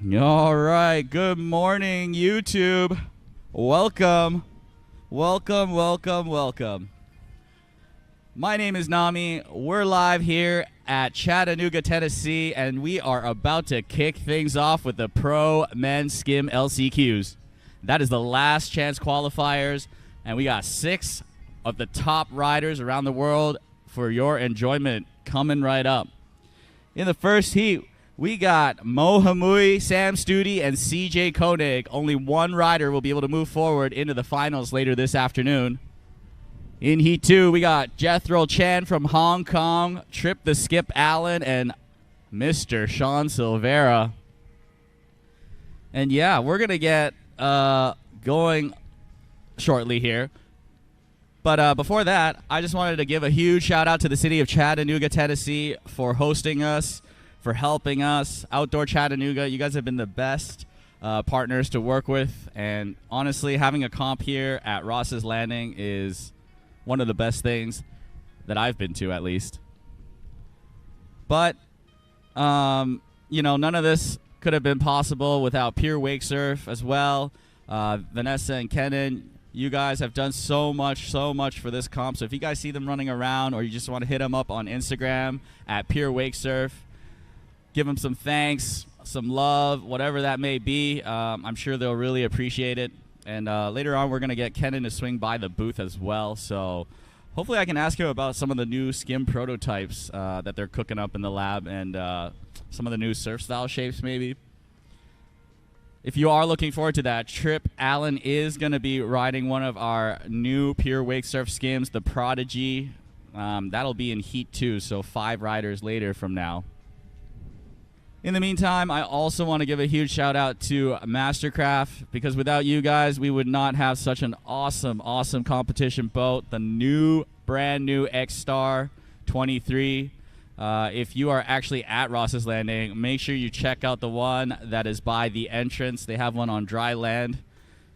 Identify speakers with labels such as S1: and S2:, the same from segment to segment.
S1: All right. Good morning, YouTube. Welcome. Welcome. My name is Nami. We're live here at Chattanooga, Tennessee, and we are about to kick things off with the Pro Men's Skim LCQs. That is the last chance qualifiers, and we got 6 of the top riders around the world for your enjoyment coming right up. In the first heat, we got Mo Hamui, Sam Studi, and CJ Koenig. Only one rider will be able to move forward into the finals later this afternoon. In Heat 2, we got Jethro Chan from Hong Kong, Trip the Skip Allen, and Mr. Sean Silvera. And yeah, we're going to get going shortly here. But before that, I just wanted to give a huge shout out to the city of Chattanooga, Tennessee for hosting us, for helping us. Outdoor Chattanooga, you guys have been the best partners to work with. And honestly, having a comp here at Ross's Landing is one of the best things that I've been to, at least. But, none of this could have been possible without Pure Wakesurf as well. Vanessa and Kenan, you guys have done so much for this comp. So if you guys see them running around or you just want to hit them up on Instagram at Pure Wakesurf, give them some thanks, some love, whatever that may be. I'm sure they'll really appreciate it. And later on, we're going to get Kenan to swing by the booth as well. So hopefully I can ask him about some of the new Skim prototypes that they're cooking up in the lab and some of the new surf style shapes maybe. If you are looking forward to that, Trip Allen is going to be riding one of our new Pure Wakesurf Skims, the Prodigy. That'll be in Heat 2, so 5 riders later from now. In the meantime, I also want to give a huge shout out to Mastercraft, because without you guys, we would not have such an awesome competition boat, the brand new X-Star 23. If you are actually at Ross's Landing, make sure you check out the one that is by the entrance. They have one on dry land.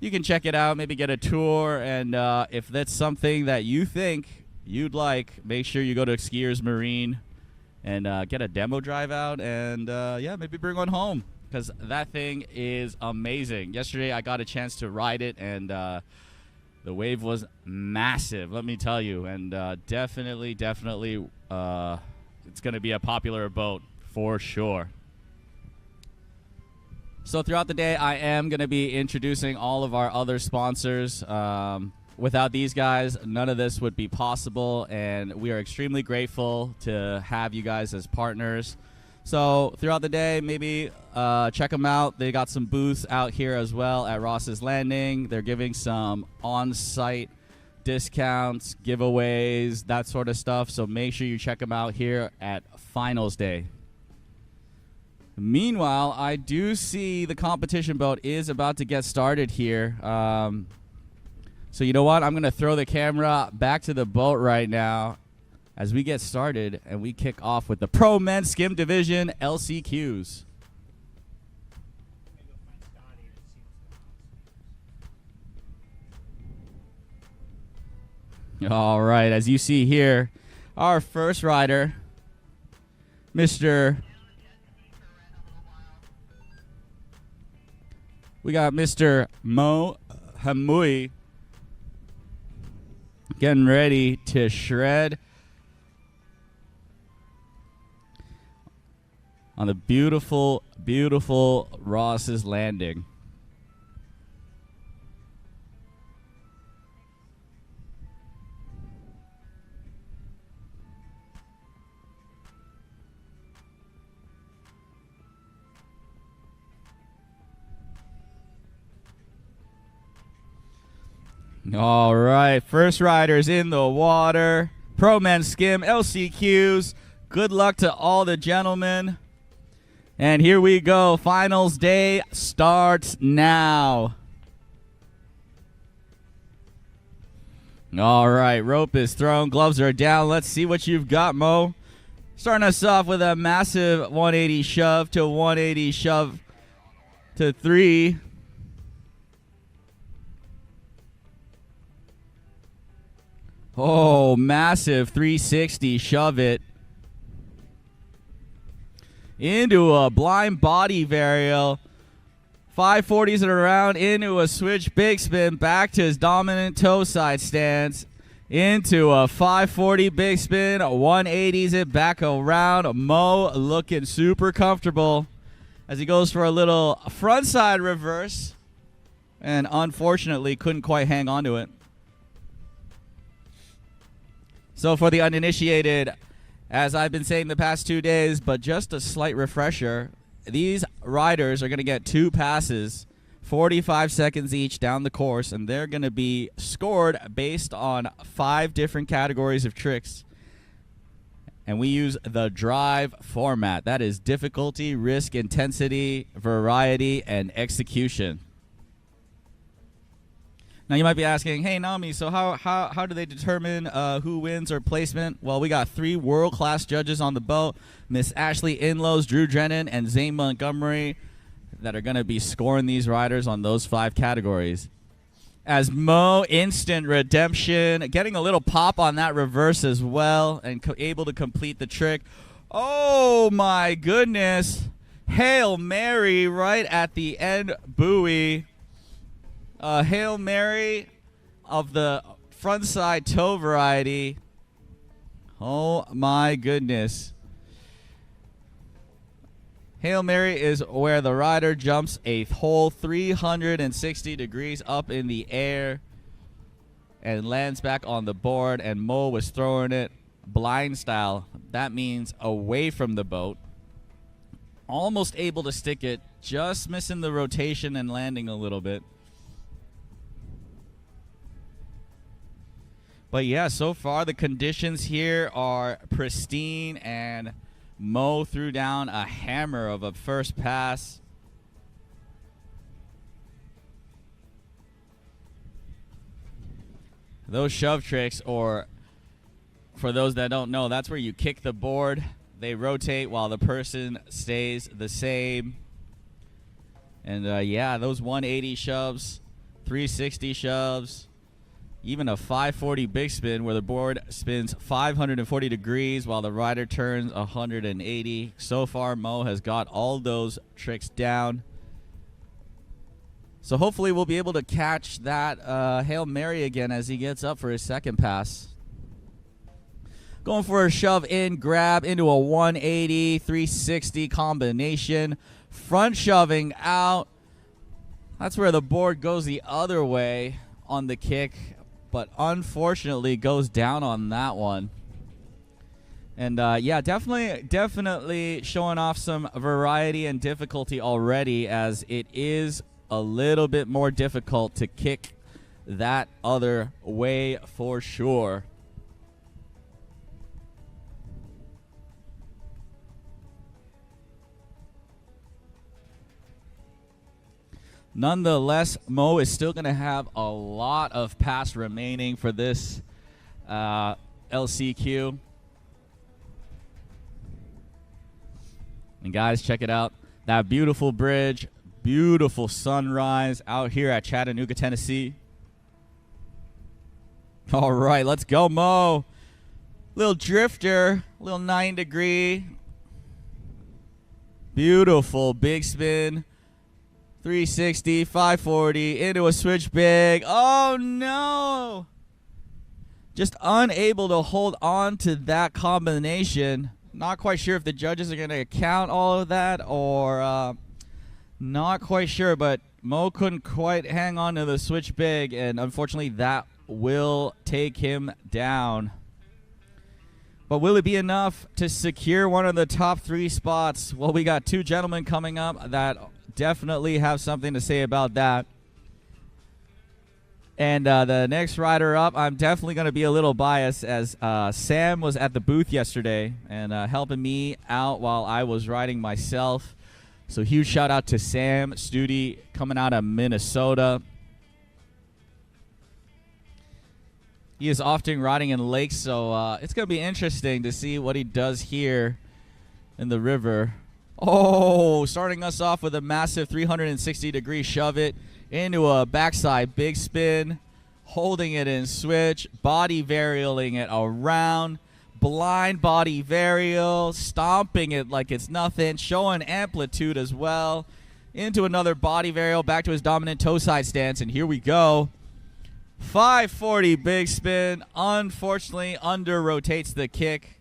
S1: You can check it out, maybe get a tour, and if that's something that you think you'd like, make sure you go to Skiers Marine and get a demo drive out and, maybe bring one home, because that thing is amazing. Yesterday, I got a chance to ride it, and the wave was massive, let me tell you. And definitely, it's going to be a popular boat for sure. So throughout the day, I am going to be introducing all of our other sponsors. Without these guys, none of this would be possible, and we are extremely grateful to have you guys as partners. So throughout the day, maybe check them out. They got some booths out here as well at Ross's Landing. They're giving some on-site discounts, giveaways, that sort of stuff. So make sure you check them out here at Finals Day. Meanwhile, I do see the competition boat is about to get started here. So you know what? I'm going to throw the camera back to the boat right now as we get started and we kick off with the Pro Men's Skim Division LCQs. All right, as you see here, our first rider, we got Mr. Mo Hamui getting ready to shred on the beautiful Ross's Landing. All right, first riders in the water. Pro Men's Skim LCQs. Good luck to all the gentlemen. And here we go. Finals day starts now. All right, rope is thrown. Gloves are down. Let's see what you've got, Mo. Starting us off with a massive 180 shove to 180 shove to 3. Oh, massive 360 shove it into a blind body varial 540s it around into a switch big spin, back to his dominant toe side stance, into a 540 big spin, 180s it back around. Mo looking super comfortable as he goes for a little frontside reverse, and unfortunately couldn't quite hang on to it. So for the uninitiated, as I've been saying the past 2 days, but just a slight refresher, these riders are going to get 2 passes, 45 seconds each down the course, and they're going to be scored based on 5 different categories of tricks. And we use the drive format. That is difficulty, risk, intensity, variety, and execution. Now you might be asking, hey Nami, so how do they determine who wins or placement? Well, we got 3 world-class judges on the boat, Miss Ashley Inlows, Drew Drennan, and Zane Montgomery, that are going to be scoring these riders on those 5 categories. As Mo, instant redemption, getting a little pop on that reverse as well, and able to complete the trick. Oh my goodness. Hail Mary right at the end buoy. Hail Mary of the frontside toe variety. Oh my goodness. Hail Mary is where the rider jumps a whole 360 degrees up in the air and lands back on the board, and Mo was throwing it blind style. That means away from the boat. Almost able to stick it, just missing the rotation and landing a little bit. But yeah, so far the conditions here are pristine, and Mo threw down a hammer of a first pass. Those shove tricks, or for those that don't know, that's where you kick the board. They rotate while the person stays the same. And yeah, those 180 shoves, 360 shoves, even a 540 big spin where the board spins 540 degrees while the rider turns 180. So far, Mo has got all those tricks down. So hopefully we'll be able to catch that Hail Mary again as he gets up for his second pass. Going for a shove in, grab into a 180, 360 combination. Front shoving out. That's where the board goes the other way on the kick, but unfortunately goes down on that one. And yeah, definitely showing off some variety and difficulty already, as it is a little bit more difficult to kick that other way for sure. Nonetheless, Mo is still going to have a lot of pass remaining for this LCQ. And guys, check it out. That beautiful bridge, beautiful sunrise out here at Chattanooga, Tennessee. All right, let's go, Mo. Little drifter, little 9-degree. Beautiful big spin. 360, 540, into a switch big. Oh, no. Just unable to hold on to that combination. Not quite sure if the judges are going to count all of that, or not quite sure, but Mo couldn't quite hang on to the switch big, and unfortunately that will take him down. But will it be enough to secure one of the top 3 spots? Well, we got 2 gentlemen coming up that definitely have something to say about that. And the next rider up, I'm definitely going to be a little biased, as Sam was at the booth yesterday and helping me out while I was riding myself. So huge shout out to Sam Studi, coming out of Minnesota. He is often riding in lakes, so it's going to be interesting to see what he does here in the river. Oh, starting us off with a massive 360-degree shove it into a backside big spin, holding it in switch, body varialing it around, blind body varial, stomping it like it's nothing, showing amplitude as well. into another body varial, back to his dominant toe side stance, and here we go. 540 big spin. Unfortunately, under rotates the kick.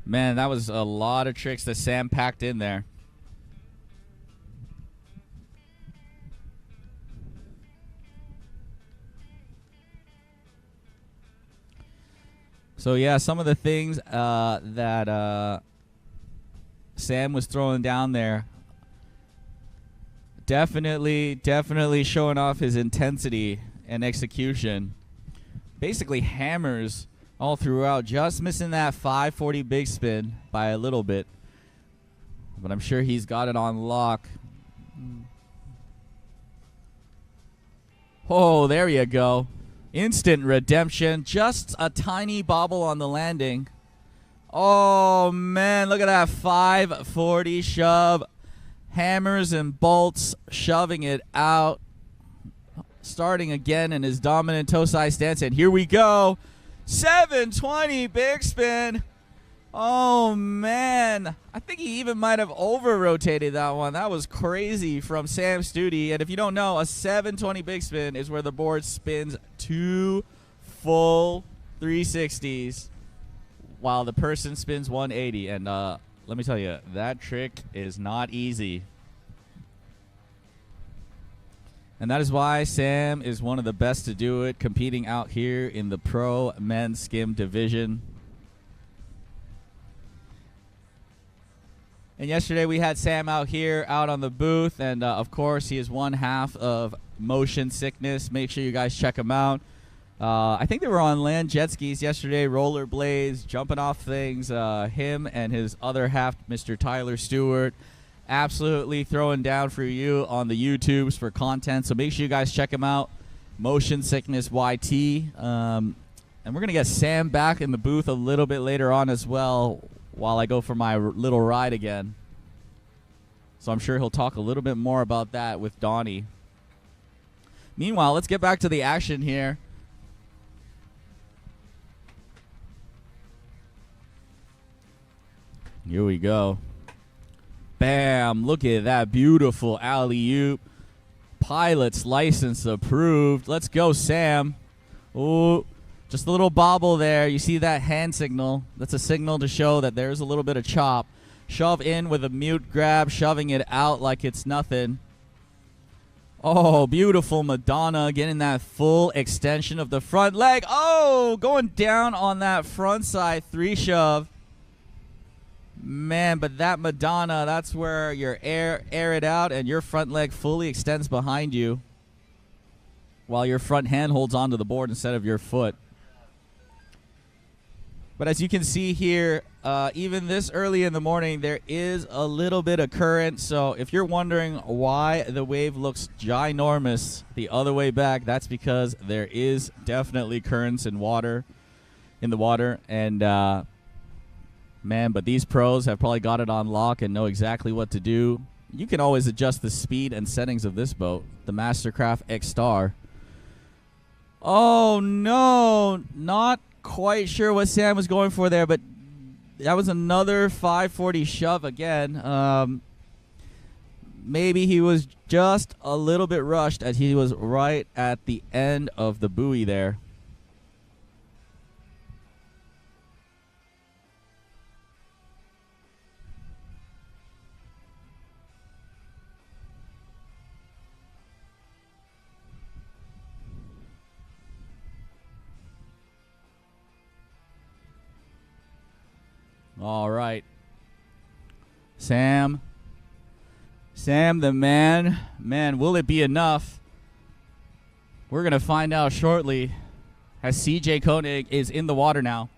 S1: Man, that was a lot of tricks that Sam packed in there. So yeah, some of the things that Sam was throwing down there, definitely showing off his intensity and execution. Basically hammers all throughout, just missing that 540 big spin by a little bit. But I'm sure he's got it on lock. Oh, there you go. Instant redemption. Just a tiny bobble on the landing. Oh, man. Look at that 540 shove. Hammers and bolts, shoving it out. Starting again in his dominant toe side stance. And here we go. 720 big spin. Oh, man. I think he even might have over-rotated that one. That was crazy from Sam Studi. And if you don't know, a 720 big spin is where the board spins 2 full 360s while the person spins 180. And let me tell you, that trick is not easy. And that is why Sam is one of the best to do it, competing out here in the pro men's skim division. And yesterday we had Sam out here, out on the booth, and of course he is one half of Motion Sickness. Make sure you guys check him out. I think they were on land jet skis yesterday, rollerblades, jumping off things. Him and his other half, Mr. Tyler Stewart, absolutely throwing down for you on the YouTubes for content. So make sure you guys check him out, Motion Sickness YT. And we're going to get Sam back in the booth a little bit later on as well, while I go for my little ride again. So I'm sure he'll talk a little bit more about that with Donnie. Meanwhile, let's get back to the action here. Here we go. Bam! Look at that beautiful alley-oop. Pilot's license approved. Let's go, Sam. Ooh. Just a little bobble there. You see that hand signal? That's a signal to show that there's a little bit of chop. Shove in with a mute grab, shoving it out like it's nothing. Oh, beautiful Madonna, getting that full extension of the front leg. Oh, going down on that front side 3 shove. Man, but that Madonna, that's where your air it out and your front leg fully extends behind you while your front hand holds onto the board instead of your foot. But as you can see here, even this early in the morning, there is a little bit of current. So if you're wondering why the wave looks ginormous the other way back, that's because there is definitely currents in the water. And, man, but these pros have probably got it on lock and know exactly what to do. You can always adjust the speed and settings of this boat, the Mastercraft X Star. Oh, no, not quite sure what Sam was going for there, but that was another 540 shove again. Maybe he was just a little bit rushed as he was right at the end of the buoy there. All right. Sam the man. Man, will it be enough? We're going to find out shortly as CJ Koenig is in the water now,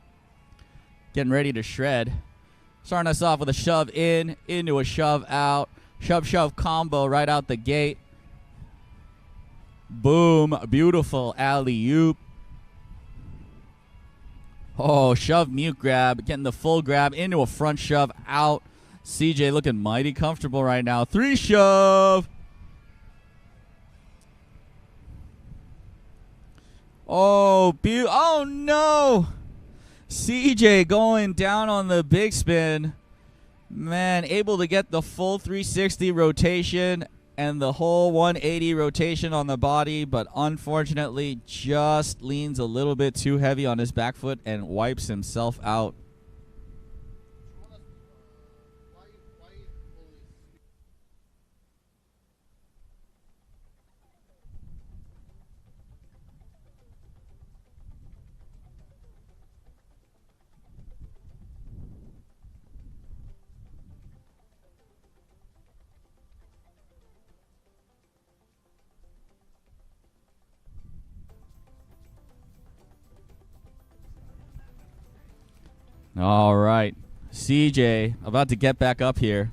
S1: getting ready to shred. Starting us off with a shove in, into a shove out. Shove combo right out the gate. Boom. Beautiful alley-oop. Oh, shove mute grab, getting the full grab into a front shove out. CJ looking mighty comfortable right now. 3 shove. Oh, oh no. CJ going down on the big spin. Man, able to get the full 360 rotation and the whole 180 rotation on the body, but unfortunately just leans a little bit too heavy on his back foot and wipes himself out. All right, CJ about to get back up here.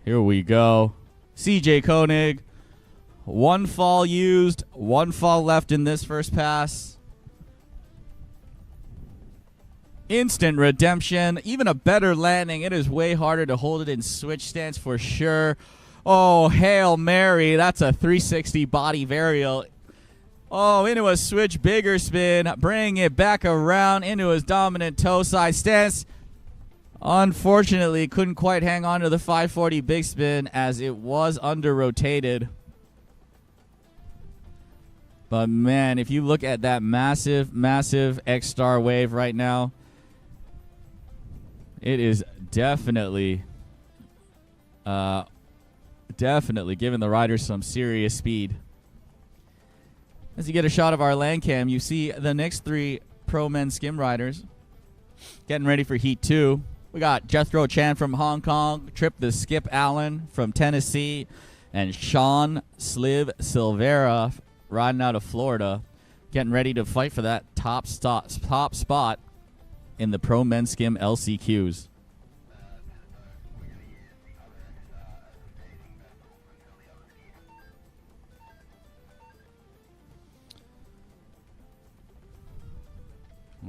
S1: Here we go. CJ Koenig, one fall used, one fall left in this first pass. Instant redemption, even a better landing. It is way harder to hold it in switch stance for sure. Oh, Hail Mary, that's a 360 body varial. Oh, into a switch bigger spin, bring it back around into his dominant toe side stance. Unfortunately, couldn't quite hang on to the 540 big spin as it was under rotated. But man, if you look at that massive, massive X-Star wave right now, it is definitely giving the riders some serious speed. As you get a shot of our land cam, you see the next three pro men skim riders getting ready for Heat 2. We got Jethro Chan from Hong Kong, Trip the Skip Allen from Tennessee, and Sean Sliv Silvera riding out of Florida, getting ready to fight for that top spot in the pro men skim LCQs.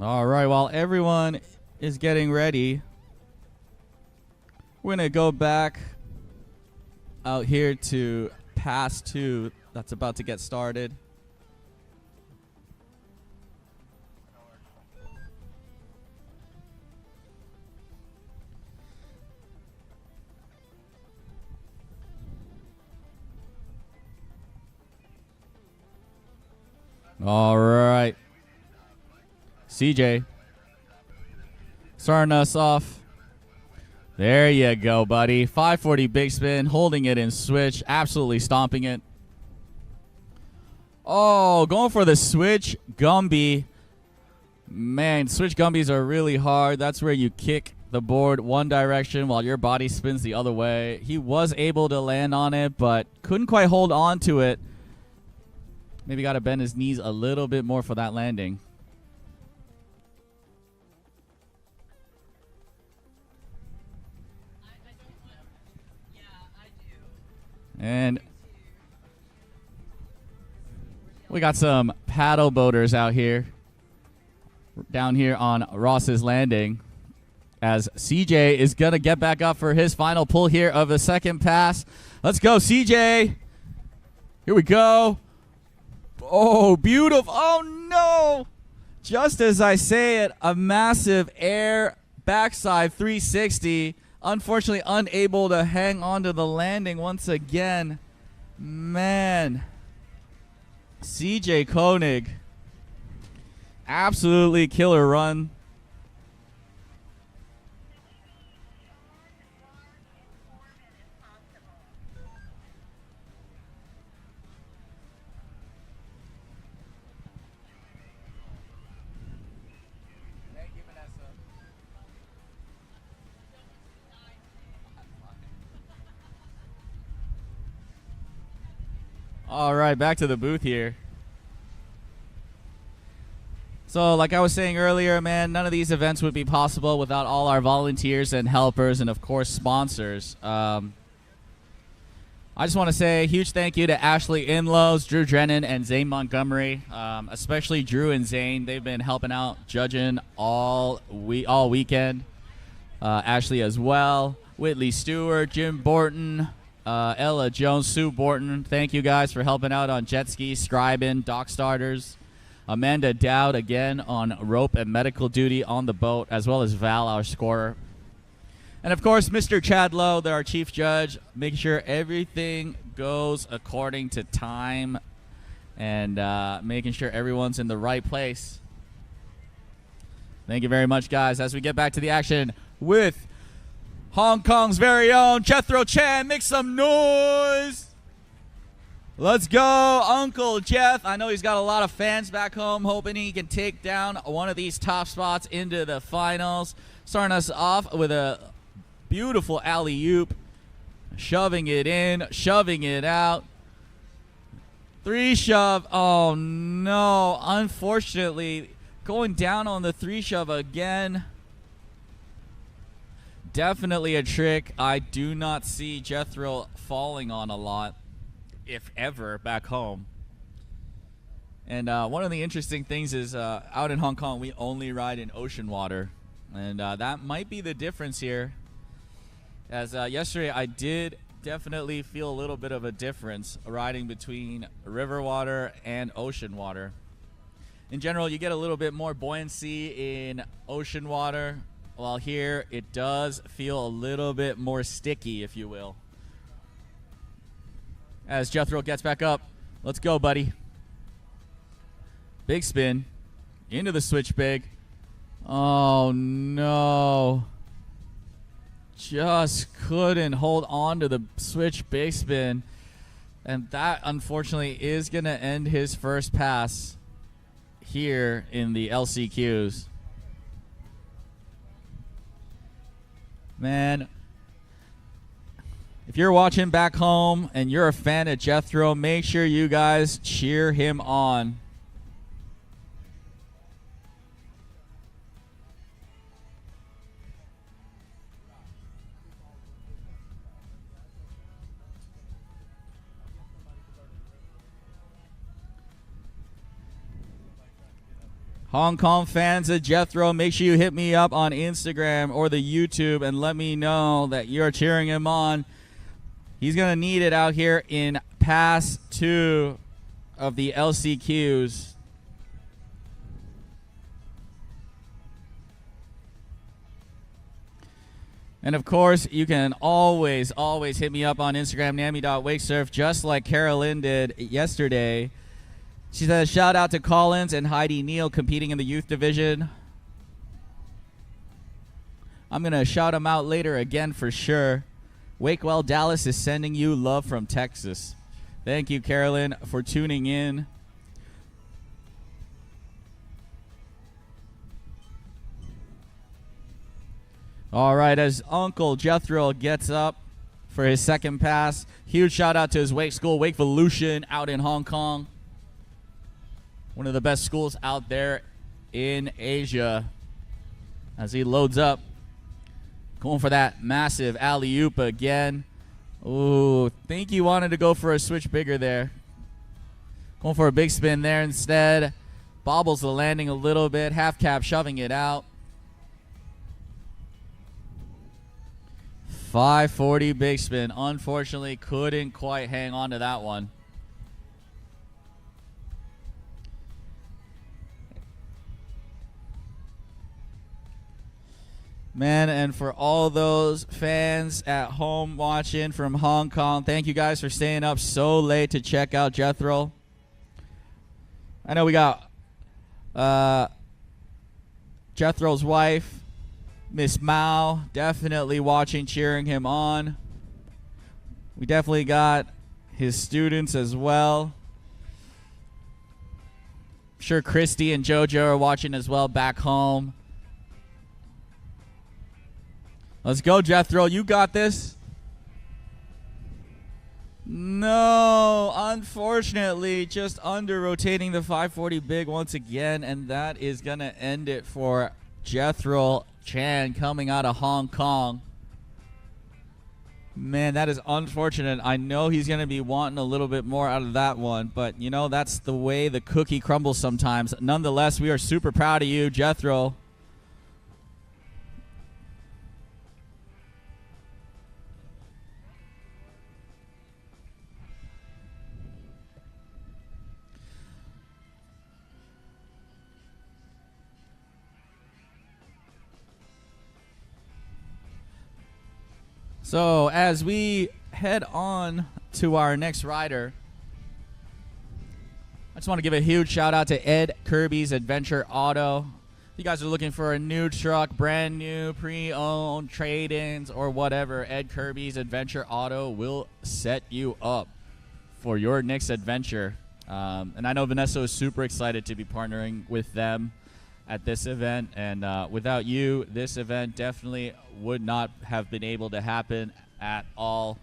S1: All right, while everyone is getting ready, we're going to go back out here to Pass 2 that's about to get started. All right. CJ starting us off. There you go, buddy. 540 big spin, holding it in switch, absolutely stomping it. Oh, going for the switch Gumby. Man, switch Gumbies are really hard. That's where you kick the board one direction while your body spins the other way. He was able to land on it, but couldn't quite hold on to it. Maybe got to bend his knees a little bit more for that landing. And we got some paddle boaters out here, down here on Ross's Landing, as CJ is going to get back up for his final pull here of the second pass. Let's go, CJ. Here we go. Oh, beautiful. Oh, no. Just as I say it, a massive air backside 360. Unfortunately, unable to hang on to the landing once again. Man. CJ Koenig. Absolutely killer run. All right, back to the booth here. So like I was saying earlier, man, none of these events would be possible without all our volunteers and helpers and, of course, sponsors. I just want to say a huge thank you to Ashley Imlows, Drew Drennan, and Zane Montgomery, especially Drew and Zane. They've been helping out, judging all weekend. Ashley as well. Whitley Stewart, Jim Borton, Ella Jones, Sue Borton. Thank you guys for helping out on jet skis, scribing, dock starters. Amanda Dowd again on rope and medical duty on the boat, as well as Val, our scorer. And, of course, Mr. Chad Lowe, our chief judge, making sure everything goes according to time and making sure everyone's in the right place. Thank you very much, guys. As we get back to the action with Hong Kong's very own Jethro Chan, make some noise. Let's go, Uncle Jeff. I know he's got a lot of fans back home hoping he can take down one of these top spots into the finals. Starting us off with a beautiful alley-oop, shoving it in, shoving it out. 3 shove. Oh, no. Unfortunately, going down on the 3 shove again. Definitely a trick I do not see Jethro falling on a lot, if ever, back home. And one of the interesting things is out in Hong Kong, we only ride in ocean water. And that might be the difference here. As yesterday, I did definitely feel a little bit of a difference riding between river water and ocean water. In general, you get a little bit more buoyancy in ocean water, while here it does feel a little bit more sticky, if you will. As Jethro gets back up, let's go, buddy. Big spin into the switch big. Oh, no. Just couldn't hold on to the switch big spin. And that, unfortunately, is going to end his first pass here in the LCQs. Man, if you're watching back home and you're a fan of Jethro, make sure you guys cheer him on. Hong Kong fans of Jethro, make sure you hit me up on Instagram or the YouTube and let me know that you're cheering him on. He's going to need it out here in Pass 2 of the LCQs. And, of course, you can always hit me up on Instagram, Nami.wakesurf, just like Carolyn did yesterday. She says, shout out to Collins and Heidi Neal competing in the youth division. I'm going to shout them out later again for sure. Wakewell Dallas is sending you love from Texas. Thank you, Carolyn, for tuning in. All right, as Uncle Jethro gets up for his second pass, huge shout out to his wake school, Wakevolution, out in Hong Kong. One of the best schools out there in Asia. As he loads up. Going for that massive alley-oop again. Ooh, think he wanted to go for a switch bigger there. Going for a big spin there instead. Bobbles the landing a little bit. Half cap shoving it out. 540 big spin. Unfortunately, couldn't quite hang on to that one. Man, and for all those fans at home watching from Hong Kong, thank you guys for staying up so late to check out Jethro. I know we got Jethro's wife, Miss Mao, definitely watching, cheering him on. We definitely got his students as well. I'm sure Christy and JoJo are watching as well back home. Let's go, Jethro. You got this. No, unfortunately, just under rotating the 540 big once again, and that is going to end it for Jethro Chan coming out of Hong Kong. Man, that is unfortunate. I know he's going to be wanting a little bit more out of that one, but, you know, that's the way the cookie crumbles sometimes. Nonetheless, we are super proud of you, Jethro. So as we head on to our next rider, I just want to give a huge shout out to Ed Kirby's Adventure Auto. If you guys are looking for a new truck, brand new, pre-owned, trade-ins, or whatever, Ed Kirby's Adventure Auto will set you up for your next adventure. And I know Vanessa is super excited to be partnering with them at this event. And without you, this event definitely would not have been able to happen at all.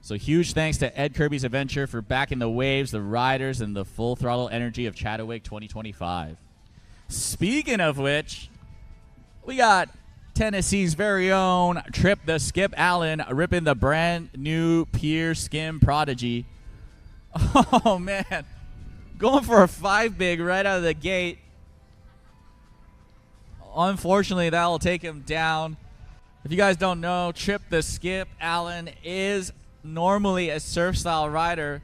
S1: So huge thanks to Ed Kirby's Adventure for backing the waves, the riders, and the full throttle energy of ChattaWake 2025. Speaking of which, we got Tennessee's very own Trip the Skip Allen ripping the brand new Pure Skim Prodigy. Oh, man. Going for a 5 big right out of the gate. Unfortunately, that will take him down. If you guys don't know, Trip the Skip Allen is normally a surf style rider,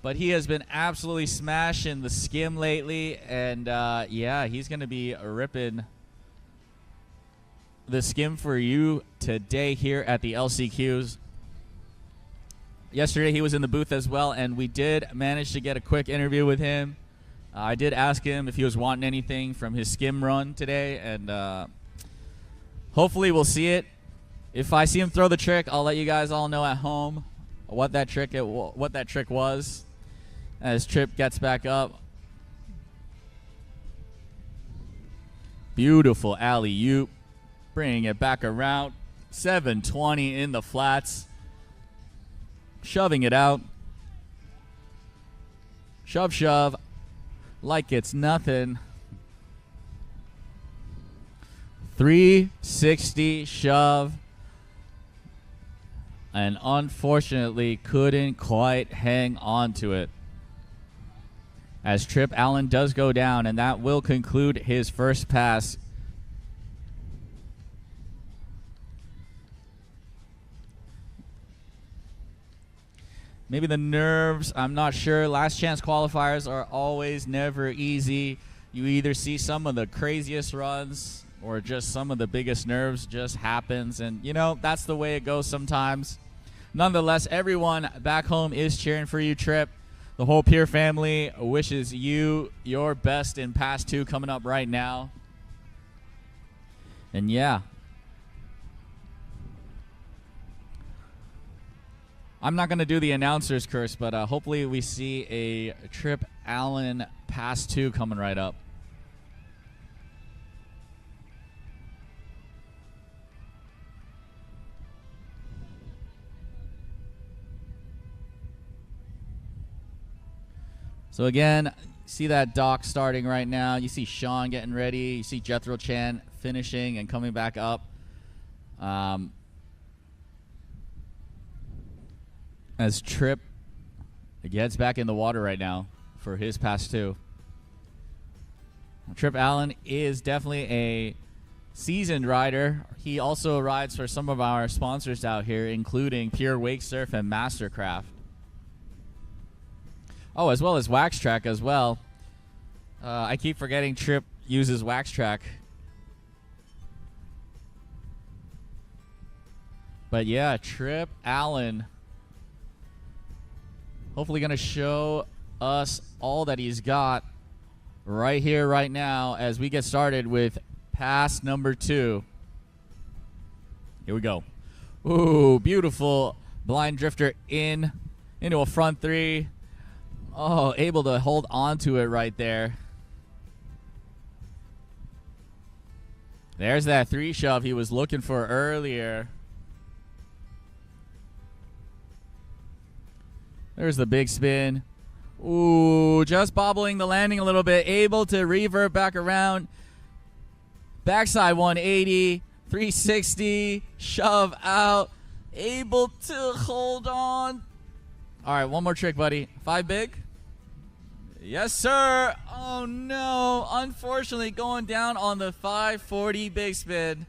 S1: but he has been absolutely smashing the skim lately, and yeah, he's going to be ripping the skim for you today here at the LCQs. Yesterday he was in the booth as well, and we did manage to get a quick interview with him. I did ask him if he was wanting anything from his skim run today, and hopefully we'll see it. If I see him throw the trick, I'll let you guys all know at home what that trick was. As Trip gets back up. Beautiful alley-oop. Bringing it back around. 720 in the flats. Shoving it out. Shove, shove. Like it's nothing. 360 shove. And unfortunately couldn't quite hang on to it. As Trip Allen does go down, and that will conclude his first pass. Maybe the nerves, I'm not sure. Last chance qualifiers are always never easy. You either see some of the craziest runs or just some of the biggest nerves just happens. And, you know, that's the way it goes sometimes. Nonetheless, everyone back home is cheering for you, Trip. The whole Pure family wishes you your best in Pass 2 coming up right now. And yeah. I'm not going to do the announcer's curse, but hopefully we see a Trip Allen Pass 2 coming right up. So again, see that dock starting right now. You see Sean getting ready. You see Jethro Chan finishing and coming back up. As Trip gets back in the water right now for his Pass 2. Trip Allen is definitely a seasoned rider. He also rides for some of our sponsors out here, including Pure Wakesurf and Mastercraft. Oh, as well as Wax Track as well. I keep forgetting Trip uses Wax Track. But yeah, Trip Allen hopefully going to show us all that he's got right here, right now, as we get started with pass number 2. Here we go. Ooh, beautiful blind drifter into a front 3. Oh, able to hold on to it right there. There's that 3 shove he was looking for earlier. There's the big spin. Ooh, just bobbling the landing a little bit. Able to revert back around. Backside 180. 360. Shove out. Able to hold on. All right, one more trick, buddy. 5 big. Yes, sir. Oh, no. Unfortunately, going down on the 540 big spin.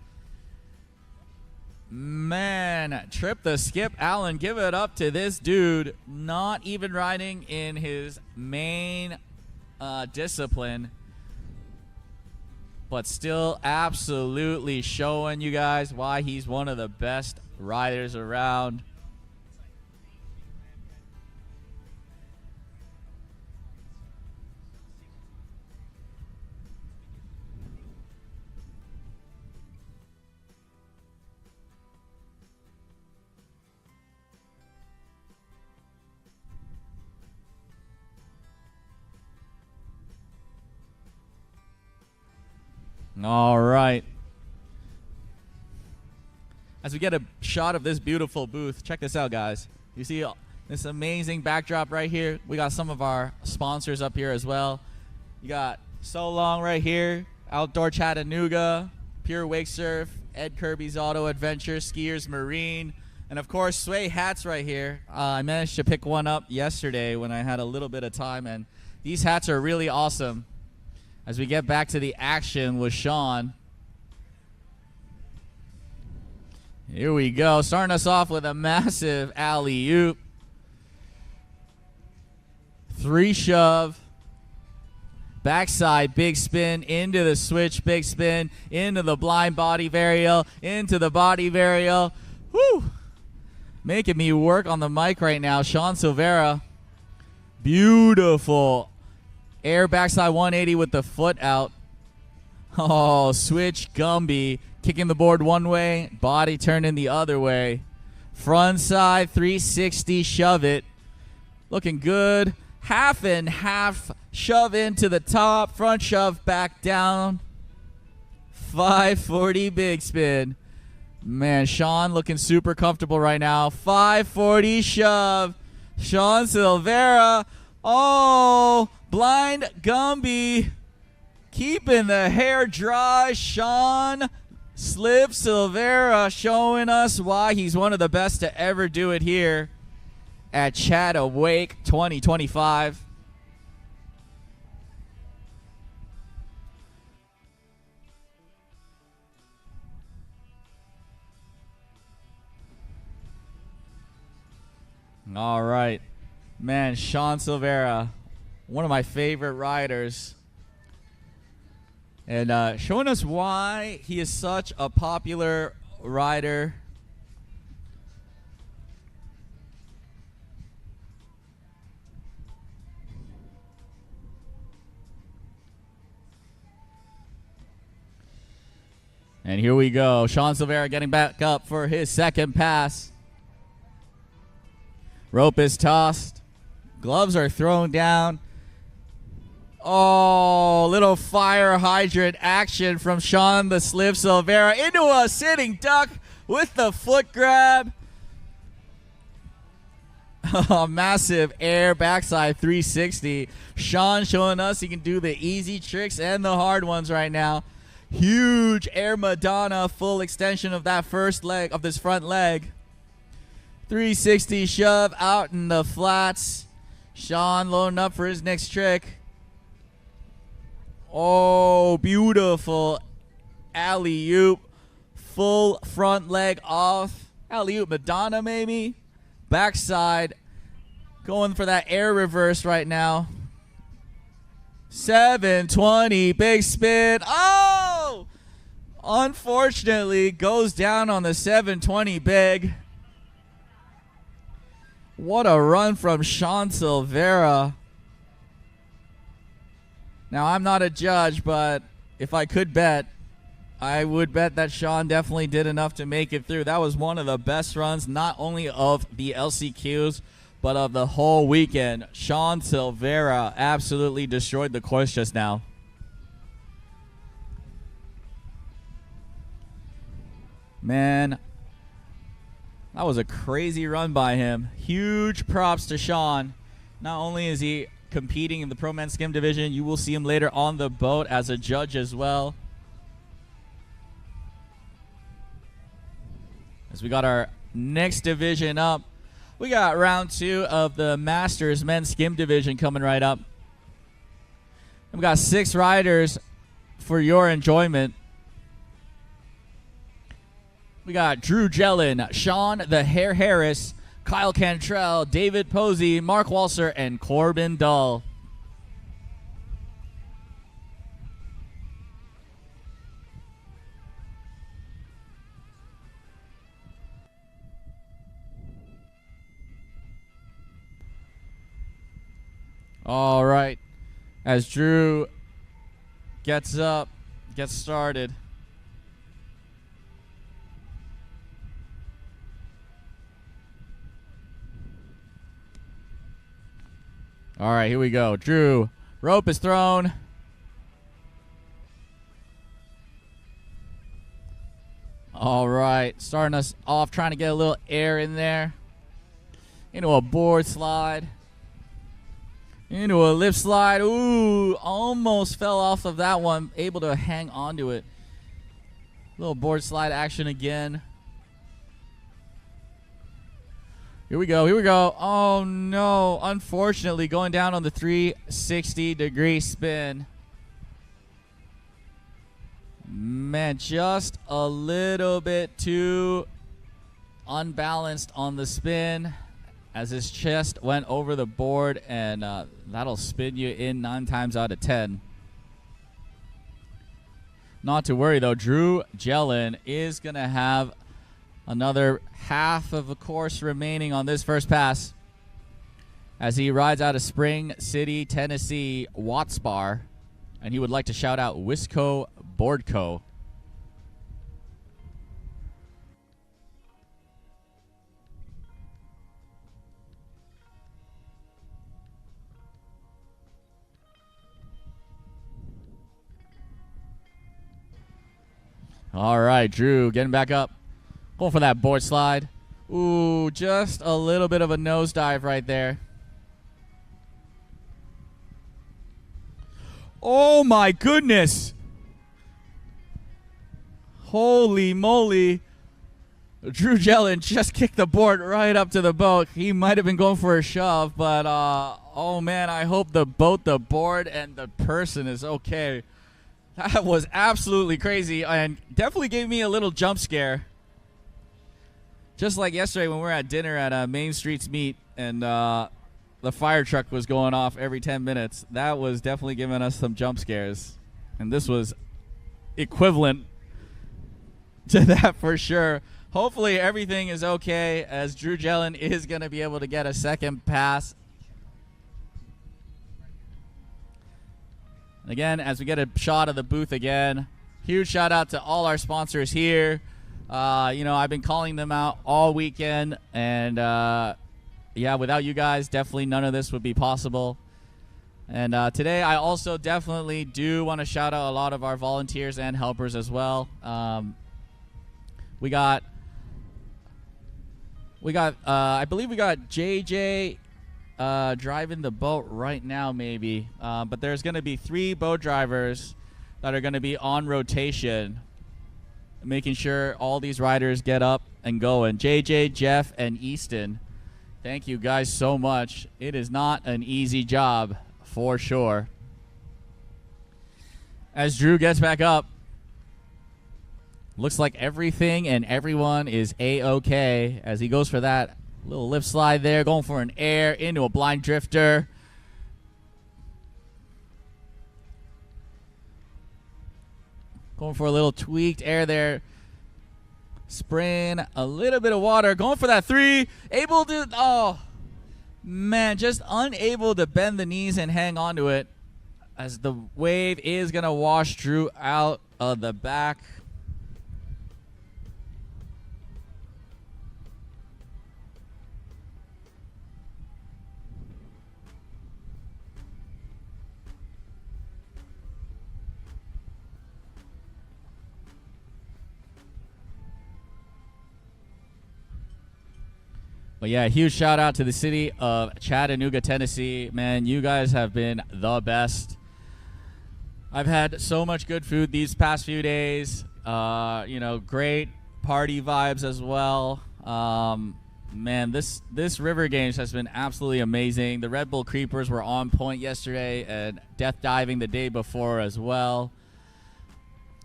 S1: Man, Trip the Skip Allen, give it up to this dude. Not even riding in his main discipline. but still absolutely showing you guys why he's one of the best riders around. All right. As we get a shot of this beautiful booth, check this out, guys. You see this amazing backdrop right here? We got some of our sponsors up here as well. You got So Long right here, Outdoor Chattanooga, Pure Wake Surf, Ed Kirby's Auto Adventure, Skiers Marine, and of course Sway hats right here. I managed to pick one up yesterday when I had a little bit of time, and these hats are really awesome. As we get back to the action with Sean. Here we go. Starting us off with a massive alley-oop. 3 shove. Backside big spin into the switch, big spin into the blind body varial, into the body varial. Whew. Making me work on the mic right now. Sean Silvera. Beautiful. Air backside 180 with the foot out. Oh, switch Gumby. Kicking the board one way, body turning the other way. Front side 360, shove it. Looking good. Half and half, shove into the top. Front shove back down. 540 big spin. Man, Sean looking super comfortable right now. 540 shove. Sean Silvera. Oh, blind Gumby. Keeping the hair dry. Sean Slip Silvera showing us why he's one of the best to ever do it here at ChattaWake 2025. All right. Man, Sean Silvera, one of my favorite riders. And showing us why he is such a popular rider. And here we go. Sean Silvera getting back up for his second pass. Rope is tossed. Gloves are thrown down. Oh, little fire hydrant action from Sean the Slip Silvera into a sitting duck with the foot grab. Oh, massive air backside 360. Sean showing us he can do the easy tricks and the hard ones right now. Huge air Madonna, full extension of that first leg, of this front leg. 360 shove out in the flats. Sean loading up for his next trick. Oh, beautiful alley-oop. Full front leg off. Alley-oop Madonna maybe. Backside. Going for that air reverse right now. 720. Big spin. Oh! Unfortunately, goes down on the 720 big. What a run from Sean Silvera. Now, I'm not a judge, but if I could bet, I would bet that Sean definitely did enough to make it through. That was one of the best runs, not only of the LCQs, but of the whole weekend. Sean Silvera absolutely destroyed the course just now. Man, that was a crazy run by him. Huge props to Sean. Not only is he competing in the Pro Men Skim division, you will see him later on the boat as a judge as well. As we got our next division up, we got round 2 of the Masters Men's Skim division coming right up. And we got 6 riders for your enjoyment. We got Drew Jellin, Sean the Hair Harris, Kyle Cantrell, David Posey, Mark Walser, and Corbin, . 'Corbin, 'Dull. 'Corbin, 'Dull. All right. As Drew gets up, gets started. All right, here we go. Drew, rope is thrown. All right, starting us off, trying to get a little air in there. Into a board slide. Into a lip slide. Ooh, almost fell off of that one. Able to hang onto it. Little board slide action again. Here we go. Here we go. Oh, no. Unfortunately, going down on the 360-degree spin. Man, just a little bit too unbalanced on the spin as his chest went over the board, and that'll spin you in 9 times out of 10. Not to worry, though. Drew Jellin is going to have another half of a course remaining on this first pass as he rides out of Spring City, Tennessee, Watts Bar, and he would like to shout out Wisco Board Co. All right, Drew getting back up. Going for that board slide. Ooh, just a little bit of a nosedive right there. Oh, my goodness. Holy moly. Drew Jellin just kicked the board right up to the boat. He might have been going for a shove, but, oh, man, I hope both the board and the person is okay. That was absolutely crazy and definitely gave me a little jump scare. Just like yesterday when we were at dinner at Main Street's Meat and the fire truck was going off every 10 minutes. That was definitely giving us some jump scares. And this was equivalent to that for sure. Hopefully everything is okay as Drew Jellin is going to be able to get a second pass. Again, as we get a shot of the booth again, huge shout out to all our sponsors here. You know, I've been calling them out all weekend, and yeah, without you guys, definitely none of this would be possible. And today, I also definitely do want to shout out a lot of our volunteers and helpers as well. We got, I believe we got JJ driving the boat right now, maybe. But there's going to be 3 boat drivers that are going to be on rotation, making sure all these riders get up and going. JJ, Jeff, and Easton, thank you guys so much. It is not an easy job, for sure. As Drew gets back up, looks like everything and everyone is A-okay as he goes for that little lip slide there, going for an air into a blind drifter. Going for a little tweaked air there. Spraying a little bit of water. Going for that 3. Able to, oh, man, just unable to bend the knees and hang on to it as the wave is going to wash Drew out of the back. But yeah, huge shout out to the city of Chattanooga, Tennessee. Man, you guys have been the best. I've had so much good food these past few days. You know, great party vibes as well. Man, this River Games has been absolutely amazing. The Red Bull Creepers were on point yesterday and death diving the day before as well.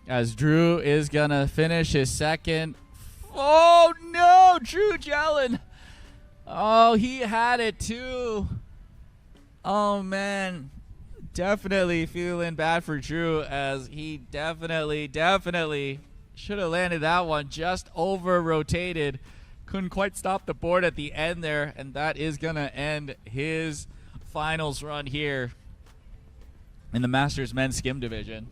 S1: As Drew is going to finish his second. Oh, no, Drew Jellin. Oh, he had it too. Oh, man. Definitely feeling bad for Drew as he definitely should have landed that one. Just over-rotated. Couldn't quite stop the board at the end there, and that is going to end his finals run here in the Masters Men's Skim Division.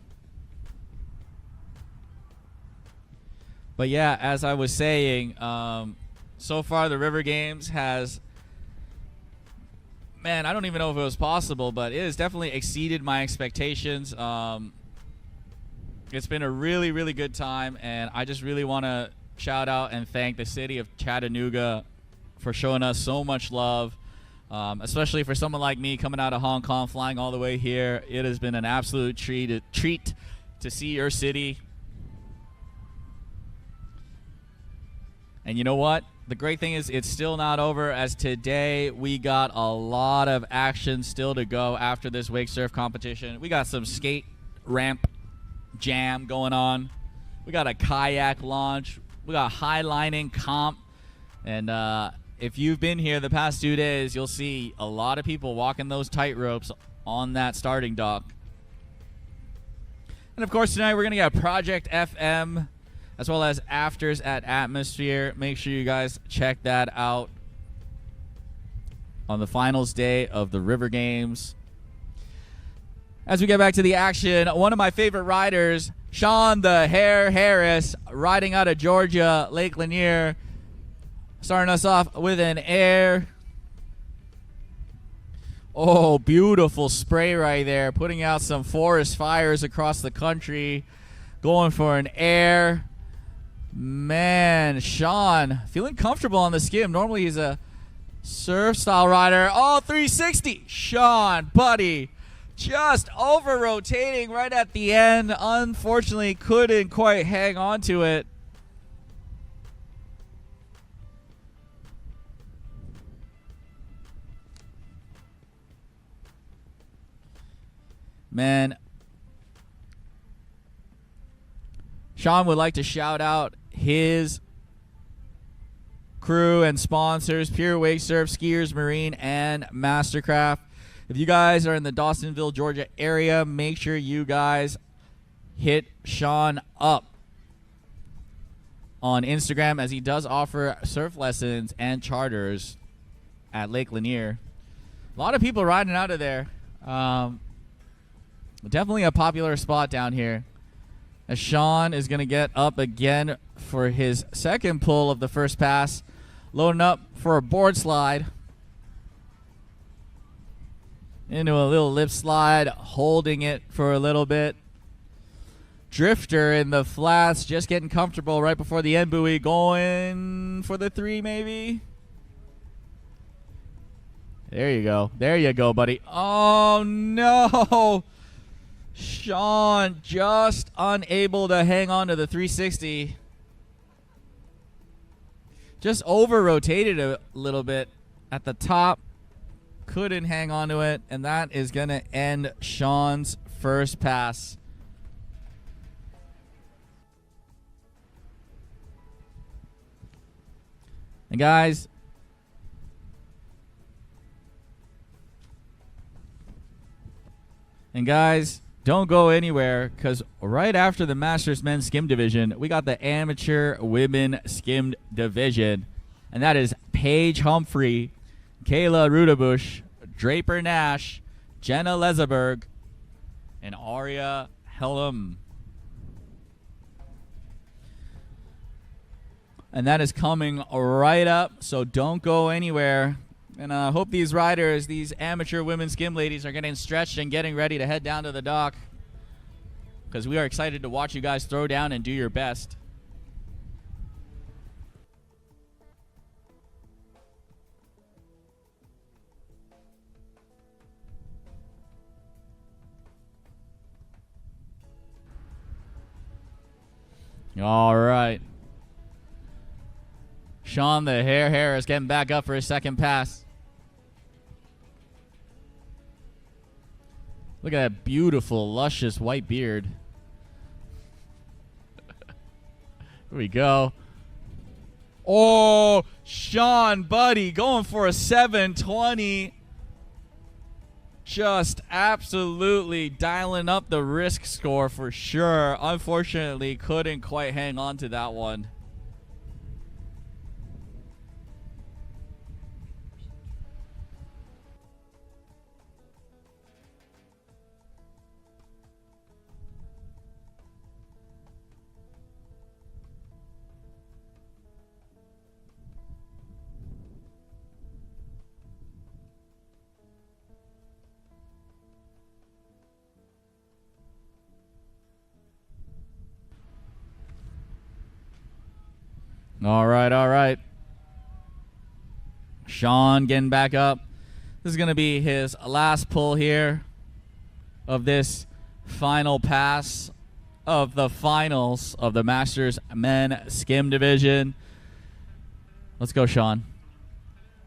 S1: But yeah, as I was saying, so far the River Games has, man, I don't even know if it was possible, but it has definitely exceeded my expectations. It's been a really, really good time, and I just really want to shout out and thank the city of Chattanooga for showing us so much love, especially for someone like me coming out of Hong Kong, flying all the way here. It has been an absolute treat to see your city. And you know what? The great thing is it's still not over, as today we got a lot of action still to go after this wake surf competition. We got some skate ramp jam going on. We got a kayak launch. We got highlining comp. And if you've been here the past 2 days, you'll see a lot of people walking those tight ropes on that starting dock. And of course tonight we're going to get Project FM as well as afters at Atmosphere. Make sure you guys check that out on the finals day of the River Games. As we get back to the action, one of my favorite riders, Sean the Hair Harris, riding out of Georgia, Lake Lanier, starting us off with an air. Oh, beautiful spray right there, putting out some forest fires across the country, going for an air. Man, Sean feeling comfortable on the skim. Normally he's a surf style rider. Oh, 360. Sean, buddy, just over rotating right at the end. Unfortunately, couldn't quite hang on to it. Man, Sean would like to shout out his crew and sponsors, Pure Wake Surf, Skiers Marine, and Mastercraft. If you guys are in the Dawsonville, Georgia area, make sure you guys hit Sean up on Instagram, as he does offer surf lessons and charters at Lake Lanier. A lot of people riding out of there. Definitely a popular spot down here. As Sean is going to get up again for his second pull of the first pass, loading up for a board slide into a little lip slide, holding it for a little bit. Drifter in the flats, just getting comfortable right before the end buoy, going for the 3 maybe. There you go. There you go, buddy. Oh, no. Sean just unable to hang on to the 360. Just over-rotated a little bit at the top. Couldn't hang on to it, and that is going to end Sean's first pass. And guys, don't go anywhere, because right after the Masters Men's Skim Division, we got the Amateur Women Skim Division. And that is Paige Humphrey, Kayla Rudebush, Draper Nash, Jenna Lezeberg, and Aria Helm. And that is coming right up, so don't go anywhere. And I hope these riders, these amateur women skim ladies, are getting stretched and getting ready to head down to the dock, because we are excited to watch you guys throw down and do your best. All right. Sean the Hair Harris getting back up for his second pass. Look at that beautiful, luscious white beard. Here we go. Oh, Sean, buddy, going for a 720. Just absolutely dialing up the risk score for sure. Unfortunately, couldn't quite hang on to that one. All right, all right. Sean getting back up. This is going to be his last pull here of this final pass of the finals of the Masters Men Skim Division. Let's go, Sean.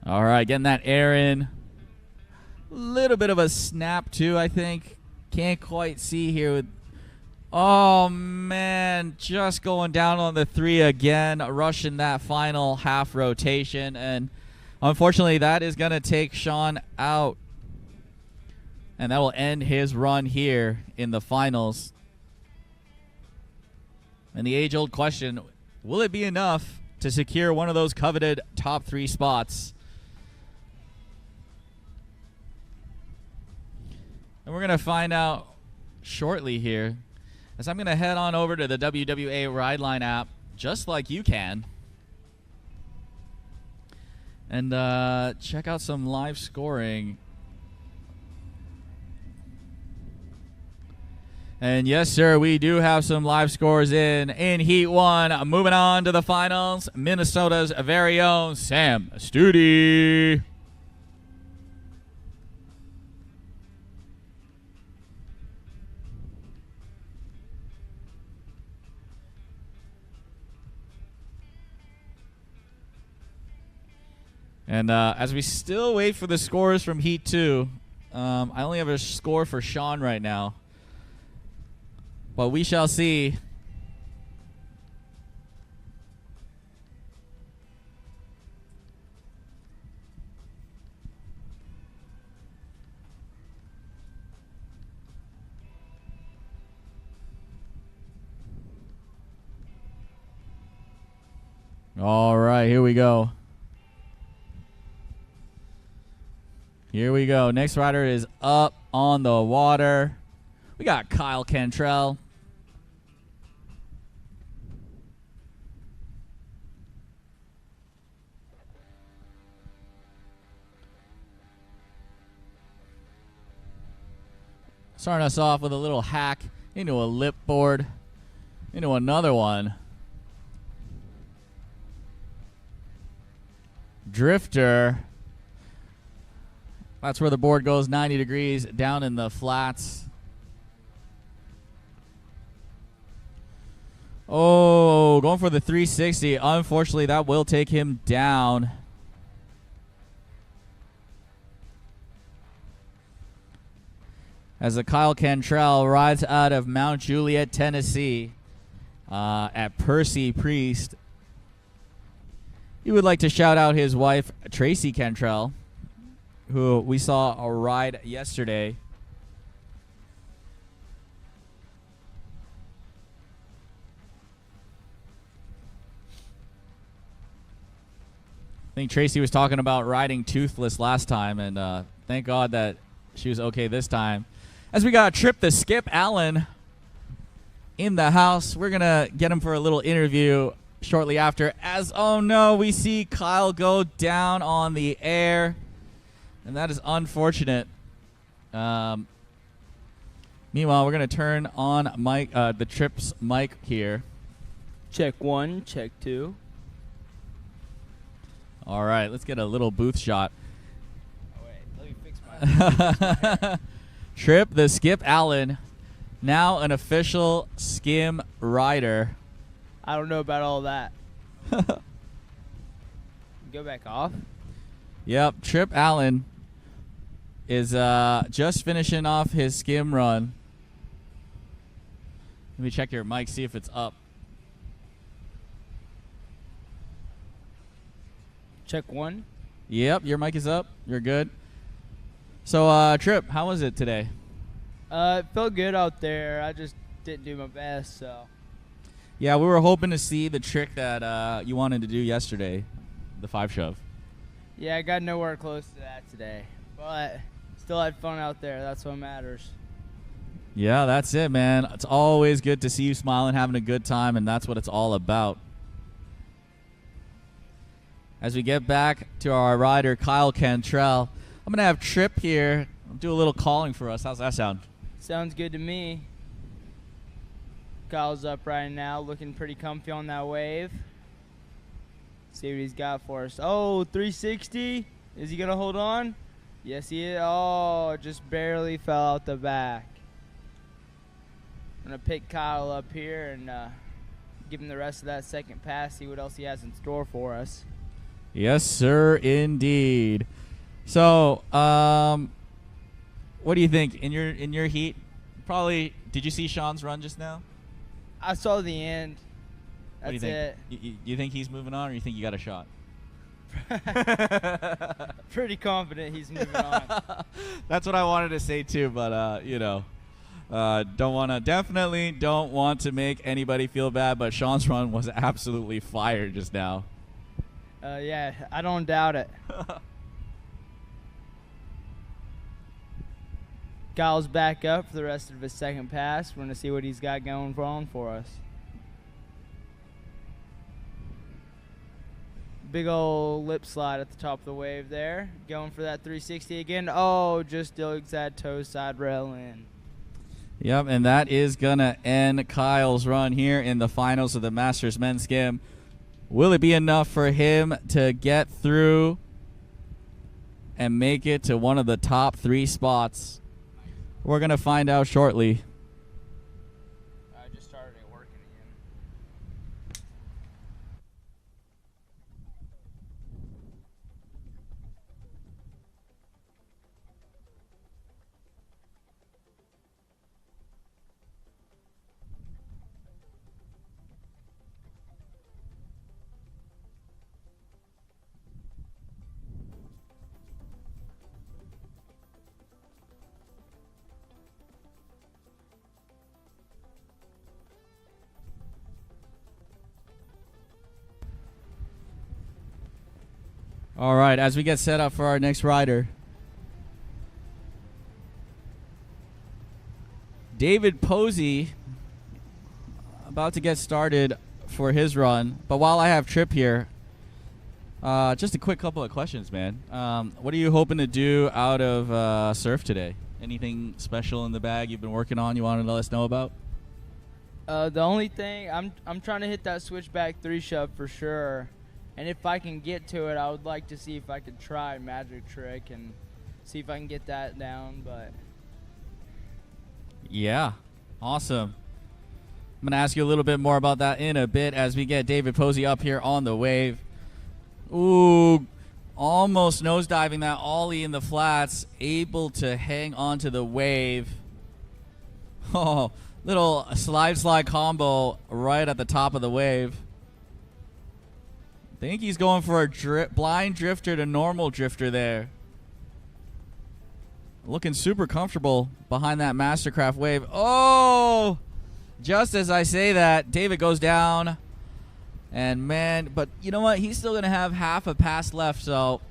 S1: All right, getting that air in. Little bit of a snap, too, I think. Can't quite see here with... Oh, man, just going down on the 3 again, rushing that final half rotation, and unfortunately, that is going to take Sean out, and that will end his run here in the finals. And the age-old question, will it be enough to secure one of those coveted top 3 spots? And we're going to find out shortly here, as I'm going to head on over to the WWA Rideline app, just like you can, and check out some live scoring. And yes, sir, we do have some live scores in Heat 1. Moving on to the finals, Minnesota's very own Sam Studi. And as we still wait for the scores from Heat 2, I only have a score for Sean right now. But we shall see. All right, here we go. Here we go. Next rider is up on the water. We got Kyle Cantrell. Starting us off with a little hack into a lip board, into another one. Drifter. That's where the board goes 90 degrees down in the flats. Oh, going for the 360. Unfortunately, that will take him down. As the Kyle Cantrell rides out of Mount Juliet, Tennessee at Percy Priest. He would like to shout out his wife, Tracy Cantrell, who we saw a ride yesterday. I think Tracy was talking about riding toothless last time, and thank God that she was okay this time. As we got Trip the Skip Allen in the house, we're going to get him for a little interview shortly after. As, oh no, we see Kyle go down on the air, and that is unfortunate. Meanwhile, we're going to turn on Mike, the Trip's mic here.
S2: Check 1, check 2.
S1: All right, let's get a little booth shot.
S2: Oh, wait, let me fix my
S1: Trip the Skip Allen, now an official Skim rider.
S2: I don't know about all that. Go back off.
S1: Yep, Trip Allen is just finishing off his Skim run. Let me check your mic, see if it's up.
S2: Check 1.
S1: Yep, your mic is up. You're good. So, Trip, how was it today?
S2: It felt good out there. I just didn't do my best, so.
S1: Yeah, we were hoping to see the trick that you wanted to do yesterday, the 5 shove.
S2: Yeah, I got nowhere close to that today, but still had fun out there. That's what matters.
S1: Yeah, that's it, man. It's always good to see you smiling, having a good time, and that's what it's all about. As we get back to our rider, Kyle Cantrell, I'm going to have Trip here do a little calling for us. How's that sound?
S2: Sounds good to me. Kyle's up right now, looking pretty comfy on that wave. See what he's got for us. Oh, 360. Is he going to hold on? Yes, he is. Oh, just barely fell out the back. I'm going to pick Kyle up here and give him the rest of that second pass, see what else he has in store for us.
S1: Yes, sir, indeed. So, what do you think in your heat? Probably. Did you see Sean's run just now?
S2: I saw the end.
S1: What
S2: That's
S1: do you
S2: it.
S1: think? You think he's moving on, or you think you got a shot?
S2: Pretty confident he's moving on.
S1: That's what I wanted to say too, but definitely don't want to make anybody feel bad. But Sean's run was absolutely fire just now.
S2: Yeah, I don't doubt it. Kyle's back up for the rest of his second pass. We're going to see what he's got going on for us. Big old lip slide at the top of the wave there. Going for that 360 again. Oh, just digs that toe side rail in.
S1: Yep, and that is going to end Kyle's run here in the finals of the Masters Men's Skim. Will it be enough for him to get through and make it to one of the top 3 spots? We're going to find out shortly.
S2: I just started it working again.
S1: All right, as we get set up for our next rider, David Posey about to get started for his run. But while I have Trip here, just a quick couple of questions, man. What are you hoping to do out of surf today? Anything special in the bag you've been working on you want to let us know about?
S2: The only thing, I'm trying to hit that switchback 3-shove for sure. And if I can get to it, I would like to see if I could try magic trick and see if I can get that down. But
S1: yeah, awesome. I'm going to ask you a little bit more about that in a bit as we get David Posey up here on the wave. Ooh, almost nosediving that ollie in the flats, able to hang on to the wave. Oh, little slide combo right at the top of the wave. I think he's going for a blind drifter to normal drifter there. Looking super comfortable behind that Mastercraft wave. Oh, just as I say that, David goes down. And man, but you know what? He's still going to have half a pass left, so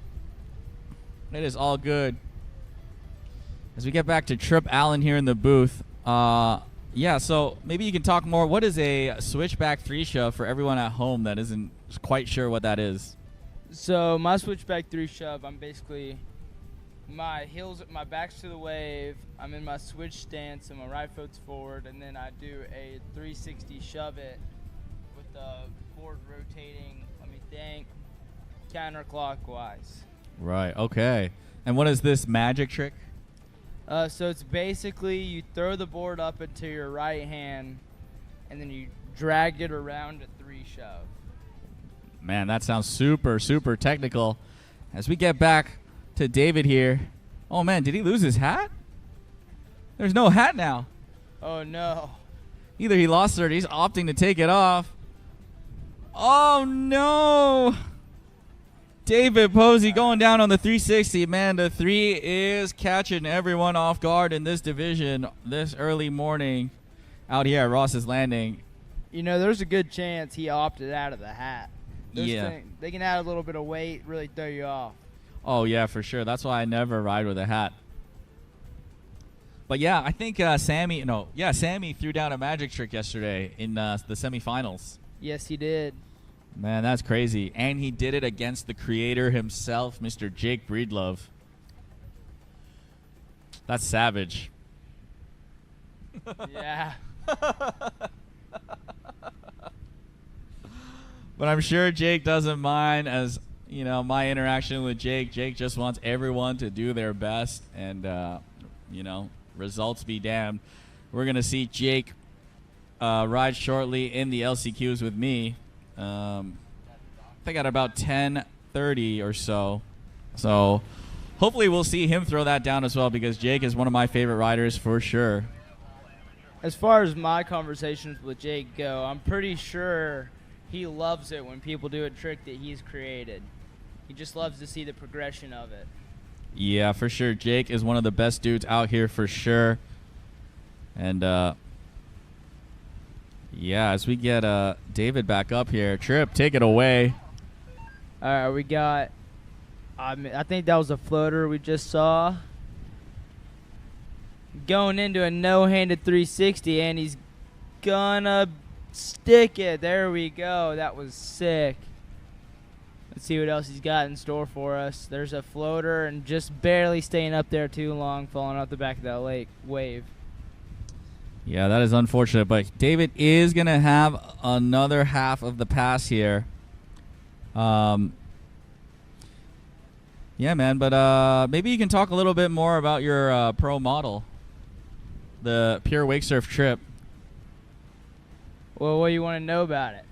S1: it is all good. As we get back to Trip Allen here in the booth. Yeah, so maybe you can talk more. What is a switchback 3-shove for everyone at home that isn't quite sure what that is?
S2: So my switchback 3-shove, I'm basically my back's to the wave. I'm in my switch stance, and my right foot's forward, and then I do a 360 shove it with the board rotating. Let me think. Counterclockwise.
S1: Right. Okay. And what is this magic trick?
S2: So it's basically you throw the board up into your right hand, and then you drag it around a 3-shove.
S1: Man, that sounds super, super technical. As we get back to David here. Oh, man, did he lose his hat? There's no hat now.
S2: Oh, no.
S1: Either he lost it or he's opting to take it off. Oh, no. David Posey going down on the 360. Man, the 3 is catching everyone off guard in this division this early morning out here at Ross's Landing.
S2: You know, there's a good chance he opted out of the hat.
S1: Yeah.
S2: They can add a little bit of weight, really throw you off.
S1: Oh, yeah, for sure. That's why I never ride with a hat. But, yeah, I think Sammy threw down a magic trick yesterday in the semifinals.
S2: Yes, he did.
S1: Man, that's crazy. And he did it against the creator himself, Mr. Jake Breedlove. That's savage.
S2: Yeah.
S1: But I'm sure Jake doesn't mind, as you know, my interaction with Jake. Jake just wants everyone to do their best, and you know, results be damned. We're gonna see Jake ride shortly in the LCQs with me. I think at about 10:30 or so. So hopefully we'll see him throw that down as well, because Jake is one of my favorite riders for sure.
S2: As far as my conversations with Jake go, I'm pretty sure he loves it when people do a trick that he's created. He just loves to see the progression of it.
S1: Yeah, for sure. Jake is one of the best dudes out here for sure. And yeah, as we get David back up here, Trip, take it away.
S2: All right, we got, I think that was a floater we just saw. Going into a no-handed 360, and he's gonna stick it. There we go. That was sick. Let's see what else he's got in store for us. There's a floater, and just barely staying up there too long, falling out the back of that lake wave.
S1: Yeah, that is unfortunate, but David is going to have another half of the pass here. Yeah, man, but maybe you can talk a little bit more about your pro model, the Pure Wakesurf Trip.
S2: Well, what do you want to know about it?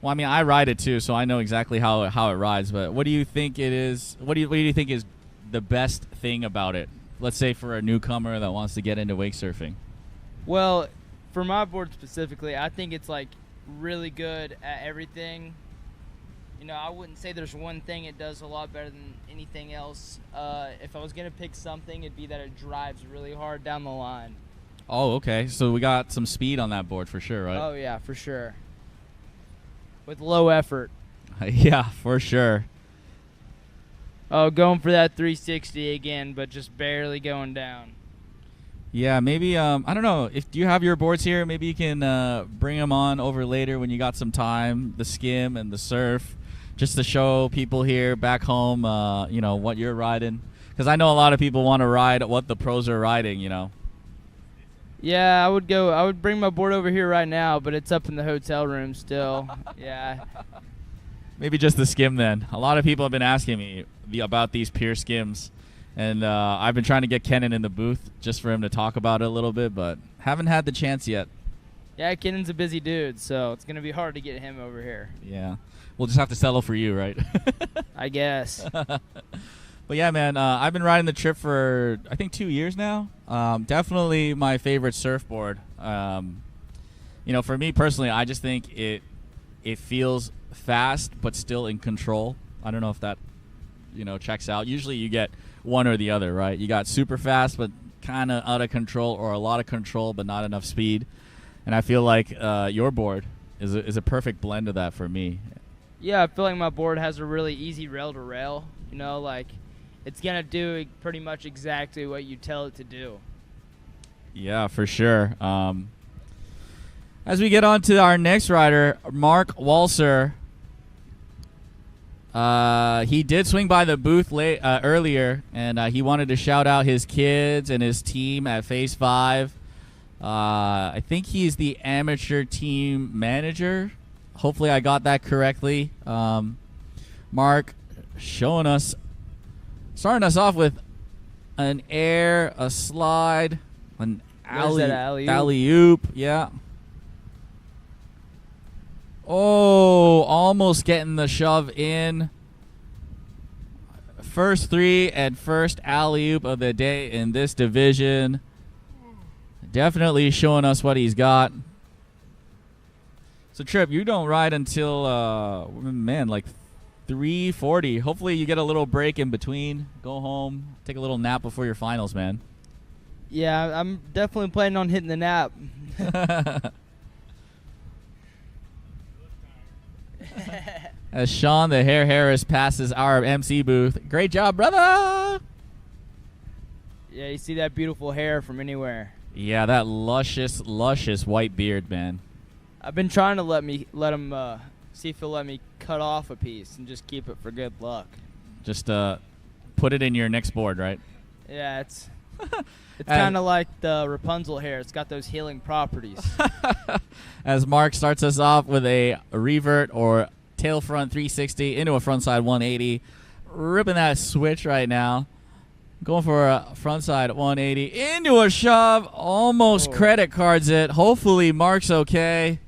S1: Well, I mean, I ride it too, so I know exactly how it rides, but what do you think it is? What do you think is the best thing about it? Let's say for a newcomer that wants to get into wake surfing.
S2: Well, for my board specifically, I think it's like really good at everything. You know, I wouldn't say there's one thing it does a lot better than anything else. If I was going to pick something, it'd be that it drives really hard down the line.
S1: Oh, okay. So we got some speed on that board for sure, right?
S2: Oh, yeah, for sure. With low effort.
S1: Yeah, for sure.
S2: Oh, going for that 360 again, but just barely going down.
S1: Yeah, maybe, I don't know, do you have your boards here? Maybe you can bring them on over later when you got some time, the Skim and the surf, just to show people here back home, you know, what you're riding. Because I know a lot of people want to ride what the pros are riding, you know.
S2: Yeah, I would bring my board over here right now, but it's up in the hotel room still. Yeah.
S1: Maybe just the Skim then. A lot of people have been asking me about these Pure Skims. And I've been trying to get Kenan in the booth just for him to talk about it a little bit, but haven't had the chance yet.
S2: Yeah, Kenan's a busy dude, so it's going to be hard to get him over here.
S1: Yeah. We'll just have to settle for you, right?
S2: I guess.
S1: But yeah, man, I've been riding the Trip for, I think, 2 years now. Definitely my favorite surfboard. You know, for me personally, I just think it feels fast but still in control. I don't know if that, you know, checks out. Usually you get one or the other, right? You got super fast but kind of out of control, or a lot of control but not enough speed. And I feel like your board is a perfect blend of that for me.
S2: Yeah, I feel like my board has a really easy rail to rail. You know, like it's going to do pretty much exactly what you tell it to do.
S1: Yeah, for sure. As we get on to our next rider, Mark Walser. He did swing by the booth earlier, and he wanted to shout out his kids and his team at Phase 5. I think he's the amateur team manager. Hopefully I got that correctly. Mark showing us, starting us off with an air, a slide, an alley-oop. Yeah. Oh, almost getting the shove in. First three and first alley-oop of the day in this division. Definitely showing us what he's got. So, Trip, you don't ride until, man, like 3:40. Hopefully you get a little break in between. Go home, take a little nap before your finals, man.
S2: Yeah, I'm definitely planning on hitting the nap.
S1: As Sean the Hair Harris passes our MC booth. Great job, brother!
S2: Yeah, you see that beautiful hair from anywhere.
S1: Yeah, that luscious, luscious white beard, man.
S2: I've been trying to let him see if he'll let me cut off a piece and just keep it for good luck.
S1: Just put it in your next board, right?
S2: Yeah, it's kind of like the Rapunzel hair. It's got those healing properties.
S1: As Mark starts us off with a revert or tail front 360 into a frontside 180. Ripping that switch right now. Going for a frontside 180 into a shove. Almost credit cards it. Hopefully Mark's okay.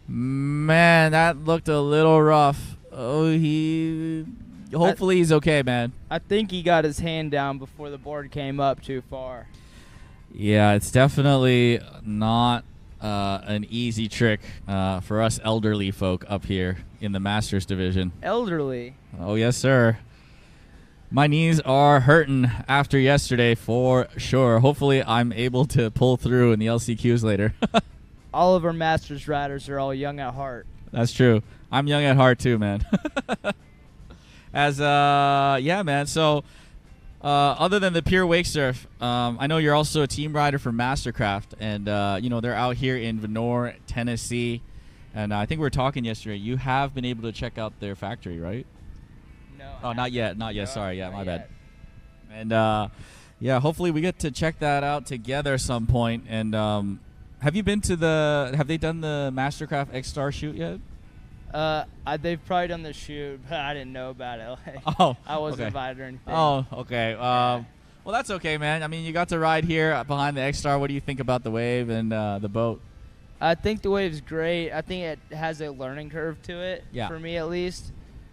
S1: Man, that looked a little rough. Hopefully he's okay, man.
S2: I think he got his hand down before the board came up too far.
S1: Yeah, it's definitely not an easy trick for us elderly folk up here in the Masters division.
S2: Elderly?
S1: Oh, yes, sir. My knees are hurting after yesterday for sure. Hopefully I'm able to pull through in the LCQs later.
S2: All of our Masters riders are all young at heart.
S1: That's true. I'm young at heart too, man. Yeah, man. So, other than the pure wake surf, I know you're also a team rider for Mastercraft, and they're out here in Vonore, Tennessee, and I think we were talking yesterday. You have been able to check out their factory, right?
S2: No.
S1: Oh, not yet. Not yet. Sorry. Yeah, my bad.
S2: Yet.
S1: And yeah, hopefully we get to check that out together some point. And have you been to have they done the Mastercraft X Star shoot yet?
S2: They've probably done the shoot, but I didn't know about it. I wasn't invited or anything.
S1: Oh, okay. Well, that's okay, man. I mean, you got to ride here behind the X Star. What do you think about the wave and the boat?
S2: I think the wave's great. I think it has a learning curve to it, for me at least.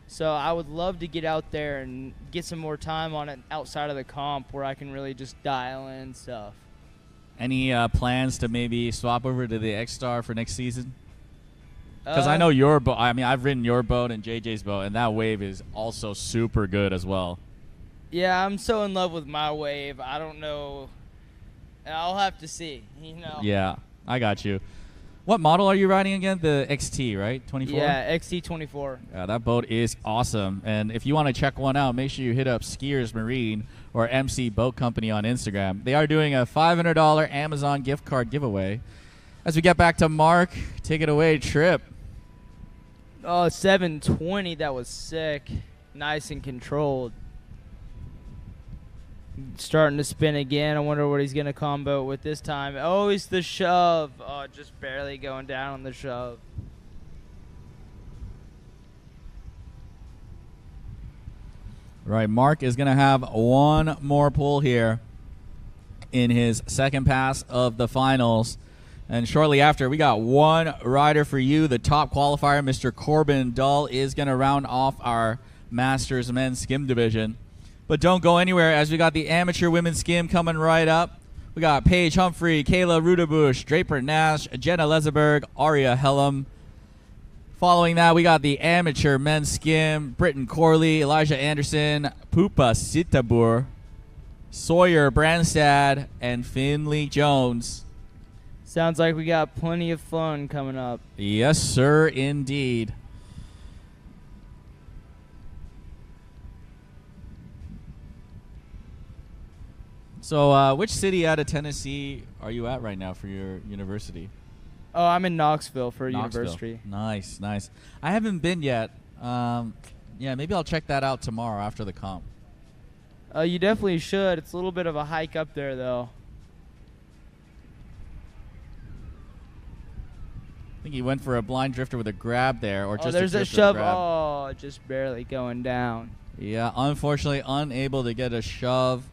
S2: So I would love to get out there and get some more time on it outside of the comp where I can really just dial in stuff.
S1: Any plans to maybe swap over to the X Star for next season? Because I know your boat. I mean, I've ridden your boat and JJ's boat, and that wave is also super good as well.
S2: Yeah, I'm so in love with my wave. I don't know. I'll have to see.
S1: Yeah, I got you. What model are you riding again? The XT, right? 24?
S2: Yeah, XT24.
S1: Yeah, that boat is awesome. And if you want to check one out, make sure you hit up Skiers Marine or MC Boat Company on Instagram. They are doing a $500 Amazon gift card giveaway. As we get back to Mark, take it away, Trip.
S2: Oh, 720. That was sick. Nice and controlled. Starting to spin again. I wonder what he's going to combo with this time. Oh, it's the shove. Oh, just barely going down on the shove.
S1: Right, Mark is going to have one more pull here in his second pass of the finals. And shortly after, we got one rider for you. The top qualifier, Mr. Corbin Dull, is going to round off our Masters Men's Skim division. But don't go anywhere, as we got the amateur women's skim coming right up. We got Paige Humphrey, Kayla Rudebush, Draper Nash, Jenna Leseberg, Aria Hellam. Following that, we got the amateur men's skim, Britton Corley, Elijah Anderson, Pupa Sitabur, Sawyer Branstad, and Finley Jones.
S2: Sounds like we got plenty of fun coming up.
S1: Yes, sir, indeed. So, which city out of Tennessee are you at right now for your university?
S2: Oh, I'm in Knoxville for
S1: Knoxville.
S2: university.
S1: Nice, nice. I haven't been yet. Yeah, maybe I'll check that out tomorrow after the comp.
S2: You definitely should. It's a little bit of a hike up there, though.
S1: I think he went for a blind drifter with a grab there, or just
S2: there's
S1: a
S2: a
S1: drifter with a
S2: shove.
S1: grab.
S2: Oh, just barely going down.
S1: Yeah, unfortunately unable to get a shove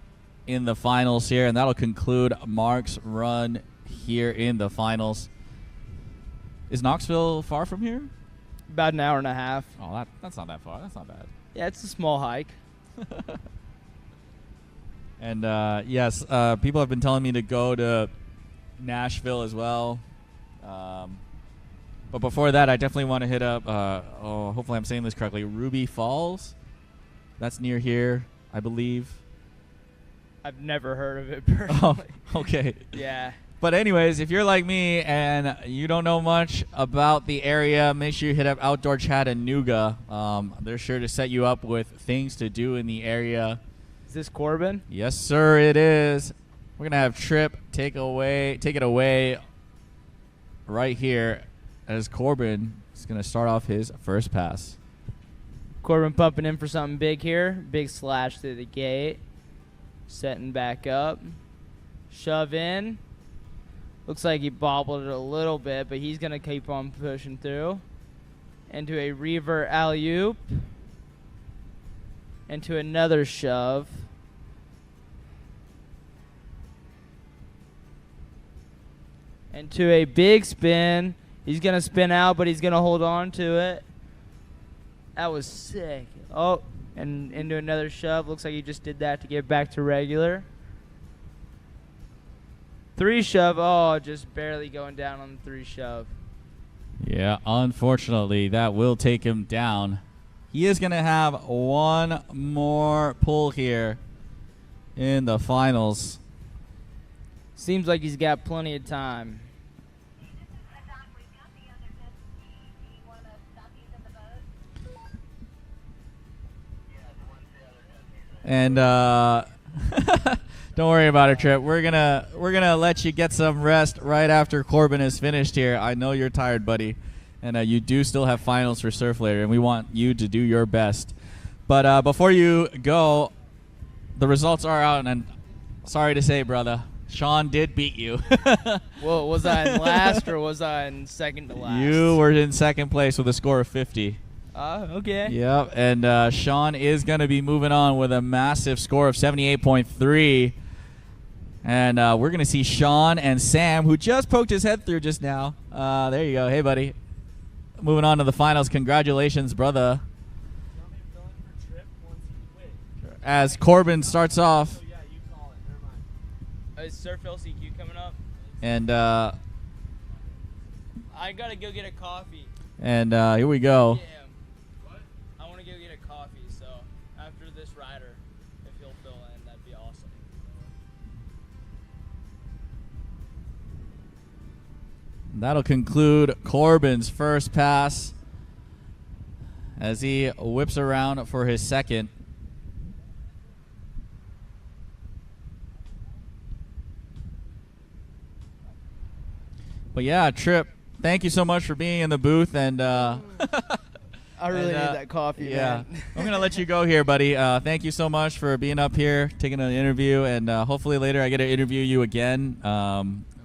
S1: in the finals here, and that'll conclude Mark's run here in the finals. Is Knoxville far from here?
S2: About an hour and a half.
S1: Oh, that's not that far. That's not bad.
S2: Yeah, it's a small hike.
S1: And yes, people have been telling me to go to Nashville as well. But before that, I definitely want to hit up, hopefully I'm saying this correctly, Ruby Falls. That's near here, I believe.
S2: I've never heard of it personally.
S1: Oh, okay.
S2: Yeah.
S1: But anyways, if you're like me and you don't know much about the area, make sure you hit up Outdoor Chattanooga. They're sure to set you up with things to do in the area.
S2: Is this Corbin?
S1: Yes, sir, it is. We're going to have Trip take it away right here as Corbin is going to start off his first pass.
S2: Corbin pumping in for something big here. Big slash through the gate. Setting back up. Shove in. Looks like he bobbled it a little bit, but he's going to keep on pushing through. into a rever alley-oop, into another shove, into a big spin. He's going to spin out, but he's going to hold on to it. That was sick. Oh, and into another shove. Looks like he just did that to get back to regular. 3 shove. Oh, just barely going down on the 3 shove.
S1: Yeah, unfortunately, that will take him down. He is going to have one more pull here in the finals.
S2: Seems like he's got plenty of time.
S1: And don't worry about it, Trip. We're gonna let you get some rest right after Corbin is finished here. I know you're tired, buddy, and you do still have finals for surf later, and we want you to do your best. But before you go, the results are out, and sorry to say, brother, Sean did beat you.
S2: Well, was I in last or was I in second to last?
S1: You were in second place with a score of 50.
S2: Okay.
S1: Yep, and Sean is going to be moving on with a massive score of 78.3. And we're going to see Sean and Sam, who just poked his head through just now. There you go. Hey, buddy. Moving on to the finals. Congratulations, brother. As Corbin starts off.
S2: Yeah, you call it. Never mind. Is Surf LCQ coming up?
S1: And
S2: I got to go get a coffee.
S1: And here we go.
S2: Yeah. I want to go get a coffee, so after this rider, if you'll fill in, that'd be awesome.
S1: That'll conclude Corbin's first pass as he whips around for his second. But yeah, Trip, thank you so much for being in the booth, and
S2: I really need that coffee,
S1: yeah.
S2: man.
S1: I'm going to let you go here, buddy. Thank you so much for being up here, taking an interview, and hopefully later I get to interview you again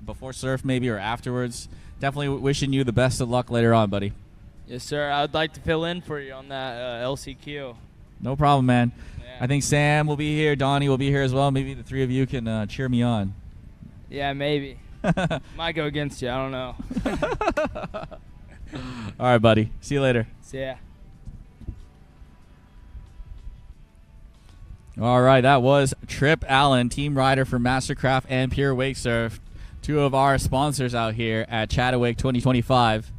S1: before surf maybe or afterwards. Definitely wishing you the best of luck later on, buddy.
S2: Yes, sir. I'd like to fill in for you on that LCQ.
S1: No problem, man.
S2: Yeah.
S1: I think Sam will be here. Donnie will be here as well. Maybe the 3 of you can cheer me on.
S2: Yeah, maybe. Might go against you. I don't know.
S1: All right, buddy. See you later.
S2: See ya.
S1: All right, that was Trip Allen, team rider for Mastercraft and Pure Wake Surf, 2 of our sponsors out here at ChattaWake 2025.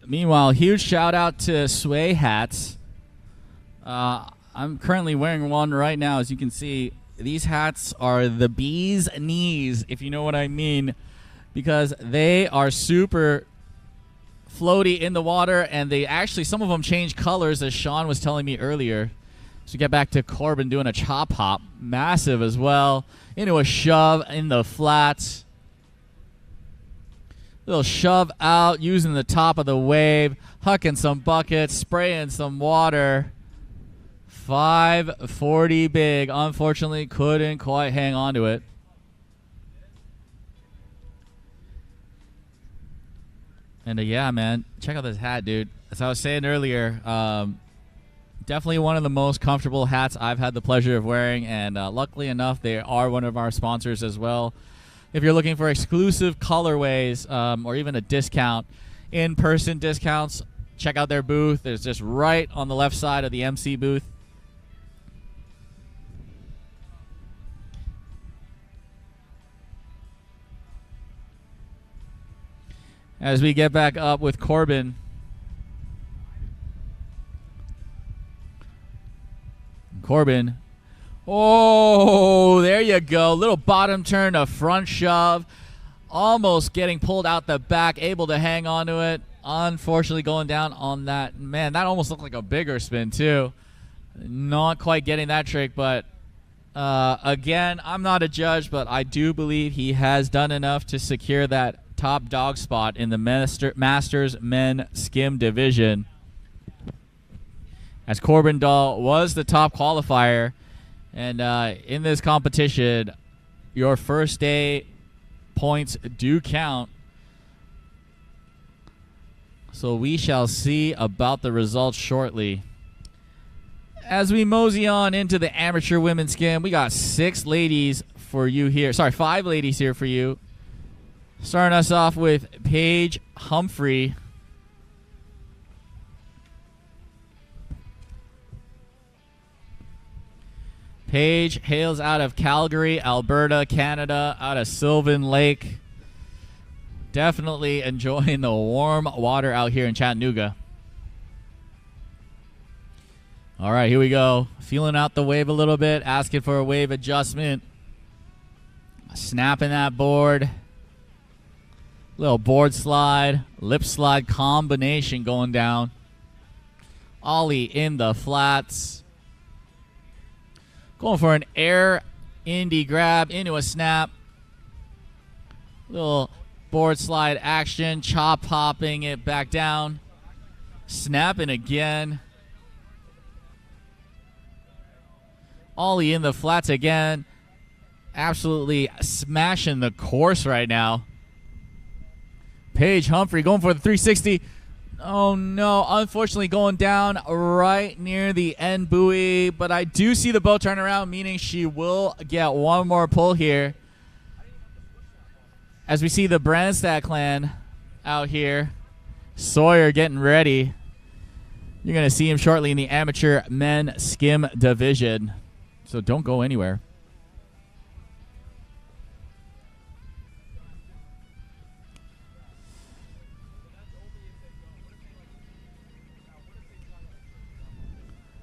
S1: Meanwhile, huge shout out to Sway Hats. I'm currently wearing one right now. As you can see, these hats are the bee's knees, if you know what I mean, because they are super floaty in the water, and they actually, some of them change colors, as Sean was telling me earlier. So get back to Corbin doing a chop hop, massive as well, into a shove in the flats. Little shove out, using the top of the wave, hucking some buckets, spraying some water. 540 big. Unfortunately, couldn't quite hang on to it. And yeah, man, check out this hat, dude. As I was saying earlier, definitely one of the most comfortable hats I've had the pleasure of wearing, and luckily enough, they are one of our sponsors as well. If you're looking for exclusive colorways or even a discount, in-person discounts, check out their booth. It's just right on the left side of the MC booth. As we get back up with Corbin. Corbin. Oh, there you go. Little bottom turn, a front shove. Almost getting pulled out the back, able to hang on to it. Unfortunately going down on that. Man, that almost looked like a bigger spin too. Not quite getting that trick, but again, I'm not a judge, but I do believe he has done enough to secure that top dog spot in the Masters Men Skim division, as Corbin Dahl was the top qualifier. And in this competition, your first day points do count. So we shall see about the results shortly. As we mosey on into the amateur women's skim, we got 5 ladies for you here. Sorry, 5 ladies here for you. Starting us off with Paige Humphrey. Paige hails out of Calgary, Alberta, Canada, out of Sylvan Lake. Definitely enjoying the warm water out here in Chattanooga. All right, here we go. Feeling out the wave a little bit, asking for a wave adjustment. Snapping that board. Little board slide, lip slide combination going down. Ollie in the flats. Going for an air indie grab into a snap. Little board slide action, chop hopping it back down. Snapping again. Ollie in the flats again. Absolutely smashing the course right now. Paige Humphrey going for the 360. Oh no, unfortunately going down right near the end buoy, but I do see the boat turn around, meaning she will get one more pull here. As we see the Brandstad clan out here, Sawyer getting ready. You're going to see him shortly in the amateur men skim division, so don't go anywhere.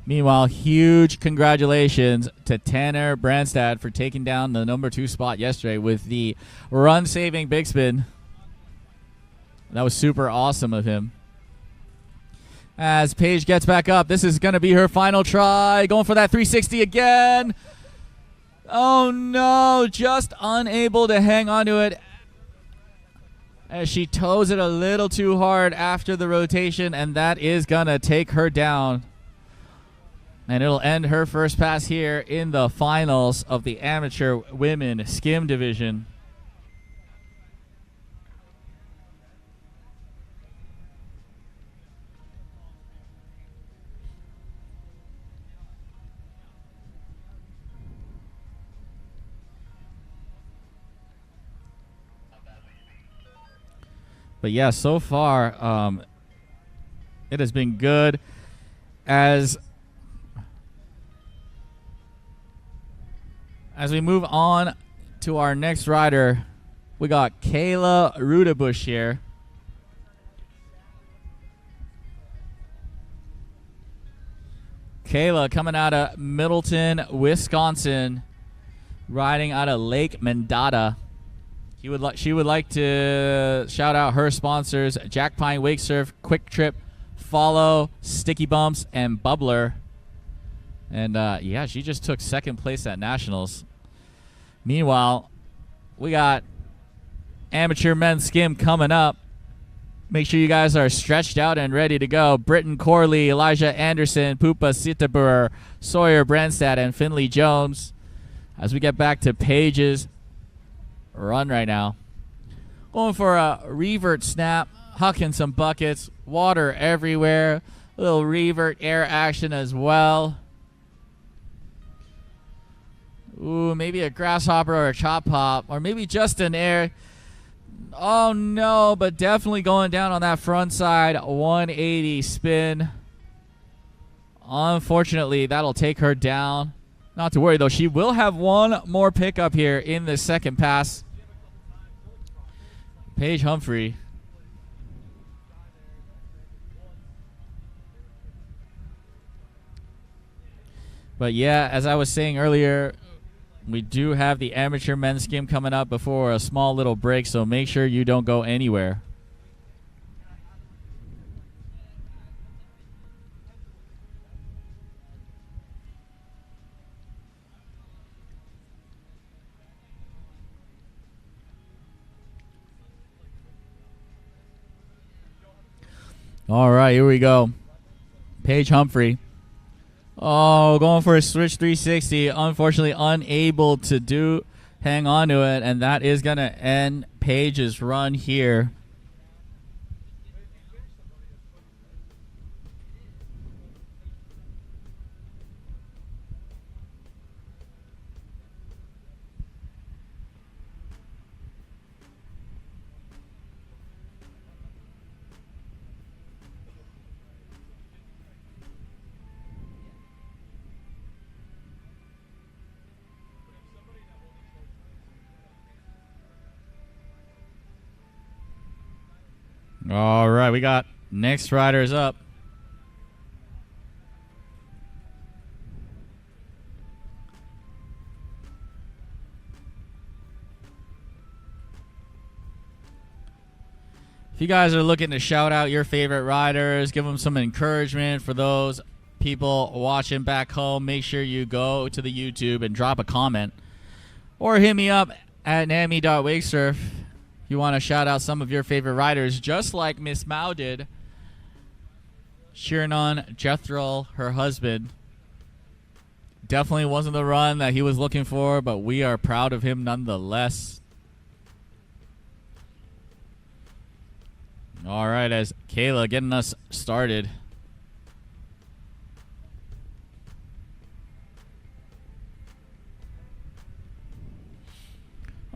S1: Meanwhile, huge congratulations to Tanner Brandstad for taking down the number 2 spot yesterday with the run-saving big spin. That was super awesome of him. As Paige gets back up, this is going to be her final try. Going for that 360 again. Oh no, just unable to hang on to it as she toes it a little too hard after the rotation, and that is going to take her down. And it'll end her first pass here in the finals of the amateur women skim division. But yeah, so far it has been good. As we move on to our next rider, we got Kayla Rudebush here. Kayla coming out of Middleton, Wisconsin, riding out of Lake Mendota. She would like to shout out her sponsors: Jack Pine Wakesurf, Quick Trip, Follow, Sticky Bumps, and Bubbler. And yeah, she just took 2nd place at Nationals. Meanwhile, we got amateur men's skim coming up. Make sure you guys are stretched out and ready to go. Britton Corley, Elijah Anderson, Pupa Sittabur, Sawyer Brandstad, and Finley Jones. As we get back to Paige's run right now. Going for a revert snap, hucking some buckets, water everywhere. A little revert air action as well. Ooh, maybe a grasshopper or a chop hop, or maybe just an air. Oh no, but definitely going down on that front side 180 spin. Unfortunately, that'll take her down. Not to worry though, she will have one more pickup here in the second pass. Paige Humphrey. But yeah, as I was saying earlier, we do have the amateur men's skim coming up before a small little break, so make sure you don't go anywhere. All right, here we go. Paige Humphrey. Oh, going for a switch 360. Unfortunately, unable to hang on to it, and that is going to end Paige's run here. All right, we got next riders up. If you guys are looking to shout out your favorite riders, give them some encouragement for those people watching back home, make sure you go to the YouTube and drop a comment. Or hit me up at nami.wakesurf. You want to shout out some of your favorite riders, just like Miss Mao did, cheering on Jethro, her husband. Definitely wasn't the run that he was looking for, but we are proud of him nonetheless. All right, as Kayla getting us started.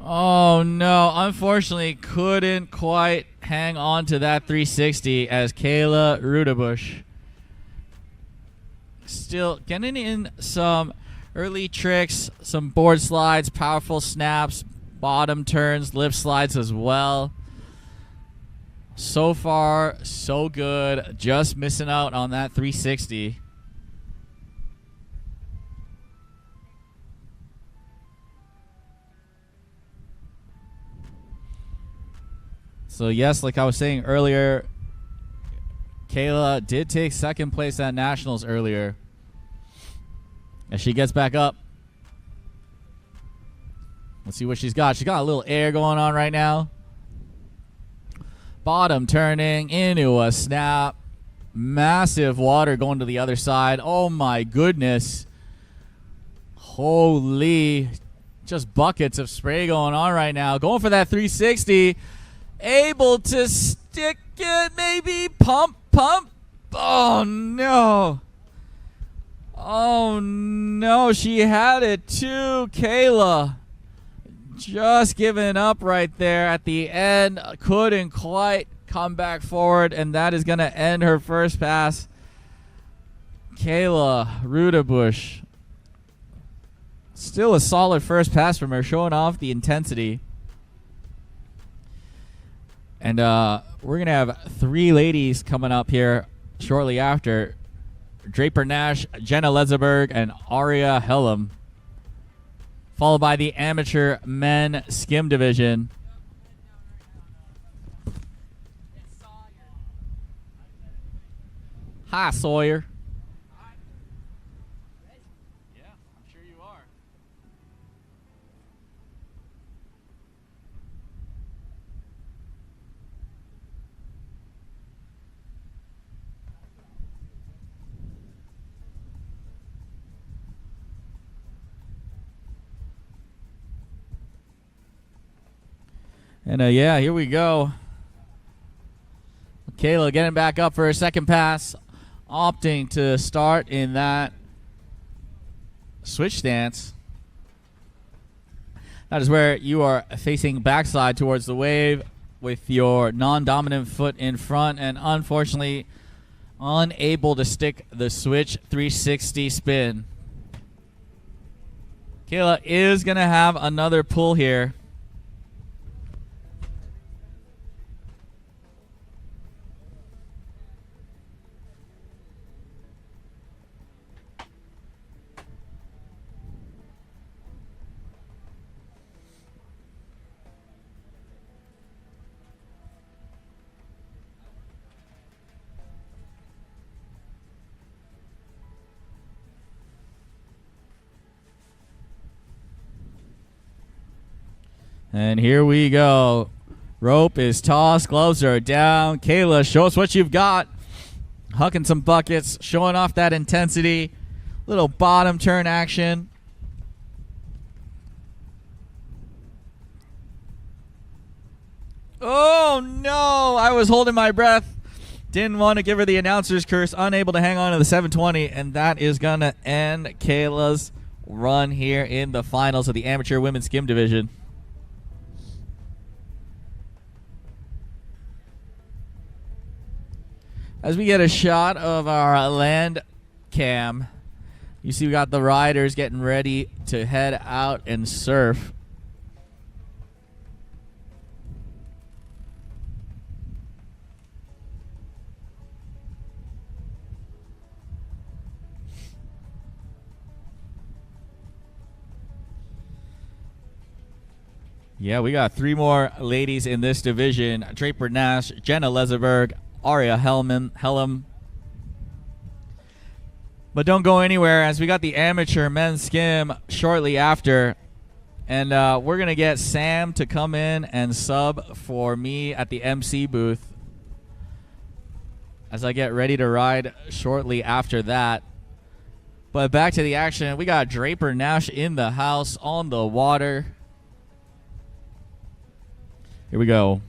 S1: Oh, no. Unfortunately, couldn't quite hang on to that 360 as Kayla Rudabush still getting in some early tricks, some board slides, powerful snaps, bottom turns, lip slides as well. So far, so good. Just missing out on that 360. So, yes, like I was saying earlier, Kayla did take second place at Nationals earlier. As she gets back up. Let's see what she's got. She's got a little air going on right now. Bottom turning into a snap. Massive water going to the other side. Oh, my goodness. Holy. Just buckets of spray going on right now. Going for that 360. Able to stick it, maybe. Pump. Oh, no. Oh, no. She had it too, Kayla. Just giving up right there at the end. Couldn't quite come back forward, and that is going to end her first pass. Kayla Rudabush. Still a solid first pass from her, showing off the intensity. And we're going to have three ladies coming up here shortly after. Draper Nash, Jenna Lezeberg, and Aria Hellam. Followed by the amateur men skim division. Hi, Sawyer. Yeah, I'm sure you are. And yeah, here we go. Kayla getting back up for her second pass, opting to start in that switch stance. That is where you are facing backside towards the wave with your non-dominant foot in front, and unfortunately unable to stick the switch 360 spin. Kayla is going to have another pull here. And here we go. Rope is tossed. Gloves are down. Kayla, show us what you've got. Hucking some buckets, showing off that intensity. Little bottom turn action. Oh, no. I was holding my breath. Didn't want to give her the announcer's curse. Unable to hang on to the 720. And that is going to end Kayla's run here in the finals of the amateur women's skim division. As we get a shot of our land cam, you see we got the riders getting ready to head out and surf. Yeah, we got 3 more ladies in this division. Draper Nash, Jenna Leserberg, Aria Helm. But don't go anywhere, as we got the amateur men's skim shortly after. And we're going to get Sam to come in and sub for me at the MC booth as I get ready to ride shortly after that. But back to the action. We got Draper Nash in the house on the water. Here we go.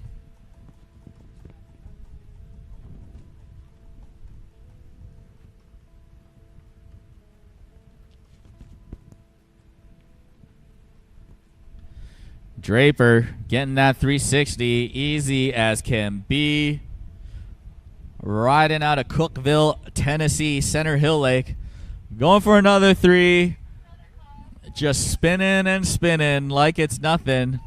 S1: Draper getting that 360 easy as can be. Riding out of Cookeville, Tennessee, Center Hill Lake. Going for another 3. Just spinning and spinning like it's nothing.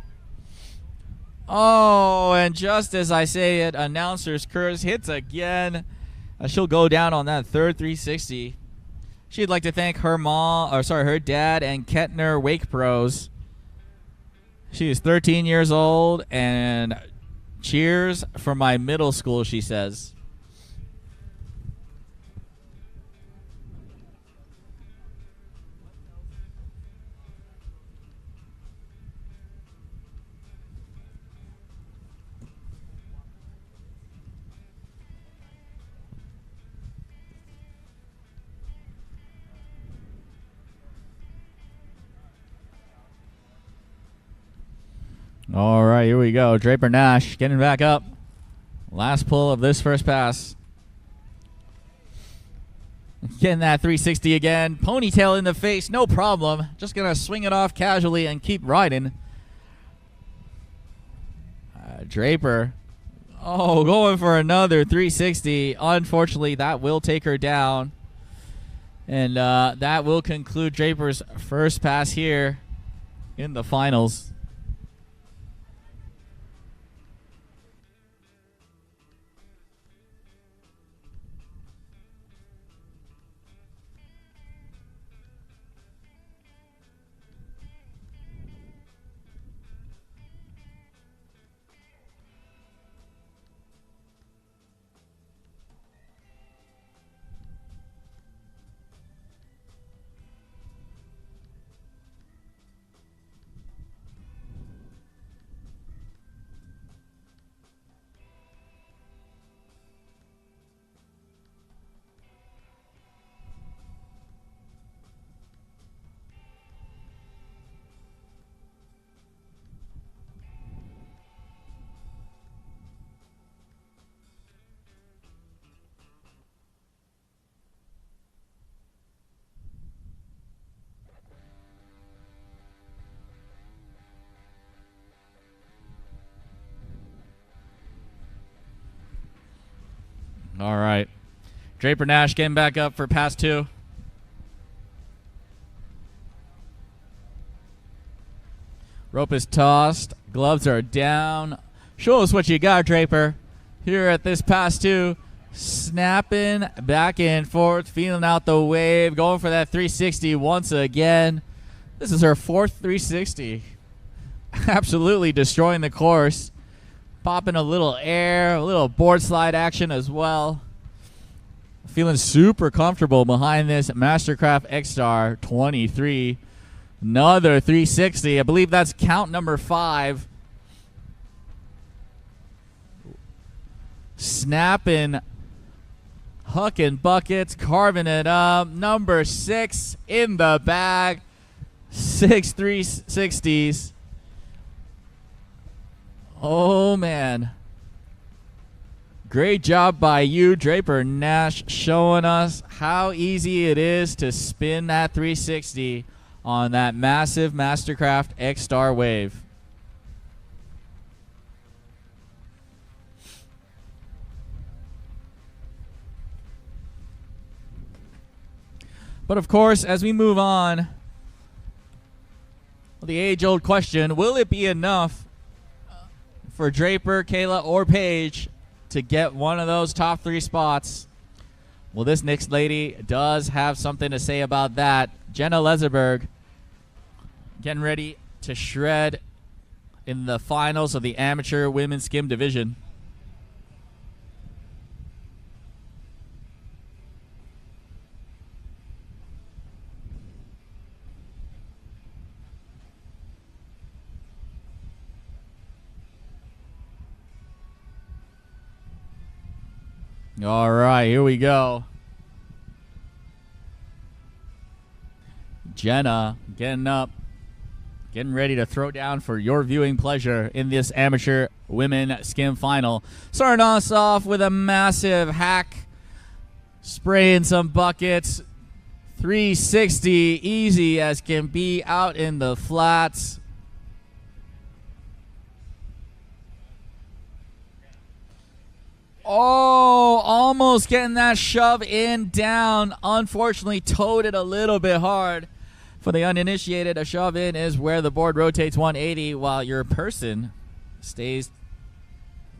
S1: Oh, and just as I say it, announcer's curse hits again. She'll go down on that third 360. She'd like to thank her her dad and Kettner Wake Pros. She is 13 years old, and cheers for my middle school, she says. All right, here we go. Draper Nash getting back up. Last pull of this first pass. Getting that 360 again. Ponytail in the face, no problem. Just going to swing it off casually and keep riding. Draper. Oh, going for another 360. Unfortunately, that will take her down. And that will conclude Draper's first pass here in the finals. All right. Draper Nash getting back up for pass 2. Rope is tossed. Gloves are down. Show us what you got, Draper. Here at this pass 2. Snapping back and forth. Feeling out the wave. Going for that 360 once again. This is her 4th 360. Absolutely destroying the course. Popping a little air, a little board slide action as well. Feeling super comfortable behind this Mastercraft X-Star 23. Another 360. I believe that's count number 5. Snapping Hucking buckets, carving it up. Number 6 in the bag. 6 360s. Oh, man. Great job by you, Draper Nash, showing us how easy it is to spin that 360 on that massive Mastercraft X-Star wave. But of course, as we move on, the age-old question, will it be enough for Draper, Kayla, or Paige to get one of those top 3 spots? Well, this next lady does have something to say about that. Jenna Leserberg getting ready to shred in the finals of the amateur women's skim division. All right, here we go. Jenna getting up, getting ready to throw down for your viewing pleasure in this amateur women skim final. Starting us off with a massive hack, spraying some buckets. 360, easy as can be out in the flats. Oh, almost getting that shove in down. Unfortunately, towed it a little bit hard. For the uninitiated, a shove in is where the board rotates 180 while your person stays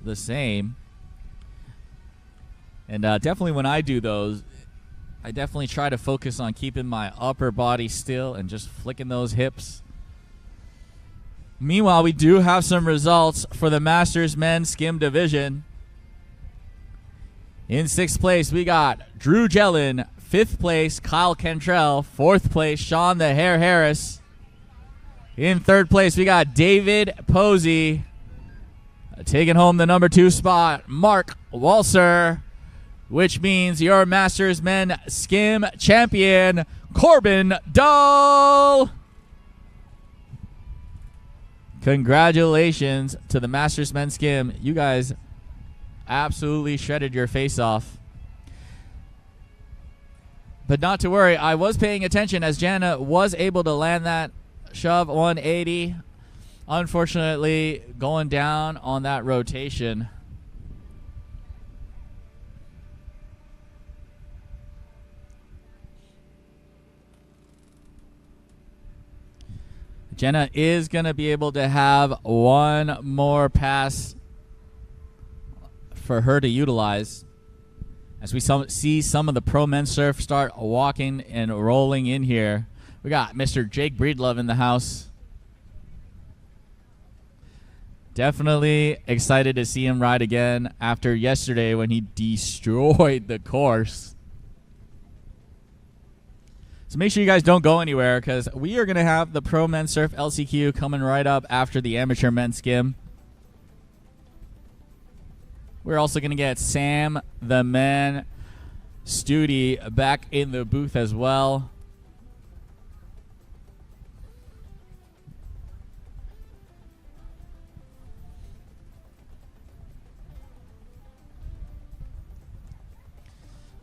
S1: the same. And definitely when I do those, I definitely try to focus on keeping my upper body still and just flicking those hips. Meanwhile, we do have some results for the Masters Men's Skim Division. In 6th place, we got Drew Jellin. 5th place, Kyle Cantrell. 4th place, Sean the Hair Harris. In 3rd place, we got David Posey. Taking home the number 2 spot, Mark Walser. Which means your Masters Men Skim champion, Corbin Dull. Congratulations to the Masters Men Skim. You guys absolutely shredded your face off. But not to worry, I was paying attention as Jana was able to land that shove 180. Unfortunately, going down on that rotation. Jenna is going to be able to have one more pass for her to utilize as we see some of the pro men's surf start walking and rolling in here. We got Mr. Jake Breedlove in the house. Definitely excited to see him ride again after yesterday when he destroyed the course. So make sure you guys don't go anywhere because we are going to have the Pro Men's Surf LCQ coming right up after the Amateur Men's Skim. We're also going to get Sam the Man Studi back in the booth as well.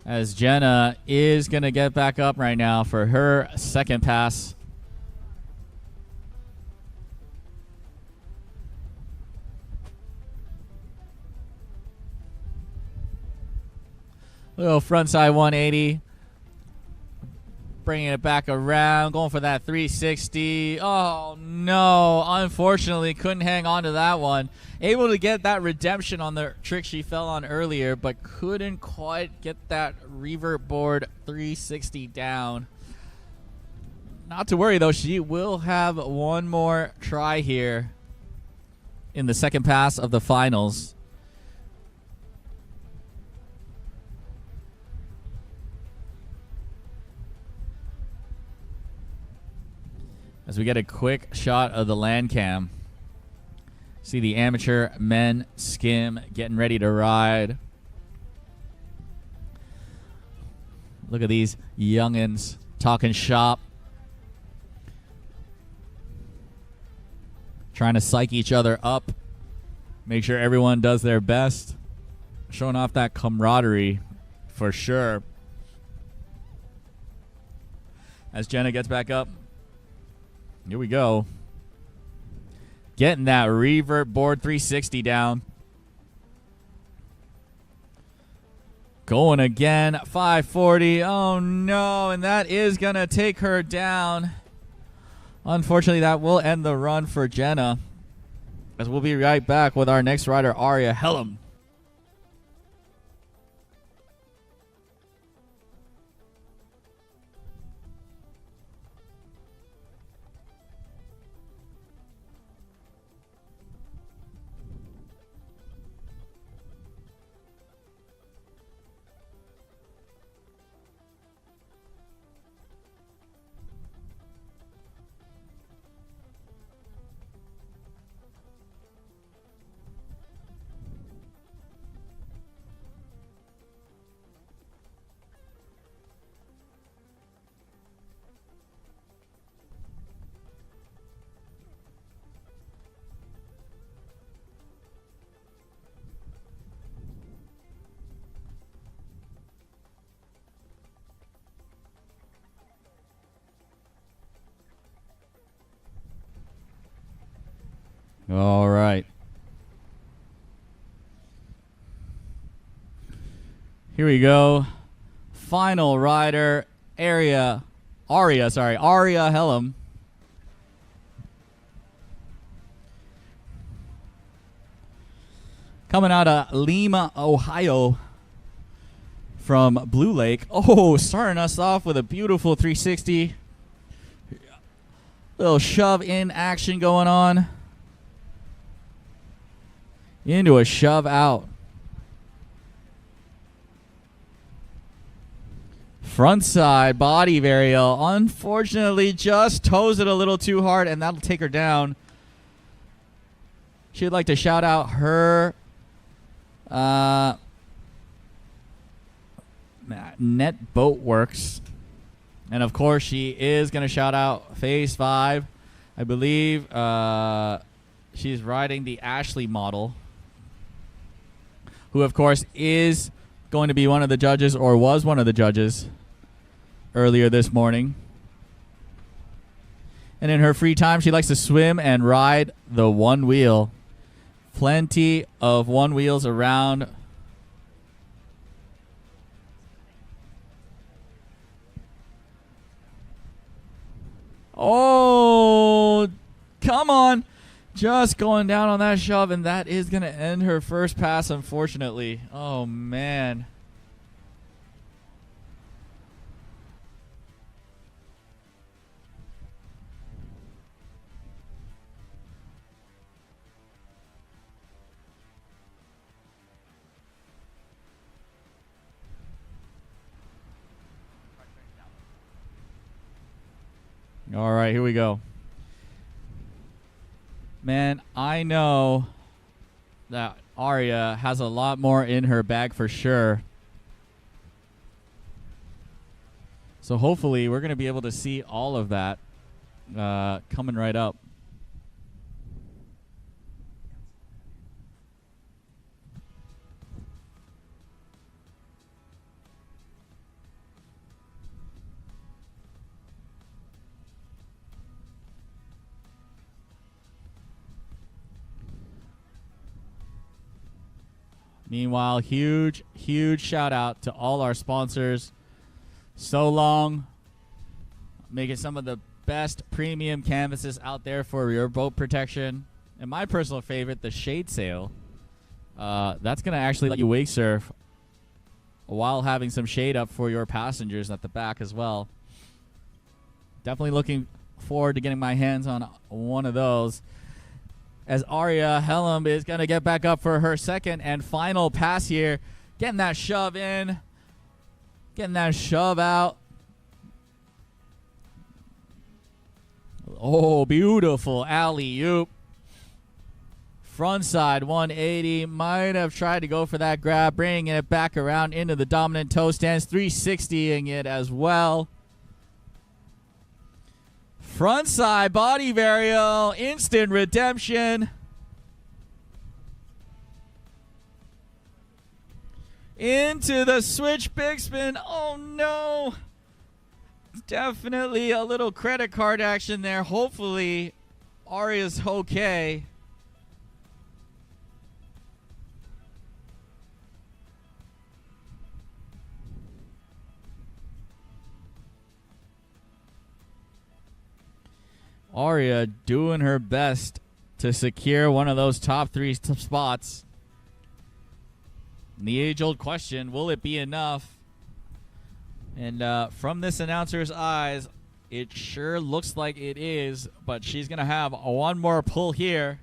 S1: As Jenna is going to get back up right now for her second pass. Little frontside 180. Bringing it back around. Going for that 360. Oh, no. Unfortunately, couldn't hang on to that one. Able to get that redemption on the trick she fell on earlier, but couldn't quite get that revert board 360 down. Not to worry, though. She will have one more try here in the second pass of the finals. As we get a quick shot of the land cam. See the amateur men skim getting ready to ride. Look at these youngins talking shop. Trying to psych each other up. Make sure everyone does their best. Showing off that camaraderie for sure. As Jenna gets back up. Here we go. Getting that revert board 360 down. Going again. 540. Oh no. And that is going to take her down. Unfortunately, that will end the run for Jenna. As we'll be right back with our next rider, Aria Hellam. All right. Here we go. Final rider, Aria Hellam. Coming out of Lima, Ohio from Blue Lake. Oh, starting us off with a beautiful 360. Little shove in action going on. Into a shove out. Front side body varial. Unfortunately, just toes it a little too hard, and that'll take her down. She'd like to shout out her Net Boat Works. And of course, she is going to shout out Phase 5. I believe she's riding the Ashley model, who of course is going to be one of the judges, or was one of the judges earlier this morning. And in her free time, she likes to swim and ride the one wheel. Plenty of one wheels around. Oh, come on. Just going down on that shove, and that is going to end her first pass, unfortunately. Oh, man. All right, here we go. Man, I know that Aria has a lot more in her bag for sure. So hopefully we're going to be able to see all of that coming right up. Meanwhile, huge shout out to all our sponsors. So Long, making some of the best premium canvases out there for your boat protection. And my personal favorite, the Shade Sail. That's going to actually let you wake surf while having some shade up for your passengers at the back as well. Definitely looking forward to getting my hands on one of those, as Aria Hellam is going to get back up for her second and final pass here. Getting that shove in. Getting that shove out. Oh, beautiful alley-oop Front side 180. Might have tried to go for that grab, bringing it back around into the dominant toe stance. 360ing it as well. Front side body varial. Instant redemption. Into the switch big spin. Oh no. Definitely a little credit card action there. Hopefully Aria's okay. Aria doing her best to secure one of those top 3 spots. And the age-old question, will it be enough? And from this announcer's eyes, it sure looks like it is, but she's going to have one more pull here.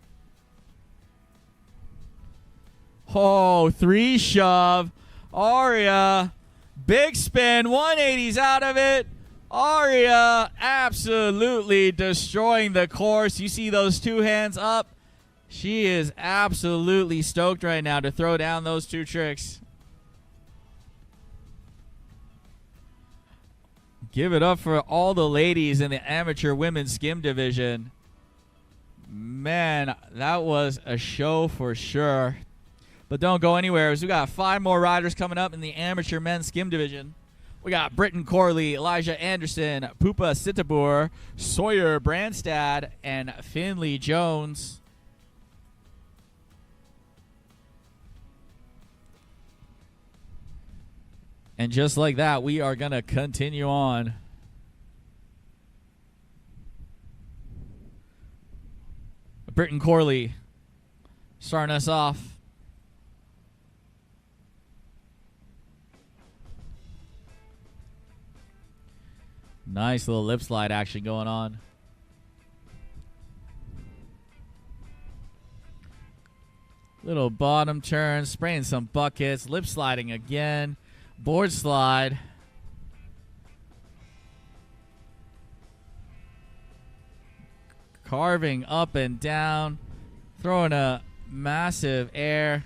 S1: Oh, 3 shove. Aria, big spin, 180's out of it. Aria absolutely destroying the course. You see those 2 hands up. She is absolutely stoked right now to throw down those 2 tricks. Give it up for all the ladies in the amateur women's skim division. Man, that was a show for sure. But don't go anywhere, as we got 5 more riders coming up in the amateur men's skim division. We got Britton Corley, Elijah Anderson, Pupa Sitabur, Sawyer Brandstad, and Finley Jones. And just like that, we are going to continue on. Britton Corley starting us off. Nice little lip slide action going on. Little bottom turn, spraying some buckets, lip sliding again. Board slide. Carving up and down. Throwing a massive air.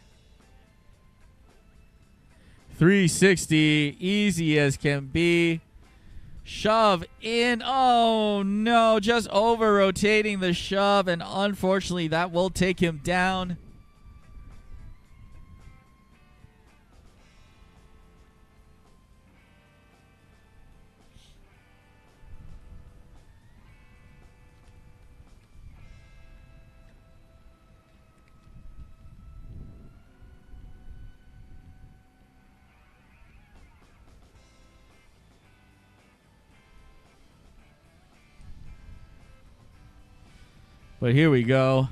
S1: 360, easy as can be. Shove in. Oh no, just over rotating the shove, and unfortunately that will take him down. But here we go.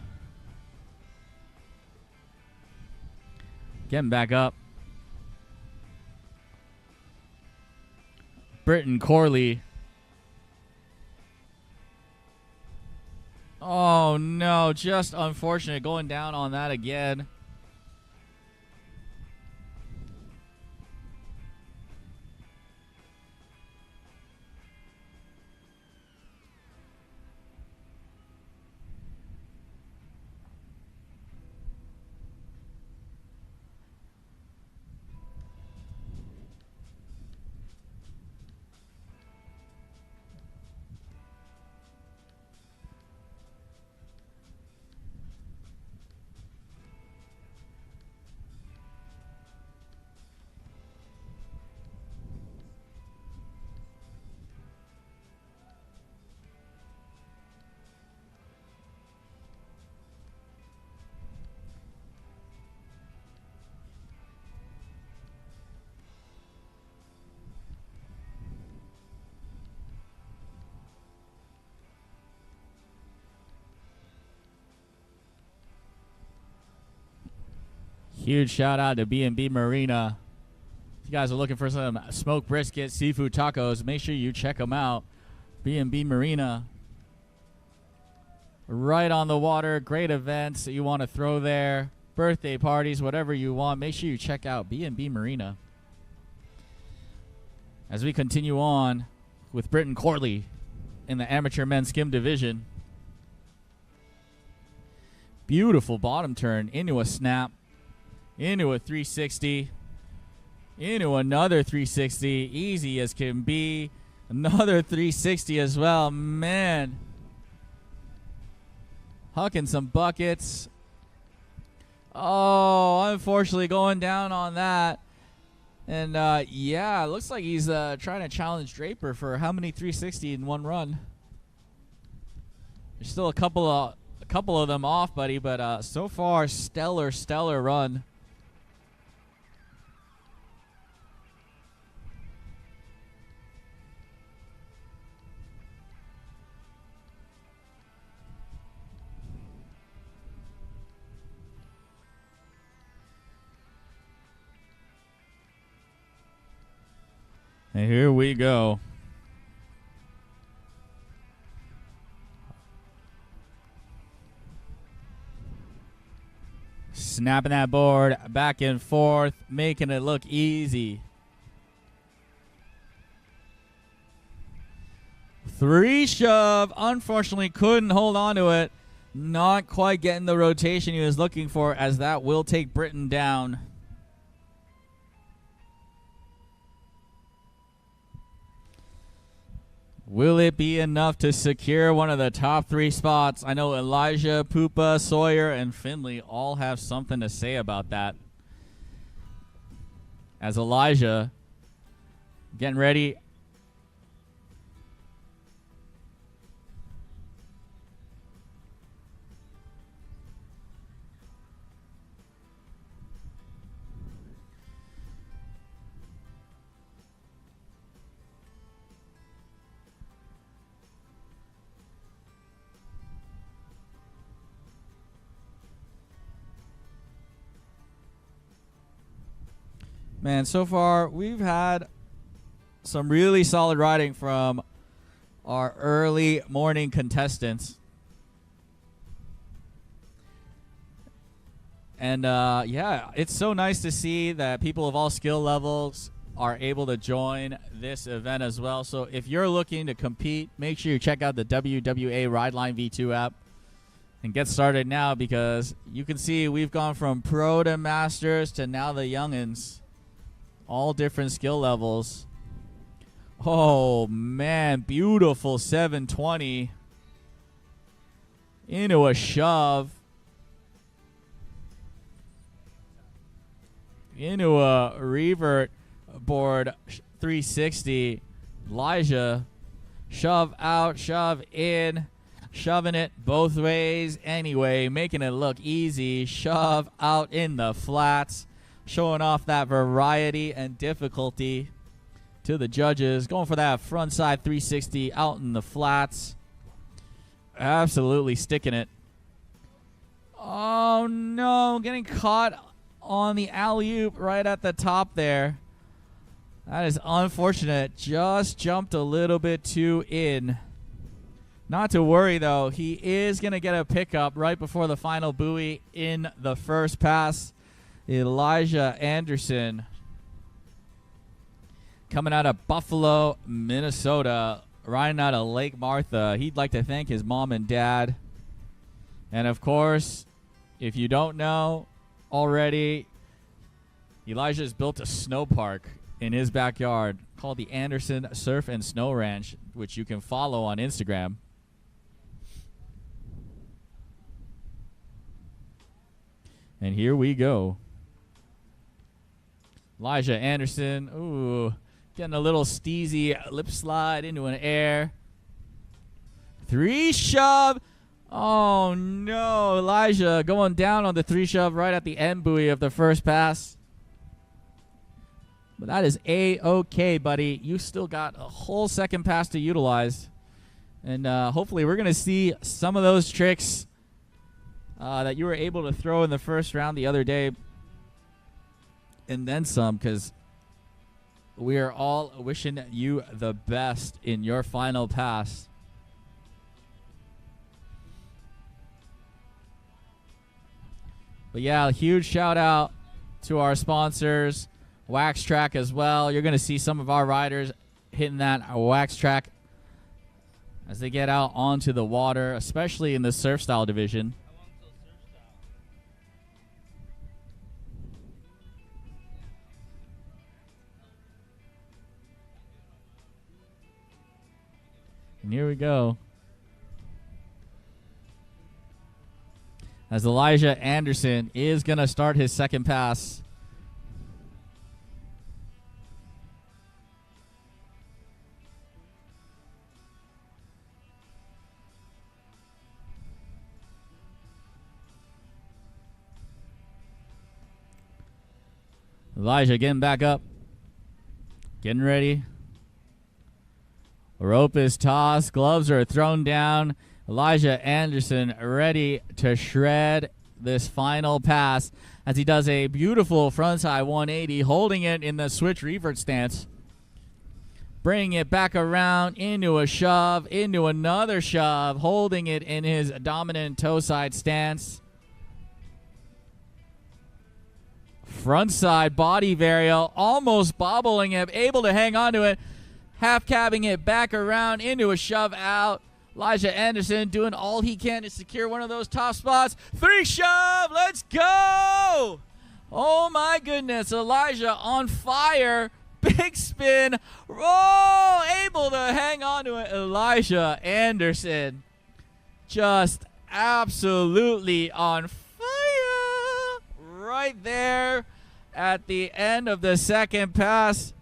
S1: Getting back up. Britton Corley. Oh no, just unfortunate going down on that again. Huge shout out to B&B Marina. If you guys are looking for some smoked brisket, seafood tacos, make sure you check them out. B&B Marina. Right on the water. Great events that you want to throw there. Birthday parties, whatever you want. Make sure you check out B&B Marina. As we continue on with Britton Corley in the amateur men's skim division. Beautiful bottom turn into a snap, into a 360, into another 360. Easy as can be. Another 360 as well. Man. Hucking some buckets. Oh, unfortunately going down on that. And, yeah, it looks like he's trying to challenge Draper for how many 360 in one run. There's still a couple of them off, buddy, but so far, stellar run. And here we go. Snapping that board back and forth, making it look easy. 3 shove. Unfortunately, couldn't hold on to it. Not quite getting the rotation he was looking for, as that will take Britain down. Will it be enough to secure one of the top 3 spots? I know Elijah, Pupa, Sawyer, and Finley all have something to say about that. As Elijah getting ready. Man, so far we've had some really solid riding from our early morning contestants. And yeah, it's so nice to see that people of all skill levels are able to join this event as well. So if you're looking to compete, make sure you check out the WWA Rideline V2 app and get started now, because you can see we've gone from pro to masters to now the youngins. All different skill levels. Oh, man. Beautiful 720. Into a shove. Into a revert board 360. Elijah. Shove out, shove in. Shoving it both ways anyway. Making it look easy. Shove out in the flats. Showing off that variety and difficulty to the judges. Going for that front side 360 out in the flats. Absolutely sticking it. Oh, no. Getting caught on the alley-oop right at the top there. That is unfortunate. Just jumped a little bit too in. Not to worry, though. He is going to get a pickup right before the final buoy in the first pass. Elijah Anderson, coming out of Buffalo, Minnesota, riding out of Lake Martha. He'd like to thank his mom and dad. And, of course, if you don't know already, Elijah's built a snow park in his backyard called the Anderson Surf and Snow Ranch, which you can follow on Instagram. And here we go. Elijah Anderson, ooh, getting a little steezy lip slide into an air. 3 shove. Oh, no. Elijah going down on the 3 shove right at the end buoy of the first pass. But that is A-okay, buddy. You still got a whole second pass to utilize. And hopefully we're going to see some of those tricks that you were able to throw in the first round the other day. And then some, because we are all wishing you the best in your final pass. But yeah, a huge shout out to our sponsors, Wax Track as well. You're going to see some of our riders hitting that Wax Track as they get out onto the water, especially in the surf style division.
S3: How long's the surf style?
S1: And here we go. As Elijah Anderson is going to start his second pass. Elijah getting back up. Getting ready. Rope is tossed. Gloves are thrown down. Elijah Anderson ready to shred this final pass as he does a beautiful frontside 180, holding it in the switch revert stance. Bringing it back around into a shove, into another shove, holding it in his dominant toe side stance. Frontside body varial, almost bobbling him, able to hang on to it, half cabbing it back around into a shove out. Elijah Anderson doing all he can to secure one of those top spots. 3 shove, let's go! Oh my goodness, Elijah on fire. Big spin, able to hang on to it. Elijah Anderson just absolutely on fire right there at the end of the second pass.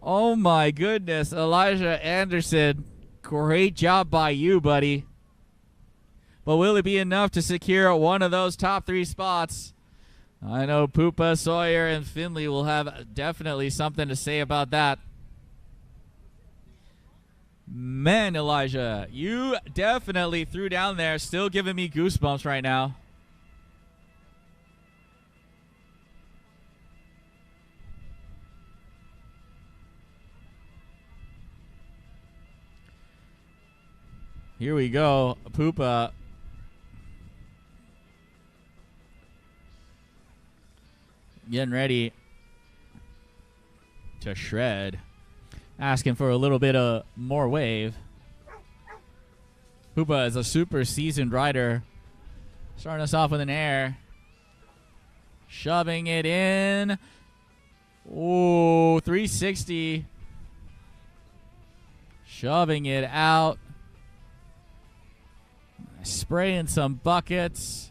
S1: Oh my goodness, Elijah Anderson. Great job by you, buddy. But will it be enough to secure one of those top 3 spots? I know Pupa, Sawyer, and Finley will have definitely something to say about that. Man, Elijah, you definitely threw down there. Still giving me goosebumps right now. Here we go. Pupa getting ready to shred. Asking for a little bit of more wave. Pupa is a super seasoned rider. Starting us off with an air. Shoving it in. Ooh, 360. Shoving it out. Spraying some buckets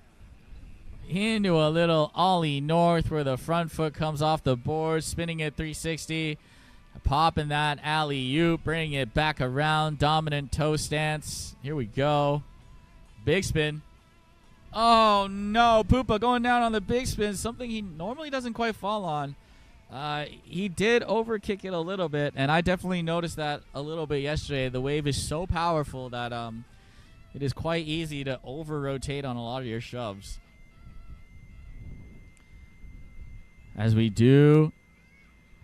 S1: into a little ollie north where the front foot comes off the board, spinning it 360, popping that alley-oop, bringing it back around, dominant toe stance. Here we go. Big spin. Oh no, Pupa going down on the big spin, something he normally doesn't quite fall on. He did overkick it a little bit, and I definitely noticed that a little bit yesterday. The wave is so powerful that it is quite easy to over-rotate on a lot of your shoves. As we do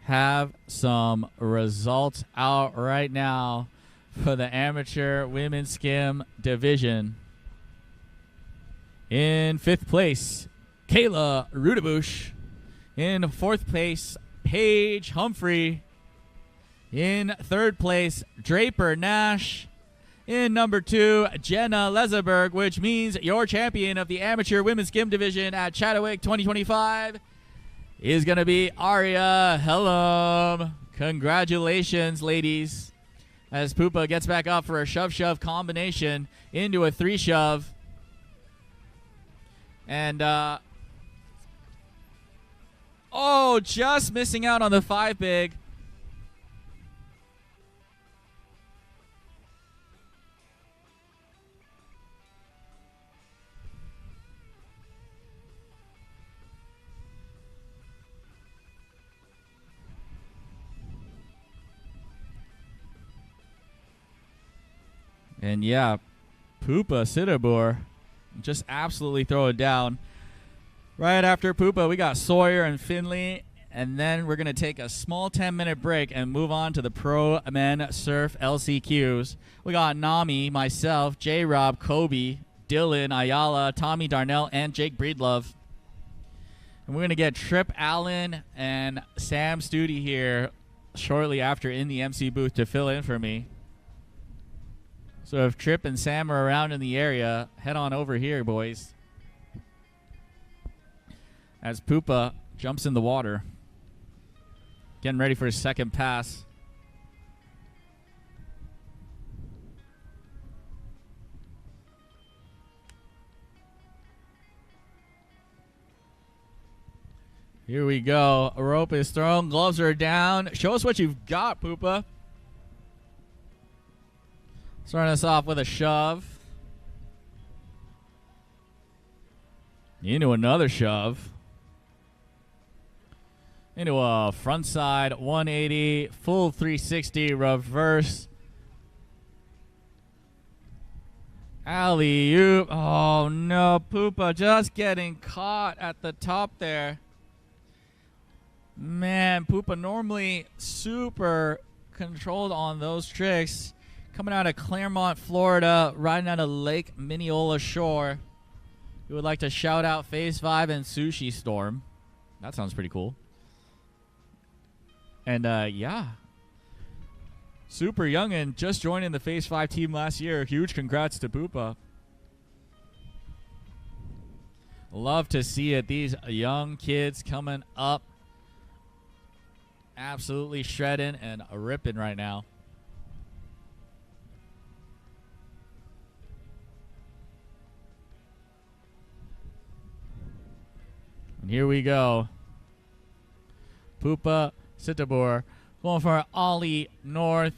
S1: have some results out right now for the amateur women's skim division. In 5th place, Kayla Rudebush. In 4th place, Paige Humphrey. In 3rd place, Draper Nash. In number 2, Jenna Lezeberg, which means your champion of the amateur women's skim division at ChattaWake 2025 is going to be Aria Hellam. Congratulations, ladies. As Pupa gets back up for a shove-shove combination into a 3-shove. And, just missing out on the 5-big. And yeah, Pupa Sitterbor just absolutely throw it down. Right after Pupa, we got Sawyer and Finley. And then we're going to take a small 10-minute break and move on to the Pro Men Surf LCQs. We got Nami, myself, J-Rob, Kobe, Dylan, Ayala, Tommy Darnell, and Jake Breedlove. And we're going to get Trip Allen and Sam Studi here shortly after in the MC booth to fill in for me. So if Trip and Sam are around in the area, head on over here, boys. As Pupa jumps in the water. Getting ready for his second pass. Here we go. A rope is thrown. Gloves are down. Show us what you've got, Poopa. Starting us off with a shove. Into another shove. Into a front side 180, full 360 reverse. Alley-oop. Oh, no. Poopa just getting caught at the top there. Man, Poopa normally super controlled on those tricks. Coming out of Claremont, Florida, riding out of Lake Mineola Shore. We would like to shout out Phase 5 and Sushi Storm. That sounds pretty cool. And, yeah. Super young and just joining the Phase 5 team last year. Huge congrats to Poopa. Love to see it. These young kids coming up. Absolutely shredding and ripping right now. And here we go. Poopa Sitabor going for an ollie north,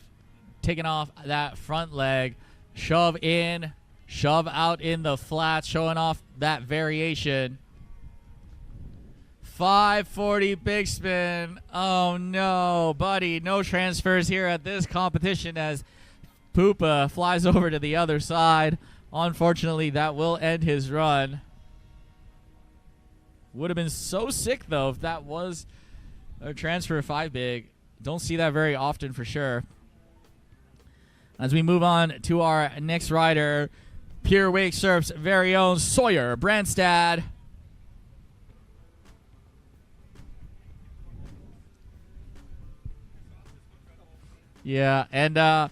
S1: taking off that front leg. Shove in, shove out in the flats, showing off that variation. 540 big spin. Oh no, buddy. No transfers here at this competition as Poopa flies over to the other side. Unfortunately, that will end his run. Would have been so sick though if that was a transfer 5 big. Don't see that very often for sure. As we move on to our next rider, Pure Wake Surf's very own Sawyer Brandstad. Yeah, and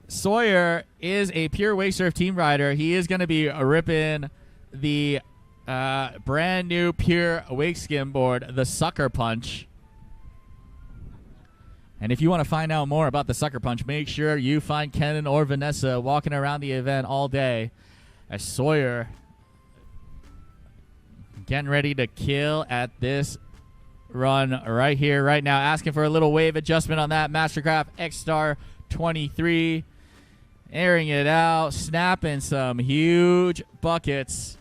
S1: Sawyer is a Pure Wake Surf team rider. He is going to be ripping the brand new Pure Wake Skim board, the Sucker Punch. And if you want to find out more about the Sucker Punch, make sure you find Kenan or Vanessa walking around the event all day as Sawyer getting ready to kill at this run right here, right now. Asking for a little wave adjustment on that Mastercraft X-Star 23. Airing it out, snapping some huge buckets.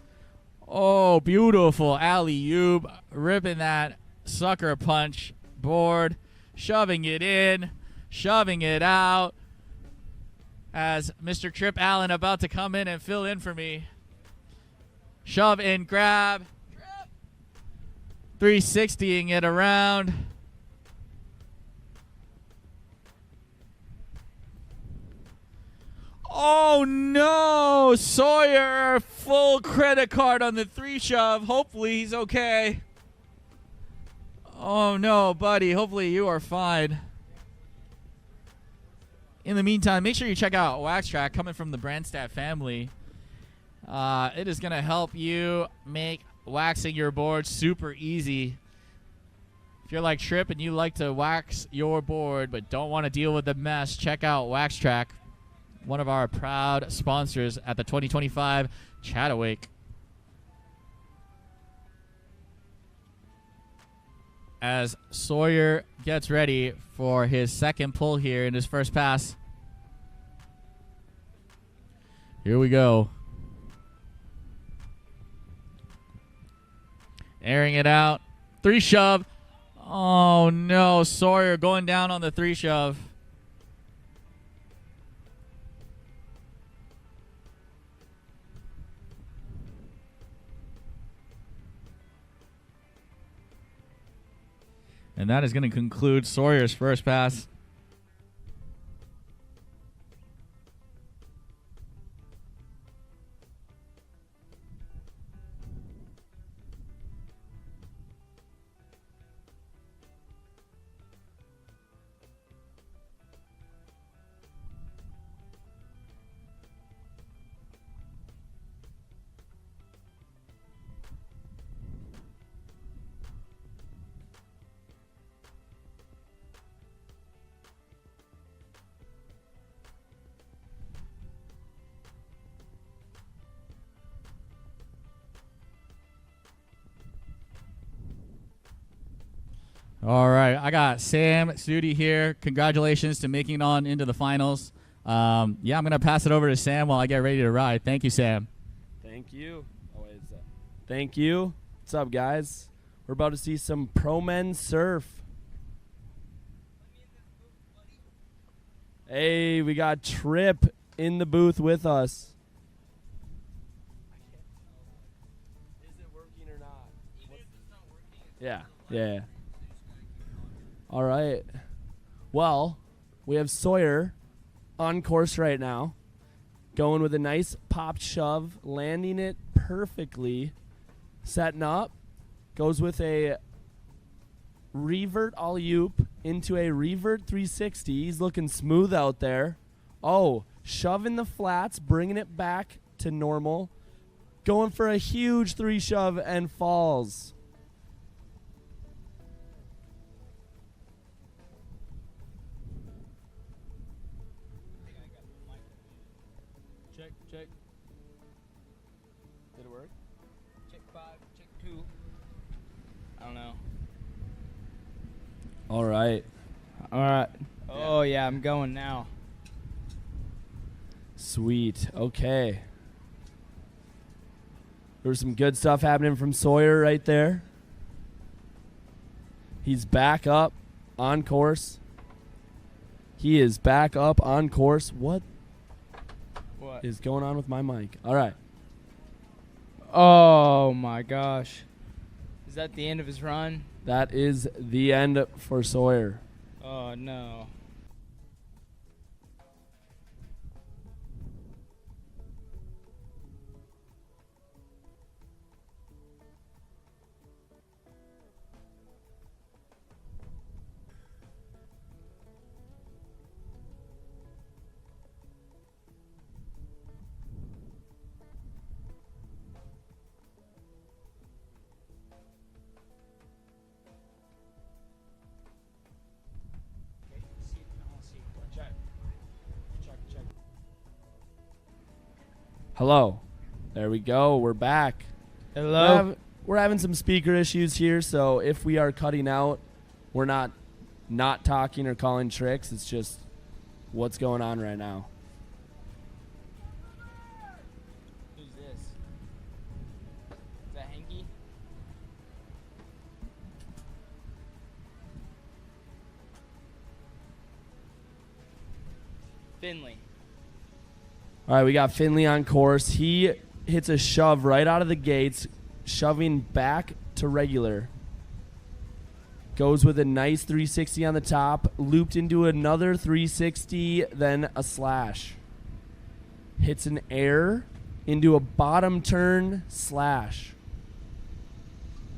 S1: Oh, beautiful alley-oop, ripping that Sucker Punch board. Shoving it in, shoving it out. As Mr. Trip Allen about to come in and fill in for me. Shove and grab. 360ing it around. Oh no! Sawyer, full credit card on the 3 shove. Hopefully he's okay. Oh no, buddy. Hopefully you are fine. In the meantime, make sure you check out Wax Track coming from the Brandstad family. It is going to help you make waxing your board super easy. If you're like Trip and you like to wax your board but don't want to deal with the mess, check out Wax Track, one of our proud sponsors at the 2025 ChattaWake. As Sawyer gets ready for his second pull here in his first pass. Here we go. Airing it out. 3 shove. Oh no, Sawyer going down on the 3 shove. And that is going to conclude Sawyer's first pass. All right, I got Sam Studi here. Congratulations to making it on into the finals. Yeah, I'm going to pass it over to Sam while I get ready to ride. Thank you, Sam.
S3: Thank you. Oh, wait, is that? Thank you. What's up, guys? We're about to see some pro men surf. Hey, we got Trip in the booth with us. Is it working or not? Yeah. All right. Well, we have Sawyer on course right now, going with a nice popped shove, landing it perfectly, setting up, goes with a revert alley-oop into a revert 360. He's looking smooth out there. Oh, shoving the flats, bringing it back to normal, going for a huge 3 shove and falls. Check. Did it work?
S2: Check 5, check 2. I don't know.
S3: All right.
S2: Oh, yeah, I'm going now.
S3: Sweet. Okay. There was some good stuff happening from Sawyer right there. He's back up on course. He is back up on course. What is going on with my mic? All right.
S2: Oh, my gosh. Is that the end of his run?
S3: That is the end for Sawyer.
S2: Oh, no.
S3: Hello. There we go. We're back.
S2: Hello?
S3: We're having some speaker issues here, so if we are cutting out, we're not talking or calling tricks. It's just what's going on right now.
S2: Who's this? Is that Hanky? Finley.
S3: All right, we got Finley on course. He hits a shove right out of the gates, shoving back to regular. Goes with a nice 360 on the top, looped into another 360, then a slash. Hits an air into a bottom turn slash.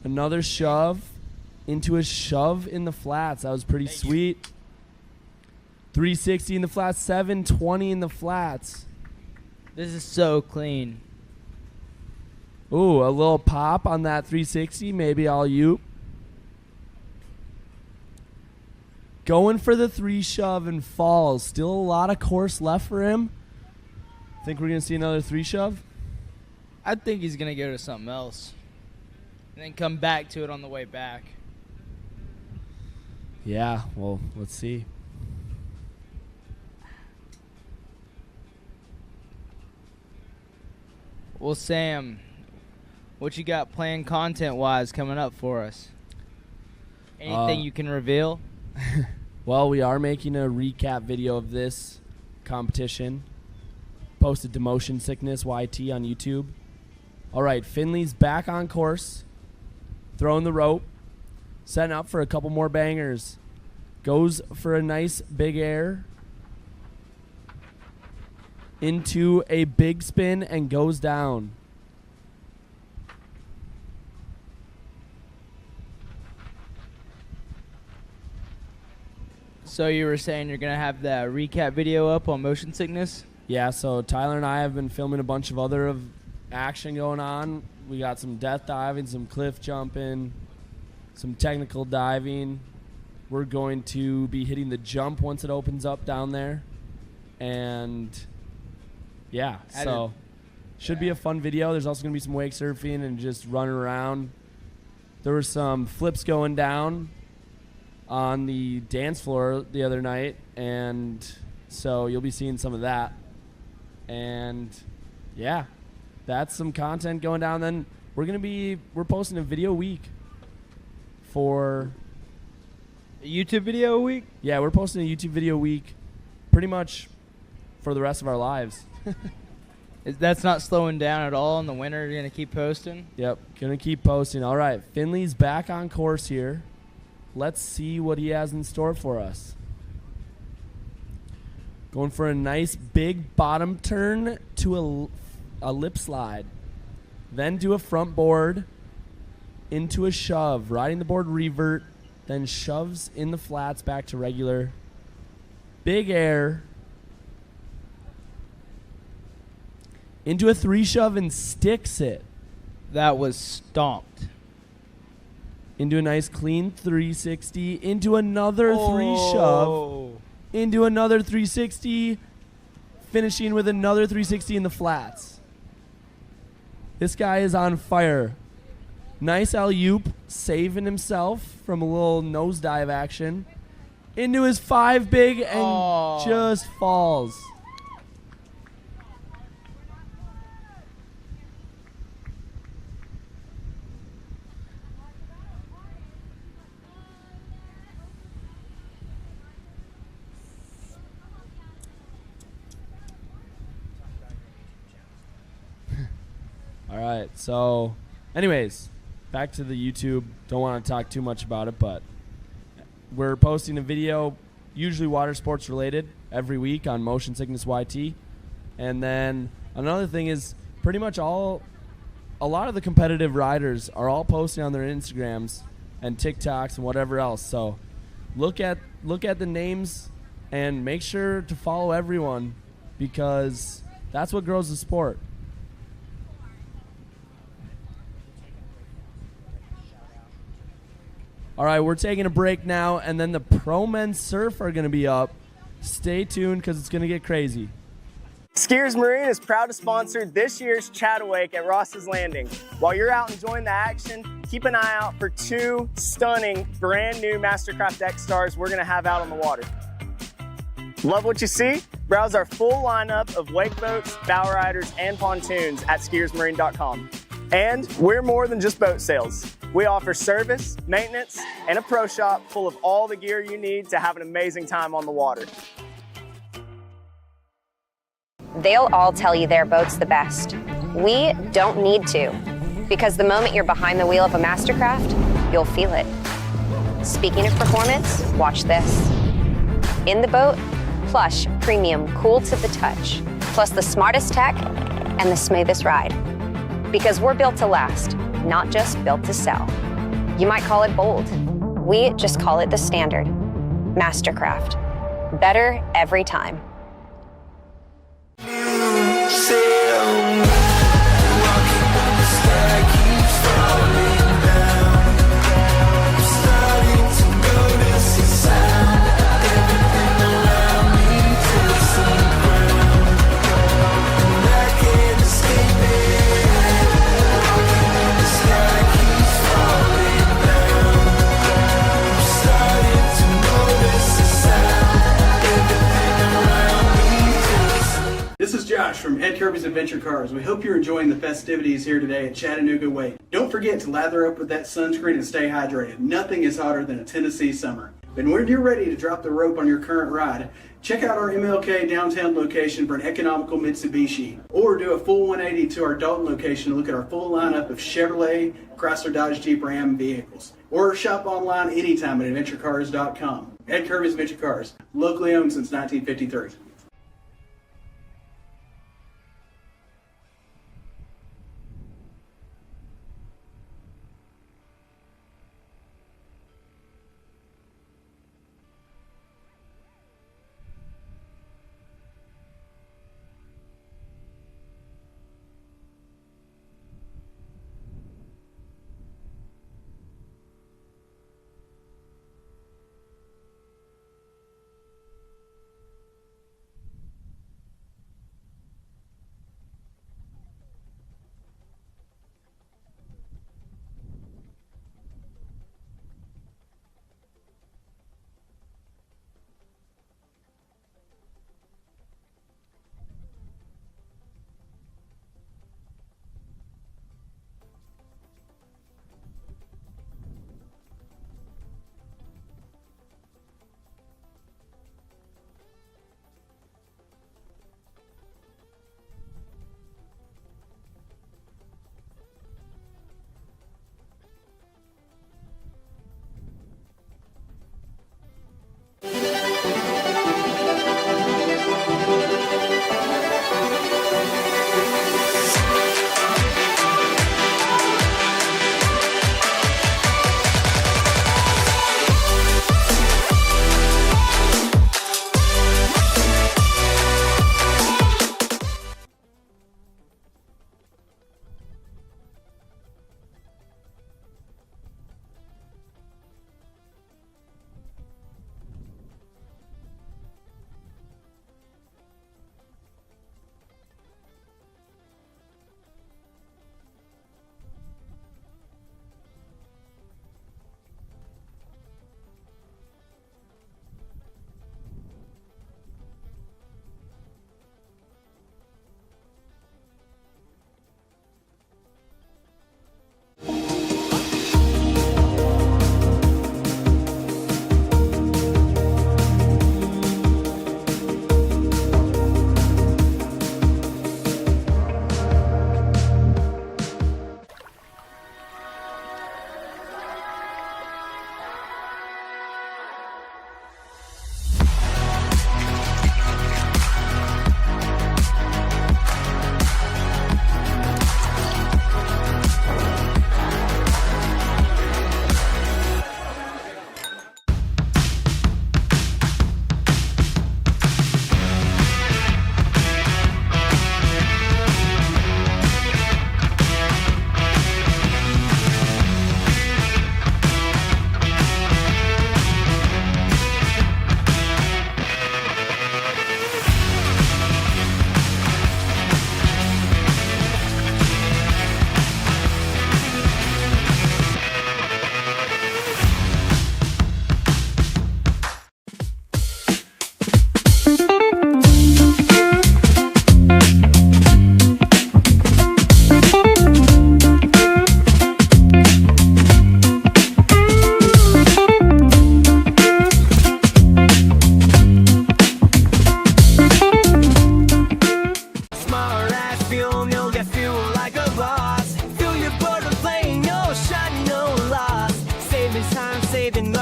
S3: Another shove into a shove in the flats. That was pretty sweet. 360 in the flats, 720 in the flats.
S2: This is so clean.
S3: Ooh, a little pop on that 360. Maybe alley-oop. Going for the 3 shove and falls. Still a lot of course left for him. Think we're going to see another 3 shove?
S2: I think he's going to go to something else. And then come back to it on the way back.
S3: Yeah, well, let's see.
S2: Well, Sam, what you got planned content-wise coming up for us? Anything you can reveal?
S3: Well, we are making a recap video of this competition. Posted to Motion Sickness YT on YouTube. All right, Finley's back on course. Throwing the rope. Setting up for a couple more bangers. Goes for a nice big air. Into a big spin and goes down.
S2: So you were saying you're going to have the recap video up on Motion Sickness?
S3: Yeah, so Tyler and I have been filming a bunch of other action going on. We got some death diving, some cliff jumping, some technical diving. We're going to be hitting the jump once it opens up down there. And yeah, so should be a fun video. There's also going to be some wake surfing and just running around. There were some flips going down on the dance floor the other night, and so you'll be seeing some of that. And yeah, that's some content going down. Then we're posting a video a week for
S2: A YouTube video a week?
S3: yeah, we're posting a YouTube video a week pretty much for the rest of our lives.
S2: That's not slowing down at all in the winter. You're going to keep posting?
S3: Yep, gonna keep posting. All right, Finley's back on course here. Let's see what he has in store for us. Going for a nice big bottom turn to a lip slide. Then do a front board into a shove. Riding the board revert. Then shoves in the flats back to regular. Big air. Into a 3 shove and sticks it.
S2: That was stomped.
S3: Into a nice clean 360. Into another 3 shove. Into another 360. Finishing with another 360 in the flats. This guy is on fire. Nice alley-oop, saving himself from a little nosedive action. Into his 5 big and just falls. All right, so anyways, back to the YouTube. Don't want to talk too much about it, but we're posting a video, usually water sports related, every week on Motion Sickness YT. And then another thing is pretty much a lot of the competitive riders are all posting on their Instagrams and TikToks and whatever else. So look at the names and make sure to follow everyone, because that's what grows the sport. All right, we're taking a break now, and then the Pro Men's Surf are going to be up. Stay tuned, because it's going to get crazy.
S4: Skiers Marine is proud to sponsor this year's ChattaWake at Ross's Landing. While you're out enjoying the action, keep an eye out for 2 stunning brand new Mastercraft X Stars we're going to have out on the water. Love what you see? Browse our full lineup of wake boats, bow riders, and pontoons at skiersmarine.com. And we're more than just boat sales. We offer service, maintenance, and a pro shop full of all the gear you need to have an amazing time on the water.
S5: They'll all tell you their boat's the best. We don't need to, because the moment you're behind the wheel of a Mastercraft, you'll feel it. Speaking of performance, watch this. In the boat, plush, premium, cool to the touch, plus the smartest tech and the smoothest ride. Because we're built to last, not just built to sell. You might call it bold. We just call it the standard. Mastercraft. Better every time.
S6: This is Josh from Ed Kirby's Adventure Cars. We hope you're enjoying the festivities here today at Chattanooga Wake. Don't forget to lather up with that sunscreen and stay hydrated. Nothing is hotter than a Tennessee summer. And when you're ready to drop the rope on your current ride, check out our MLK downtown location for an economical Mitsubishi. Or do a full 180 to our Dalton location to look at our full lineup of Chevrolet, Chrysler, Dodge, Jeep, Ram vehicles. Or shop online anytime at adventurecars.com. Ed Kirby's Adventure Cars, locally owned since 1953.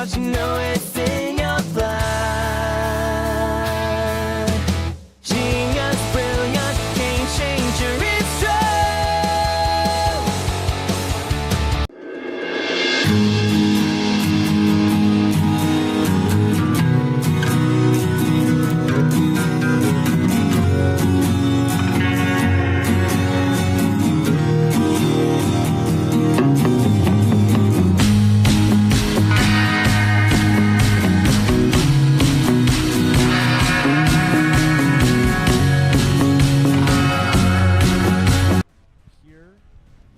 S7: Don't you know it's in your blood? Genius, brilliant, game changer, it's true.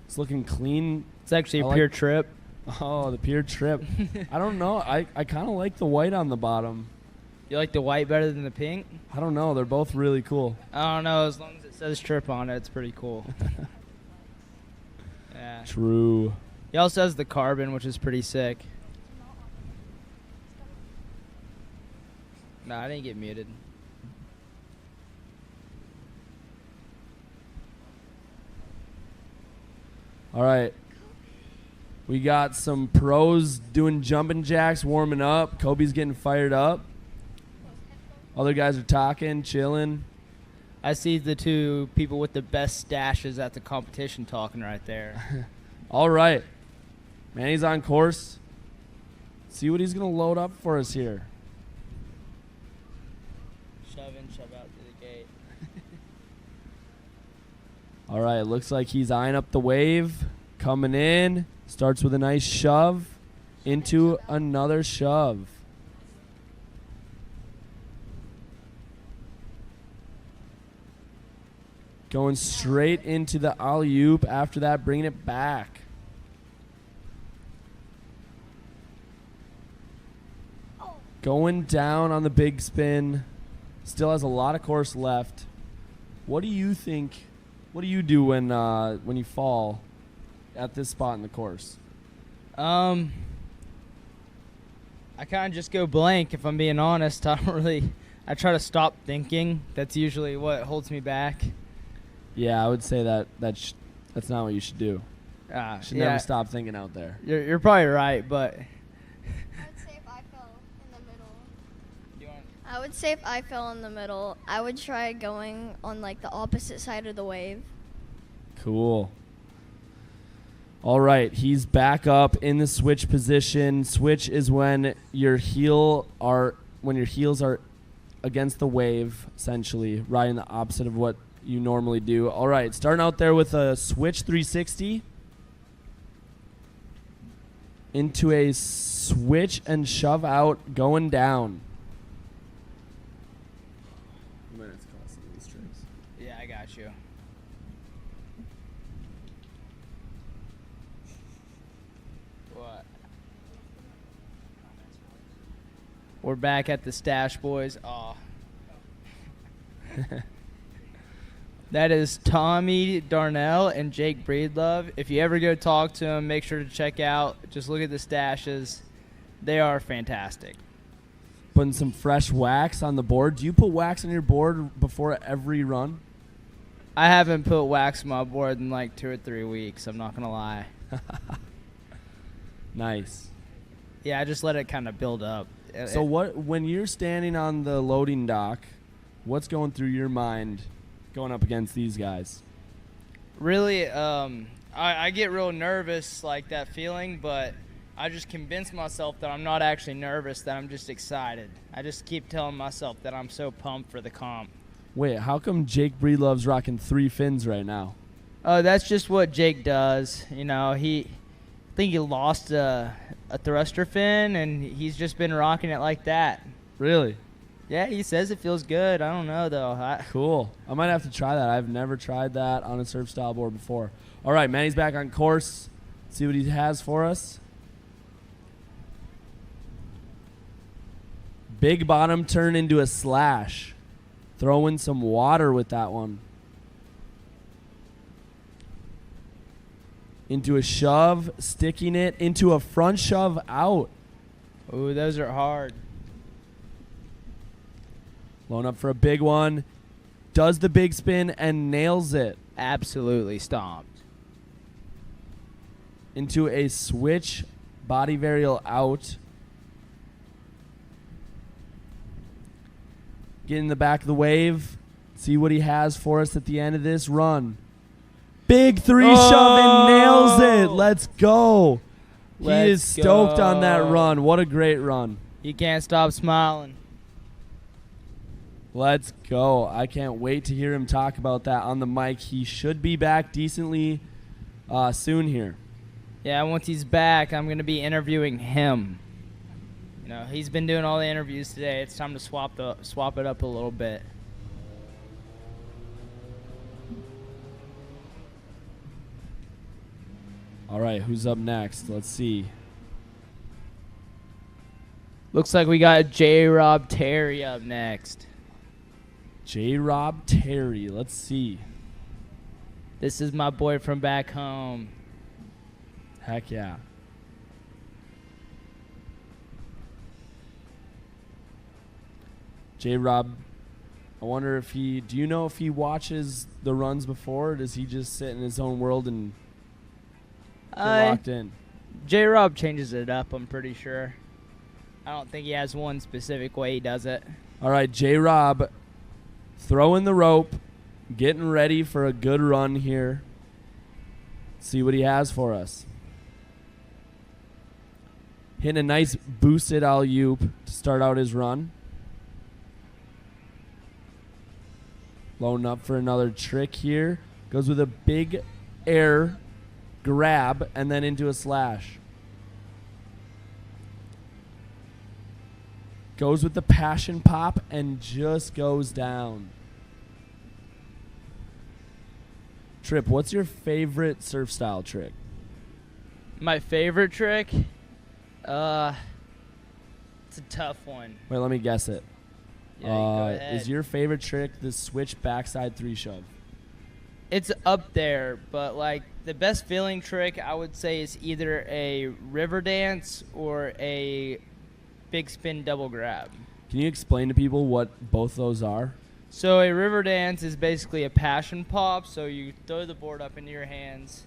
S3: It's looking clean.
S2: It's actually
S3: I
S2: a
S3: like-
S2: pure trip.
S3: Oh, the pure trip. I don't know. I kind of like the white on the bottom.
S2: You like the white better than the pink?
S3: I don't know. They're both really cool.
S2: I don't know. As long as it says trip on it, it's pretty cool. Yeah.
S3: True.
S2: He also has the carbon, which is pretty sick. No, I didn't get muted.
S3: All right. We got some pros doing jumping jacks, warming up. Kobe's getting fired up. Other guys are talking, chilling.
S2: I see the two people with the best stashes at the competition talking right there.
S3: All right. Manny's on course. See what he's going to load up for us here.
S2: Shove in, shove out to the gate.
S3: All right. Looks like he's eyeing up the wave. Coming in. Starts with a nice shove into another shove. Going straight into the alley-oop. After that, bringing it back. Going down on the big spin. Still has a lot of course left. What do you think? What do you do when you fall at this spot in the course?
S2: I kind of just go blank, if I'm being honest. I try to stop thinking. That's usually what holds me back.
S3: Yeah, I would say that's not what you should do. You should never stop thinking out there.
S2: You're probably right, but
S8: I would say if I fell in the middle. I would say if I fell in the middle, I would try going on like the opposite side of the wave.
S3: Cool. All right, he's back up in the switch position. Switch is when your heels are against the wave, essentially, riding the opposite of what you normally do. All right, starting out there with a switch 360 into a switch and shove out, going down.
S2: yeah, I got you. What? We're back at the stash, boys. Oh. That is Tommy Darnell and Jake Breedlove. If you ever go talk to them, make sure to check out. Just look at the stashes. They are fantastic.
S3: Putting some fresh wax on the board. Do you put wax on your board before every run?
S2: I haven't put wax on my board in like 2 or 3 weeks. I'm not going to lie.
S3: Nice.
S2: Yeah, I just let it kind of build up.
S3: So when you're standing on the loading dock, what's going through your mind going up against these guys?
S2: Really, I get real nervous, like that feeling, but I just convince myself that I'm not actually nervous, that I'm just excited. I just keep telling myself that I'm so pumped for the comp.
S3: Wait, how come Jake Breedlove's rocking 3 fins right now?
S2: Oh, that's just what Jake does. You know, I think he lost a thruster fin, and he's just been rocking it like that.
S3: Really?
S2: Yeah, he says it feels good. I don't know, though.
S3: Cool. I might have to try that. I've never tried that on a surf style board before. All right, Manny's back on course. See what he has for us. Big bottom turn into a slash. Throw in some water with that one. Into a shove, sticking it into a front shove out.
S2: Ooh, those are hard.
S3: Loan up for a big one. Does the big spin and nails it.
S2: Absolutely stomped.
S3: Into a switch body varial out. Get in the back of the wave. See what he has for us at the end of this run. Big 3 shove and nails it. Let's go. He is stoked on that run. What a great run.
S2: You can't stop smiling.
S3: Let's go. I can't wait to hear him talk about that on the mic. He should be back decently soon here.
S2: Yeah, once he's back, I'm going to be interviewing him. You know, he's been doing all the interviews today. It's time to swap it up a little bit.
S3: All right, who's up next? Let's see.
S2: Looks like we got J-Rob Terry up next.
S3: J-Rob Terry. Let's see.
S2: This is my boy from back home.
S3: Heck yeah. J-Rob, I wonder if do you know if he watches the runs before, or does he just sit in his own world and get locked in?
S2: J-Rob changes it up, I'm pretty sure. I don't think he has one specific way he does it.
S3: All right, J-Rob, throwing the rope, getting ready for a good run here. See what he has for us. Hitting a nice boosted alley-oop to start out his run. Loading up for another trick here. Goes with a big air grab and then into a slash. Goes with the passion pop and just goes down. Trip, what's your favorite surf style trick?
S2: My favorite trick? It's a tough one.
S3: Wait, let me guess it.
S2: Yeah, go ahead.
S3: Is your favorite trick the switch backside 3 shove?
S2: It's up there, but like the best feeling trick I would say is either a river dance or a big spin double grab.
S3: Can you explain to people what both those are?
S2: So a river dance is basically a passion pop. So you throw the board up into your hands,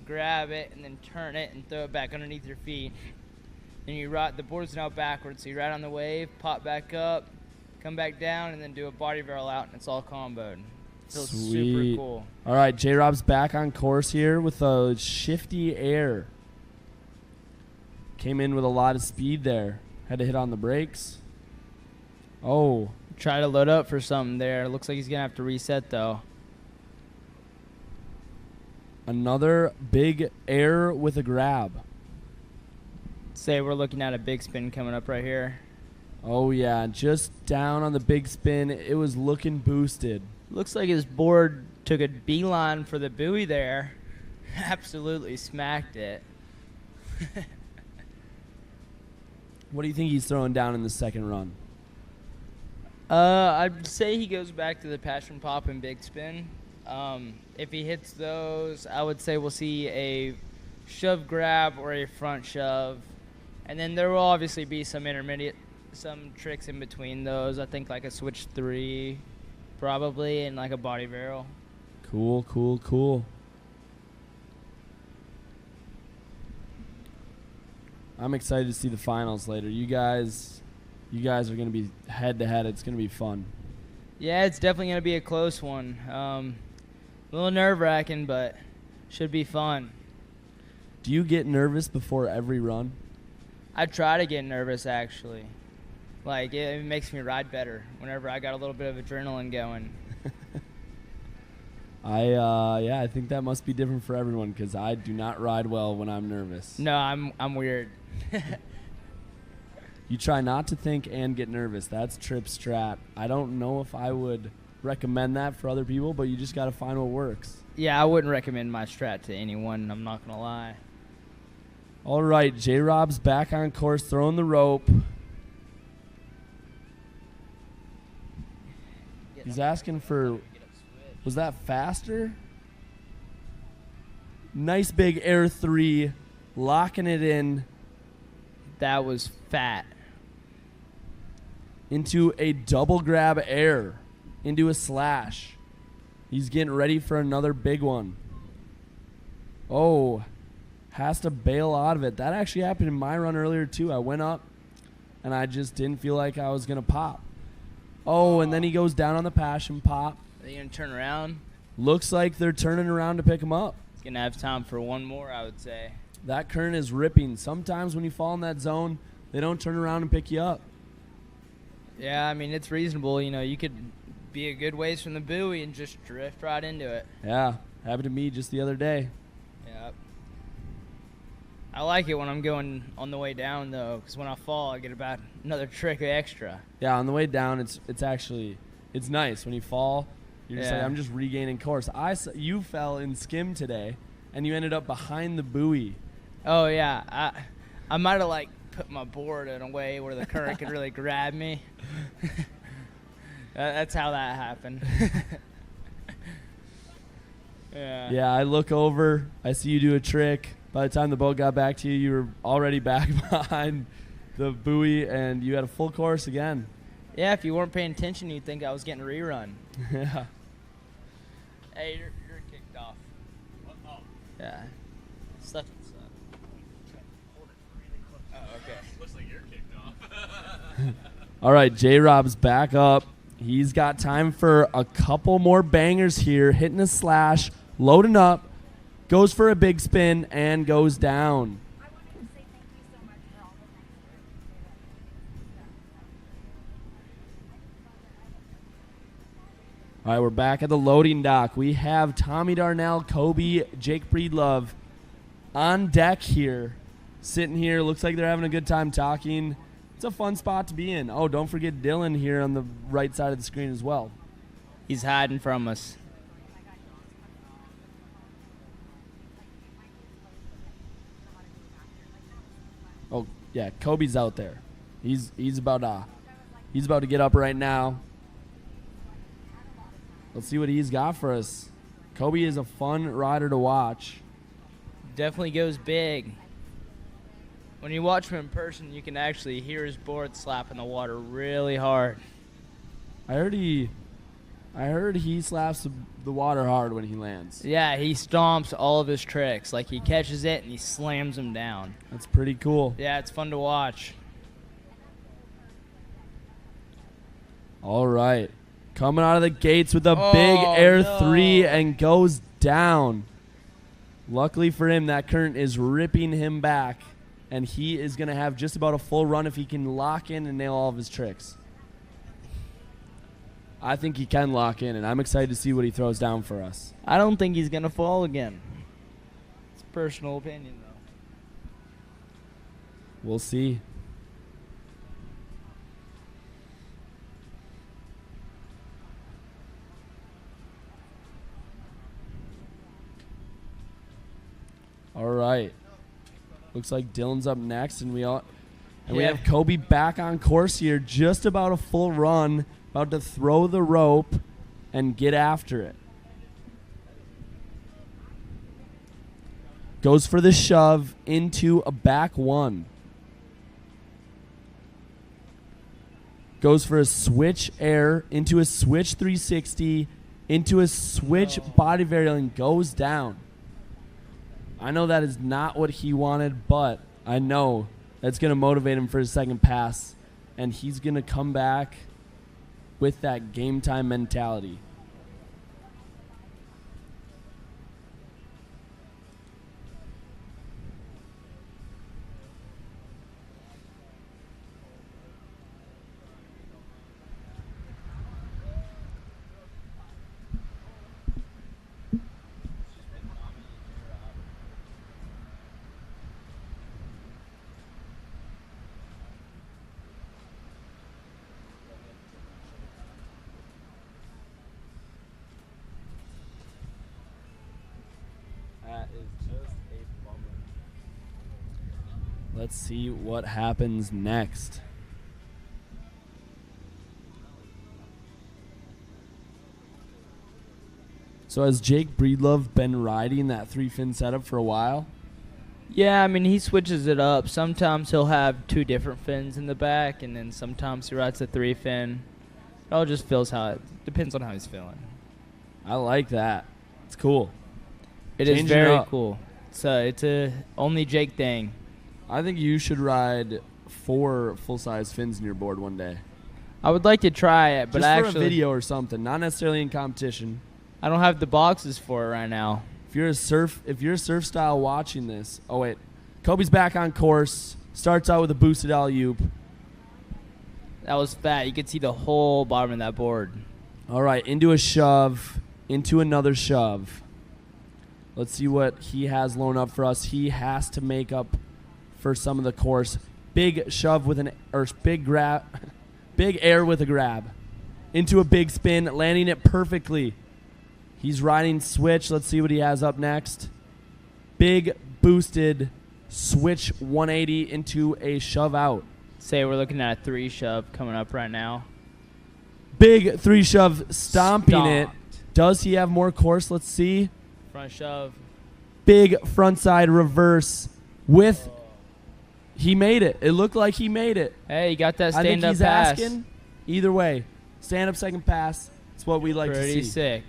S2: grab it, and then turn it and throw it back underneath your feet. Then you ride, the board's now backwards, so you ride on the wave, pop back up, come back down, and then do a body barrel out, and it's all comboed. Feels
S3: Sweet.
S2: super cool.
S3: All right, J-Rob's back on course here with a shifty air. Came in with a lot of speed there. Had to hit on the brakes. Oh.
S2: Try to load up for something there. Looks like he's going to have to reset, though.
S3: Another big air with a grab.
S2: Say we're looking at a big spin coming up right here.
S3: Oh, yeah. Just down on the big spin. It was looking boosted.
S2: Looks like his board took a beeline for the buoy there. Absolutely smacked it.
S3: What do you think he's throwing down in the second run?
S2: I'd say he goes back to the passion pop and big spin. If he hits those, I would say we'll see a shove grab or a front shove. And then there will obviously be some tricks in between those. I think like a switch 3 probably and like a body barrel.
S3: Cool, cool, cool. I'm excited to see the finals later. You guys are going to be head to head. It's going to be fun.
S2: Yeah, it's definitely going to be a close one. A little nerve-wracking, but should be fun.
S3: Do you get nervous before every run?
S2: I try to get nervous, actually. Like, it makes me ride better whenever I got a little bit of adrenaline going.
S3: I think that must be different for everyone because I do not ride well when I'm nervous.
S2: No, I'm weird.
S3: You try not to think and get nervous. That's Trip Strat. I don't know if I would recommend that for other people, but you just got to find what works.
S2: Yeah, I wouldn't recommend my strat to anyone. I'm not going to lie.
S3: All right, J-Rob's back on course, throwing the rope. He's asking for, was that faster? Nice big air 3, locking it in.
S2: That was fat.
S3: Into a double grab air, into a slash. He's getting ready for another big one. Oh, has to bail out of it. That actually happened in my run earlier too. I went up and I just didn't feel like I was going to pop. Oh, and then he goes down on the passion pop.
S2: Are they going to turn around?
S3: Looks like they're turning around to pick him up.
S2: He's going to have time for one more, I would say.
S3: That current is ripping. Sometimes when you fall in that zone, they don't turn around and pick you up.
S2: Yeah, I mean, it's reasonable. You know, you could be a good ways from the buoy and just drift right into it.
S3: Yeah, happened to me just the other day.
S2: Yep. I like it when I'm going on the way down, though, because when I fall, I get about another trick extra.
S3: Yeah, on the way down, it's actually nice. When you fall, you're just like, I'm just regaining course. You fell in Skim today, and you ended up behind the buoy.
S2: Oh, yeah. I might have, like, put my board in a way where the current could really grab me. That's how that happened. Yeah.
S3: Yeah, I look over. I see you do a trick. By the time the boat got back to you, you were already back behind the buoy, and you had a full course again.
S2: Yeah, if you weren't paying attention, you'd think I was getting a rerun.
S3: Yeah.
S2: Hey, you're kicked off. Oh. Yeah. Stuff and stuff. Oh, okay. Looks like you're kicked off.
S3: All right, J-Rob's back up. He's got time for a couple more bangers here. Hitting a slash, loading up, goes for a big spin, and goes down. All right, we're back at the loading dock. We have Tommy Darnell, Kobe, Jake Breedlove on deck here. Sitting here, looks like they're having a good time talking. It's a fun spot to be in. Oh, don't forget Dylan here on the right side of the screen as well.
S2: He's hiding from us.
S3: Oh, yeah, Kobe's out there. He's about to get up right now. Let's see what he's got for us. Kobe is a fun rider to watch.
S2: Definitely goes big. When you watch him in person, you can actually hear his board slapping the water really hard.
S3: I heard he slaps the water hard when he lands.
S2: Yeah, he stomps all of his tricks. Like, he catches it and he slams them down.
S3: That's pretty cool.
S2: Yeah, it's fun to watch.
S3: All right. Coming out of the gates with a big air 3 and goes down. Luckily for him, that current is ripping him back, and he is going to have just about a full run if he can lock in and nail all of his tricks. I think he can lock in, and I'm excited to see what he throws down for us.
S2: I don't think he's going to fall again. It's a personal opinion, though.
S3: We'll see. All right. Looks like Dylan's up next, and we have Kobe back on course here, just about a full run, about to throw the rope and get after it. Goes for the shove into a back one. Goes for a switch air into a switch 360 into a switch body varial and goes down. I know that is not what he wanted, but I know that's going to motivate him for his second pass, and he's going to come back with that game time mentality. That is just a bummer. Let's see what happens next. So has Jake Breedlove been riding that 3-fin setup for a while?
S2: Yeah, I mean, he switches it up. Sometimes he'll have 2 different fins in the back, and then sometimes he rides a 3-fin. It all just depends on how he's feeling.
S3: I like that. It's cool.
S2: It is very cool. It's a only Jake thing.
S3: I think you should ride 4 full-size fins in your board one day.
S2: I would like to try it, but
S3: Just for
S2: actually,
S3: a video or something, not necessarily in competition.
S2: I don't have the boxes for it right now.
S3: If you're a surf style watching this, oh wait, Kobe's back on course. Starts out with a boosted alley-oop.
S2: That was fat. You could see the whole bottom of that board.
S3: All right, into a shove, into another shove. Let's see what he has loaned up for us. He has to make up for some of the course. Big shove with big grab, big air with a grab. Into a big spin, landing it perfectly. He's riding switch. Let's see what he has up next. Big boosted switch 180 into a shove out.
S2: Say we're looking at a 3 shove coming up right now.
S3: Big 3 shove stomping it.
S2: Stomped.
S3: Does he have more course? Let's see.
S2: Front shove.
S3: Big frontside reverse with. He made it. It looked like he made it.
S2: Hey, you got that
S3: I think
S2: stand-up
S3: he's
S2: pass.
S3: asking. Either way, stand up second pass. It's what we like to
S2: Pretty
S3: see.
S2: sick.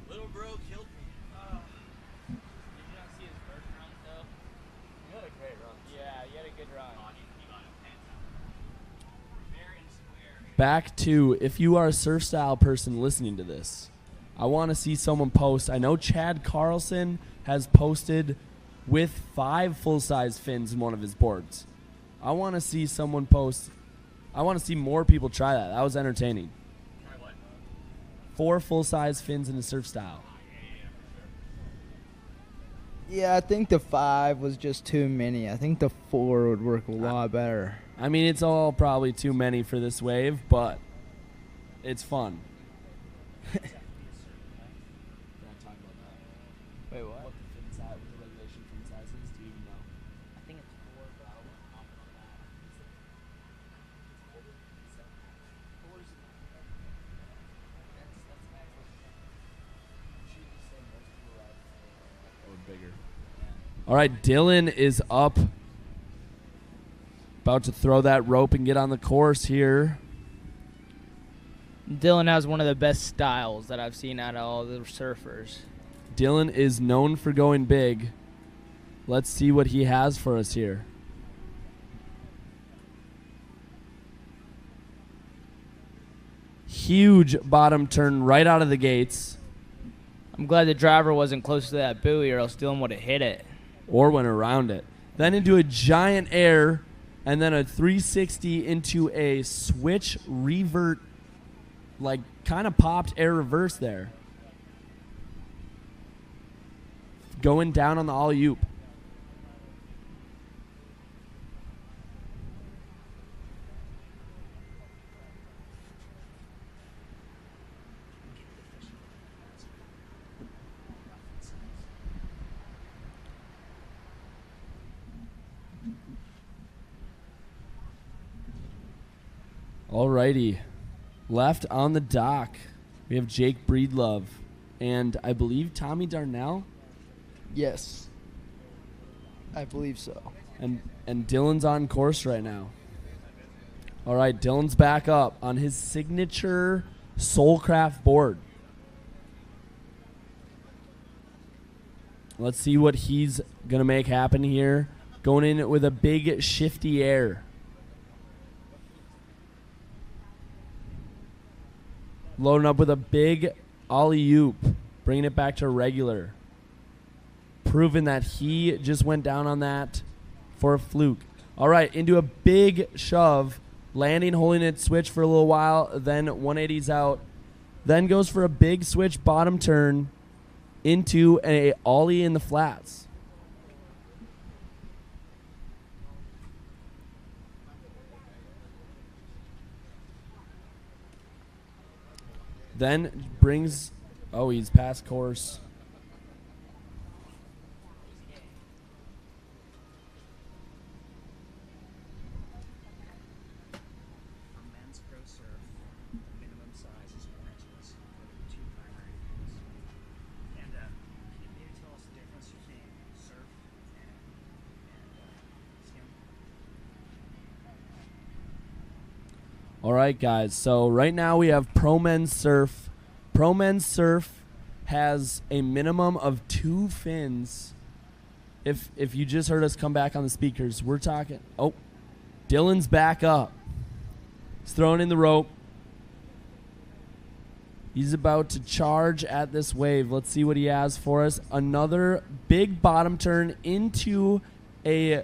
S1: Little bro killed me.
S2: Did you not see his first run, though?
S1: You had a great run.
S2: Yeah, you had a good run.
S3: Back to, if you are a surf style person listening to this, I want to see someone post. I know Chad Carlson has posted with 5 full-size fins in one of his boards. I want to see someone post. I want to see more people try that. That was entertaining. 4 full-size fins in a surf style.
S9: Yeah, I think the 5 was just too many. I think the 4 would work a lot better.
S3: I mean, it's all probably too many for this wave, but it's fun.
S2: Wait, what?
S3: What the fin size, what the regulation fin size is, do you even know?
S2: I think it's 4, but I don't want to comment on that.
S3: Or bigger. All right, Dylan is up. About to throw that rope and get on the course here.
S2: Dylan has one of the best styles that I've seen out of all the surfers.
S3: Dylan is known for going big. Let's see what he has for us here. Huge bottom turn right out of the gates.
S2: I'm glad the driver wasn't close to that buoy or else Dylan would have hit it.
S3: Or went around it. Then into a giant air, and then a 360 into a switch revert, like kind of popped air reverse there. Going down on the alley-oop. Alrighty. Left on the dock, we have Jake Breedlove and I believe Tommy Darnell.
S9: Yes. I believe so.
S3: And Dylan's on course right now. All right, Dylan's back up on his signature Soulcraft board. Let's see what he's going to make happen here. Going in with a big shifty air. Loading up with a big alley-oop. Bringing it back to regular. Proving that he just went down on that for a fluke. All right, into a big shove. Landing, holding it, switch for a little while. Then 180's out. Then goes for a big switch bottom turn into a ollie in the flats. Then brings, oh, he's past course.
S10: For men's pro surf, the minimum size is 4 inches for the 2 primary fins. And can you maybe tell us the difference between surf and skim?
S3: All right, guys. So right now we have Pro Men's Surf. Pro Men's Surf has a minimum of 2 fins. If you just heard us come back on the speakers, we're talking. Oh, Dylan's back up. He's throwing in the rope. He's about to charge at this wave. Let's see what he has for us. Another big bottom turn into a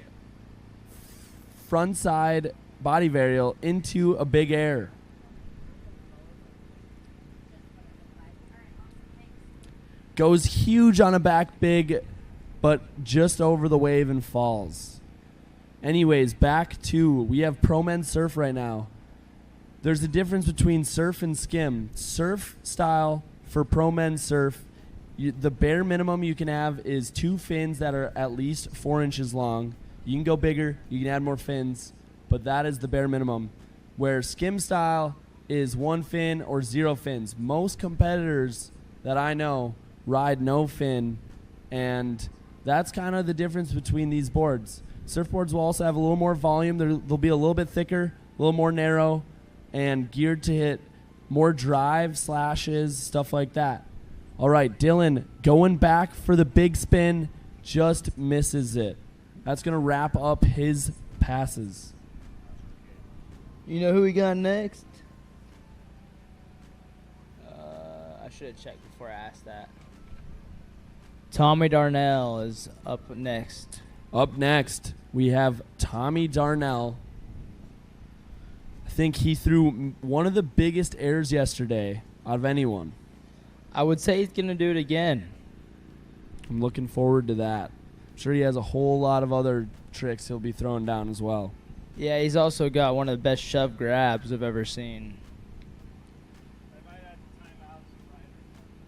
S3: front side body varial into a big air. Goes huge on a back big, but just over the wave and falls. Anyways, back to, we have pro men's surf right now. There's a difference between surf and skim. Surf style for pro men's surf, the bare minimum you can have is 2 fins that are at least 4 inches long. You can go bigger, you can add more fins, but that is the bare minimum. Where skim style is 1 fin or 0 fins. Most competitors that I know ride no fin, and that's kind of the difference between these boards. Surfboards will also have a little more volume. They'll be a little bit thicker, a little more narrow, and geared to hit more drive, slashes, stuff like that. All right, Dylan going back for the big spin, just misses it. That's going to wrap up his passes.
S9: You know who we got next?
S2: I should have checked before I asked that. Tommy Darnell is up next.
S3: Up next, we have Tommy Darnell. I think he threw one of the biggest airs yesterday out of anyone.
S2: I would say he's going to do it again.
S3: I'm looking forward to that. I'm sure he has a whole lot of other tricks he'll be throwing down as well.
S2: Yeah, he's also got one of the best shove grabs I've ever seen.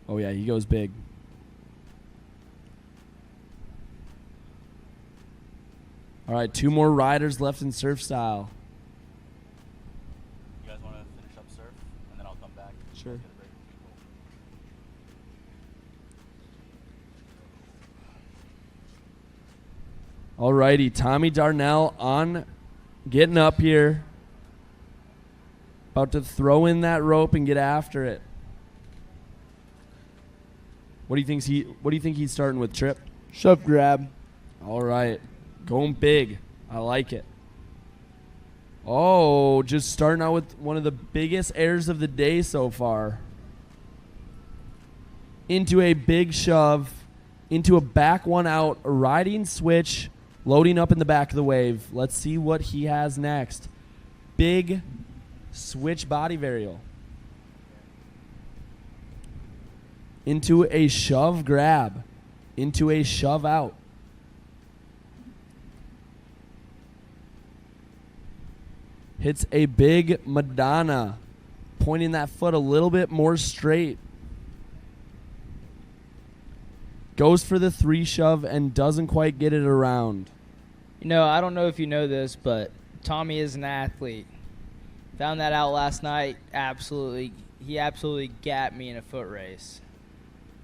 S3: Oh, yeah, he goes big. All right, 2 more riders left in surf style.
S1: You guys want to finish up surf, and then I'll come back?
S3: Sure. All righty, Tommy Darnell on getting up here. About to throw in that rope and get after it. What do you think he's starting with, Trip?
S9: Shove grab.
S3: All right. Going big. I like it. Oh, just starting out with one of the biggest airs of the day so far. Into a big shove. Into a back one out. A riding switch. Loading up in the back of the wave. Let's see what he has next. Big switch body varial. Into a shove grab. Into a shove out. Hits a big Madonna, pointing that foot a little bit more straight. Goes for the 3 shove and doesn't quite get it around.
S2: You know, I don't know if you know this, but Tommy is an athlete. Found that out last night. He absolutely gapped me in a foot race.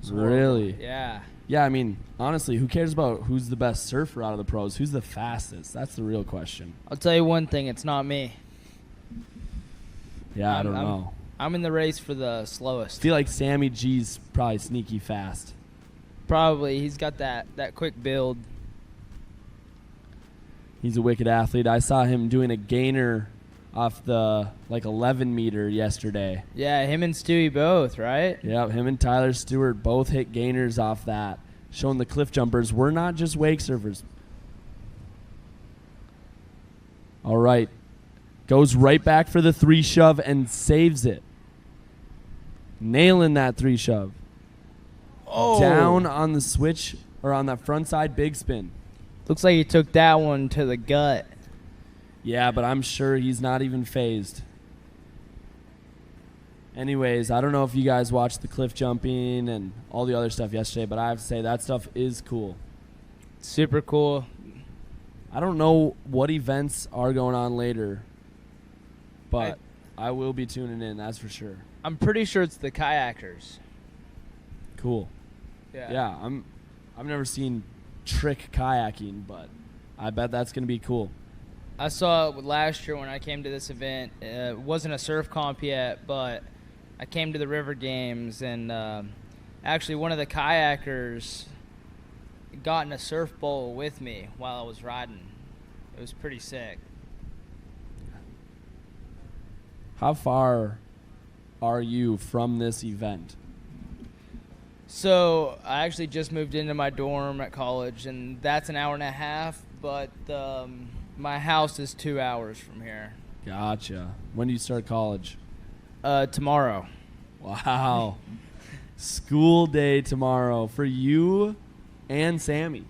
S3: Really?
S2: Yeah.
S3: Yeah, I mean, honestly, who cares about who's the best surfer out of the pros? Who's the fastest? That's the real question.
S2: I'll tell you one thing, it's not me.
S3: Yeah, I don't know.
S2: I'm in the race for the slowest.
S3: I feel like Sammy G's probably sneaky fast.
S2: Probably. He's got that quick build.
S3: He's a wicked athlete. I saw him doing a gainer off the 11 meter yesterday.
S2: Yeah, him and Stewie both, right?
S3: Yep, him and Tyler Stewart both hit gainers off that, showing the cliff jumpers we're not just wake surfers. All right. Goes right back for the 3 shove and saves it. Nailing that 3 shove.
S2: Oh.
S3: Down on the switch, or on that front side big spin.
S2: Looks like he took that one to the gut.
S3: Yeah, but I'm sure he's not even phased. Anyways, I don't know if you guys watched the cliff jumping and all the other stuff yesterday, but I have to say that stuff is cool.
S2: Super cool.
S3: I don't know what events are going on later, but I will be tuning in, that's for sure.
S2: I'm pretty sure it's the kayakers.
S3: Cool. Yeah, I've never seen trick kayaking, but I bet that's going to be cool.
S2: I saw it last year when I came to this event. It wasn't a surf comp yet, but I came to the river games, and actually one of the kayakers got in a surf bowl with me while I was riding. It was pretty sick.
S3: How far are you from this event?
S2: So I actually just moved into my dorm at college, and that's an hour and a half, but my house is 2 hours from here.
S3: Gotcha. When do you start college?
S2: Tomorrow.
S3: Wow. School day tomorrow for you and Sammy.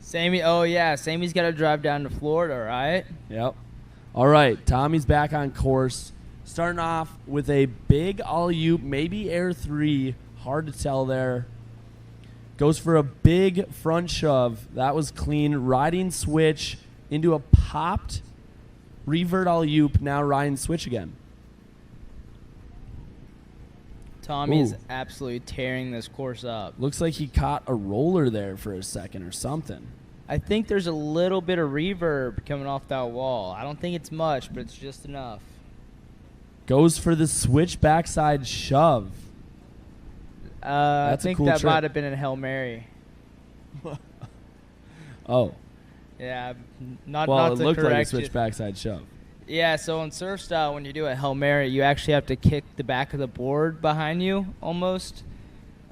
S2: Sammy, oh yeah, Sammy's got to drive down to Florida, right?
S3: Yep. All right, Tommy's back on course. Starting off with a big alley-oop, maybe air 3. Hard to tell there. Goes for a big front shove. That was clean. Riding switch into a popped revert alley-oop. Now riding switch again.
S2: Tommy is
S3: Ooh.
S2: absolutely tearing this course up.
S3: Looks like he caught a roller there for a second or something.
S2: I think there's a little bit of reverb coming off that wall. I don't think it's much, but it's just enough.
S3: Goes for the switch backside shove.
S2: I
S3: That's a
S2: think
S3: cool
S2: that
S3: trick.
S2: might have been a Hail Mary.
S3: Oh.
S2: Yeah, not
S3: Well,
S2: not
S3: it
S2: to
S3: looked like a
S2: correct
S3: switch
S2: you.
S3: backside shove.
S2: Yeah, so in surf style, when you do a Hail Mary, you actually have to kick the back of the board behind you almost.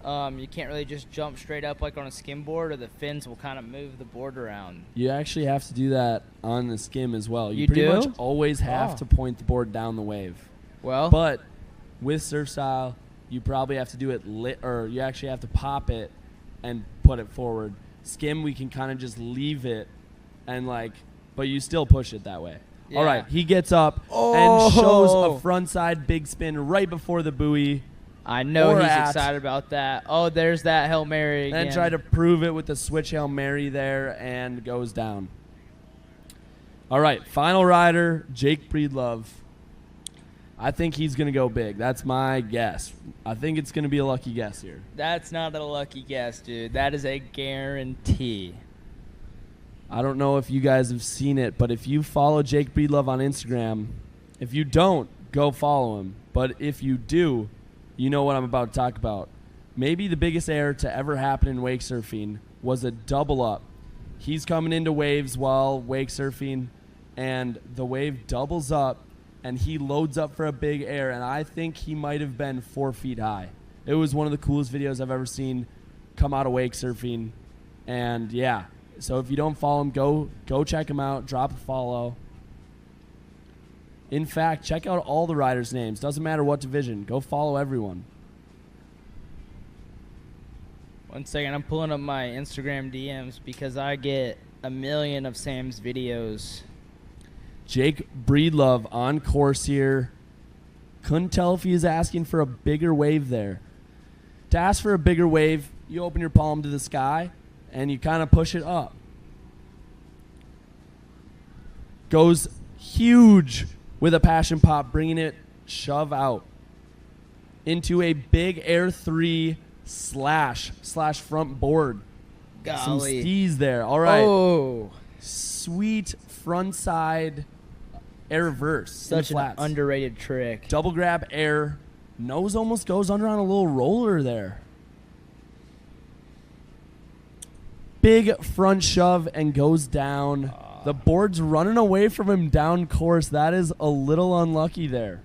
S2: You can't really just jump straight up like on a skim board, or the fins will kind of move the board around.
S3: You actually have to do that on the skim as well.
S2: You
S3: pretty
S2: do?
S3: much always have
S2: Oh.
S3: to point the board down the wave.
S2: Well,
S3: But with surf style, you probably have to do it or you actually have to pop it and put it forward. Skim, we can kind of just leave it and but you still push it that way.
S2: Yeah.
S3: All right, he gets up
S2: Oh.
S3: and shows a frontside big spin right before the buoy.
S2: I know
S3: or
S2: he's
S3: at.
S2: excited about that. Oh, there's that Hail Mary again.
S3: Then try to prove it with the switch Hail Mary there and goes down. All right, final rider, Jake Breedlove. I think he's going to go big. That's my guess. I think it's going to be a lucky guess here.
S2: That's not a lucky guess, dude. That is a guarantee.
S3: I don't know if you guys have seen it, but if you follow Jake Breedlove on Instagram, if you don't, go follow him. But if you do, you know what I'm about to talk about. Maybe the biggest error to ever happen in wake surfing was a double up. He's coming into waves while wake surfing, and the wave doubles up, and he loads up for a big air, and I think he might have been 4 feet high. It was one of the coolest videos I've ever seen come out of wake surfing, and yeah. So if you don't follow him, go check him out. Drop a follow. In fact, check out all the riders' names. Doesn't matter what division. Go follow everyone.
S2: 1 second, I'm pulling up my Instagram DMs because I get a million of Sam's videos.
S3: Jake Breedlove on course here. Couldn't tell if he was asking for a bigger wave there. To ask for a bigger wave, you open your palm to the sky and you kind of push it up. Goes huge with a passion pop, bringing it shove out into a big air 3 slash front board.
S2: Golly.
S3: Some stees there. All right.
S2: Oh,
S3: Sweet front side air reverse.
S2: such an
S3: flats.
S2: underrated trick.
S3: Double grab air. Nose almost goes under on a little roller there. Big front shove and goes down. The board's running away from him down course. That is a little unlucky there.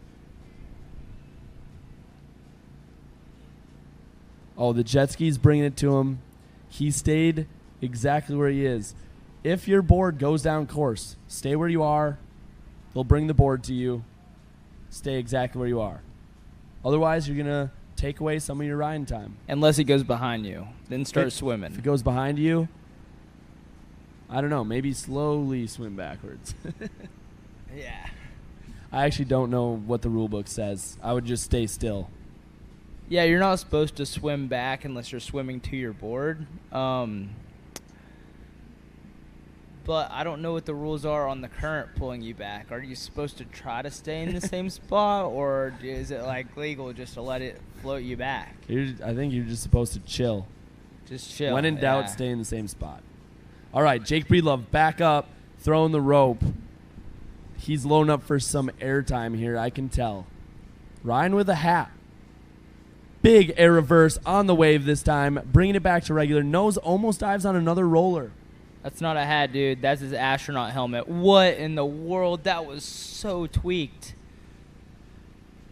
S3: Oh, the jet ski's bringing it to him. He stayed exactly where he is. If your board goes down course, stay where you are. They'll bring the board to you. Stay exactly where you are. Otherwise, you're going to take away some of your riding time.
S2: Unless he goes behind you, then start
S3: If
S2: swimming.
S3: it goes behind you, I don't know, maybe slowly swim backwards.
S2: Yeah.
S3: I actually don't know what the rule book says. I would just stay still.
S2: Yeah, you're not supposed to swim back unless you're swimming to your board. But I don't know what the rules are on the current pulling you back. Are you supposed to try to stay in the same spot, or is it legal just to let it float you back?
S3: I think you're just supposed to chill.
S2: Just chill.
S3: When in doubt,
S2: yeah.
S3: stay in the same spot. All right, Jake Breedlove back up, throwing the rope. He's loading up for some airtime here, I can tell. Ryan with a hat. Big air reverse on the wave this time, bringing it back to regular. Nose almost dives on another roller.
S2: That's not a hat, dude. That's his astronaut helmet. What in the world? That was so tweaked.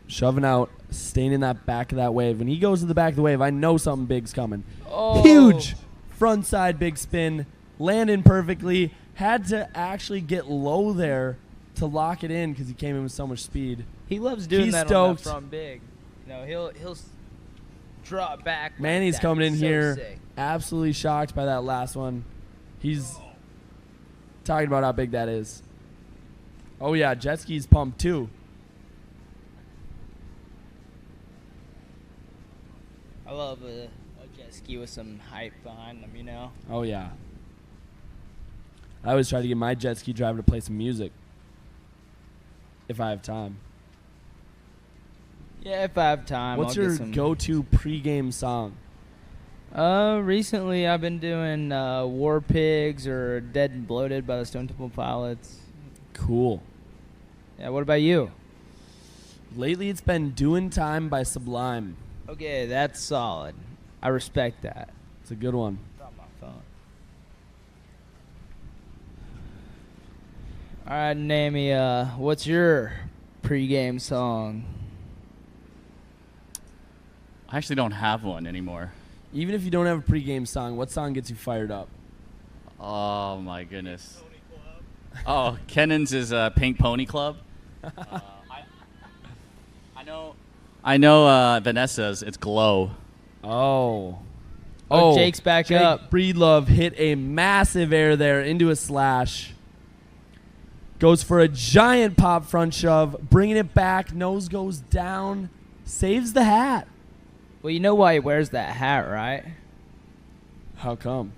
S3: shoving out, staying in that back of that wave. When he goes to the back of the wave, I know something big's coming.
S2: Oh.
S3: Huge front side big spin, landing perfectly. Had to actually get low there to lock it in because he came in with so much speed.
S2: He loves doing
S3: He's
S2: that
S3: stoked.
S2: on that front big. You know, he'll drop back. like
S3: Manny's
S2: that.
S3: coming in
S2: He's so
S3: here
S2: sick.
S3: absolutely shocked by that last one. He's talking about how big that is. Oh, yeah, jet ski's pumped too.
S2: I love a jet ski with some hype behind them, you know?
S3: Oh, yeah. I always try to get my jet ski driver to play some music if I have time.
S2: Yeah, if I have time.
S3: What's
S2: I'll
S3: your
S2: get some.
S3: go-to pregame song?
S2: Recently I've been doing War Pigs or Dead and Bloated by the Stone Temple Pilots.
S3: Cool.
S2: Yeah, what about you?
S3: Lately, it's been Doing Time by Sublime.
S2: Okay, that's solid. I respect that.
S3: It's a good one.
S2: Drop my phone. All right, Nami, what's your pregame song?
S1: I actually don't have one anymore.
S3: Even if you don't have a pregame song, what song gets you fired up?
S1: Oh my goodness. Oh, Kennan's is Pink Pony Club. I know Vanessa's. It's Glow.
S3: Oh.
S2: Oh, Jake's back
S3: Jake
S2: up.
S3: Breedlove hit a massive air there into a slash. Goes for a giant pop front shove, bringing it back. Nose goes down. Saves the hat.
S2: Well, you know why he wears that hat, right?
S3: How come?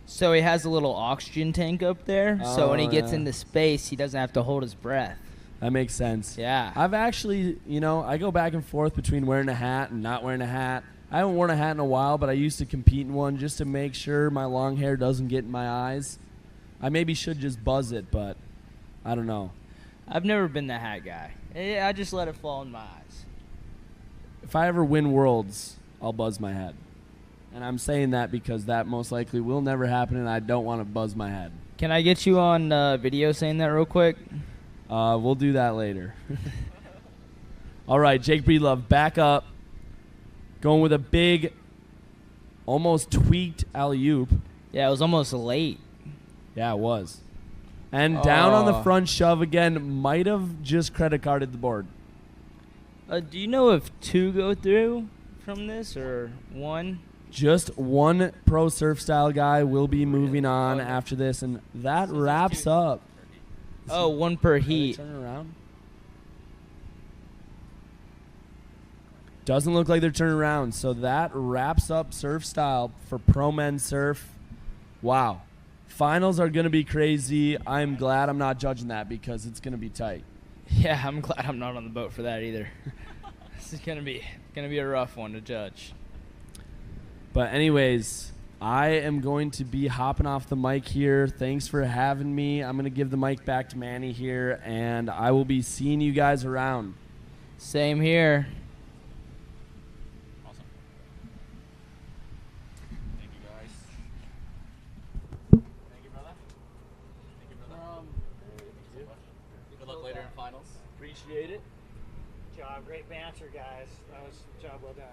S2: So he has a little oxygen tank up there, so when he gets
S3: yeah.
S2: into space, he doesn't have to hold his breath.
S3: That makes sense.
S2: Yeah.
S3: I've actually, I go back and forth between wearing a hat and not wearing a hat. I haven't worn a hat in a while, but I used to compete in one just to make sure my long hair doesn't get in my eyes. I maybe should just buzz it, but I don't know.
S2: I've never been the hat guy. I just let it fall in my eyes.
S3: If I ever win Worlds, I'll buzz my head. And I'm saying that because that most likely will never happen, and I don't want to buzz my head.
S2: Can I get you on video saying that real quick?
S3: We'll do that later. All right, Jake Breedlove back up. Going with a big, almost tweaked alley-oop.
S2: Yeah, it was almost late.
S3: Yeah, it was. And down on the
S2: Oh.
S3: front shove again. Might have just credit carded the board.
S2: Do you know if 2 go through from this or 1?
S3: Just one pro surf style guy will be moving on after this, and that wraps up.
S2: Oh, 1 per
S3: Are they
S2: heat.
S3: turning around? Doesn't look like they're turning around, so that wraps up surf style for pro men's surf. Wow. Finals are going to be crazy. I'm glad I'm not judging that because it's going to be tight.
S2: Yeah, I'm glad I'm not on the boat for that either. This is gonna be a rough one to judge.
S3: But anyways, I am going to be hopping off the mic here. Thanks for having me. I'm going to give the mic back to Manny here, and I will be seeing you guys around.
S2: Same here.
S1: Awesome. Thank you, guys. Thank you, brother. Thank you, brother. Good luck later in finals.
S3: Appreciate it.
S10: Job, great banter, guys. That was a job well done.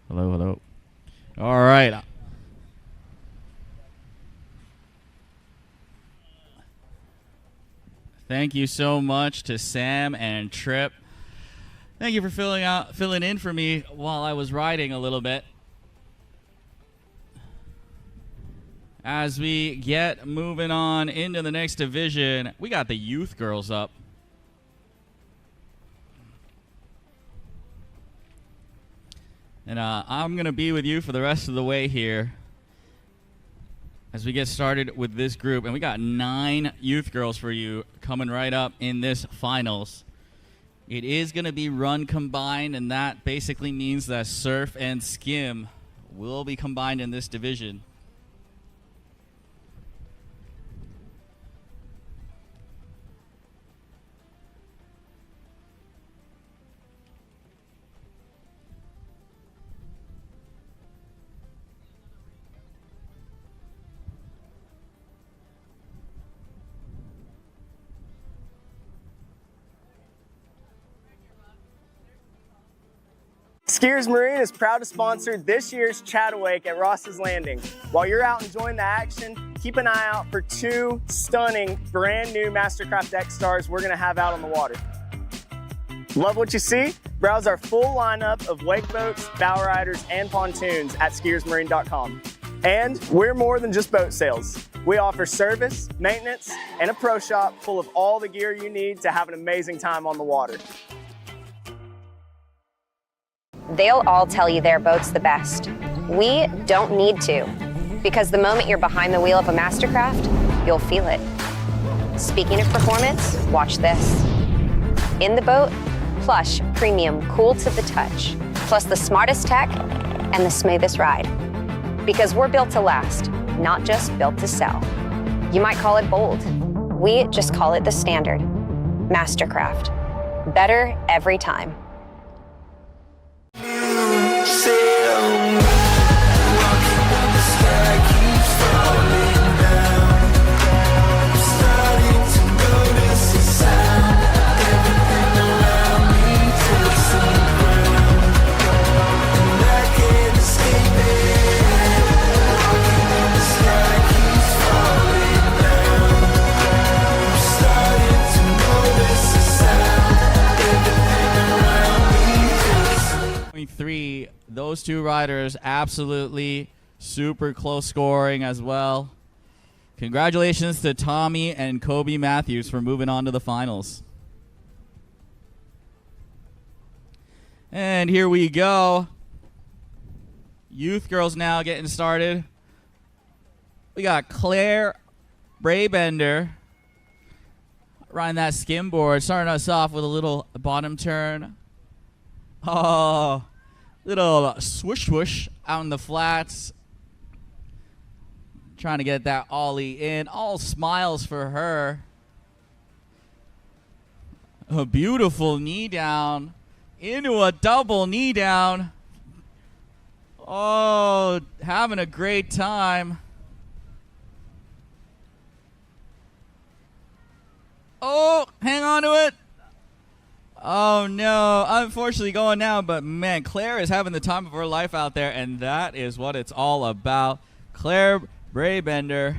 S1: Hello, hello. All right. Thank you so much to Sam and Trip. Thank you for filling in for me while I was riding a little bit. As we get moving on into the next division, we got the youth girls up. And I'm going to be with you for the rest of the way here as we get started with this group. And we got 9 youth girls for you coming right up in this finals. It is going to be run combined, and that basically means that surf and skim will be combined in this division.
S4: Skiers Marine is proud to sponsor this year's ChattaWake at Ross's Landing. While you're out enjoying the action, keep an eye out for 2 stunning brand new Mastercraft X Stars we're gonna have out on the water. Love what you see? Browse our full lineup of wake boats, bow riders, and pontoons at skiersmarine.com. And we're more than just boat sales. We offer service, maintenance, and a pro shop full of all the gear you need to have an amazing time on the water.
S5: They'll all tell you their boat's the best. We don't need to, because the moment you're behind the wheel of a Mastercraft, you'll feel it. Speaking of performance, watch this. In the boat, plush, premium, cool to the touch, plus the smartest tech and the smoothest ride. Because we're built to last, not just built to sell. You might call it bold. We just call it the standard. Mastercraft. Better every time.
S1: Those 2 riders absolutely super close scoring as well. Congratulations to Tommy and Kobe Matthews for moving on to the finals. And here we go. Youth girls now getting started. We got Claire Braybender riding that skim board, starting us off with a little bottom turn. Oh, little swoosh swoosh out in the flats. Trying to get that ollie in. All smiles for her. A beautiful knee down into a double knee down. Oh, having a great time. Oh, hang on to it. Oh, no. Unfortunately going down, but, man, Claire is having the time of her life out there, and that is what it's all about. Claire Braybender.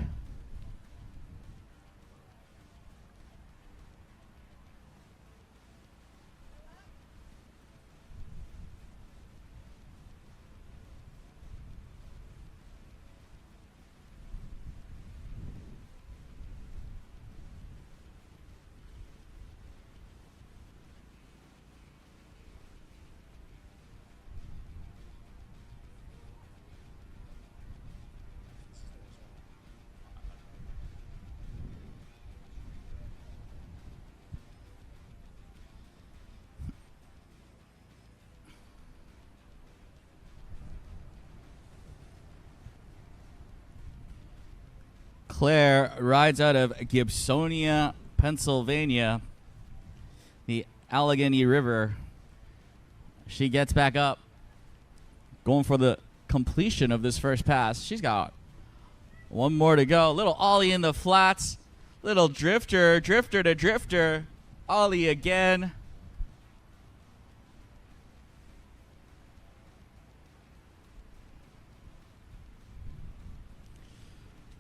S1: Claire rides out of Gibsonia, Pennsylvania, the Allegheny River. She gets back up, going for the completion of this first pass. She's got one more to go. Little ollie in the flats, little drifter, drifter to drifter, ollie again.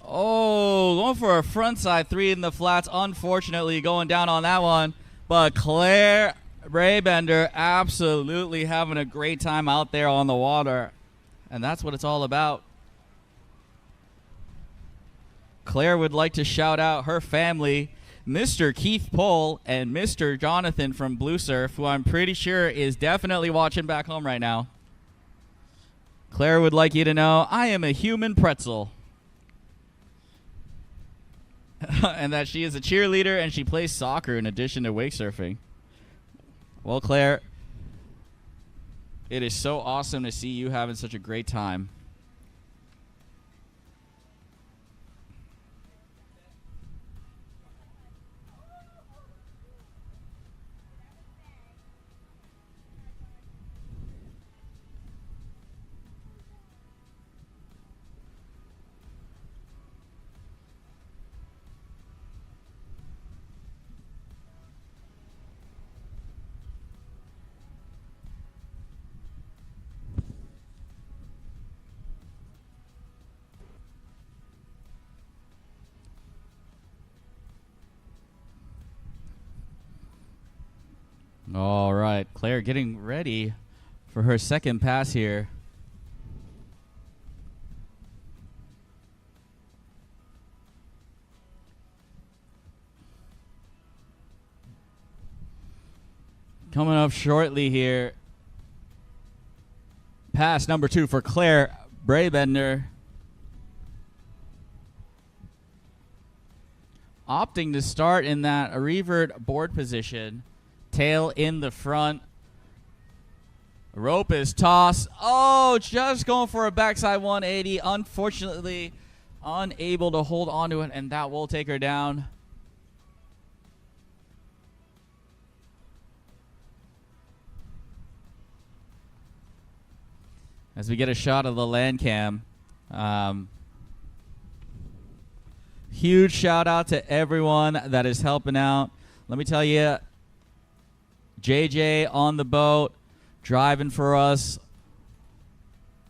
S1: Oh, going for a frontside 3 in the flats. Unfortunately, going down on that one. But Claire Braybender absolutely having a great time out there on the water. And that's what it's all about. Claire would like to shout out her family, Mr. Keith Pohl and Mr. Jonathan from Blue Surf, who I'm pretty sure is definitely watching back home right now. Claire would like you to know, I am a human pretzel. And that she is a cheerleader and she plays soccer in addition to wake surfing. Well, Claire, it is so awesome to see you having such a great time. All right, Claire getting ready for her second pass here. Coming up shortly here. Pass number 2 for Claire Brabender. Opting to start in that revert board position. Tail in the front. Rope is tossed. Oh, just going for a backside 180. Unfortunately, unable to hold onto it, and that will take her down. As we get a shot of the land cam. Huge shout out to everyone that is helping out. Let me tell you, JJ on the boat, driving for us.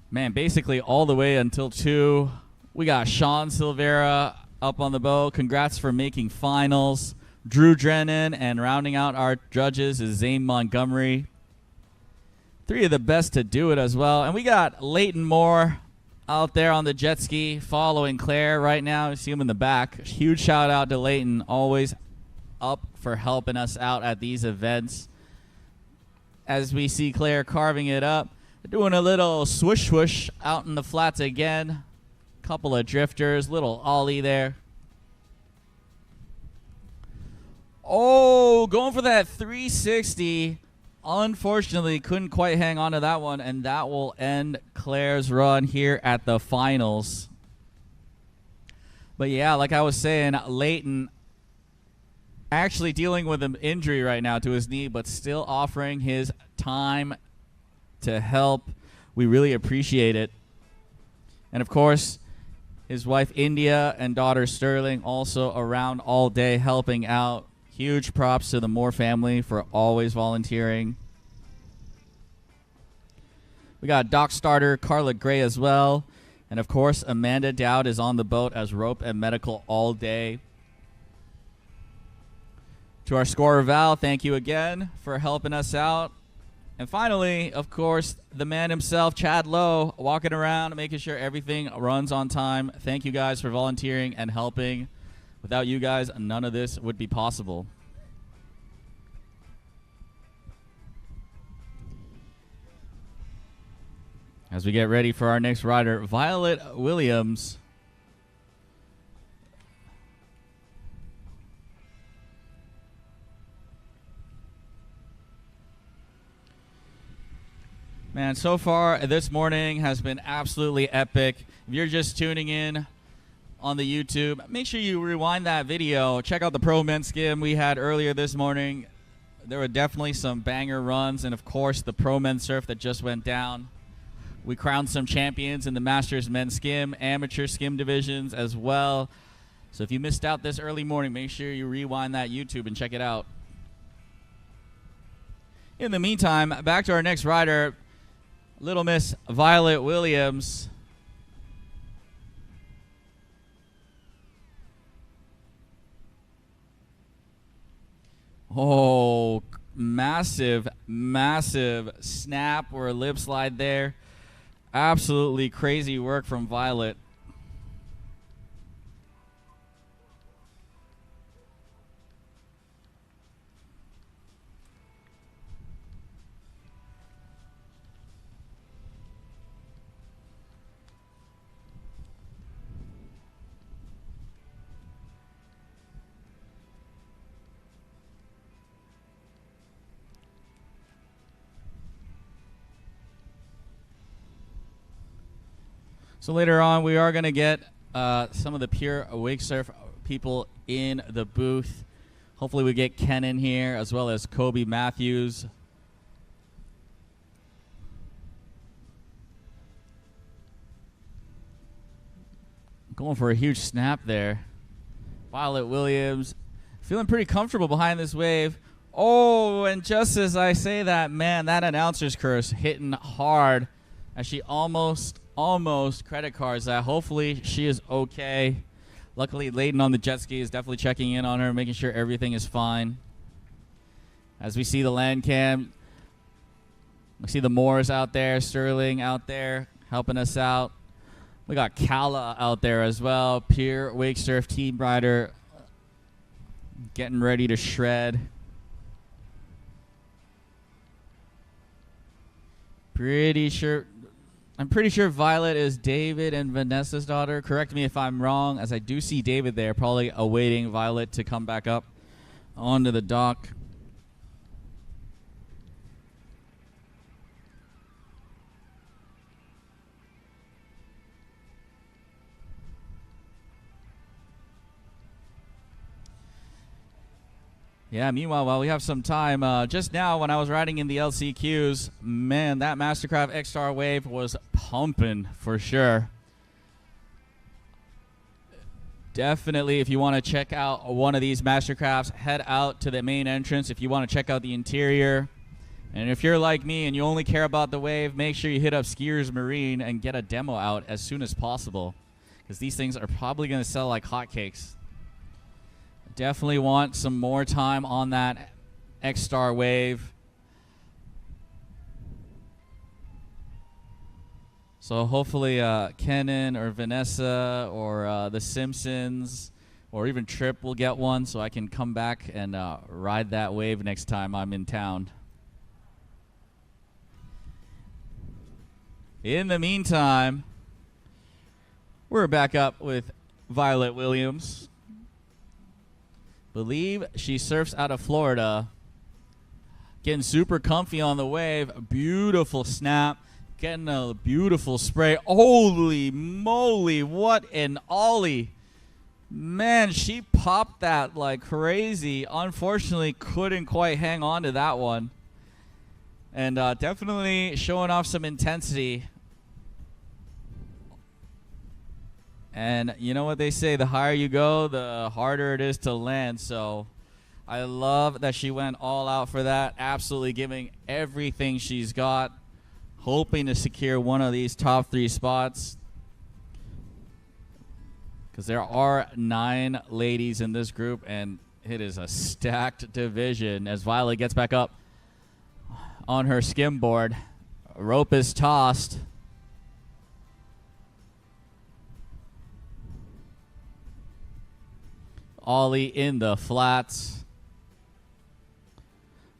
S1: Man, basically all the way until 2. We got Sean Silvera up on the boat. Congrats for making finals. Drew Drennan, and rounding out our judges is Zane Montgomery. 3 of the best to do it as well. And we got Leighton Moore out there on the jet ski following Claire right now. You see him in the back. Huge shout out to Leighton, always up for helping us out at these events. As we see Claire carving it up, doing a little swoosh swoosh out in the flats again. Couple of drifters, little ollie there. Oh, going for that 360. Unfortunately, couldn't quite hang on to that one, and that will end Claire's run here at the finals. But yeah, like I was saying, Leighton actually dealing with an injury right now to his knee, but still offering his time to help. We really appreciate it. And of course, his wife India and daughter Sterling also around all day helping out. Huge props to the Moore family for always volunteering. We got dock starter Carla Gray as well. And of course, Amanda Dowd is on the boat as rope and medical all day. To our scorer Val, thank you again for helping us out. And finally, of course, the man himself, Chad Lowe, walking around, making sure everything runs on time. Thank you guys for volunteering and helping. Without you guys, none of this would be possible. As we get ready for our next rider, Violet Williams. Man, so far this morning has been absolutely epic. If you're just tuning in on the YouTube, make sure you rewind that video. Check out the Pro Men's Skim we had earlier this morning. There were definitely some banger runs, and of course the Pro Men's Surf that just went down. We crowned some champions in the Masters Men's Skim, Amateur Skim divisions as well. So if you missed out this early morning, make sure you rewind that YouTube and check it out. In the meantime, back to our next rider, Little Miss Violet Williams. Oh, massive, massive snap or a lip slide there. Absolutely crazy work from Violet. So later on, we are going to get some of the pure wake surf people in the booth. Hopefully we get Ken in here, as well as Kobe Matthews. Going for a huge snap there. Violet Williams feeling pretty comfortable behind this wave. Oh, and just as I say that, man, that announcer's curse hitting hard as she almost credit cards that. Hopefully she is okay. Luckily, Leighton on the jet ski is definitely checking in on her, making sure everything is fine. As we see the land cam, we see the Moors out there, Sterling out there helping us out. We got Kala out there as well, Pier Wake Surf team rider, getting ready to shred. I'm pretty sure Violet is David and Vanessa's daughter. Correct me if I'm wrong, as I do see David there, probably awaiting Violet to come back up onto the dock. Yeah, meanwhile, while we have some time, just now when I was riding in the LCQs, man, that Mastercraft X-Star wave was pumping for sure. Definitely, if you want to check out one of these Mastercrafts, head out to the main entrance if you want to check out the interior. And if you're like me and you only care about the wave, make sure you hit up Skiers Marine and get a demo out as soon as possible, because these things are probably going to sell like hotcakes. Definitely want some more time on that X-Star wave. So hopefully Kenan or Vanessa or the Simpsons or even Trip will get one so I can come back and ride that wave next time I'm in town. In the meantime, we're back up with Violet Williams. Believe she surfs out of Florida. Getting super comfy on the wave. Beautiful snap. Getting a beautiful spray. Holy moly, what an ollie. Man, she popped that like crazy. Unfortunately, couldn't quite hang on to that one. And definitely showing off some intensity. And you know what they say, the higher you go, the harder it is to land. So I love that she went all out for that, absolutely giving everything she's got, hoping to secure one of these top 3 spots. Because there are 9 ladies in this group, and it is a stacked division as Violet gets back up on her skim board. Rope is tossed. Ollie in the flats.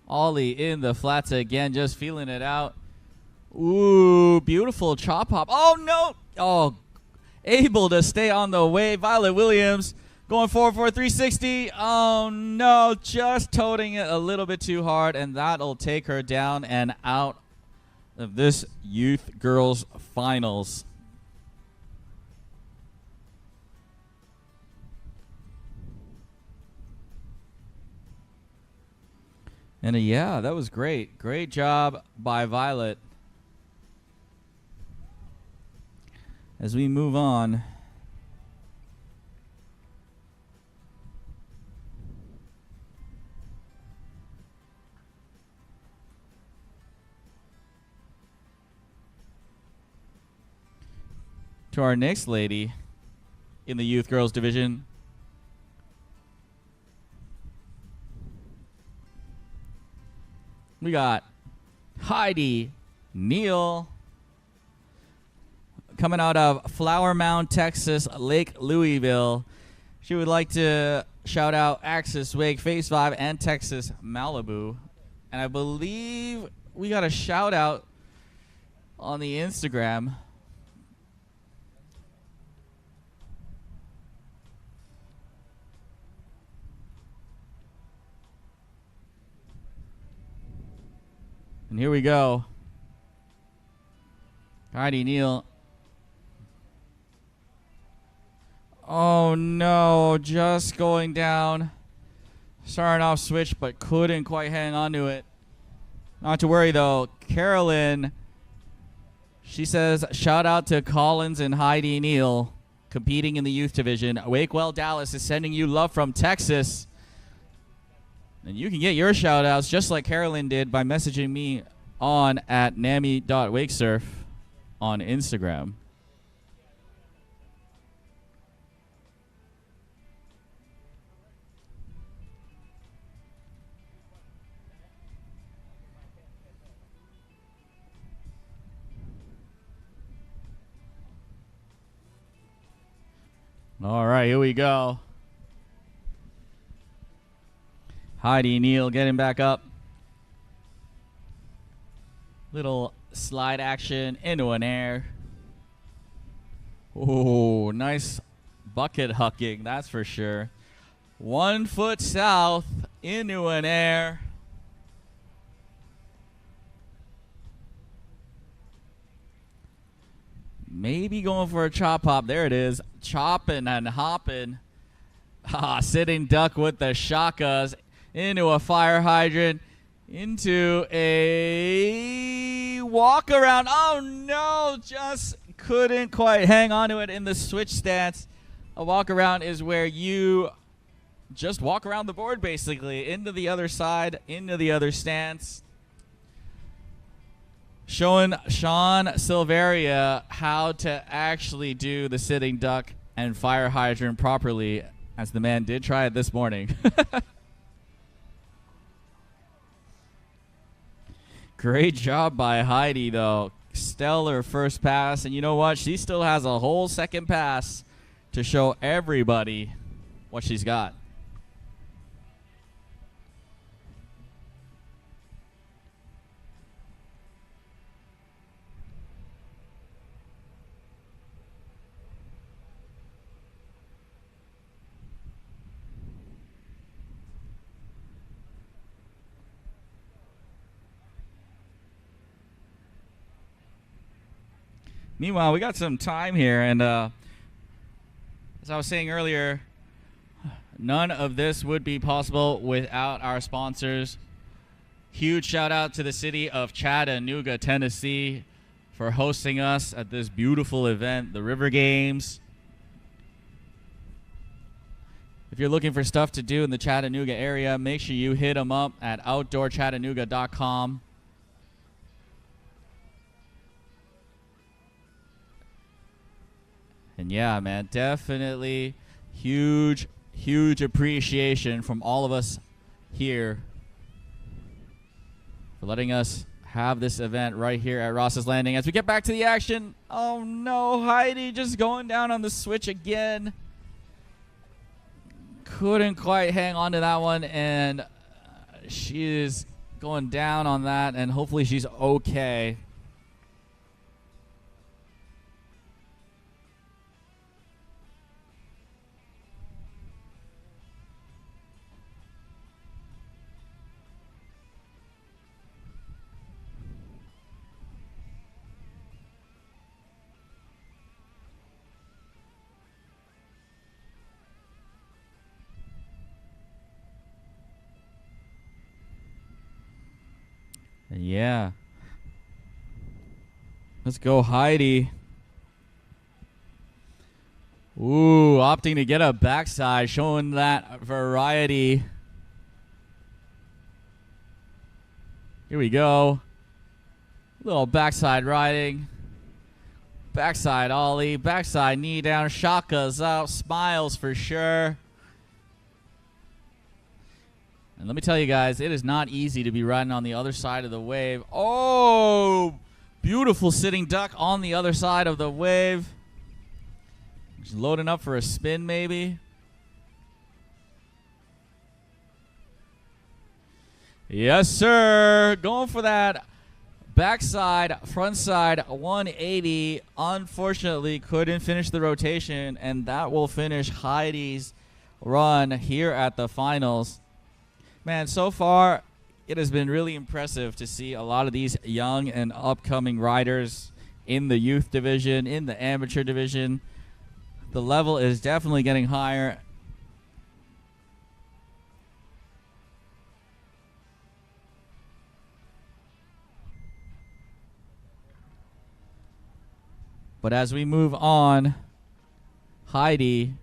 S1: Ollie in the flats again, just feeling it out. Ooh, beautiful chop hop. Oh, no. Oh, able to stay on the wave. Violet Williams going forward for a 360. Oh, no, just toting it a little bit too hard, and that'll take her down and out of this Youth Girls Finals. And yeah, that was great. Great job by Violet. As we move on. To our next lady in the Youth Girls Division. We got Heidi Neal coming out of Flower Mound, Texas, Lake Louisville. She would like to shout out Axis Wake, Phase 5, and Texas Malibu. And I believe we got a shout out on the Instagram. And here we go. Heidi Neal. Oh no, just going down. Starting off switch, but couldn't quite hang on to it. Not to worry though. Carolyn, she says, shout out to Collins and Heidi Neal competing in the youth division. Wakewell Dallas is sending you love from Texas. And you can get your shout-outs just like Carolyn did by messaging me on at nami.wakesurf on Instagram. All right, here we go. Heidi Neal getting back up. Little slide action into an air. Oh, nice bucket hucking, that's for sure. 1 foot south into an air. Maybe going for a chop hop. There it is. Chopping and hopping. Sitting duck with the shakas into a fire hydrant. Into a walk around. Oh no, just couldn't quite hang on to it in the switch stance. A walk around is where you just walk around the board basically, into the other side, into the other stance. Showing Sean Silveria how to actually do the sitting duck and fire hydrant properly, as the man did try it this morning. Great job by Heidi, though. Stellar first pass. And you know what? She still has a whole second pass to show everybody what she's got. Meanwhile, we got some time here, and as I was saying earlier, none of this would be possible without our sponsors. Huge shout out to the city of Chattanooga, Tennessee, for hosting us at this beautiful event, the River Games. If you're looking for stuff to do in the Chattanooga area, make sure you hit them up at outdoorchattanooga.com. And yeah, man, definitely huge appreciation from all of us here for letting us have this event right here at Ross's Landing. As we get back to the action, oh no, Heidi just going down on the switch again. Couldn't quite hang on to that one, and she is going down on that, and hopefully she's okay. Yeah. Let's go, Heidi. Ooh, opting to get a backside, showing that variety. Here we go. Little backside riding. Backside ollie, backside knee down, shakas out, smiles for sure. And let me tell you guys, it is not easy to be riding on the other side of the wave. Oh, beautiful sitting duck on the other side of the wave. Just loading up for a spin maybe. Yes, sir. Going for that backside, frontside 180. Unfortunately, couldn't finish the rotation, and that will finish Heidi's run here at the finals. Man, so far, it has been really impressive to see a lot of these young and upcoming riders in the youth division, in the amateur division. The level is definitely getting higher. But as we move on, Heidi,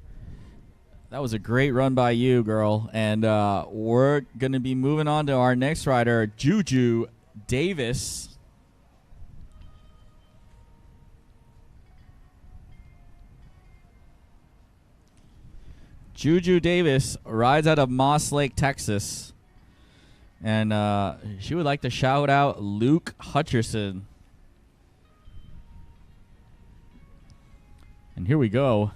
S1: that was a great run by you, girl. And we're going to be moving on to our next rider, Juju Davis. Juju Davis rides out of Moss Lake, Texas. And she would like to shout out Luke Hutcherson. And here we go.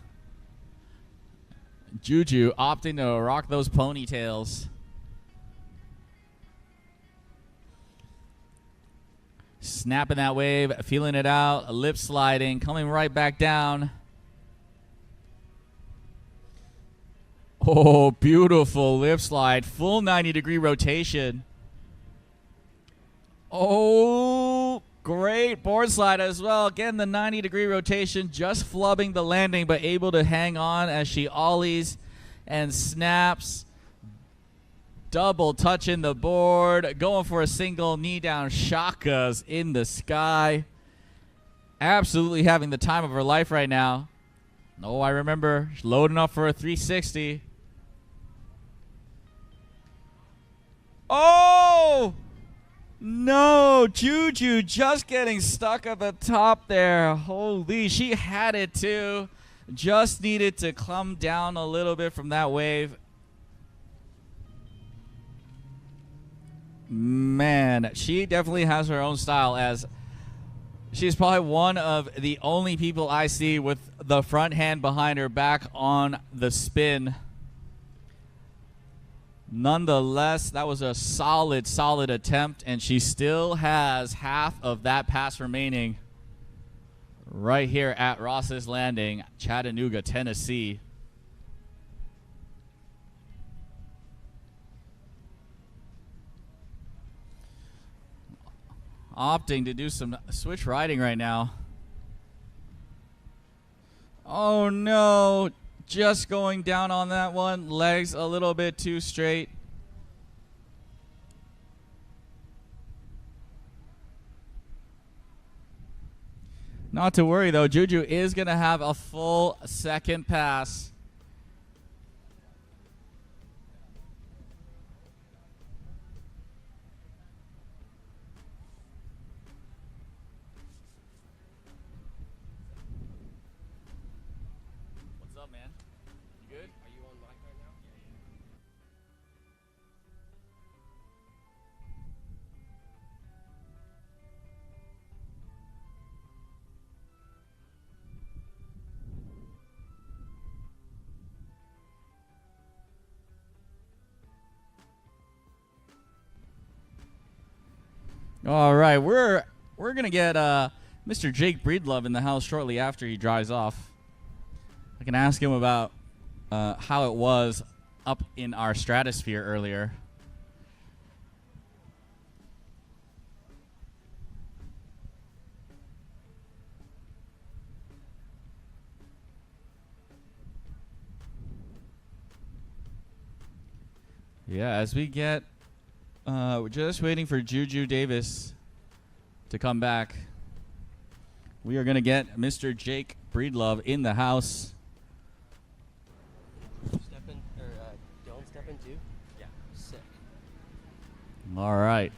S1: Juju opting to rock those ponytails. Snapping that wave, feeling it out, lip sliding, coming right back down. Oh, beautiful lip slide. Full 90-degree rotation. Oh, great board slide as well. Again, the 90-degree rotation, just flubbing the landing, but able to hang on as she ollies and snaps. Double touching the board, going for a single knee down shakas in the sky. Absolutely having the time of her life right now. Oh, I remember loading up for a 360. Oh! No, Juju just getting stuck at the top there. Holy, she had it too. Just needed to come down a little bit from that wave. Man, she definitely has her own style, as she's probably one of the only people I see with the front hand behind her back on the spin. Nonetheless, that was a solid attempt, and she still has half of that pass remaining right here at Ross's Landing, Chattanooga, Tennessee. Opting to do some switch riding right now. Oh no, just going down on that one. Legs a little bit too straight. Not to worry though, Juju is going to have a full second pass. What's up, man? You good? Are you on mic right now? All right, we're gonna get Mr. Jake Breedlove in the house shortly after he drives off. I can ask him about how it was up in our stratosphere earlier. Yeah, as we get, we're just waiting for Juju Davis to come back. We are going to get Mr. Jake Breedlove in the house.
S11: Step in, or don't step in too? Yeah. Sick.
S1: All right.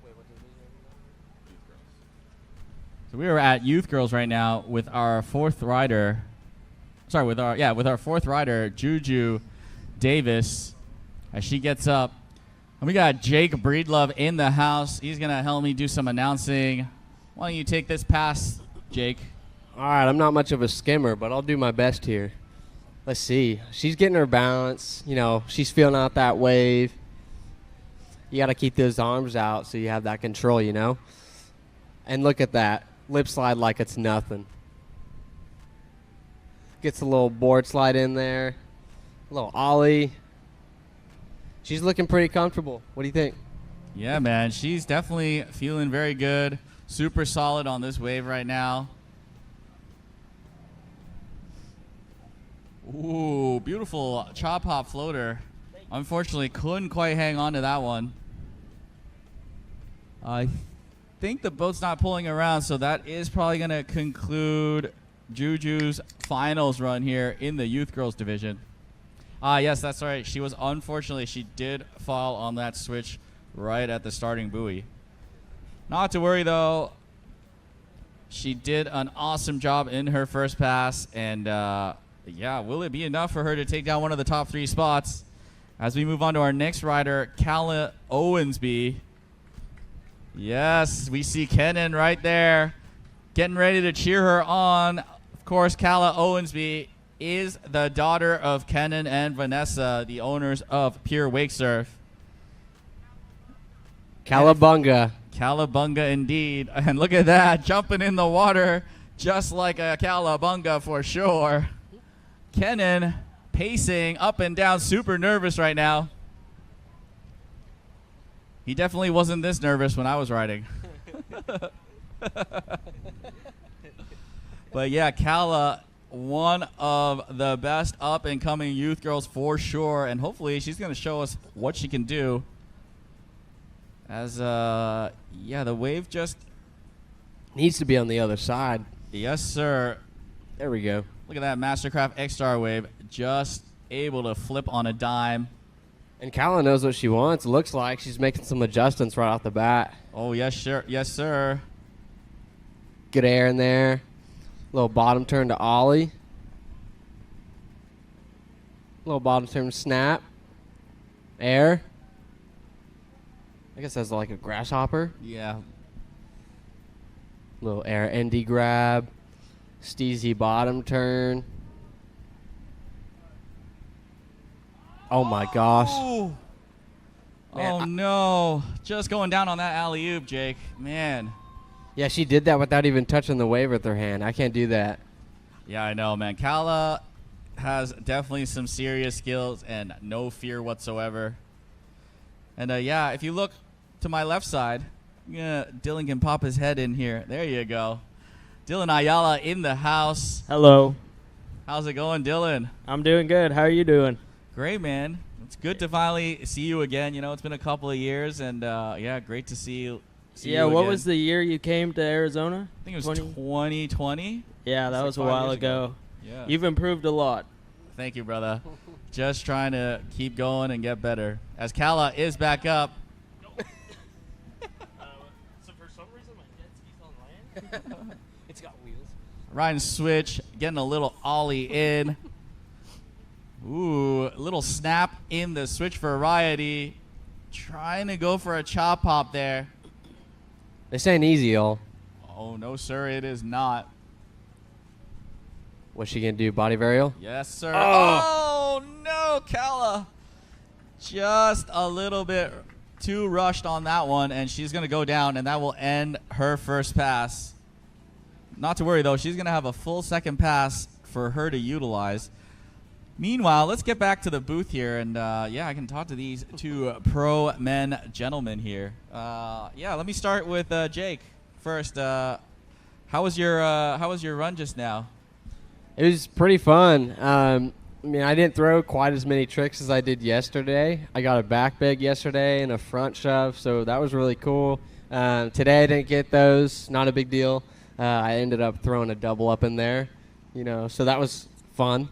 S11: Wait, what division are we on? Youth girls.
S1: So we are at Youth Girls right now with our fourth rider. Sorry, with our fourth rider, Juju Davis, as she gets up. And we got Jake Breedlove in the house. He's going to help me do some announcing. Why don't you take this pass, Jake?
S11: All right, I'm not much of a skimmer, but I'll do my best here. Let's see. She's getting her balance. You know, she's feeling out that wave. You got to keep those arms out so you have that control, you know? And look at that. Lip slide like it's nothing. Gets a little board slide in there. A little ollie. She's looking pretty comfortable. What do you think?
S1: Yeah, man. She's definitely feeling very good. Super solid on this wave right now. Ooh, beautiful chop hop floater. Unfortunately, couldn't quite hang on to that one. I think the boat's not pulling around, so that is probably going to conclude Juju's finals run here in the Youth Girls division. Yes, that's right. She did fall on that switch right at the starting buoy. Not to worry, though. She did an awesome job in her first pass. And, yeah, will it be enough for her to take down one of the top 3 spots? As we move on to our next rider, Calla Owensby. Yes, we see Kenan right there getting ready to cheer her on. Of course, Calla Owensby is the daughter of Kenan and Vanessa, the owners of Pure Wakesurf.
S11: Cowabunga.
S1: Cowabunga indeed. And look at that, jumping in the water just like a cowabunga for sure. Kenan pacing up and down, super nervous right now. He definitely wasn't this nervous when I was riding. But yeah, Kala, one of the best up-and-coming youth girls for sure, and hopefully she's going to show us what she can do. As, yeah, the wave just
S11: needs to be on the other side.
S1: Yes, sir.
S11: There we go.
S1: Look at that Mastercraft X-Star wave, just able to flip on a dime.
S11: And Kala knows what she wants. It looks like she's making some adjustments right off the bat.
S1: Oh, yes, sure. Yes, sir.
S11: Good air in there. Little bottom turn to ollie. Little bottom turn snap. Air. I guess that's like a grasshopper.
S1: Yeah.
S11: Little air ND grab. Steezy bottom turn. Oh my gosh.
S1: Oh,
S11: Man,
S1: no. Just going down on that alley-oop, Jake. Man.
S11: Yeah, she did that without even touching the wave with her hand. I can't do that.
S1: Yeah, I know, man. Kala has definitely some serious skills and no fear whatsoever. And, yeah, if you look to my left side, Dylan can pop his head in here. There you go. Dylan Ayala in the house.
S12: Hello.
S1: How's it going, Dylan?
S12: I'm doing good. How are you doing?
S1: Great, man. It's good to finally see you again. You know, it's been a couple of years, and, yeah, great to see you.
S12: Yeah, what was the year you came to Arizona?
S1: I think it was 2020.
S12: Yeah, that was a while ago.
S1: Yeah.
S12: You've improved a lot.
S1: Thank you, brother. Just trying to keep going and get better. As Kala is back up.
S3: So for some reason my jet ski's on land. It's got wheels.
S1: Riding switch, getting a little ollie in. Ooh, a little snap in the switch variety. Trying to go for a chop hop there.
S11: This ain't easy, y'all.
S1: Oh, no, sir, it is not.
S11: What's she gonna do? Body varial?
S1: Yes, sir. Oh, no, Kala. Just a little bit too rushed on that one, and she's going to go down, and that will end her first pass. Not to worry, though. She's going to have a full second pass for her to utilize. Meanwhile, let's get back to the booth here, and, yeah, I can talk to these two pro men gentlemen here. Yeah, let me start with Jake first. How was your run just now?
S11: It was pretty fun. I mean, I didn't throw quite as many tricks as I did yesterday. I got a back beg yesterday and a front shove, so that was really cool. Today I didn't get those. Not a big deal. I ended up throwing a double up in there, you know, so that was fun.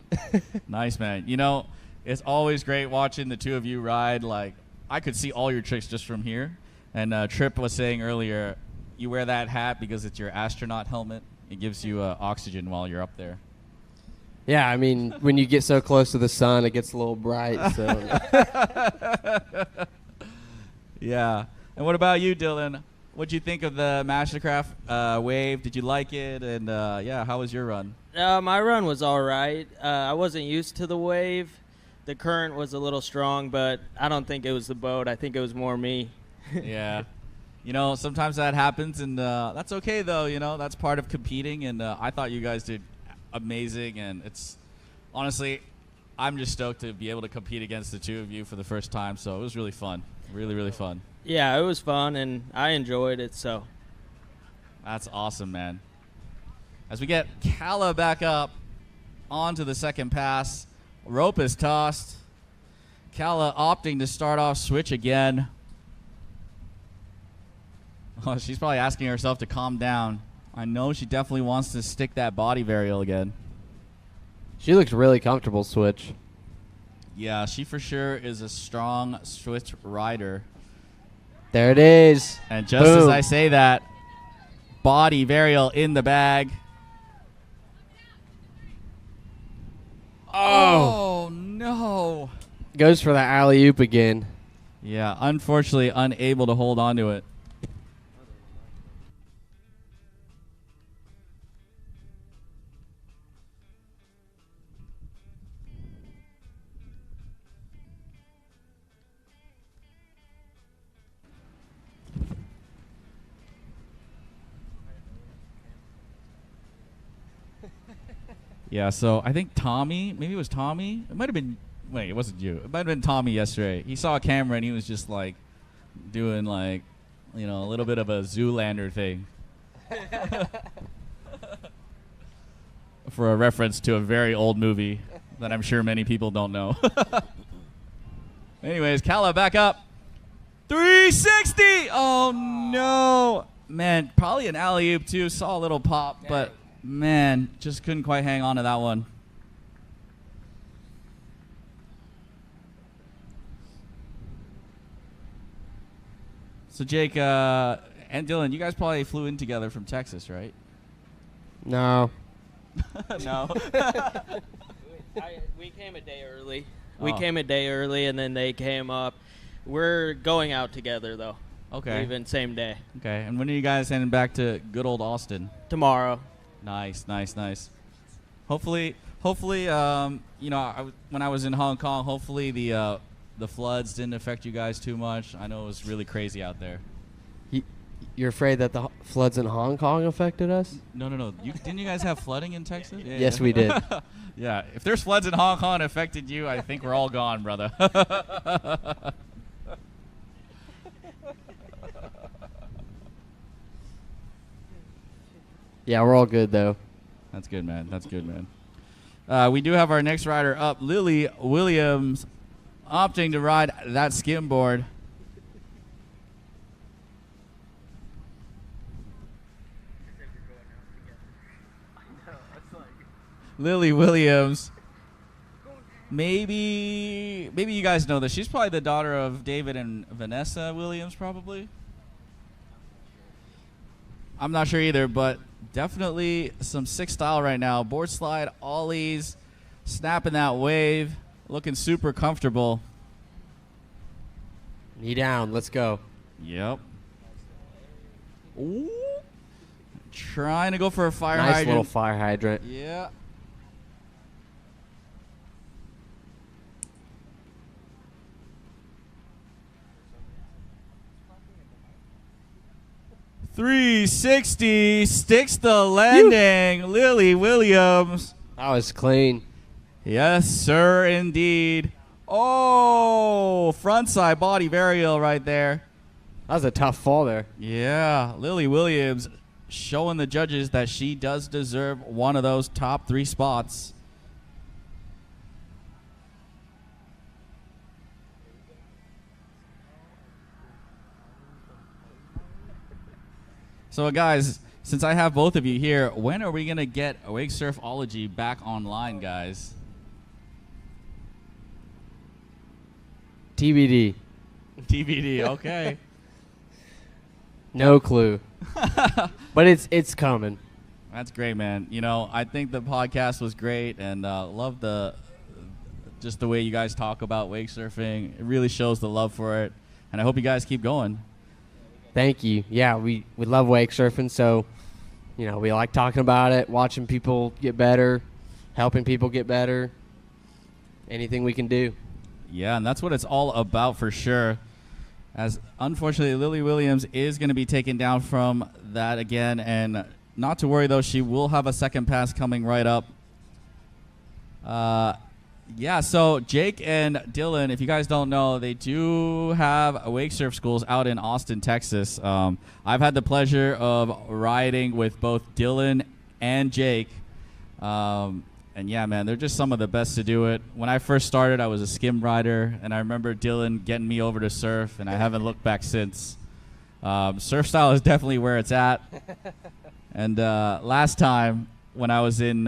S1: Nice, man. You know, it's always great watching the two of you ride. Like, I could see all your tricks just from here. And Tripp was saying earlier, you wear that hat because it's your astronaut helmet. It gives you oxygen while you're up there.
S11: Yeah, I mean, when you get so close to the sun, it gets a little bright. So.
S1: Yeah. And what about you, Dylan? What'd you think of the Mastercraft wave? Did you like it? And, yeah, how was your run?
S12: My run was all right. I wasn't used to the wave. The current was a little strong, but I don't think it was the boat. I think it was more me.
S1: Yeah. You know, sometimes that happens, and that's okay, though. You know, that's part of competing, and I thought you guys did amazing, and it's honestly, I'm just stoked to be able to compete against the two of you for the first time, so it was really fun. Really, really fun.
S12: Yeah, it was fun, and I enjoyed it, so.
S1: That's awesome, man. As we get Kala back up onto the second pass, rope is tossed. Kala opting to start off switch again. Oh, she's probably asking herself to calm down. I know she definitely wants to stick that body varial again.
S11: She looks really comfortable switch.
S1: Yeah, she for sure is a strong switch rider.
S11: There it is.
S1: And just
S11: Boom.
S1: as I say that, body varial in the bag. Oh, no.
S11: Goes for the alley-oop again.
S1: Yeah, unfortunately unable to hold on to it. Yeah, so I think Tommy, maybe it was Tommy. It might have been, wait, it wasn't you. It might have been Tommy yesterday. He saw a camera and he was just like doing like, a little bit of a Zoolander thing. For a reference to a very old movie that I'm sure many people don't know. Anyways, Kala, back up. 360! Oh, no. Man, probably an alley-oop, too. Saw a little pop, but, man, just couldn't quite hang on to that one. So, Jake and Dylan, you guys probably flew in together from Texas, right?
S11: No.
S1: No.
S12: We came a day early. We came a day early, and then they came up. We're going out together, though.
S1: Okay.
S12: Leaving same day.
S1: Okay. And when are you guys heading back to good old Austin?
S12: Tomorrow.
S1: Nice. Hopefully, when I was in Hong Kong, hopefully the floods didn't affect you guys too much. I know it was really crazy out there.
S11: You're afraid that the floods in Hong Kong affected us?
S1: No. Didn't you guys have flooding in Texas? Yeah,
S11: Yes, we did.
S1: Yeah. If there's floods in Hong Kong and affected you, I think we're all gone, brother.
S11: Yeah, we're all good, though.
S1: That's good, man. We do have our next rider up, Lily Williams, opting to ride that skim board. Lily Williams. Maybe you guys know this. She's probably the daughter of David and Vanessa Williams, probably. I'm not sure either, but definitely some sick style right now. Board slide, ollies, snapping that wave, looking super comfortable.
S11: Knee down. Let's go.
S1: Yep. Ooh. Trying to go for a fire
S11: nice
S1: hydrant.
S11: Little fire hydrant.
S1: Yeah. .360 sticks the landing. Lily Williams.
S11: That was clean.
S1: Yes, sir, indeed. Oh, frontside body varial right there.
S11: That was a tough fall there.
S1: Yeah, Lily Williams showing the judges that she does deserve one of those top 3 spots. So, guys, since I have both of you here, when are we going to get Wake Surfology back online, guys?
S11: TBD.
S1: TBD, okay.
S11: No clue. But it's coming.
S1: That's great, man. I think the podcast was great, and love just the way you guys talk about wake surfing. It really shows the love for it, and I hope you guys keep going.
S11: Thank you. Yeah, we love wake surfing, so we like talking about it, watching people get better, helping people get better. Anything we can do.
S1: Yeah, and that's what it's all about for sure. As unfortunately, Lily Williams is going to be taken down from that again, and not to worry though, she will have a second pass coming right up. Yeah, so Jake and Dylan, if you guys don't know, they do have wake surf schools out in Austin, Texas. I've had the pleasure of riding with both Dylan and Jake. And yeah, man, they're just some of the best to do it. When I first started, I was a skim rider, and I remember Dylan getting me over to surf, and I haven't looked back since. Surf style is definitely where it's at. And last time, when I was in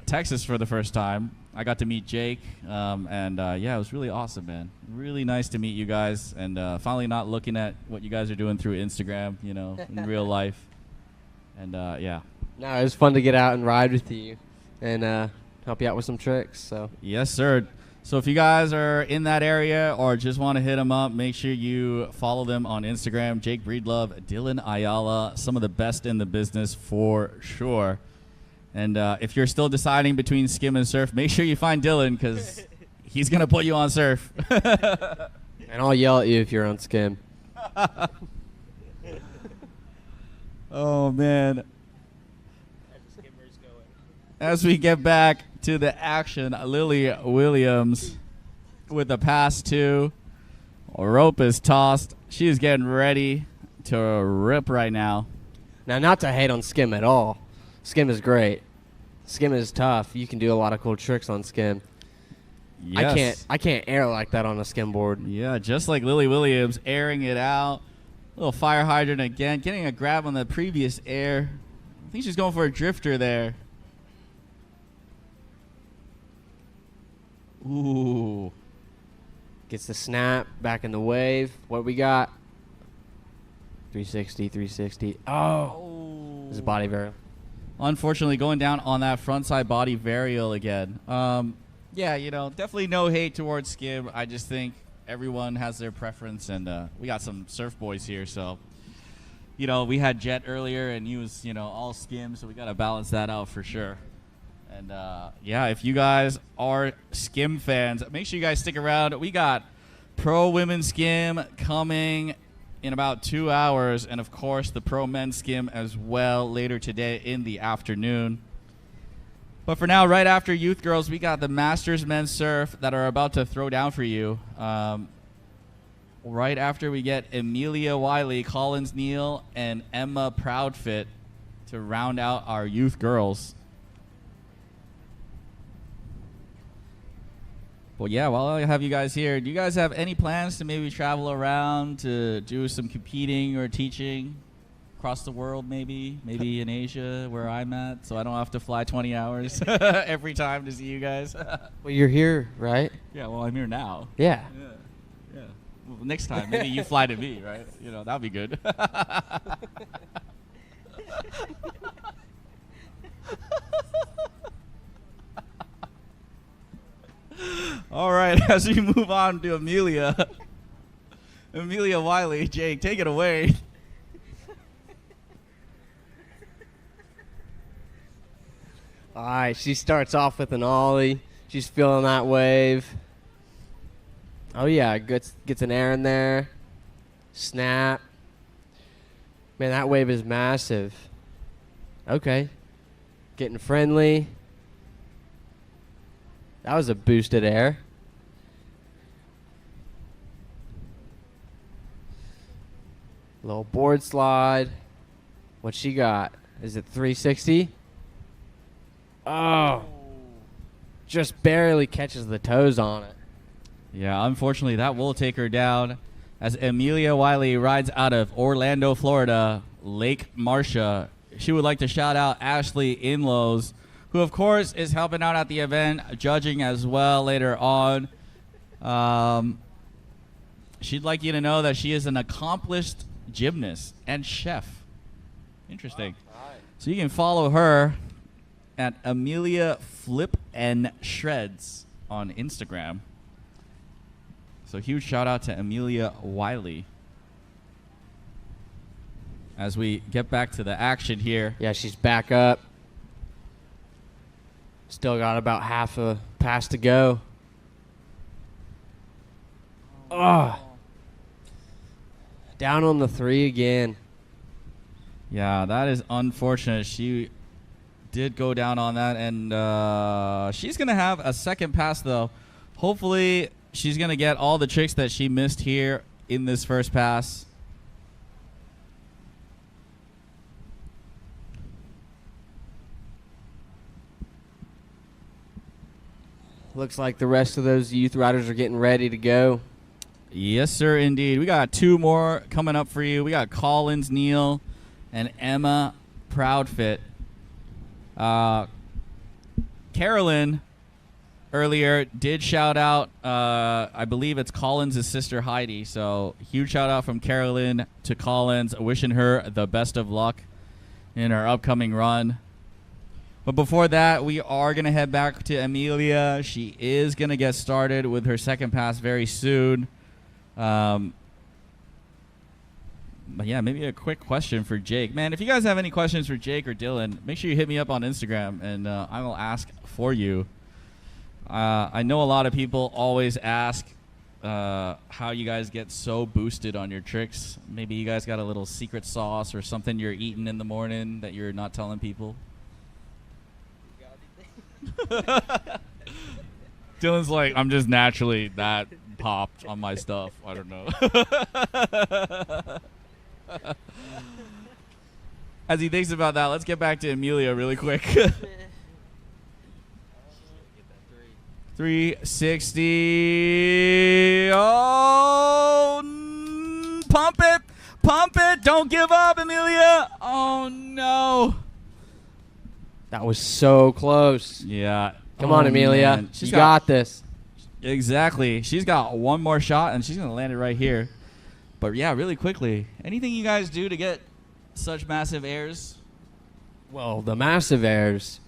S1: Texas for the first time, I got to meet Jake, and yeah, it was really awesome, man. Really nice to meet you guys, and finally not looking at what you guys are doing through Instagram, in real life. And yeah.
S11: No, it was fun to get out and ride with you and help you out with some tricks. So
S1: Yes, sir. So if you guys are in that area or just want to hit them up, make sure you follow them on Instagram. Jake Breedlove, Dylan Ayala, some of the best in the business for sure. And if you're still deciding between skim and surf, make sure you find Dylan because he's going to put you on surf.
S11: And I'll yell at you if you're on skim.
S1: Oh, man. as we get back to the action, Lily Williams with the pass two. Rope is tossed. She's getting ready to rip right now.
S11: Now, not to hate on Skim at all. Skim is great. Skim is tough. You can do a lot of cool tricks on Skim.
S1: Yes.
S11: I can't air like that on a skimboard.
S1: Yeah, just like Lily Williams, airing it out. Little fire hydrant again, getting a grab on the previous air. I think she's going for a drifter there. Ooh.
S11: Gets the snap, back in the wave. What we got? 360, 360. Oh. This is a body varial.
S1: Unfortunately, going down on that frontside body varial again. Yeah, you know, definitely no hate towards Skim. I just think everyone has their preference, and we got some surf boys here, so you know, we had Jet earlier, and he was, you know, all Skim, so we got to balance that out for sure. And yeah, if you guys are Skim fans, make sure you guys stick around. We got Pro Women's Skim coming in about 2 hours, and of course the Pro Men's Skim as well later today in the afternoon. But for now, right after Youth Girls, we got the Masters Men's Surf that are about to throw down for you. Right after we get Amelia Wiley, Collins Neal, and Emma Proudfit to round out our Youth Girls. Well, yeah, while I have you guys here, do you guys have any plans to maybe travel around to do some competing or teaching across the world, maybe in Asia where I'm at, so I don't have to fly 20 hours every time to see you guys?
S11: Well, you're here, right?
S1: Yeah, well, I'm here now.
S11: Yeah.
S1: Yeah. Well, next time, maybe you fly to me, right? You know, that'd be good. All right, as we move on to Amelia Wiley, Jake, take it away.
S11: All right, she starts off with an ollie. She's feeling that wave. Oh, yeah, gets an air in there. Snap. Man, that wave is massive. Okay. Getting friendly. That was a boosted air. Little board slide. What she got? Is it 360? Oh. Just barely catches the toes on it.
S1: Yeah, unfortunately, that will take her down as Amelia Wiley rides out of Orlando, Florida, Lake Marcia. She would like to shout out Ashley Inlows, who, of course, is helping out at the event, judging as well later on. She'd like you to know that she is an accomplished gymnast and chef. Interesting. So you can follow her at Amelia Flip and Shreds on Instagram. So huge shout out to Amelia Wiley. As we get back to the action here.
S11: Yeah, she's back up. Still got about half a pass to go. Oh. Down on the 3 again.
S1: Yeah, that is unfortunate. She did go down on that, and she's going to have a second pass, though. Hopefully, she's going to get all the tricks that she missed here in this first pass.
S11: Looks like the rest of those youth riders are getting ready to go.
S1: Yes, sir, indeed. We got 2 more coming up for you. We got Collins Neal and Emma Proudfit. Carolyn earlier did shout out, I believe it's Collins' sister Heidi. So huge shout out from Carolyn to Collins, wishing her the best of luck in her upcoming run. But before that, we are going to head back to Amelia. She is going to get started with her second pass very soon. But yeah, maybe a quick question for Jake. Man, if you guys have any questions for Jake or Dylan, make sure you hit me up on Instagram, and I will ask for you. I know a lot of people always ask how you guys get so boosted on your tricks. Maybe you guys got a little secret sauce or something you're eating in the morning that you're not telling people. Dylan's like, I'm just naturally that popped on my stuff. I don't know. As he thinks about that, let's get back to Amelia really quick. 360. Oh, pump it. Pump it. Don't give up, Amelia. Oh, no.
S11: That was so close.
S1: Yeah.
S11: Come on, Amelia.
S1: Man.
S11: You got this.
S1: Exactly. She's got one more shot, and she's going to land it right here. But, yeah, really quickly. Anything you guys do to get such massive airs?
S11: Well, the massive airs,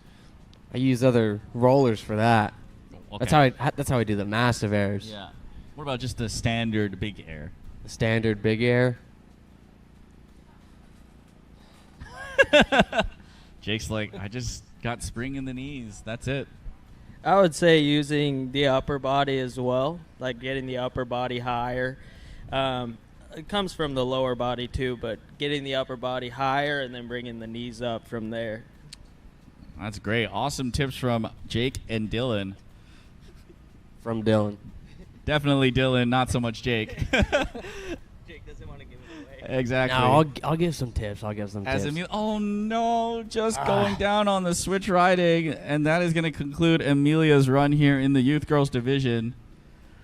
S11: I use other rollers for that.
S1: Okay.
S11: That's how I do the massive airs.
S1: Yeah. What about just the standard big air?
S11: The standard big air.
S1: Jake's like, I just got spring in the knees. That's it.
S12: I would say using the upper body as well, like getting the upper body higher. It comes from the lower body too, but getting the upper body higher and then bringing the knees up from there.
S1: That's great. Awesome tips from Jake and Dylan.
S11: From Dylan.
S1: Definitely Dylan, not so much Jake.
S12: Jake doesn't want to give it away.
S1: Exactly.
S11: No, I'll give some tips.
S1: Oh no, just going down on the switch riding, and that is going to conclude Amelia's run here in the youth girls division.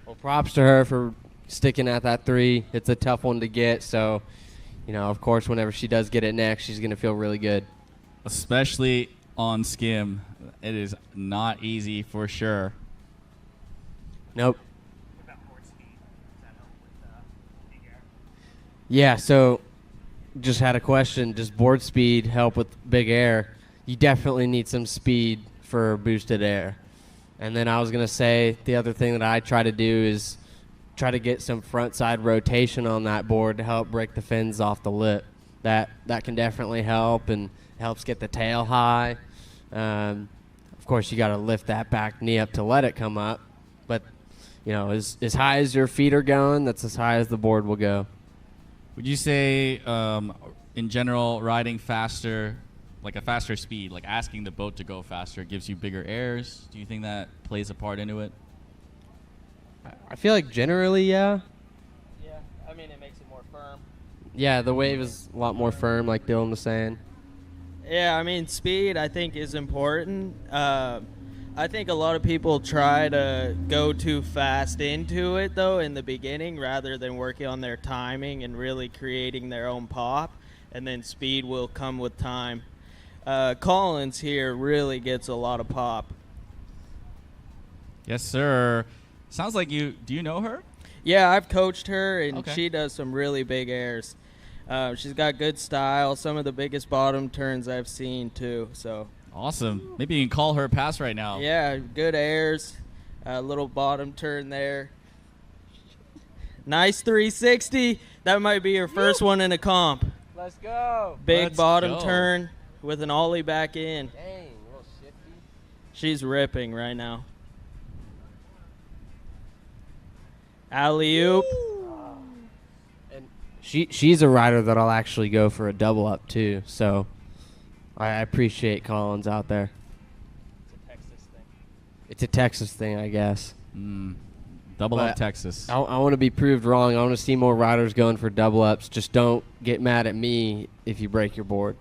S11: Well, props to her for sticking at that 3. It's a tough one to get, so, of course, whenever she does get it next, she's going to feel really good.
S1: Especially on Skim. It is not easy for sure.
S11: Nope. Yeah, so just had a question. Does board speed help with big air? You definitely need some speed for boosted air. And then I was going to say the other thing that I try to do is try to get some front side rotation on that board to help break the fins off the lip. That can definitely help and helps get the tail high. Of course, you got to lift that back knee up to let it come up. But, as high as your feet are going, that's as high as the board will go.
S1: Would you say, in general, riding faster, like a faster speed, like asking the boat to go faster, gives you bigger airs? Do you think that plays a part into it?
S11: I feel like generally, yeah.
S12: Yeah, I mean, it makes it more firm.
S11: Yeah, the wave is a lot more firm, like Dylan was saying.
S12: Yeah, I mean, speed, I think, is important. I think a lot of people try to go too fast into it, though, in the beginning, rather than working on their timing and really creating their own pop, and then speed will come with time. Collins here really gets a lot of pop.
S1: Yes, sir. Sounds like do you know her?
S12: Yeah, I've coached her, and
S1: Okay.
S12: she does some really big airs. She's got good style, some of the biggest bottom turns I've seen, too, so...
S1: Awesome. Maybe you can call her pass right now.
S12: Yeah, good airs. A little bottom turn there. Nice 360. That might be your first one in a comp.
S11: Let's go.
S12: Big
S1: Let's
S12: bottom
S1: go.
S12: turn with an ollie back in.
S11: Dang, a little shifty.
S12: She's ripping right now. Alley-oop.
S11: And she's a rider that I'll actually go for a double up, too, so... I appreciate Collins out there.
S12: It's a Texas thing.
S11: It's a Texas thing, I guess.
S1: Double
S11: But
S1: up Texas.
S11: I want to be proved wrong. I want to see more riders going for double ups. Just don't get mad at me if you break your board.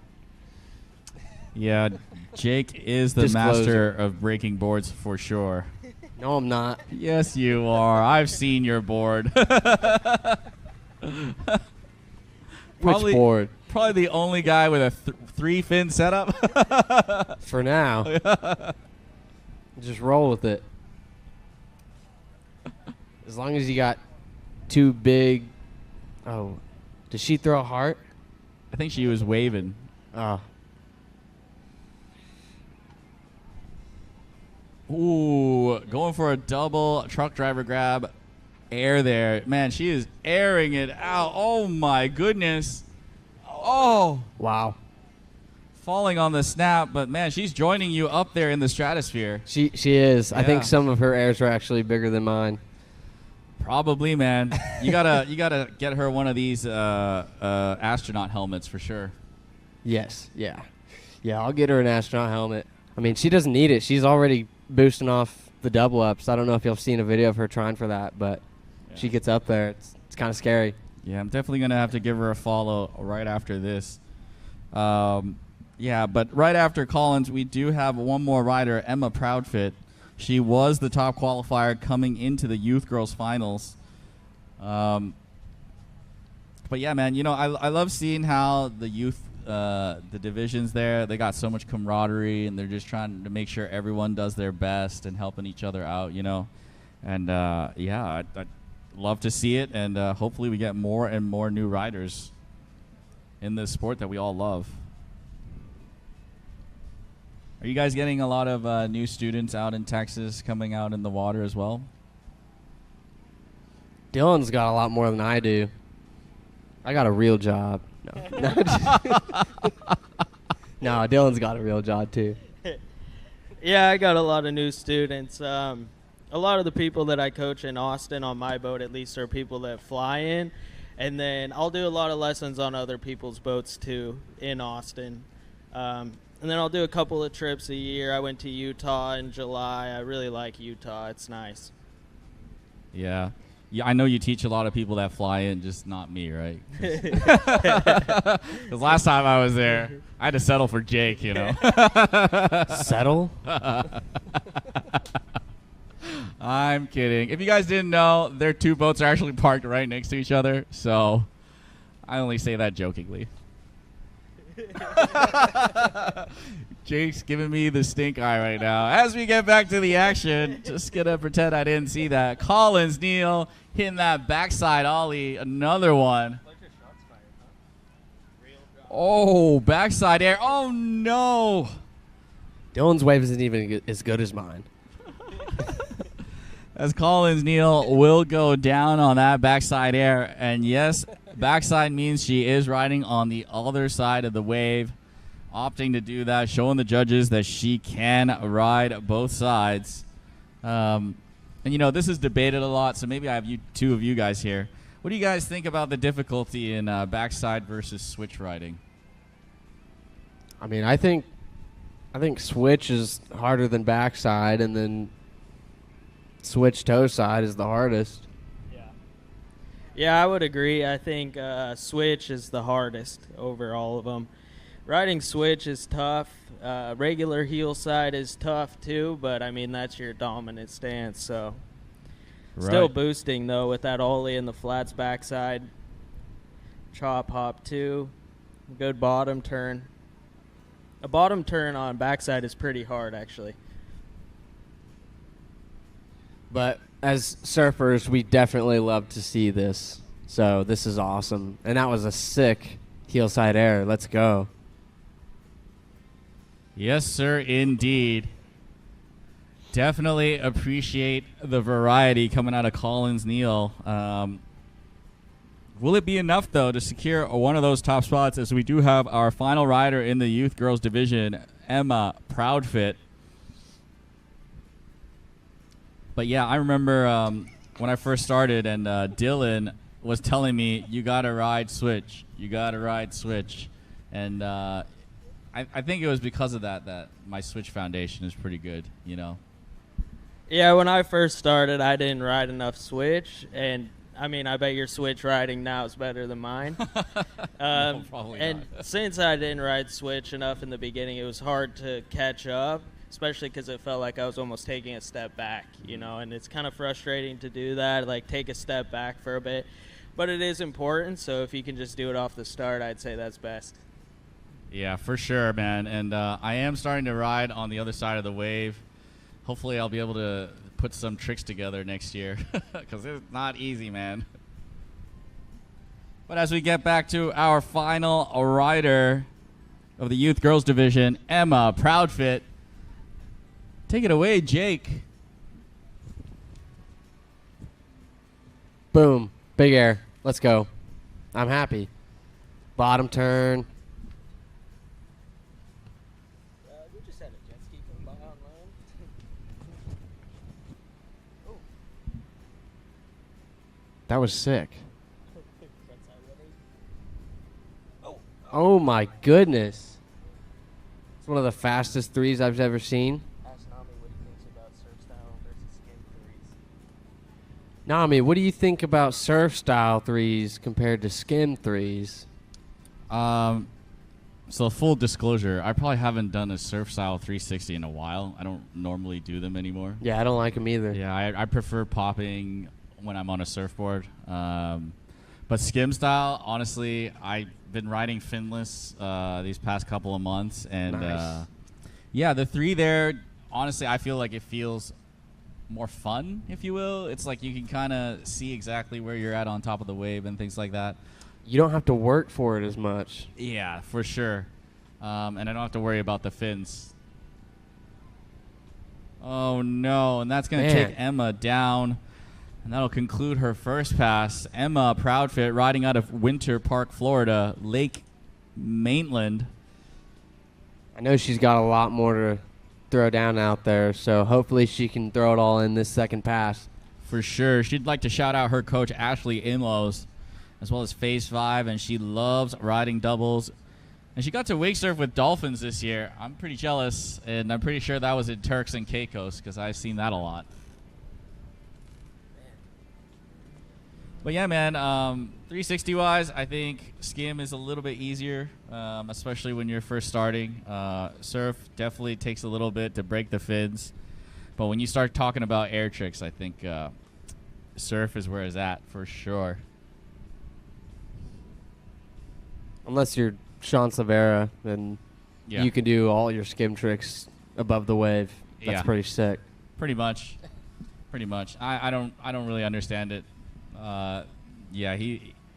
S1: Yeah, Jake is the master of breaking boards for sure.
S11: No, I'm not.
S1: Yes, you are. I've seen your board.
S11: Which board?
S1: Probably the only guy with a 3-fin setup.
S11: For now. Just roll with it. As long as you got 2 big... Oh. Did she throw a heart?
S1: I think she was waving.
S11: Oh.
S1: Ooh, going for a double truck driver grab. Air there. Man, she is airing it out. Oh, my goodness. Oh.
S11: Wow.
S1: Falling on the snap, but, man, she's joining you up there in the stratosphere.
S11: She is. I think
S1: Yeah.
S11: some of her airs are actually bigger than mine.
S1: Probably, man. You gotta get her one of these astronaut helmets for sure.
S11: Yes. Yeah. Yeah, I'll get her an astronaut helmet. I mean, she doesn't need it. She's already boosting off the double ups. I don't know if you've seen a video of her trying for that, but she gets up there. It's kind of scary.
S1: Yeah, I'm definitely going to have to give her a follow right after this. Yeah, but right after Collins, we do have one more rider, Emma Proudfit. She was the top qualifier coming into the Youth Girls Finals. But yeah, man, you know, I love seeing how the youth, the divisions there, they got so much camaraderie, and they're just trying to make sure everyone does their best and helping each other out, you know. And yeah, I'd love to see it, and hopefully we get more and more new riders in this sport that we all love. Are you guys getting a lot of new students out in Texas coming out in the water as well?
S11: Dylan's got a lot more than I do. I got a real job. No, no, Dylan's got a real job too.
S12: Yeah, I got a lot of new students. A lot of the people that I coach in Austin on my boat, at least, are people that fly in. And then I'll do a lot of lessons on other people's boats too in Austin. And then I'll do a couple of trips a year. I went to Utah in July. I really like Utah. It's nice.
S1: Yeah. Yeah, I know you teach a lot of people that fly in, just not me, right? Because last time I was there, I had to settle for Jake, you know.
S11: Settle?
S1: I'm kidding. If you guys didn't know, their two boats are actually parked right next to each other, so I only say that jokingly. Jake's giving me the stink eye right now. As we get back to the action, just gonna pretend I didn't see that. Collins Neal hitting that backside ollie, another one. Oh, backside air. Oh no.
S11: Dylan's wave isn't even as good as mine.
S1: As Collins Neal will go down on that backside air, and yes, backside means she is riding on the other side of the wave, opting to do that, showing the judges that she can ride both sides. And you know, this is debated a lot, so maybe I have two of you guys here. What do you guys think about the difficulty in backside versus switch riding?
S11: I mean, I think switch is harder than backside, and then switch toe side is the hardest.
S12: Yeah, I would agree. I think switch is the hardest over all of them. Riding switch is tough. Regular heel side is tough too, but I mean, that's your dominant stance. So still boosting though with that ollie and the flats backside. Chop hop too. Good bottom turn. A bottom turn on backside is pretty hard actually.
S11: But as surfers, we definitely love to see this. So this is awesome. And that was a sick heel side air. Let's go.
S1: Yes, sir, indeed. Definitely appreciate the variety coming out of Collins Neal. Will it be enough, though, to secure one of those top spots, as we do have our final rider in the youth girls division, Emma Proudfit. But yeah, I remember when I first started, and Dylan was telling me, you got to ride switch. You got to ride switch. And I think it was because of that my switch foundation is pretty good, you know.
S12: Yeah, when I first started, I didn't ride enough switch. And, I mean, I bet your switch riding now is better than mine.
S1: No, probably
S12: and
S1: not.
S12: since I didn't ride switch enough in the beginning, it was hard to catch up. Especially because it felt like I was almost taking a step back, you know, and it's kind of frustrating to do that, like take a step back for a bit. But it is important, so if you can just do it off the start, I'd say that's best.
S1: Yeah, for sure, man. And I am starting to ride on the other side of the wave. Hopefully I'll be able to put some tricks together next year, because it's not easy, man. But as we get back to our final rider of the youth girls division, Emma Proudfit. Take it away, Jake.
S11: Boom. Big air. Let's go. I'm happy. Bottom turn.
S12: We just had a jet ski come by on land.
S11: That was sick. Oh my goodness. one of the fastest threes I've ever seen.
S12: Ask Nami what he thinks about surf style versus skim threes.
S11: Nami, what do you think about surf style threes compared to skim threes?
S1: So full disclosure, I probably haven't done a surf style 360 in a while. I don't normally do them anymore.
S11: Yeah, I don't like them either.
S1: Yeah, I prefer popping when I'm on a surfboard. But skim style, honestly, I've been riding finless these past couple of months, and
S11: Nice.
S1: yeah, the three there, honestly, I feel like it feels more fun, if you will. It's like you can kind of see exactly where you're at on top of the wave and things like that.
S11: You don't have to work for it as much.
S1: Yeah, for sure. And I don't have to worry about the fins. Oh, no. And that's going to
S11: Man.
S1: take Emma down. And that'll conclude her first pass. Emma Proudfit riding out of Winter Park, Florida, Lake Mainland.
S11: I know she's got a lot more to throw down out there, so hopefully she can throw it all in this second pass.
S1: For sure. She'd like to shout out her coach, Ashley Imlos, as well as Phase 5, and she loves riding doubles. And she got to wake surf with dolphins this year. I'm pretty jealous, and I'm pretty sure that was in Turks and Caicos because I've seen that a lot. But yeah, man, 360-wise, I think skim is a little bit easier, especially when you're first starting. Surf definitely takes a little bit to break the fins. But when you start talking about air tricks, I think surf is where it's at for sure.
S11: Unless you're Sean Severa, then
S1: Yeah.
S11: you can do all your skim tricks above the wave. That's
S1: Yeah.
S11: pretty sick.
S1: Pretty much. I don't really understand it. Yeah,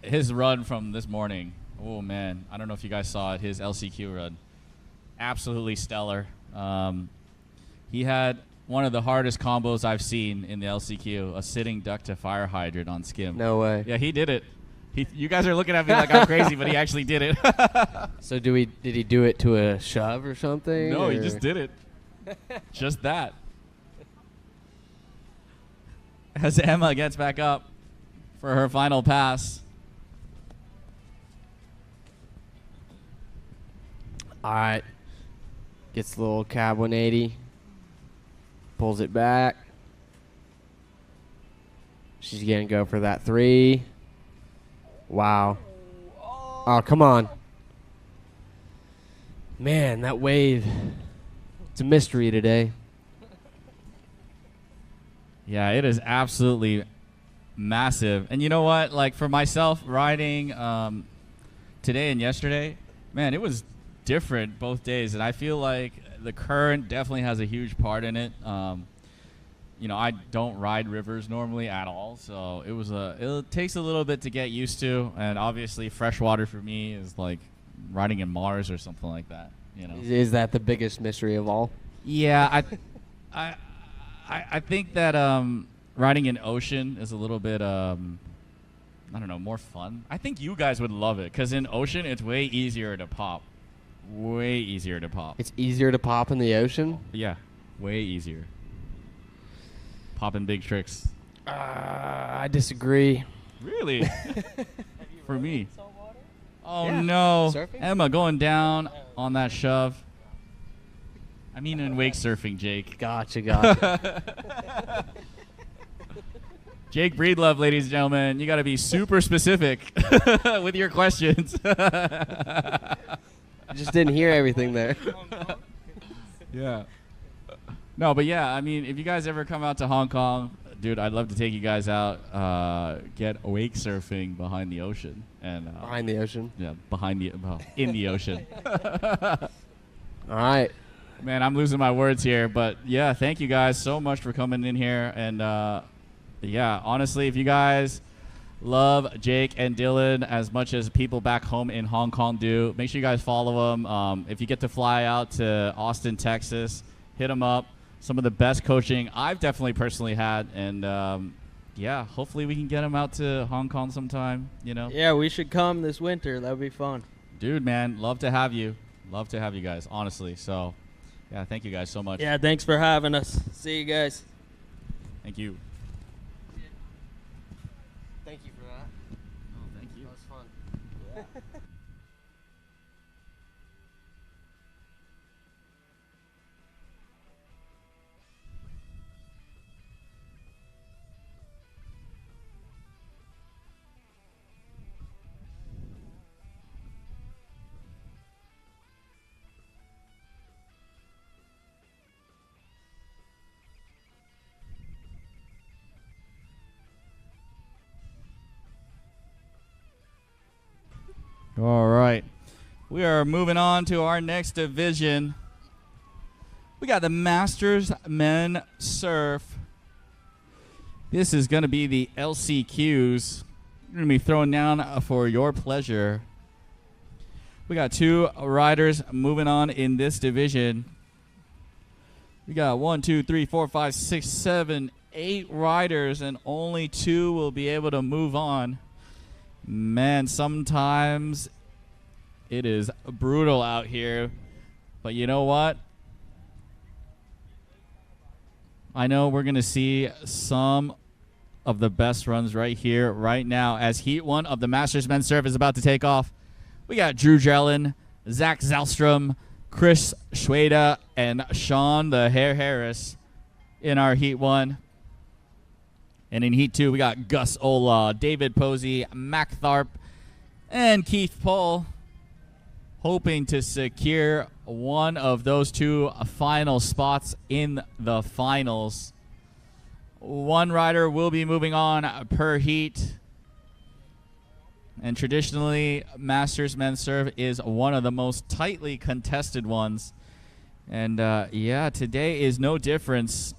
S1: his run from this morning. Oh man, I don't know if you guys saw it. His LCQ run, absolutely stellar. He had one of the hardest combos I've seen in the LCQ: a sitting duck to fire hydrant on skim.
S11: No way.
S1: Yeah, he did it. You guys are looking at me like I'm crazy, but he actually did it.
S11: So did he do it to a shove or something?
S1: No, he
S11: or-
S1: just did it. Just that. As Emma gets back up for her final pass.
S11: All right. Gets the little cab 180. Pulls it back. She's going to go for that 3. Wow. Oh, come on. Man, that wave. It's a mystery today.
S1: Yeah, it is absolutely massive. And you know what? Like for myself, riding today and yesterday, man, it was different both days. And I feel like the current definitely has a huge part in it. You know, I don't ride rivers normally at all, so it takes a little bit to get used to. And obviously, freshwater for me is like riding in Mars or something like that. You know,
S11: Is that the biggest mystery of all?
S1: yeah, I think that riding in ocean is a little bit I don't know, more fun. I think you guys would love it because in ocean it's way easier to pop. Way easier to pop.
S11: It's easier to pop in the ocean?
S1: Yeah, way easier. Popping big tricks.
S11: I disagree.
S1: Really? For me. Oh
S11: Yeah.
S1: no.
S11: Surfing?
S1: Emma going down on that shove. I mean in wake surfing, Jake.
S11: Gotcha.
S1: Jake Breedlove, ladies and gentlemen, you got to be super specific with your questions.
S11: I just didn't hear everything there.
S1: Yeah. No, but yeah, I mean, if you guys ever come out to Hong Kong, dude, I'd love to take you guys out, get wake surfing behind the ocean. And
S11: Behind the ocean?
S1: Yeah, in the ocean.
S11: All right.
S1: Man, I'm losing my words here, but yeah, thank you guys so much for coming in here. And yeah, honestly, if you guys love Jake and Dylan as much as people back home in Hong Kong do, make sure you guys follow them. If you get to fly out to Austin, Texas, hit them up. Some of the best coaching I've definitely personally had. And yeah, hopefully we can get them out to Hong Kong sometime, you know?
S12: Yeah, we should come this winter. That would be fun.
S1: Dude, man, love to have you. Love to have you guys, honestly. So, yeah, thank you guys so much.
S12: Yeah, thanks for having us. See you guys.
S1: Thank you.
S11: Thank you for that.
S1: Oh, thank you.
S11: That was fun.
S1: All right. We are moving on to our next division. We got the Masters Men Surf. This is going to be the LCQs. We're going to be throwing down for your pleasure. We got 2 riders moving on in this division. We got 1, 2, 3, 4, 5, 6, 7, 8 riders, and only 2 will be able to move on. Man, sometimes it is brutal out here. But you know what? I know we're going to see some of the best runs right here, right now, as Heat 1 of the Masters Men's Surf is about to take off. We got Drew Jellin, Zach Zalstrom, Chris Schweda, and Sean the Hair Harris in our Heat 1. And in Heat 2, we got Gus Ola, David Posey, Mac Tharp, and Keith Pohl, hoping to secure one of those 2 final spots in the finals. 1 rider will be moving on per heat. And traditionally, Masters Men's Surf is one of the most tightly contested ones. And yeah, today is no difference.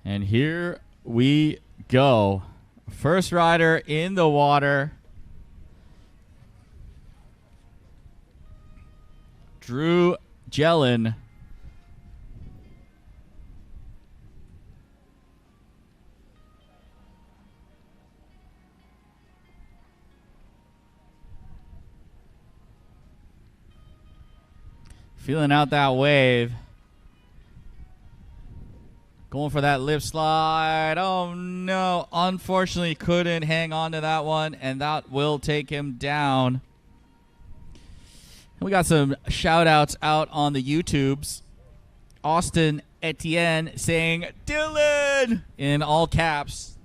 S1: And here we go. First rider in the water. Drew Jellin. Feeling out that wave. Going for that lip slide. Oh, no. Unfortunately, couldn't hang on to that one, and that will take him down. We got some shout-outs out on the YouTubes. Austin Etienne saying, Dylan, in all caps.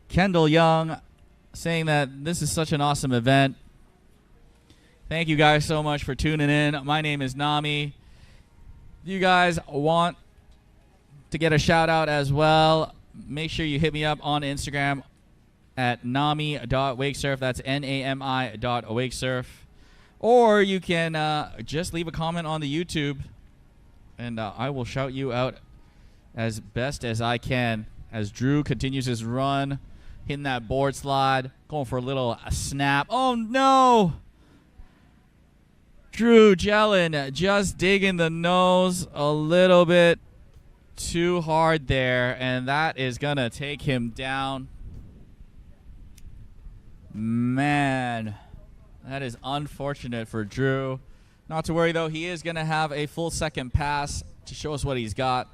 S1: Kendall Young saying that this is such an awesome event. Thank you guys so much for tuning in. My name is Nami. If you guys want to get a shout out as well, make sure you hit me up on Instagram at nami.wakesurf. That's NAMI.wakesurf. Or you can just leave a comment on the YouTube, and I will shout you out as best as I can as Drew continues his run, hitting that board slide, going for a little snap. Oh, no! Drew Jellin just digging the nose a little bit too hard there, and that is going to take him down. Man, that is unfortunate for Drew. Not to worry, though. He is going to have a full second pass to show us what he's got.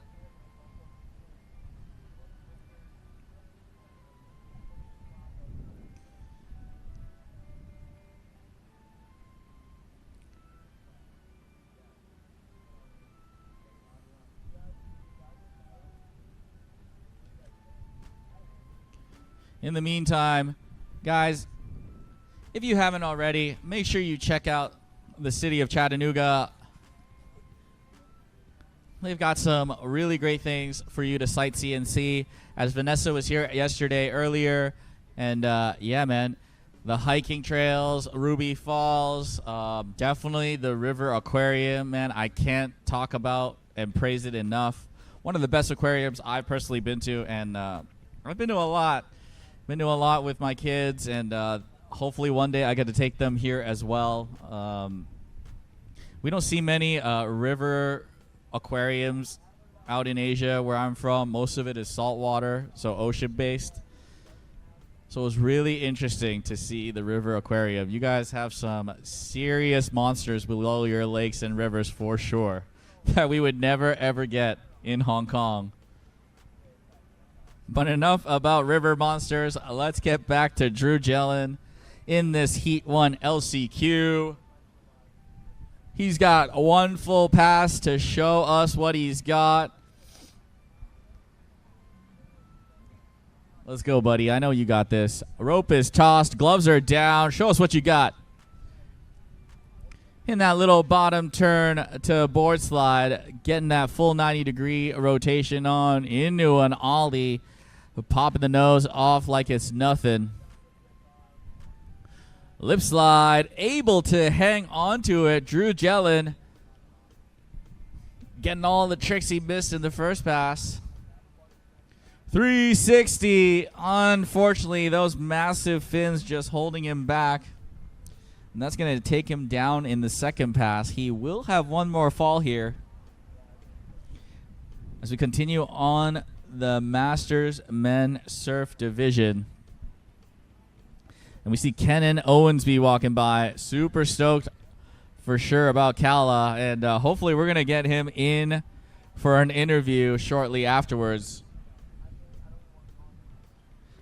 S1: In the meantime, guys, if you haven't already, make sure you check out the city of Chattanooga. They've got some really great things for you to sightsee and see. As Vanessa was here yesterday earlier, and yeah, man, the hiking trails, Ruby Falls, definitely the River Aquarium, man. I can't talk about and praise it enough. One of the best aquariums I've personally been to, and I've been to a lot. Been to a lot with my kids, and hopefully one day I get to take them here as well. We don't see many river aquariums out in Asia where I'm from. Most of it is saltwater, so ocean-based. So it was really interesting to see the river aquarium. You guys have some serious monsters below your lakes and rivers for sure that we would never, ever get in Hong Kong. But enough about river monsters. Let's get back to Drew Jellin in this Heat 1 LCQ. He's got one full pass to show us what he's got. Let's go, buddy. I know you got this. Rope is tossed. Gloves are down. Show us what you got. In that little bottom turn to board slide, getting that full 90-degree rotation on into an ollie. Popping the nose off like it's nothing. Lip slide, able to hang onto it. Drew Jellin getting all the tricks he missed in the first pass. 360. Unfortunately, those massive fins just holding him back. And that's going to take him down in the second pass. He will have one more fall here. As we continue on the Masters Men Surf Division. And we see Kenan Owensby walking by. Super stoked for sure about Kala. And hopefully we're going to get him in for an interview shortly afterwards.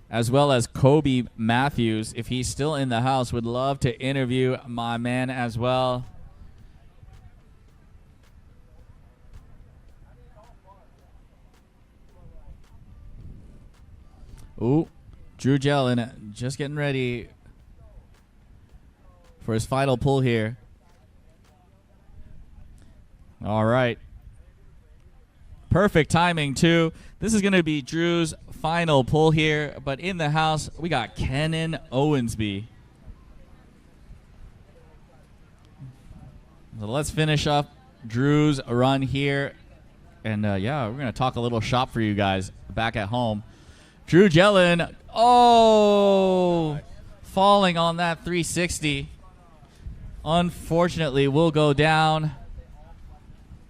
S1: As well as Kobe Matthews. If he's still in the house, would love to interview my man as well. Ooh, Drew Jellin just getting ready for his final pull here. All right. Perfect timing, too. This is going to be Drew's final pull here. But in the house, we got Kenan Owensby. So let's finish up Drew's run here. And, yeah, we're going to talk a little shop for you guys back at home. Drew Jellin, falling on that 360. Unfortunately, will go down.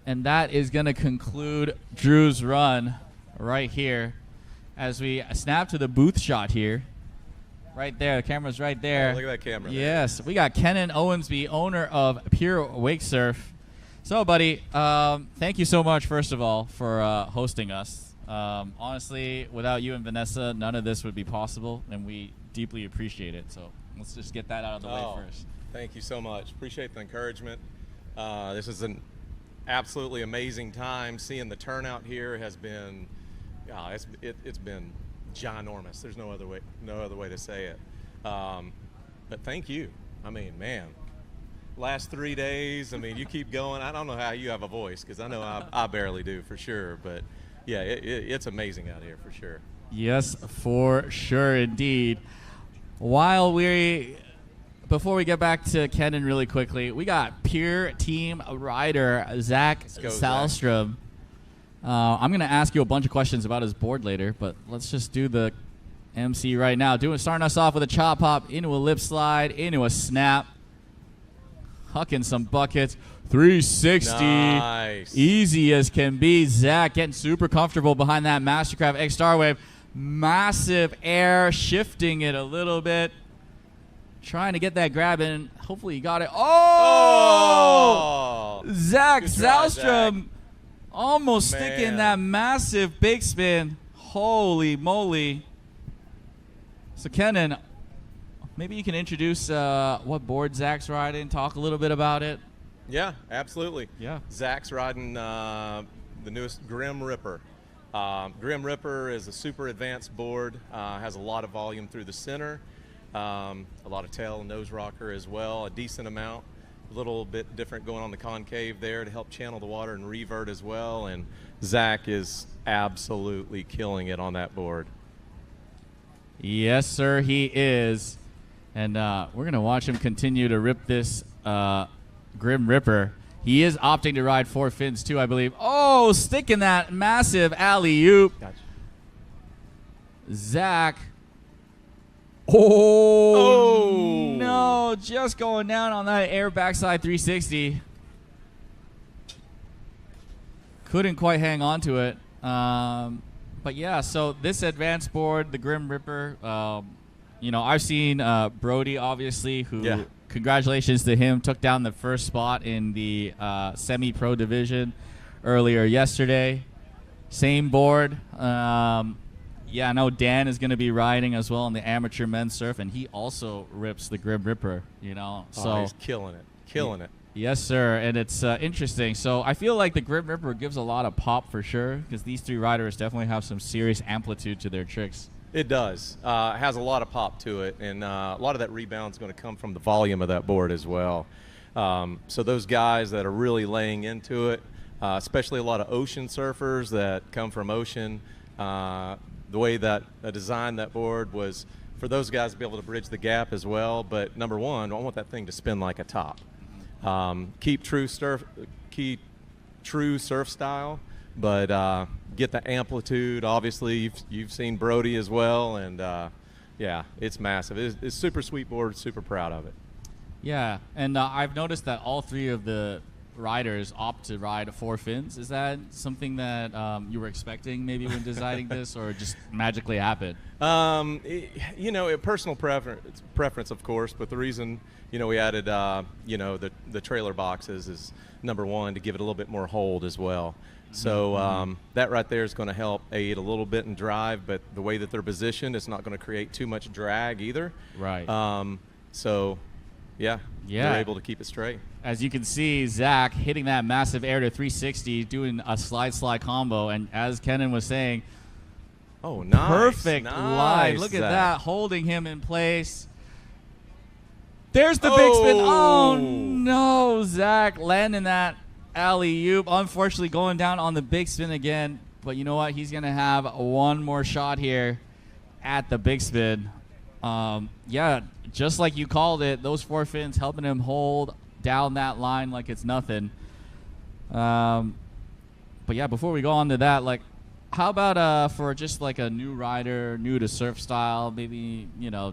S1: And that is going to conclude Drew's run right here. As we snap to the booth shot here. Right there, the camera's right there.
S13: Oh, look at that camera.
S1: Yes, we got Kenan Owensby, owner of Pure Wake Surf. So, buddy, thank you so much, first of all, for hosting us. Honestly, without you and Vanessa, none of this would be possible, and we deeply appreciate it. So let's just get that out of the way first.
S13: Thank you so much. Appreciate the encouragement. This is an absolutely amazing time. Seeing the turnout here has been, it's been ginormous. There's no other way to say it. But thank you. I mean, man, last 3 days. I mean, you keep going. I don't know how you have a voice, because I know I barely do for sure. But yeah, it's amazing out here for sure.
S1: Yes, for sure indeed. Before we get back to Kenan really quickly, we got Pure Team rider Zach Salstrom. I'm going to ask you a bunch of questions about his board later, but let's just do the MC right now. Starting us off with a chop hop into a lip slide, into a snap. Hucking some buckets. 360.
S13: Nice.
S1: Easy as can be. Zach getting super comfortable behind that Mastercraft X Star Wave. Massive air, shifting it a little bit. Trying to get that grab in. Hopefully you got it. Oh! Zach Zalstrom almost sticking that massive big spin. Holy moly. So Kenan, maybe you can introduce what board Zach's riding, talk a little bit about it.
S13: Yeah, absolutely.
S1: Yeah.
S13: Zach's riding the newest Grim Ripper. Grim Ripper is a super advanced board, has a lot of volume through the center, a lot of tail and nose rocker as well, a decent amount. A little bit different going on the concave there to help channel the water and revert as well. And Zach is absolutely killing it on that board.
S1: Yes, sir, he is. And we're going to watch him continue to rip this Grim Ripper. He is opting to ride 4 fins too, I believe. Oh, sticking that massive alley-oop.
S13: Gotcha.
S1: Zach. Oh, no, just going down on that air backside 360. Couldn't quite hang on to it. But yeah, so this advanced board, the Grim Ripper, I've seen Brody, obviously, who, congratulations to him, took down the first spot in the semi-pro division earlier yesterday. Same board. Yeah, I know Dan is going to be riding as well on the amateur men's surf, and he also rips the Grim Ripper, So
S13: he's killing it.
S1: Yes, sir, and it's interesting. So I feel like the Grim Ripper gives a lot of pop for sure, because these 3 riders definitely have some serious amplitude to their tricks.
S13: It does. It has a lot of pop to it, and a lot of that rebound is going to come from the volume of that board as well. So those guys that are really laying into it, especially a lot of ocean surfers that come from ocean, the way that I designed that board was for those guys to be able to bridge the gap as well. But number one, I want that thing to spin like a top. Keep true surf style, but get the amplitude. Obviously, you've seen Brody as well, and yeah, it's massive. It's super sweet board. Super proud of it.
S1: Yeah, and I've noticed that all three of the riders opt to ride 4 fins. Is that something that you were expecting maybe when designing this, or just magically happened?
S13: Personal preference, of course, but the reason, we added, the trailer boxes is, number one, to give it a little bit more hold as well. So that right there is going to help aid a little bit in drive, but the way that they're positioned, it's not going to create too much drag either.
S1: Right.
S13: Yeah, they're able to keep it straight.
S1: As you can see, Zach hitting that massive air to 360, doing a slide combo, and as Kenan was saying,
S13: oh, nice,
S1: perfect
S13: nice,
S1: line. Look at
S13: Zach.
S1: that, holding him in place. There's the big spin. Oh no, Zach landing that alley-oop. Unfortunately, going down on the big spin again. But you know what? He's gonna have one more shot here at the big spin. Yeah, just like you called it, those 4 fins helping him hold down that line like it's nothing. But yeah, before we go on to that, like, how about for just like a new rider, new to surf style, maybe,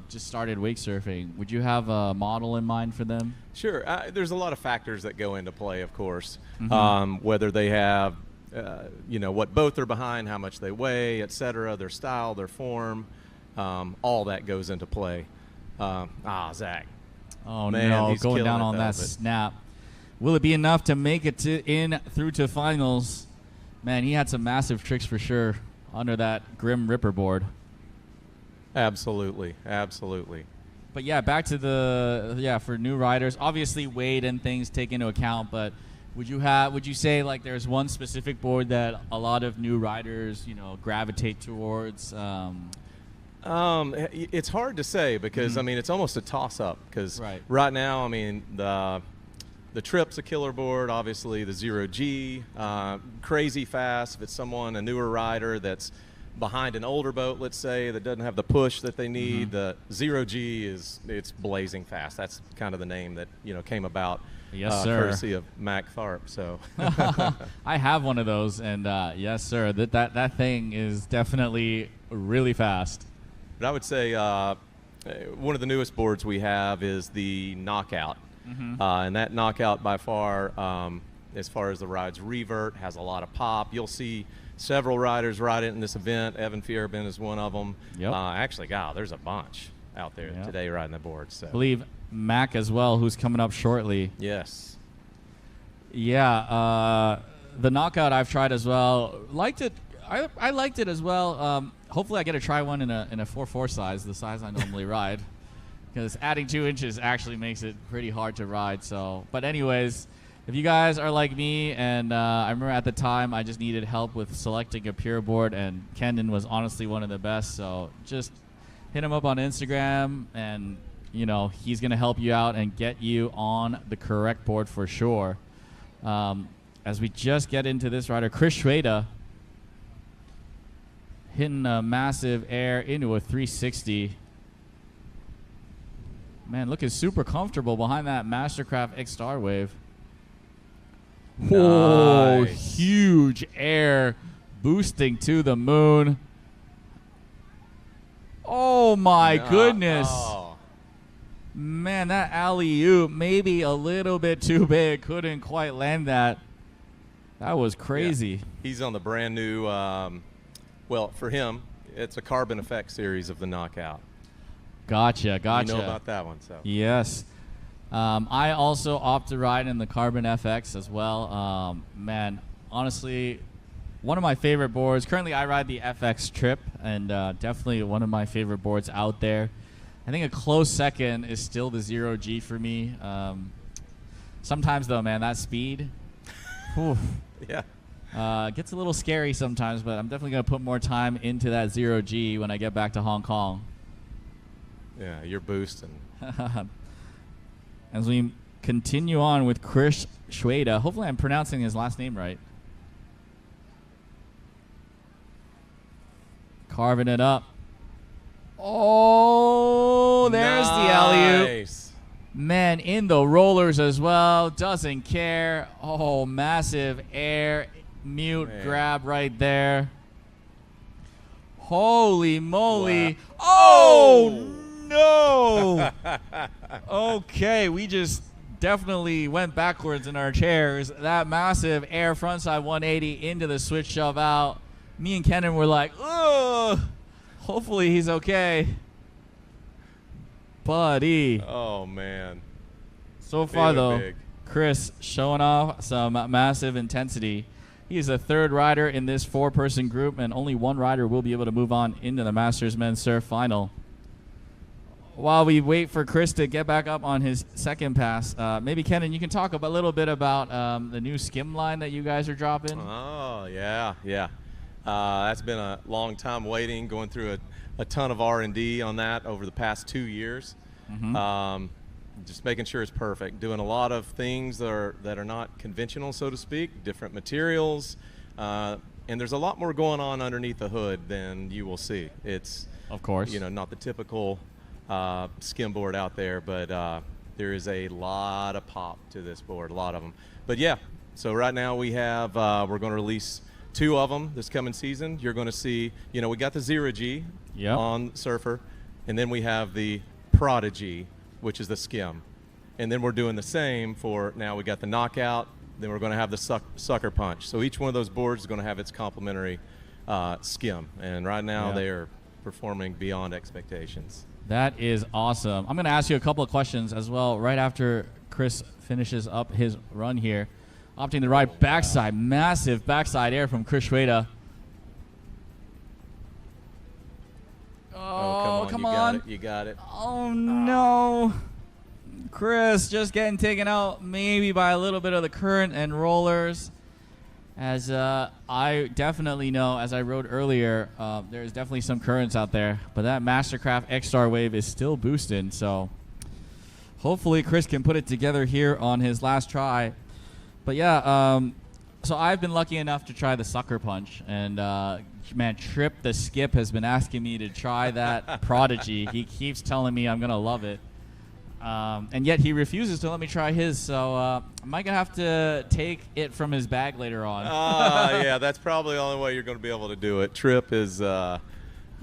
S1: just started wake surfing, would you have a model in mind for them?
S13: Sure. There's a lot of factors that go into play, of course. Whether they have, what boat they're behind, how much they weigh, etc., their style, their form, all that goes into play. Zach.
S1: Oh,
S13: man,
S1: no,
S13: he's
S1: going down
S13: killing
S1: on
S13: it,
S1: that
S13: though, but-
S1: snap. Will it be enough to make it through to finals? Man, he had some massive tricks for sure under that Grim Ripper board.
S13: Absolutely.
S1: But yeah, back to for new riders, obviously weight and things take into account, but would you say like there's one specific board that a lot of new riders, gravitate towards?
S13: It's hard to say because it's almost a toss-up because right now, the Trip's a killer board, obviously the 0G, crazy fast. If it's a newer rider that's behind an older boat, let's say, that doesn't have the push that they need, the 0G it's blazing fast. That's kind of the name that came about.
S1: Yes, sir.
S13: Courtesy of Mac Tharp. So
S1: I have one of those, and yes, sir, that thing is definitely really fast.
S13: But I would say one of the newest boards we have is the Knockout. And that Knockout by far, as far as the rides revert, has a lot of pop. You'll see several riders ride it in this event. Evan Fierben is one of them.
S1: Yep.
S13: Actually, there's a bunch out there today riding the board. So
S1: I believe Mac as well, who's coming up shortly.
S13: Yes.
S1: Yeah, the Knockout I've tried as well. Liked it. I liked it as well. Hopefully I get to try one in a 4.4 size, the size I normally ride. Because adding 2 inches actually makes it pretty hard to ride. So, but anyways, if you guys are like me, and I remember at the time I just needed help with selecting a pure board, and Kendon was honestly one of the best. So just hit him up on Instagram, and he's gonna help you out and get you on the correct board for sure. As we just get into this rider, Chris Schweda hitting a massive air into a 360. Man, looking super comfortable behind that Mastercraft X Star Wave.
S13: Nice.
S1: Whoa, huge air boosting to the moon. Oh my goodness.
S13: Oh.
S1: Man, that alley-oop maybe a little bit too big. Couldn't quite land that. That was crazy.
S13: Yeah. He's on the brand new, for him, it's a Carbon Effect series of the Knockout.
S1: Gotcha.
S13: You know about that one, so.
S1: Yes. I also opt to ride in the Carbon FX as well. Man, honestly, one of my favorite boards. Currently, I ride the FX Trip, and definitely one of my favorite boards out there. I think a close second is still the 0G for me. Sometimes, though, man, that speed. Whew.
S13: Yeah.
S1: Gets a little scary sometimes, but I'm definitely going to put more time into that 0G when I get back to Hong Kong.
S13: Yeah, you're boosting.
S1: As we continue on with Chris Schweda. Hopefully I'm pronouncing his last name right. Carving it up. Oh, there's the alley-oop. Man, in the rollers as well. Doesn't care. Oh, massive air mute grab right there. Holy moly.
S13: Wow.
S1: Oh, no. Okay, we just definitely went backwards in our chairs. That massive air frontside 180 into the switch shove out. Me and Kenan were like, ugh. Hopefully he's okay. Buddy.
S13: Oh, man.
S1: So far, though,
S13: big.
S1: Chris showing off some massive intensity. He is the third rider in this four-person group, and only one rider will be able to move on into the Masters Men's Surf Final. While we wait for Chris to get back up on his second pass, maybe, Kenan, you can talk a little bit about the new Skim line that you guys are dropping.
S13: Oh, yeah. That's been a long time waiting, going through a ton of R&D on that over the past 2 years. Just making sure it's perfect, doing a lot of things that are not conventional, so to speak, different materials, and there's a lot more going on underneath the hood than you will see. It's,
S1: of course,
S13: not the typical skim board out there, but there is a lot of pop to this board, a lot of them. But yeah, so right now we have we're going to release 2 of them this coming season. You're going to see, we got the 0G on Surfer, and then we have the Prodigy, which is the Skim. And then we're doing the same for, now we got the Knockout, then we're going to have the Sucker Punch. So each one of those boards is going to have its complementary Skim. And right now they are performing beyond expectations.
S1: That is awesome. I'm going to ask you a couple of questions as well right after Chris finishes up his run here. Opting the right backside. Wow. Massive backside air from Chris Schweda. Oh, come on.
S13: You got it.
S1: Oh, no. Chris just getting taken out maybe by a little bit of the current and rollers. As I definitely know, as I wrote earlier, there's definitely some currents out there. But that Mastercraft X-Star wave is still boosting. So hopefully Chris can put it together here on his last try. But yeah, so I've been lucky enough to try the Sucker Punch. And man, Trip the Skip has been asking me to try that Prodigy. He keeps telling me I'm going to love it. And yet he refuses to let me try his, so I might have to take it from his bag later on.
S13: Yeah, that's probably the only way you're going to be able to do it. Trip is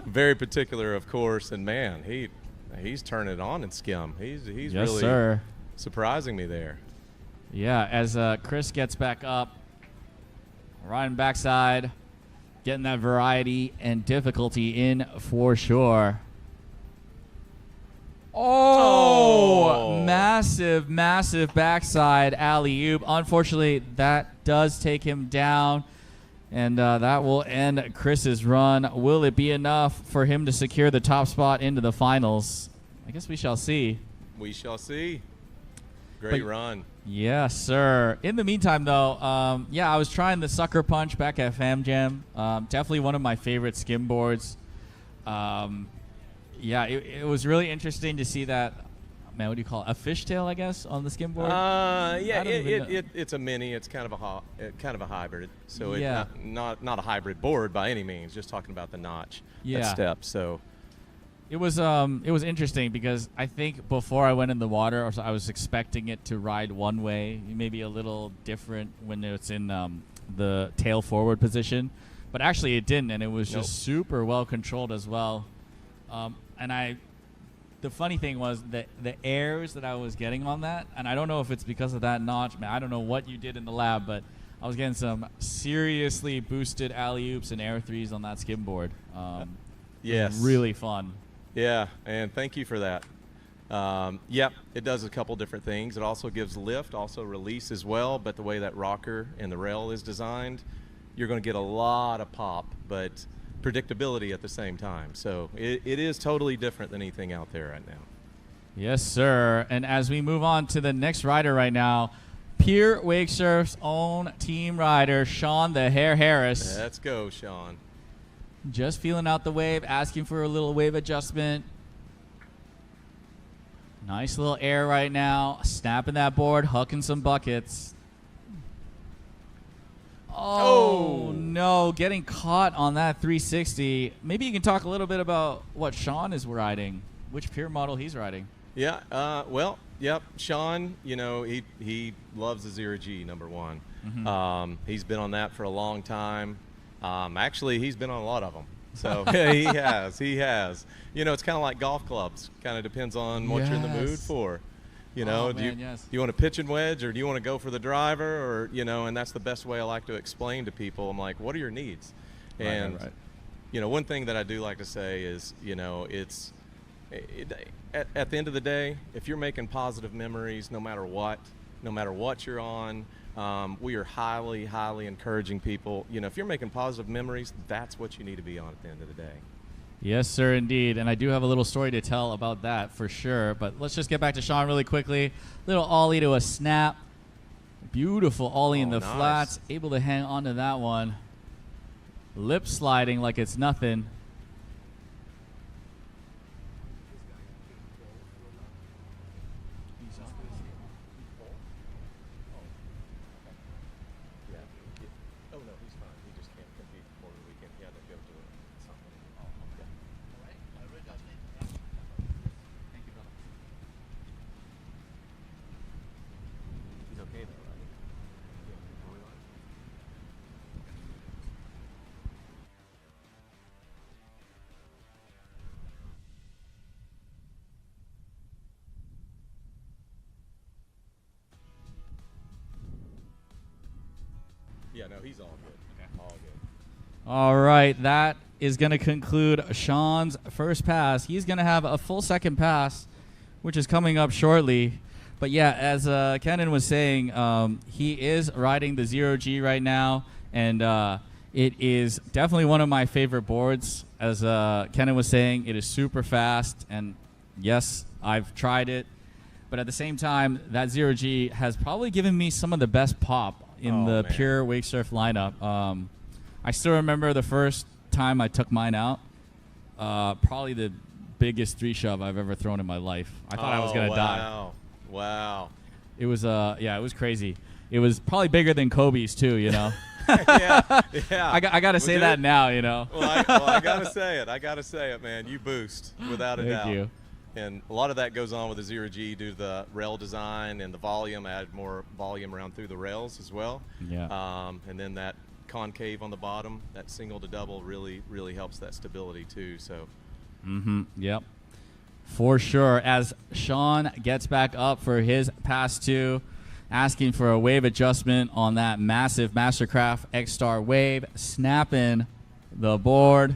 S13: very particular, of course, and man, he's turning it on in Skim. He's
S1: yes,
S13: really
S1: sir.
S13: Surprising me there.
S1: Yeah, as Chris gets back up, riding backside, getting that variety and difficulty in for sure. Oh, massive, massive backside alley-oop. Unfortunately, that does take him down, and that will end Chris's run. Will it be enough for him to secure the top spot into the finals? I guess we shall see.
S13: We shall see. Great run.
S1: Yes, sir. In the meantime, though, I was trying the Sucker Punch back at Fam Jam. Definitely one of my favorite skim boards. Yeah, it was really interesting to see that, man, what do you call it? A fishtail, I guess, on the skim board?
S13: Yeah, it's a mini. It's kind of a hybrid. So it's not a hybrid board by any means, just talking about the notch, that step. So
S1: it was interesting because I think before I went in the water, I was expecting it to ride one way, maybe a little different when it's in the tail forward position. But actually it didn't, and it was just super well controlled as well. And the funny thing was that the airs that I was getting on that, and I don't know if it's because of that notch, man, I don't know what you did in the lab, but I was getting some seriously boosted alley-oops and air threes on that skim board.
S13: Yes.
S1: Really fun.
S13: Yeah, and thank you for that. It does a couple different things. It also gives lift, also release as well, but the way that rocker and the rail is designed, you're going to get a lot of pop, but predictability at the same time. So it is totally different than anything out there right now.
S1: Yes, sir. And as we move on to the next rider right now, Pure Wake Surf's own team rider, Sean the Hair Harris.
S13: Let's go, Sean.
S1: Just feeling out the wave, asking for a little wave adjustment. Nice little air right now. Snapping that board, hucking some buckets. Oh, no. Getting caught on that 360. Maybe you can talk a little bit about what Sean is riding, which Pure model he's riding.
S13: Yeah, well, yep. Sean, you know, he loves the 0G, number one. He's been on that for a long time. Actually, he's been on a lot of them. So he has. You know, it's kind of like golf clubs. Kind of depends on what you're in the mood for. You know, do you want to pitch and wedge, or do you want to go for the driver, or, you know, and that's the best way I like to explain to people. I'm like, what are your needs? And, you know, one thing that I do like to say is, you know, at the end of the day, if you're making positive memories, no matter what you're on, we are highly, highly encouraging people. You know, if you're making positive memories, that's what you need to be on at the end of the day.
S1: Yes, sir, indeed. And I do have a little story to tell about that for sure. But let's just get back to Sean really quickly. Little ollie to a snap. Beautiful ollie in the flats. Able to hang on to that one. Lip sliding like it's nothing.
S13: Yeah, no, he's all good. Okay. All good.
S1: All right, that is going to conclude Sean's first pass. He's going to have a full second pass, which is coming up shortly. But yeah, as Kenan was saying, he is riding the 0G right now, and it is definitely one of my favorite boards. As Kenan was saying, it is super fast, and yes, I've tried it. But at the same time, that 0G has probably given me some of the best pop in the Pure Wake Surf lineup. I still remember the first time I took mine out. Probably the biggest 3-shove I've ever thrown in my life. I thought I was gonna die.
S13: Wow.
S1: It was it was crazy. It was probably bigger than Kobe's too, you know.
S13: yeah.
S1: I gotta say that now, you know.
S13: Well, I gotta say it. I gotta say it, man. You boost without a doubt.
S1: Thank you.
S13: And a lot of that goes on with the 0G due to the rail design and the volume. Add more volume around through the rails as well.
S1: Yeah.
S13: And then that concave on the bottom, that single to double, really, really helps that stability too. So.
S1: Yep. For sure. As Sean gets back up for his pass 2, asking for a wave adjustment on that massive Mastercraft X-Star wave, snapping the board.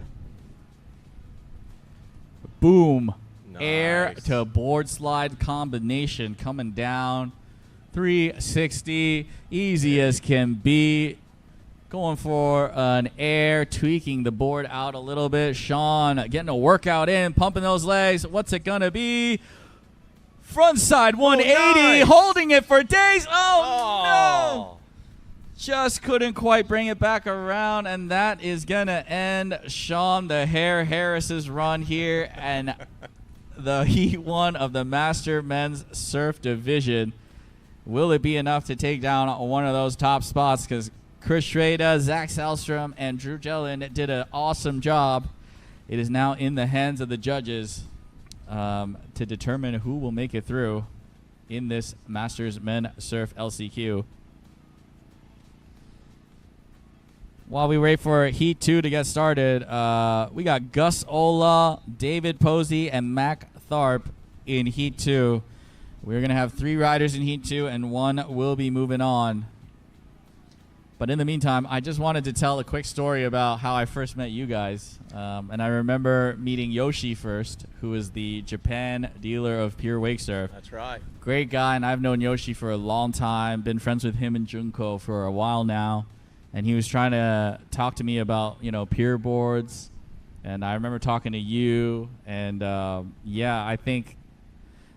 S1: Boom.
S13: Nice.
S1: Air to board slide combination coming down. 360, easy as can be. Going for an air, tweaking the board out a little bit. Sean getting a workout in, pumping those legs. What's it going to be? Frontside 180,
S13: nice.
S1: holding it for days. Oh, no. Just couldn't quite bring it back around, and that is going to end Sean the Hair Harris's run here and the Heat 1 of the Master Men's Surf Division. Will it be enough to take down one of those top spots? Because Chris Schrader, Zach Salstrom, and Drew Jellin did an awesome job. It is now in the hands of the judges to determine who will make it through in this Masters Men Surf LCQ. While we wait for Heat 2 to get started, we got Gus Ola, David Posey, and Mac Tharp in Heat 2. We're going to have 3 riders in Heat 2, and 1 will be moving on. But in the meantime, I just wanted to tell a quick story about how I first met you guys. And I remember meeting Yoshi first, who is the Japan dealer of Pure Wake Surf.
S13: That's right.
S1: Great guy, and I've known Yoshi for a long time. Been friends with him and Junko for a while now. And he was trying to talk to me about, you know, Pure boards. And I remember talking to you. And, yeah, I think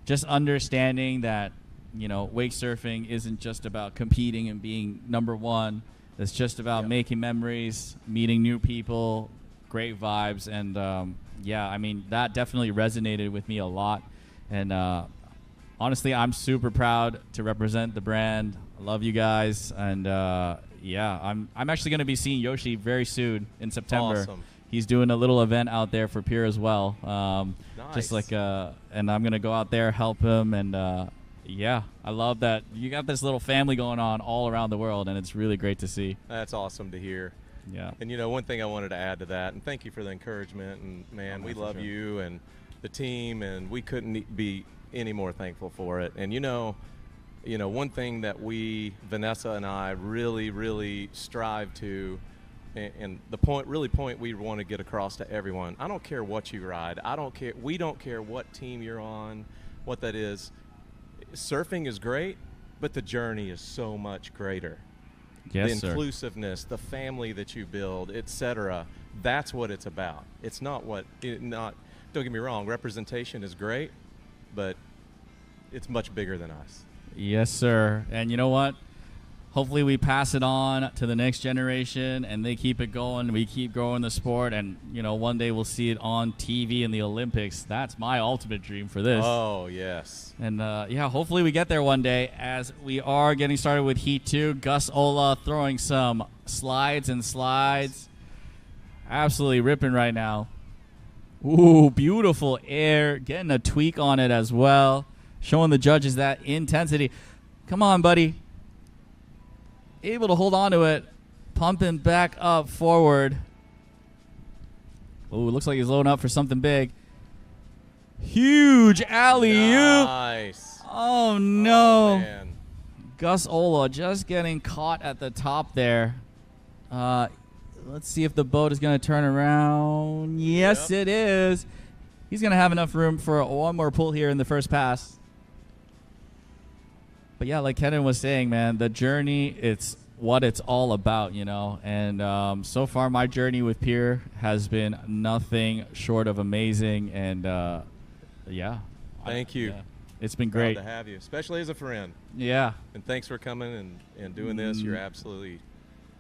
S1: just understanding that wake surfing isn't just about competing and being number one. It's just about making memories, meeting new people, great vibes, and that definitely resonated with me a lot. And honestly, I'm super proud to represent the brand. I love you guys, and I'm actually going to be seeing Yoshi very soon in September.
S13: Awesome.
S1: He's doing a little event out there for Pier as well.
S13: Nice.
S1: And I'm going to go out there, help him, and I love that you got this little family going on all around the world, and it's really great to see.
S13: That's awesome to hear.
S1: Yeah.
S13: And one thing I wanted to add to that, and thank you for the encouragement, and man, we love you and the team, and we couldn't be any more thankful for it. And one thing that Vanessa and I really strive to, and the point we want to get across to everyone, I don't care what you ride, we don't care what team you're on, what that is. Surfing is great, but the journey is so much greater.
S1: Yes,
S13: the inclusiveness, the family that you build, etc. That's what it's about. It's not don't get me wrong, representation is great, but it's much bigger than us.
S1: Yes, sir. And you know what? Hopefully we pass it on to the next generation, and they keep it going. We keep growing the sport, and one day we'll see it on TV in the Olympics. That's my ultimate dream for this.
S13: Oh, yes.
S1: And hopefully we get there one day, as we are getting started with Heat 2. Gus Ola throwing some slides. Absolutely ripping right now. Ooh, beautiful air. Getting a tweak on it as well. Showing the judges that intensity. Come on, buddy. Able to hold on to it. Pumping back up forward. Ooh, looks like he's loading up for something big. Huge alley-oop.
S13: Nice.
S1: Oh, no.
S13: Oh, man.
S1: Gus Ola just getting caught at the top there. Let's see if the boat is going to turn around. Yes, it is. He's going to have enough room for one more pull here in the first pass. But yeah, like Kenan was saying, man, the journey, it's what it's all about, And so far, my journey with Pier has been nothing short of amazing. And
S13: thank you.
S1: Yeah, it's been great
S13: to have you, especially as a friend.
S1: Yeah.
S13: And thanks for coming and doing this. You're absolutely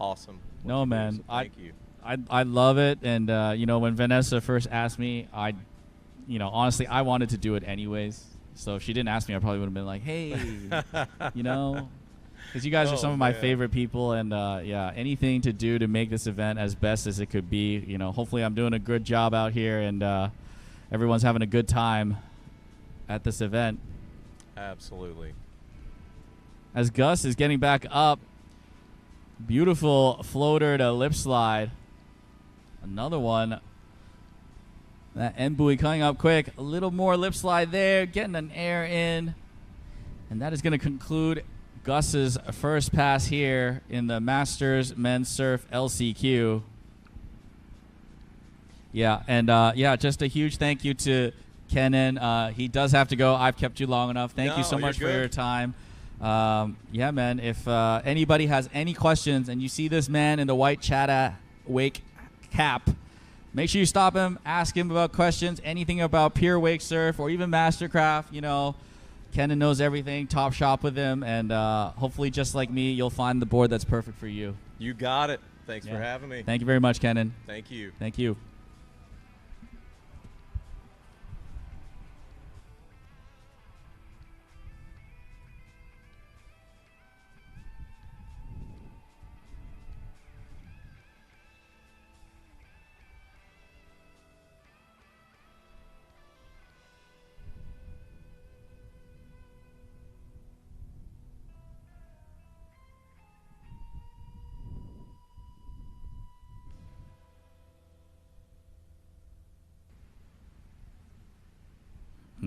S13: awesome.
S1: No, man.
S13: So thank you.
S1: I love it. And when Vanessa first asked me, honestly, I wanted to do it anyways. So if she didn't ask me, I probably would have been like, hey, because you guys are some of my favorite people. And anything to do to make this event as best as it could be. Hopefully I'm doing a good job out here, and everyone's having a good time at this event.
S13: Absolutely.
S1: As Gus is getting back up, beautiful floater to lip slide. Another one. That end buoy coming up quick. A little more lip slide there. Getting an air in. And that is going to conclude Gus's first pass here in the Masters Men's Surf LCQ. Yeah, and just a huge thank you to Kenan. He does have to go. I've kept you long enough. Thank you so much for your time. Man, if anybody has any questions and you see this man in the white ChattaWake cap, make sure you stop him, ask him about questions, anything about Pier Wake Surf or even Mastercraft. Kenan knows everything. Top shop with him, and hopefully, just like me, you'll find the board that's perfect for you.
S13: You got it. Thanks for having me.
S1: Thank you very much, Kenan.
S13: Thank you.
S1: Thank you.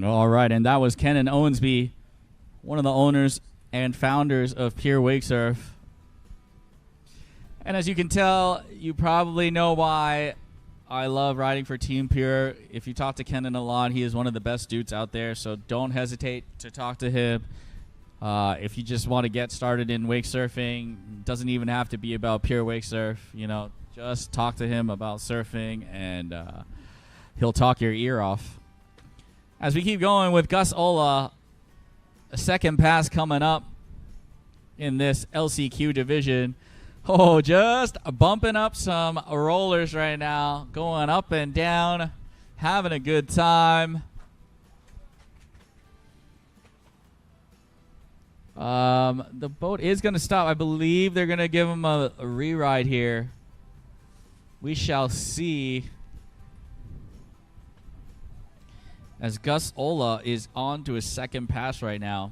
S1: All right, and that was Kenan Owensby, one of the owners and founders of Pier Wake Surf. And as you can tell, you probably know why I love riding for Team Pier. If you talk to Kenan a lot, he is one of the best dudes out there, so don't hesitate to talk to him. If you just want to get started in wake surfing, doesn't even have to be about Pier Wake Surf. Just talk to him about surfing, and he'll talk your ear off. As we keep going with Gus Ola, second pass coming up in this LCQ division. Oh, just bumping up some rollers right now, going up and down, having a good time. The boat is going to stop. I believe they're going to give him a re-ride here. We shall see. As Gus Ola is on to his second pass right now.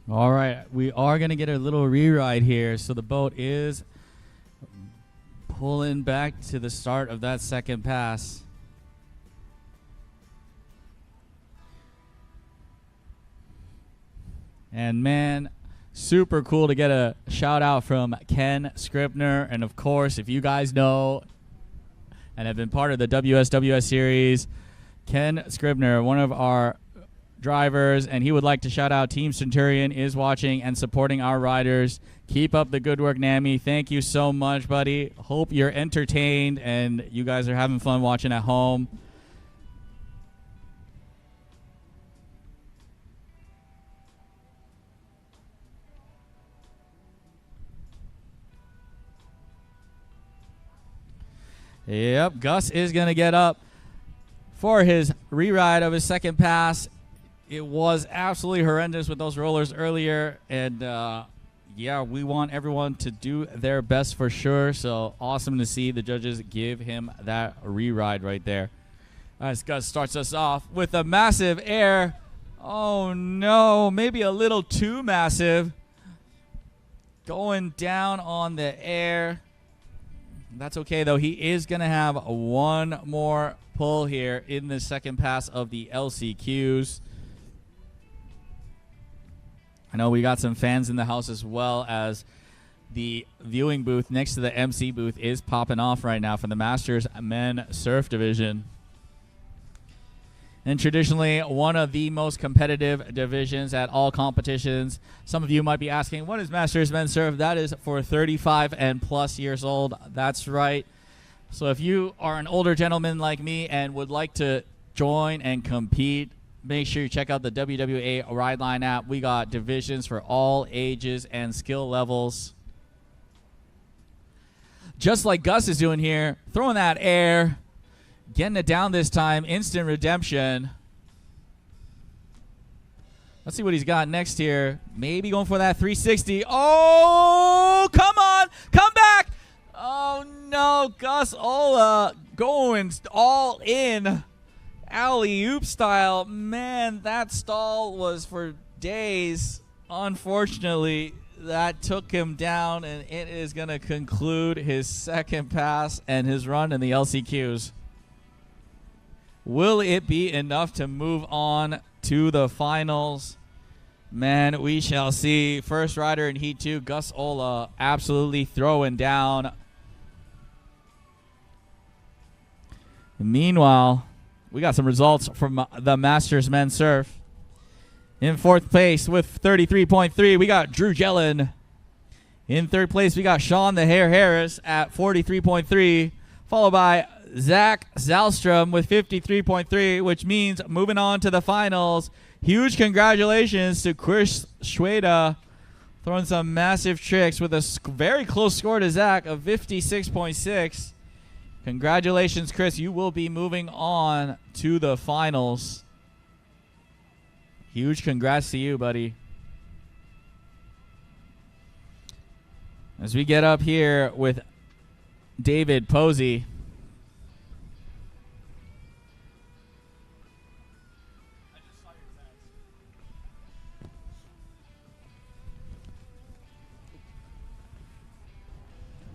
S1: All right, we are going to get a little re-ride here. So the boat is pulling back to the start of that second pass. And man, super cool to get a shout out from Ken Scribner. And of course, if you guys know and have been part of the WSWS series, Ken Scribner, one of our drivers, and he would like to shout out Team Centurion is watching and supporting our riders. Keep up the good work, Nami. Thank you so much, buddy. Hope you're entertained and you guys are having fun watching at home. Yep, Gus is going to get up for his re-ride of his second pass. It was absolutely horrendous with those rollers earlier, and yeah, we want everyone to do their best for sure. So awesome to see the judges give him that re-ride right there. As Gus starts us off with a massive air. Oh no, maybe a little too massive. Going down on the air. That's okay though. He is going to have one more pull here in the second pass of the LCQs. I know we got some fans in the house as well, as the viewing booth next to the MC booth is popping off right now for the Masters Men Surf Division. And traditionally, one of the most competitive divisions at all competitions. Some of you might be asking, what is Masters Men Surf? That is for 35 and plus years old. That's right. So if you are an older gentleman like me and would like to join and compete, make sure you check out the WWA Rideline app. We got divisions for all ages and skill levels. Just like Gus is doing here, throwing that air, getting it down this time, instant redemption. Let's see what he's got next here. Maybe going for that 360. Oh, come on, come back. Oh no, Gus Ola going all in. Alley-oop style. Man, that stall was for days. Unfortunately, that took him down, and it is going to conclude his second pass and his run in the LCQs. Will it be enough to move on to the finals? Man, we shall see. First rider in Heat 2, Gus Ola, absolutely throwing down. Meanwhile, we got some results from the Masters Men Surf. In fourth place with 33.3, we got Drew Jellin. In third place, we got Sean the Hair Harris at 43.3, followed by Zach Zalstrom with 53.3, which means moving on to the finals. Huge congratulations to Chris Schweda throwing some massive tricks with a very close score to Zach of 56.6. Congratulations, Chris. You will be moving on to the finals. Huge congrats to you, buddy. As we get up here with David Posey.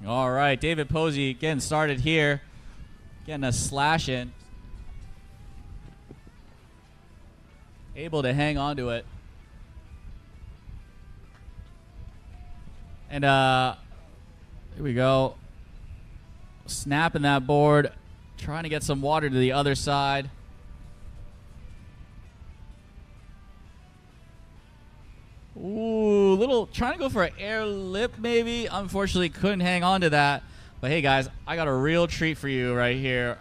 S1: All right, David Posey getting started here. Getting a slash in. Able to hang on to it. And here we go. Snapping that board. Trying to get some water to the other side. Ooh, trying to go for an air lip maybe. Unfortunately, couldn't hang on to that. But hey, guys, I got a real treat for you right here.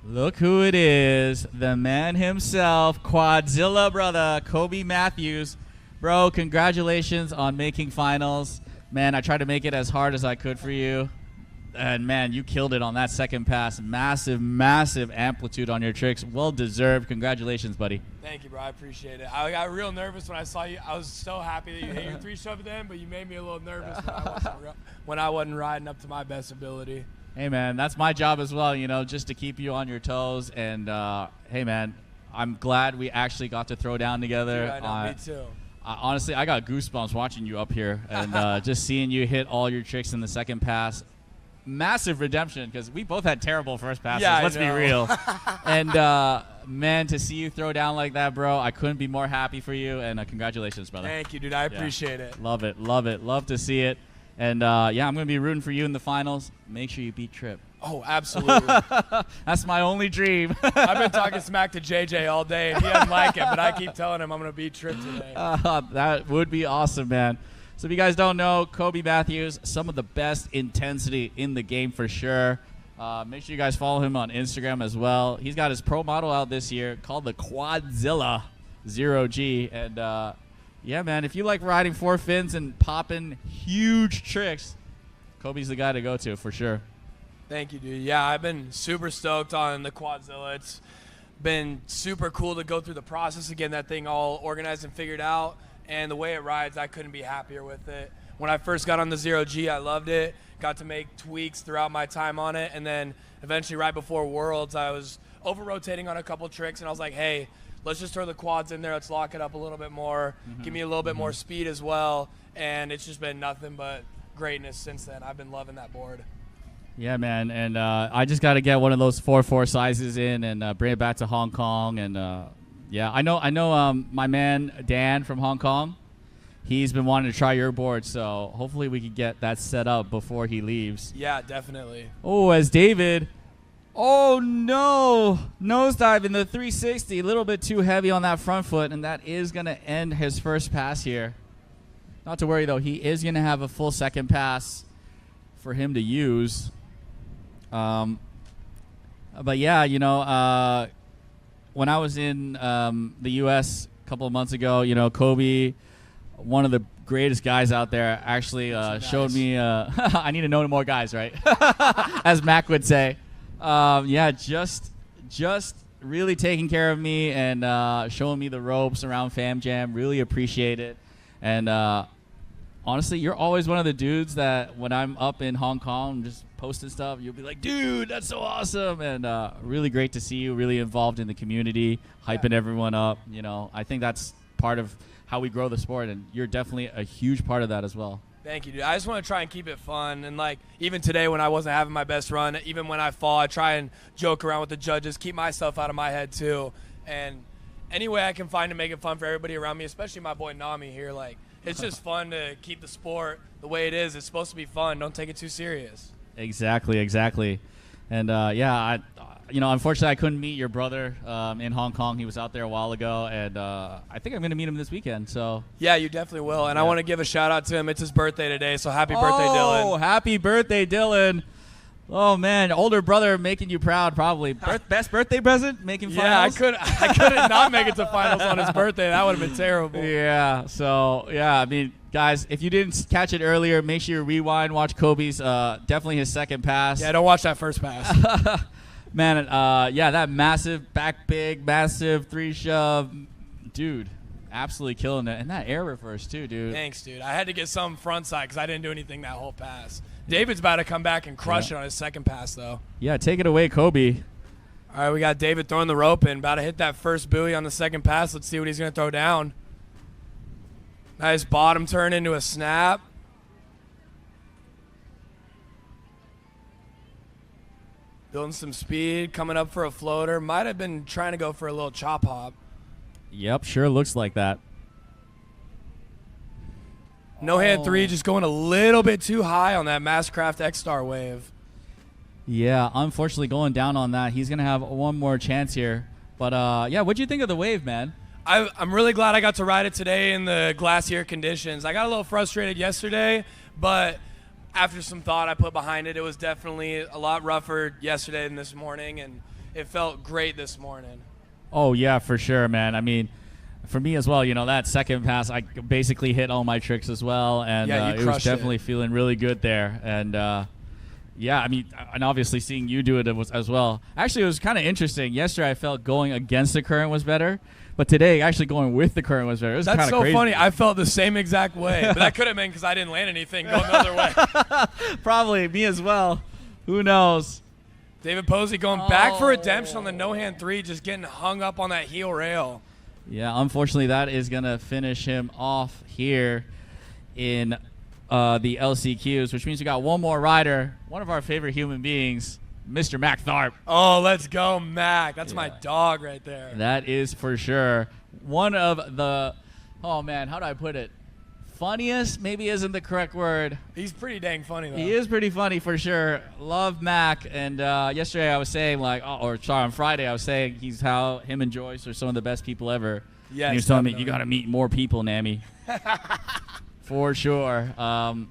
S1: Look who it is. The man himself, Quadzilla brother, Kobe Matthews. Bro, congratulations on making finals. Man, I tried to make it as hard as I could for you. And, man, you killed it on that second pass. Massive, massive amplitude on your tricks. Well-deserved. Congratulations, buddy.
S14: Thank you, bro. I appreciate it. I got real nervous when I saw you. I was so happy that you hit your 3-shove then, but you made me a little nervous when I wasn't riding up to my best ability.
S1: Hey, man, that's my job as well, you know, just to keep you on your toes. And, hey, man, I'm glad we actually got to throw down together.
S14: Dude, I know, me too.
S1: Honestly, I got goosebumps watching you up here and just seeing you hit all your tricks in the second pass. Massive redemption because we both had terrible first passes.
S14: Yeah,
S1: Let's be real. And, man, to see you throw down like that, bro, I couldn't be more happy for you. And congratulations, brother.
S14: Thank you, dude. I appreciate it.
S1: Love it. Love it. Love to see it. And, yeah, I'm going to be rooting for you in the finals. Make sure you beat Tripp.
S14: Oh, absolutely.
S1: That's my only dream.
S14: I've been talking smack to JJ all day, and he doesn't like it, but I keep telling him I'm going to beat Tripp today.
S1: That would be awesome, man. So if you guys don't know, Kobe Matthews, some of the best intensity in the game for sure. Make sure you guys follow him on Instagram as well. He's got his pro model out this year called the Quadzilla 0G. And, yeah, man, if you like riding 4 fins and popping huge tricks, Kobe's the guy to go to for sure.
S14: Thank you, dude. Yeah, I've been super stoked on the Quadzilla. It's been super cool to go through the process of getting that thing all organized and figured out. And the way it rides, I couldn't be happier with it. When I first got on the 0G, I loved it. Got to make tweaks throughout my time on it. And then eventually right before Worlds, I was over-rotating on a couple tricks. And I was like, hey, let's just throw the quads in there. Let's lock it up a little bit more. Give me a little bit more speed as well. And it's just been nothing but greatness since then. I've been loving that board.
S1: Yeah, man, and I just got to get one of those 4.4 sizes in and bring it back to Hong Kong. And yeah, I know. My man Dan from Hong Kong, he's been wanting to try your board, so hopefully we can get that set up before he leaves.
S14: Yeah, definitely.
S1: Oh, as David, oh no, nosedive in the 360, a little bit too heavy on that front foot, and that is gonna end his first pass here. Not to worry though, he is gonna have a full second pass for him to use. But yeah, you know, when I was in the U.S. a couple of months ago, you know, Kobe, one of the greatest guys out there, actually showed me. I need to know more guys, right? As Mac would say. Yeah, just really taking care of me and showing me the ropes around Fam Jam. Really appreciate it. And honestly, you're always one of the dudes that when I'm up in Hong Kong just posting stuff, you'll be like, dude, that's so awesome. And really great to see you really involved in the community, hyping everyone up. You know, I think that's part of how we grow the sport, and you're definitely a huge part of that as well.
S14: Thank you, dude. I just want to try and keep it fun. And, like, even today when I wasn't having my best run, even when I fall, I try and joke around with the judges, keep myself out of my head too. And any way I can find to make it fun for everybody around me, especially my boy Nami here, like, it's just fun to keep the sport the way it is. It's supposed to be fun. Don't take it too serious.
S1: Exactly. And, yeah, you know, unfortunately I couldn't meet your brother in Hong Kong. He was out there a while ago, and I think I'm going to meet him this weekend. So
S14: yeah, you definitely will. And I want to give a shout-out to him. It's his birthday today, so happy birthday, Dylan.
S1: Oh, happy birthday, Dylan. Oh man, older brother making you proud, probably. Best birthday present, making finals.
S3: Yeah, I couldn't not make it to finals on his birthday. That would have been terrible.
S1: Yeah. So yeah, I mean, guys, if you didn't catch it earlier, make sure you rewind, watch Kobe's. Definitely his second pass.
S3: Yeah, don't watch that first pass.
S1: Man, yeah, that massive back big, massive 3 shove, dude. Absolutely killing it. And that air reverse, too, dude.
S3: Thanks, dude. I had to get some front side because I didn't do anything that whole pass. David's about to come back and crush it on his second pass, though.
S1: Yeah, take it away, Kobe.
S3: All right, we got David throwing the rope in. About to hit that first buoy on the second pass. Let's see what he's going to throw down. Nice bottom turn into a snap. Building some speed, coming up for a floater. Might have been trying to go for a little chop hop.
S1: Yep, sure looks like that.
S3: No hand 3, just going a little bit too high on that Mastercraft X-Star wave.
S1: Yeah, unfortunately going down on that. He's going to have one more chance here. But, yeah, what'd you think of the wave, man?
S3: I'm really glad I got to ride it today in the glacier conditions. I got a little frustrated yesterday, but after some thought I put behind it, it was definitely a lot rougher yesterday than this morning, and it felt great this morning.
S1: Oh, yeah, for sure, man. I mean, for me as well, you know, that second pass, I basically hit all my tricks as well, and it was definitely feeling really good there. And, yeah, I mean, and obviously seeing you do it as well. Actually, it was kind of interesting. Yesterday I felt going against the current was better, but today actually going with the current was better. It was kind of crazy.
S3: That's so funny. I felt the same exact way, but that could have been because I didn't land anything going the other way.
S1: Probably me as well. Who knows?
S3: David Posey going back for redemption on the no-hand 3, just getting hung up on that heel rail.
S1: Yeah, unfortunately, that is going to finish him off here in the LCQs, which means we got one more rider, one of our favorite human beings, Mr. Mac Tharp.
S3: Oh, let's go, Mac. That's my dog right there.
S1: That is for sure. One of the, oh, man, how do I put it? Funniest maybe isn't the correct word.
S3: He's pretty dang funny, though.
S1: He is pretty funny for sure. Love Mac. And yesterday I was saying, like, on Friday I was saying he's how him and Joyce are some of the best people ever.
S3: Yeah,
S1: and he was telling me, you got to meet more people, Nami. For sure. And,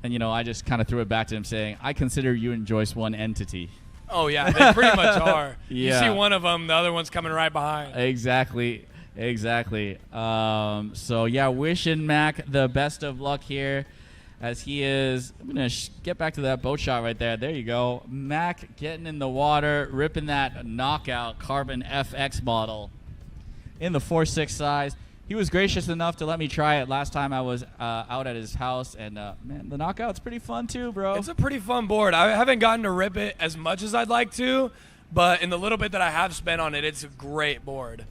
S1: you know, I just kind of threw it back to him saying, I consider you and Joyce one entity.
S3: Oh, yeah, they pretty much are.
S1: Yeah.
S3: You see one of them, the other one's coming right behind.
S1: Exactly. So, yeah, wishing Mac the best of luck here as he is. I'm going to get back to that boat shot right there. There you go. Mac getting in the water, ripping that knockout Carbon FX model in the 4.6 size. He was gracious enough to let me try it last time I was out at his house. And, man, the knockout's pretty fun too, bro.
S3: It's a pretty fun board. I haven't gotten to rip it as much as I'd like to, but in the little bit that I have spent on it, it's a great board.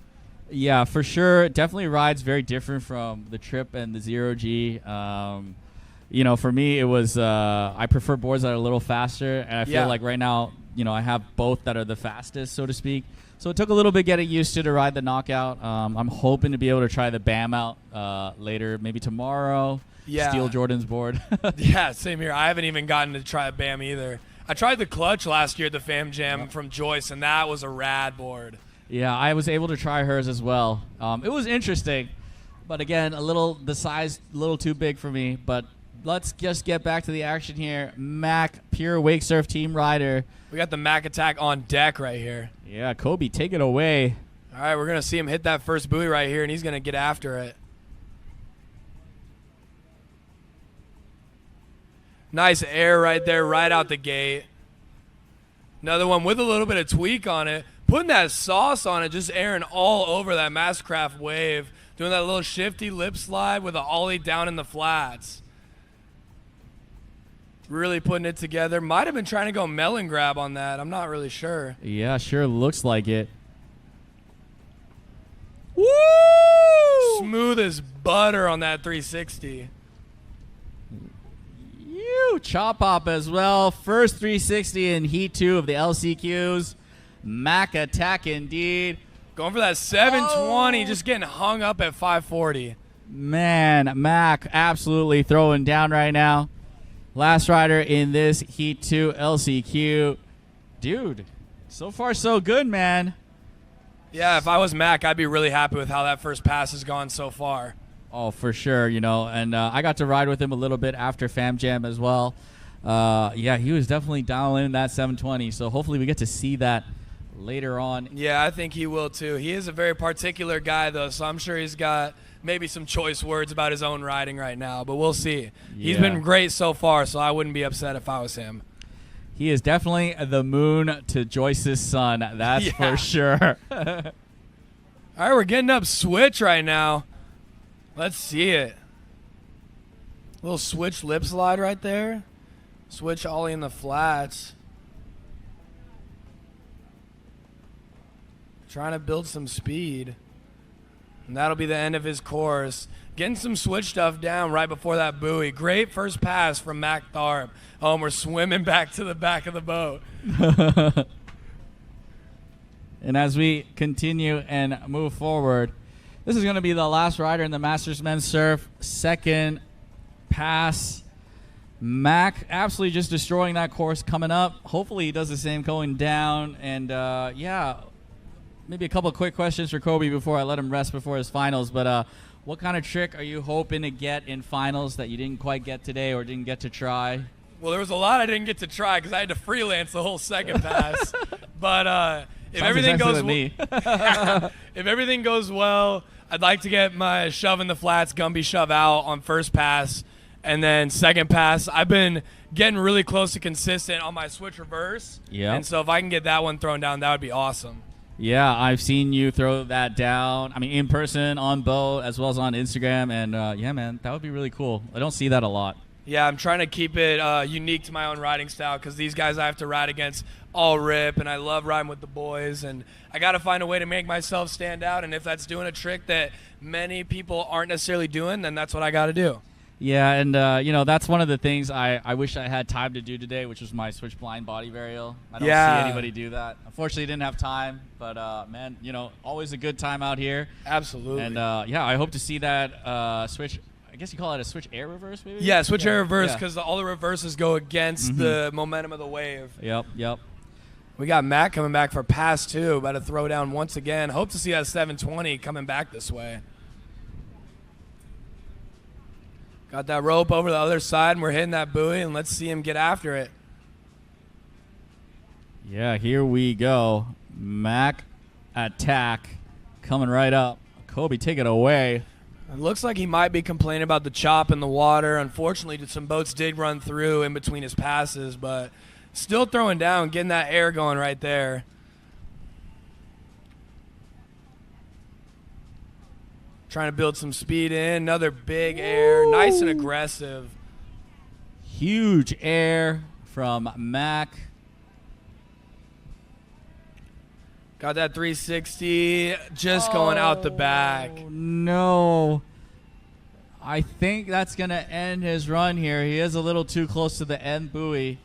S1: Yeah, for sure. Definitely rides very different from the Trip and the 0G. You know, for me, it was I prefer boards that are a little faster, and I feel like right now, you know, I have both that are the fastest, so to speak. So it took a little bit getting used to ride the knockout. I'm hoping to be able to try the BAM out later, maybe tomorrow.
S3: Yeah.
S1: Steal Jordan's board.
S3: Yeah, same here. I haven't even gotten to try a BAM either. I tried the clutch last year at the Fam Jam from Joyce, and that was a rad board.
S1: Yeah, I was able to try hers as well. It was interesting, but again, the size a little too big for me. But let's just get back to the action here. Mac, pure wake surf team rider.
S3: We got the Mac attack on deck right here.
S1: Yeah, Kobe, take it away.
S3: All right, we're going to see him hit that first buoy right here, and he's going to get after it. Nice air right there, right out the gate. Another one with a little bit of tweak on it. Putting that sauce on it, just airing all over that Mastercraft wave. Doing that little shifty lip slide with an ollie down in the flats. Really putting it together. Might have been trying to go melon grab on that. I'm not really sure.
S1: Yeah, sure looks like it. Woo!
S3: Smooth as butter on that 360.
S1: Chop hop as well. First 360 in Heat 2 of the LCQs. Mac attack indeed.
S3: Going for that 720, just getting hung up at 540.
S1: Man, Mac absolutely throwing down right now. Last rider in this Heat 2 LCQ. Dude, so far so good, man.
S3: Yeah, if I was Mac, I'd be really happy with how that first pass has gone so far.
S1: Oh, for sure, you know, and I got to ride with him a little bit after Fam Jam as well. yeah, he was definitely dialing in that 720. So hopefully we get to see that later on.
S14: Yeah, I think he will too. He is a very particular guy, though, so I'm sure he's got maybe some choice words about his own riding right now, but we'll see. He's been great so far, so I wouldn't be upset if I was him.
S1: He is definitely the moon to Joyce's sun, that's for sure.
S14: All right, we're getting up switch right now. Let's see it. Little switch lip slide right there. Switch ollie in the flats. Trying to build some speed. And that'll be the end of his course. Getting some switch stuff down right before that buoy. Great first pass from Mac Tharp. Oh, and we're swimming back to the back of the boat.
S1: And as we continue and move forward, this is going to be the last rider in the Masters Men's Surf. Second pass. Mac absolutely just destroying that course coming up. Hopefully he does the same going down. And, yeah, maybe a couple of quick questions for Kobe before I let him rest before his finals. But what kind of trick are you hoping to get in finals that you didn't quite get today or didn't get to try?
S14: Well, there was a lot I didn't get to try because I had to freelance the whole second pass. But if everything goes if everything goes well, I'd like to get my shove in the flats, Gumby shove out on first pass. And then second pass, I've been getting really close to consistent on my switch reverse.
S1: Yeah.
S14: And so if I can get that one thrown down, that would be awesome.
S1: Yeah, I've seen you throw that down. I mean, in person, on boat, as well as on Instagram. And, yeah, man, that would be really cool. I don't see that a lot.
S14: Yeah, I'm trying to keep it unique to my own riding style because these guys I have to ride against all rip, and I love riding with the boys. And I got to find a way to make myself stand out. And if that's doing a trick that many people aren't necessarily doing, then that's what I got to do.
S1: Yeah, and, you know, that's one of the things I wish I had time to do today, which was my switch blind body varial. I don't see anybody do that. Unfortunately, didn't have time, but, man, you know, always a good time out here.
S14: Absolutely.
S1: And, yeah, I hope to see that switch. I guess you call it a switch air reverse, maybe?
S14: Yeah, switch air reverse because all the reverses go against the momentum of the wave.
S1: Yep.
S14: We got Matt coming back for pass two, about to throw down once again. Hope to see that 720 coming back this way. Got that rope over the other side, and we're hitting that buoy, and let's see him get after it.
S1: Yeah, here we go. Mac attack coming right up. Kobe, take it away.
S14: It looks like he might be complaining about the chop in the water. Unfortunately, some boats did run through in between his passes, but still throwing down, getting that air going right there. Trying to build some speed in. Another big air. Nice and aggressive.
S1: Huge air from Mac.
S14: Got that 360 just going out the back.
S1: No. I think that's going to end his run here. He is a little too close to the end buoy.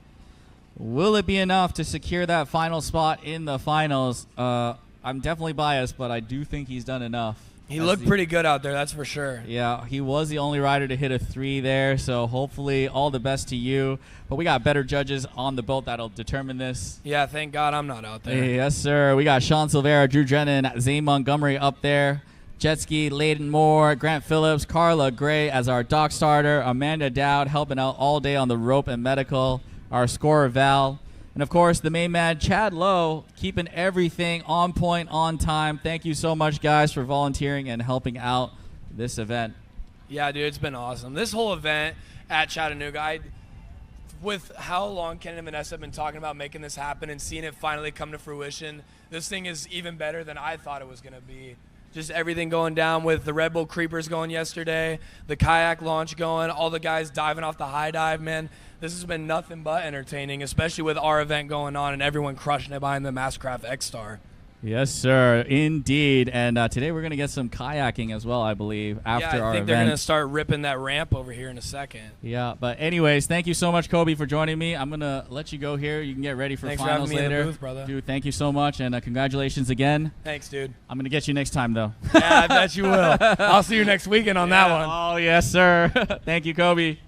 S1: Will it be enough to secure that final spot in the finals? I'm definitely biased, but I do think he's done enough.
S14: He looked pretty good out there, that's for sure.
S1: Yeah, he was the only rider to hit a 3 there, so hopefully all the best to you. But we got better judges on the boat that'll determine this.
S14: Yeah, thank God I'm not out there.
S1: Yes, sir. We got Sean Silvera, Drew Drennan, Zane Montgomery up there. Jet Ski, Layden Moore, Grant Phillips, Carla Gray as our dock starter. Amanda Dowd helping out all day on the rope and medical. Our scorer, Val. And, of course, the main man, Chad Lowe, keeping everything on point, on time. Thank you so much, guys, for volunteering and helping out this event.
S14: Yeah, dude, it's been awesome. This whole event at Chattanooga, with how long Ken and Vanessa have been talking about making this happen and seeing it finally come to fruition, this thing is even better than I thought it was going to be. Just everything going down with the Red Bull Creepers going yesterday, the kayak launch going, all the guys diving off the high dive, man. This has been nothing but entertaining, especially with our event going on and everyone crushing it behind the Mastercraft X-Star.
S1: Yes, sir, indeed. And today we're going to get some kayaking as well, I believe, after our event.
S14: Yeah, I think they're going to start ripping that ramp over here in a second.
S1: Yeah, but anyways, thank you so much, Kobe, for joining me. I'm going to let you go here. You can get ready for
S14: Thanks
S1: finals
S14: for having me
S1: later.
S14: in the booth, brother.
S1: Dude, thank you so much, and congratulations again.
S14: Thanks, dude.
S1: I'm going to get you next time, though.
S14: Yeah, I bet you will. I'll see you next weekend on that one.
S1: Oh, yes, sir. Thank you, Kobe.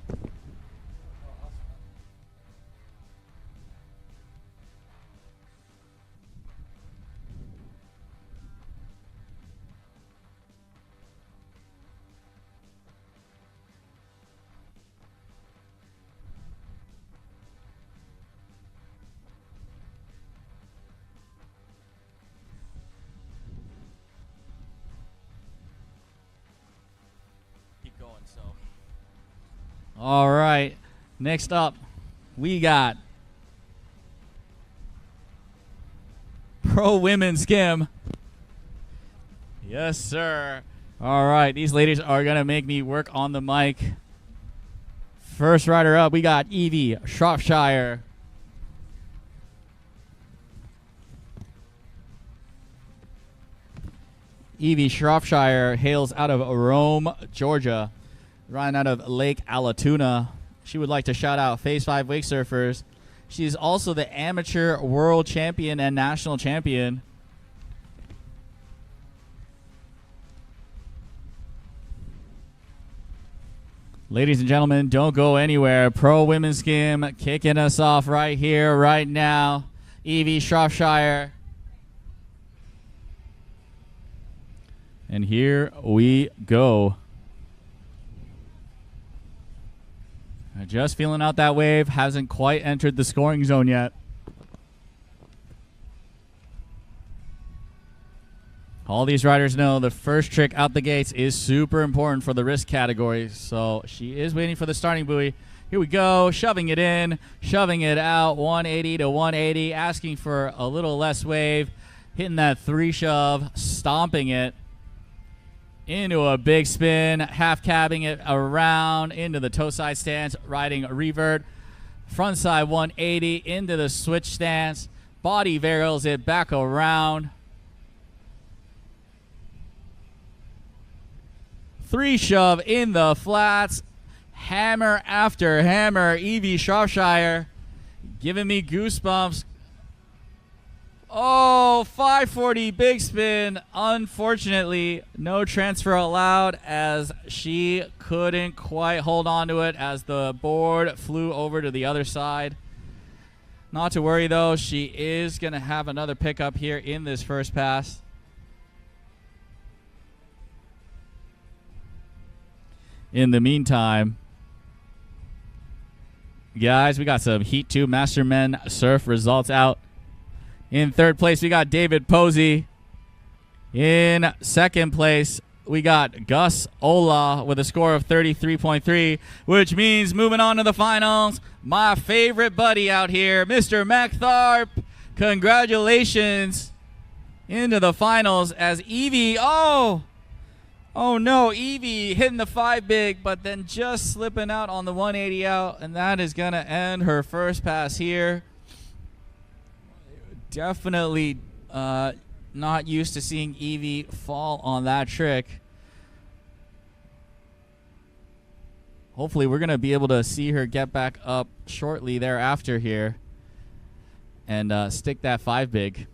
S1: All right. Next up, we got Pro Women Skim. Yes, sir. All right. These ladies are going to make me work on the mic. First rider up, we got Evie Shropshire. Evie Shropshire hails out of Rome, Georgia, riding out of Lake Allatoona. She would like to shout out Phase 5 Wake Surfers. She's also the amateur world champion and national champion. Ladies and gentlemen, don't go anywhere. Pro Women's Skim kicking us off right here, right now. Evie Shropshire. And here we go. Just feeling out that wave. Hasn't quite entered the scoring zone yet. All these riders know the first trick out the gates is super important for the risk category. So she is waiting for the starting buoy. Here we go. Shoving it in. Shoving it out. 180 to 180. Asking for a little less wave. Hitting that 3 shove. Stomping it into a big spin. Half cabbing it around into the toe side stance. Riding a revert. Front side 180 into the switch stance. Body varials it back around. 3 shove in the flats. Hammer after hammer. Evie Shropshire giving me goosebumps. Oh, 540 big spin. Unfortunately, no transfer allowed as she couldn't quite hold on to it as the board flew over to the other side. Not to worry, though. She is going to have another pickup here in this first pass. In the meantime, guys, we got some Heat 2 Mastermen Surf results out. In third place, we got David Posey. In second place, we got Gus Ola with a score of 33.3, which means moving on to the finals, my favorite buddy out here, Mr. McTharp. Congratulations into the finals as Evie, Oh no, Evie hitting the 5 big, but then just slipping out on the 180 out, and that is going to end her first pass here. Definitely not used to seeing Evie fall on that trick. Hopefully we're going to be able to see her get back up shortly thereafter here and stick that 5 big.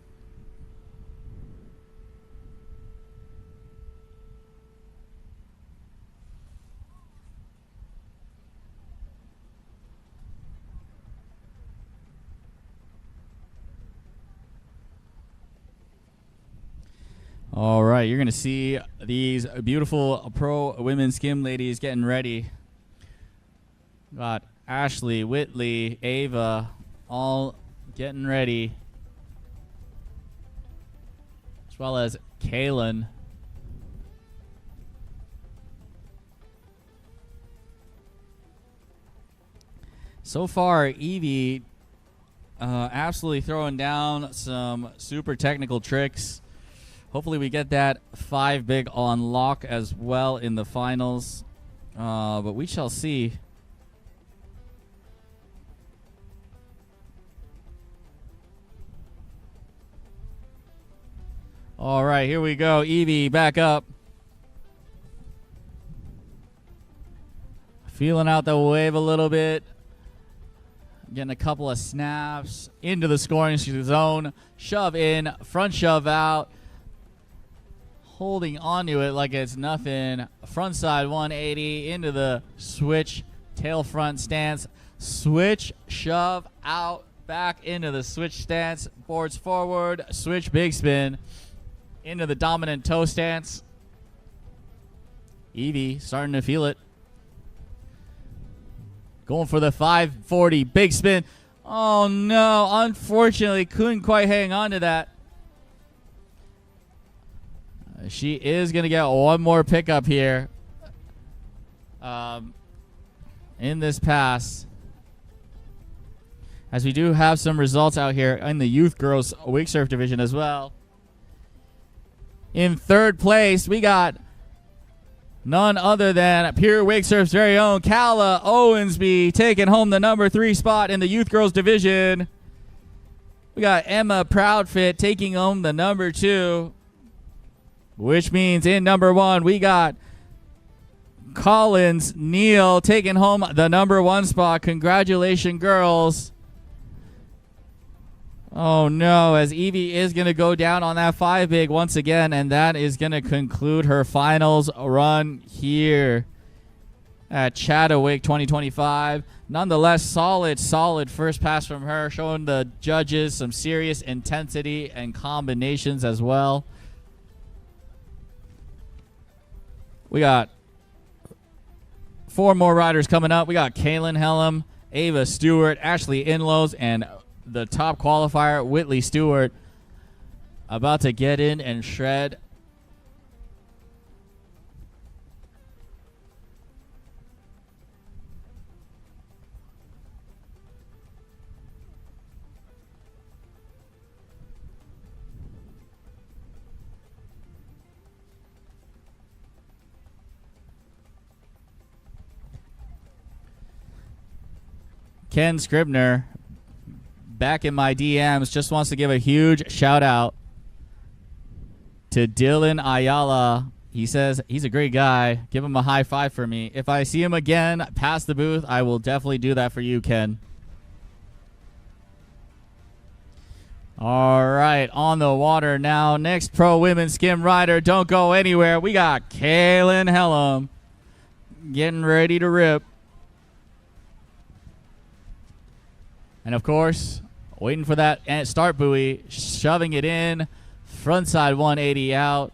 S1: All right, you're going to see these beautiful Pro Women Skim ladies getting ready. Got Ashley, Whitley, Ava, all getting ready. As well as Kaylin. So far, Evie absolutely throwing down some super technical tricks. Hopefully we get that 5 big on lock as well in the finals. But we shall see. All right, here we go. Evie back up. Feeling out the wave a little bit. Getting a couple of snaps into the scoring zone. Shove in, front shove out. Holding onto it like it's nothing. Front side 180 into the switch tail front stance. Switch, shove out, back into the switch stance. Boards forward, switch big spin into the dominant toe stance. Evie starting to feel it. Going for the 540 big spin. Oh no, unfortunately couldn't quite hang on to that. She is going to get one more pickup here. And in this pass. As we do have some results out here in the youth girls wake surf division as well. In third place, we got none other than Pure Wake Surf's very own Kala Owensby taking home the number 3 spot in the youth girls division. We got Emma Proudfit taking home the number 2, which means in number 1 we got Collins Neal taking home the number 1 spot. Congratulations, girls. Oh no, as Evie is going to go down on that 5 big once again, and that is going to conclude her finals run here at ChattaWake 2025. Nonetheless, solid first pass from her, showing the judges some serious intensity and combinations as well. We got 4 more riders coming up. We got Kaylin Hellam, Ava Stewart, Ashley Inlows, and the top qualifier, Whitley Stewart, about to get in and shred. Ken Scribner, back in my DMs, just wants to give a huge shout out to Dylan Ayala. He says he's a great guy. Give him a high five for me. If I see him again past the booth, I will definitely do that for you, Ken. All right, on the water now. Next pro women's skim rider. Don't go anywhere. We got Kaylin Hellam getting ready to rip. And of course, waiting for that start buoy, shoving it in, frontside 180 out,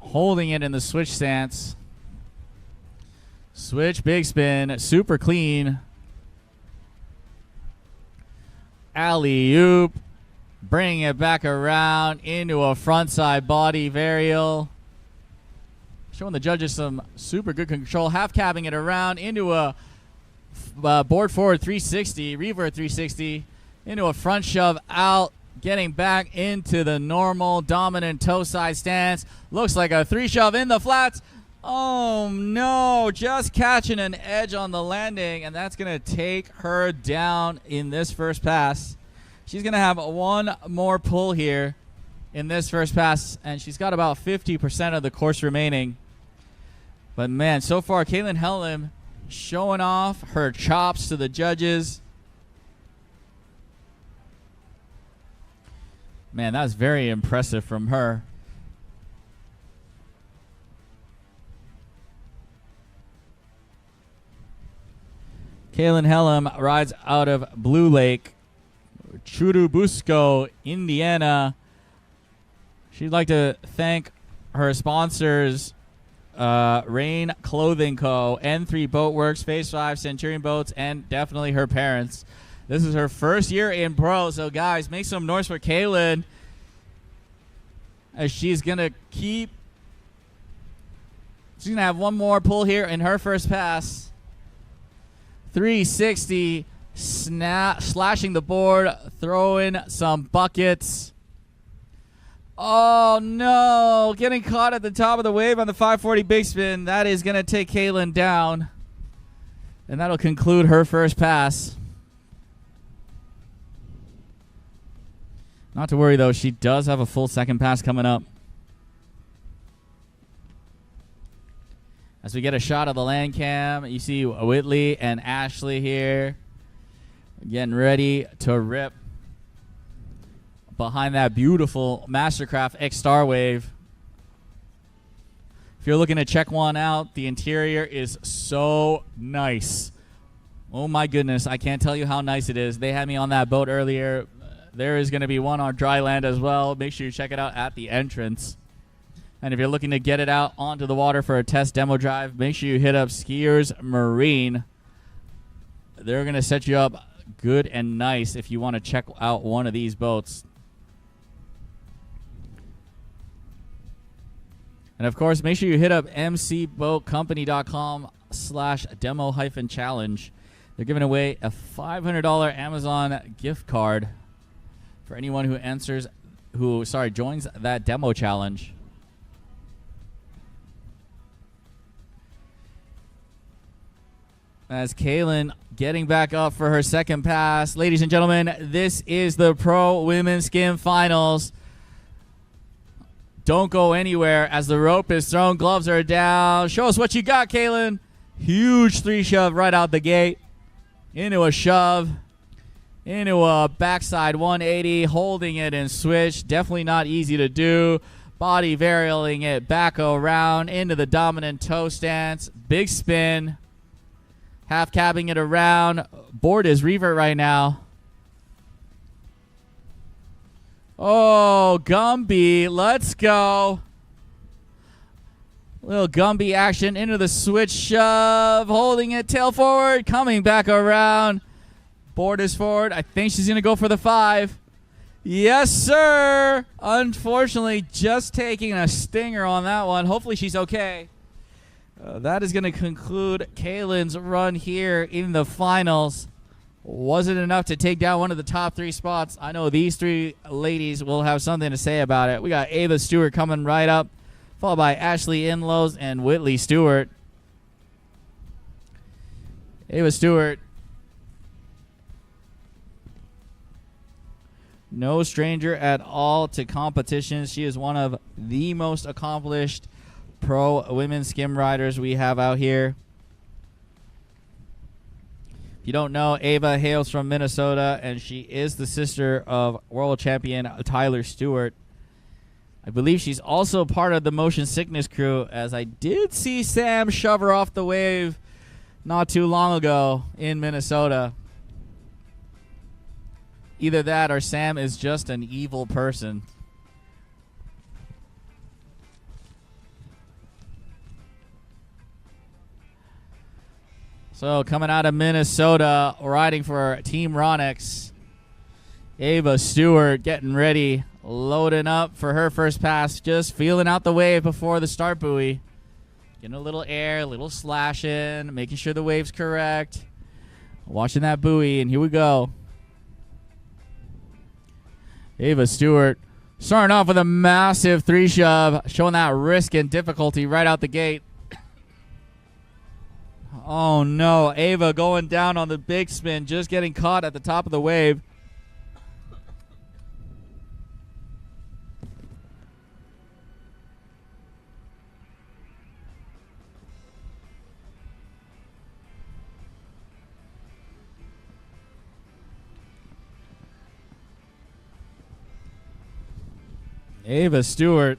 S1: holding it in the switch stance. Switch, big spin, super clean. Alley-oop, bringing it back around into a frontside body varial. Showing the judges some super good control, half cabbing it around into a board forward 360, revert 360, into a front shove out, getting back into the normal dominant toe side stance. Looks like a 3 shove in the flats. Oh no, just catching an edge on the landing, and that's going to take her down in this first pass. She's going to have 1 more pull here in this first pass, and she's got about 50% of the course remaining. But man, so far, Kaylin Hellam showing off her chops to the judges. Man, that was very impressive from her. Kaylin Hellam rides out of Blue Lake, Churubusco, Indiana. She'd like to thank her sponsors, Rain Clothing Co., N3 Boatworks, Phase 5, Centurion Boats, and definitely her parents. This is her first year in pro, so guys, make some noise for Kaylin as she's going to have 1 more pull here in her first pass. 360, slashing the board, throwing some buckets. Oh no, getting caught at the top of the wave on the 540 big spin. That is going to take Kaylin down, and that'll conclude her first pass. Not to worry though, she does have a full second pass coming up. As we get a shot of the land cam, you see Whitley and Ashley here getting ready to rip behind that beautiful Mastercraft X Star Wave. If you're looking to check one out, the interior is so nice. Oh my goodness, I can't tell you how nice it is. They had me on that boat earlier. There is going to be one on dry land as well. Make sure you check it out at the entrance. And if you're looking to get it out onto the water for a test demo drive, make sure you hit up Skiers Marine. They're going to set you up good and nice if you want to check out one of these boats. And And of course, make sure you hit up mcboatcompany.com/demo-challenge. They're giving away a $500 Amazon gift card for anyone who joins that demo challenge. As Kaylin getting back up for her second pass. Ladies and gentlemen, this is the Pro Women's Skim Finals. Don't go anywhere as the rope is thrown. Gloves are down. Show us what you got, Kaylin. Huge 3-shove right out the gate. Into a shove. Into a backside 180. Holding it and switch. Definitely not easy to do. Body varialing it back around into the dominant toe stance. Big spin. Half cabbing it around. Board is revert right now. Oh, Gumby. Let's go. Little Gumby action into the switch shove. Holding it tail forward. Coming back around. Board is forward. I think she's going to go for the 5. Yes, sir. Unfortunately, just taking a stinger on that one. Hopefully she's okay. That is going to conclude Kaylin's run here in the finals. Wasn't enough to take down one of the top 3 spots. I know these 3 ladies will have something to say about it. We got Ava Stewart coming right up, followed by Ashley Inlows and Whitley Stewart. Ava Stewart, no stranger at all to competition. She is one of the most accomplished pro women's skim riders we have out here. If you don't know, Ava hails from Minnesota, and she is the sister of world champion Tyler Stewart. I believe she's also part of the motion sickness crew, as I did see Sam shove her off the wave not too long ago in Minnesota. Either that or Sam is just an evil person. So coming out of Minnesota, riding for Team Ronix, Ava Stewart getting ready, loading up for her first pass, just feeling out the wave before the start buoy. Getting a little air, a little slashing, making sure the wave's correct. Watching that buoy, and here we go. Ava Stewart starting off with a massive 3-shove, showing that risk and difficulty right out the gate. Oh no, Ava going down on the big spin, just getting caught at the top of the wave. Ava Stewart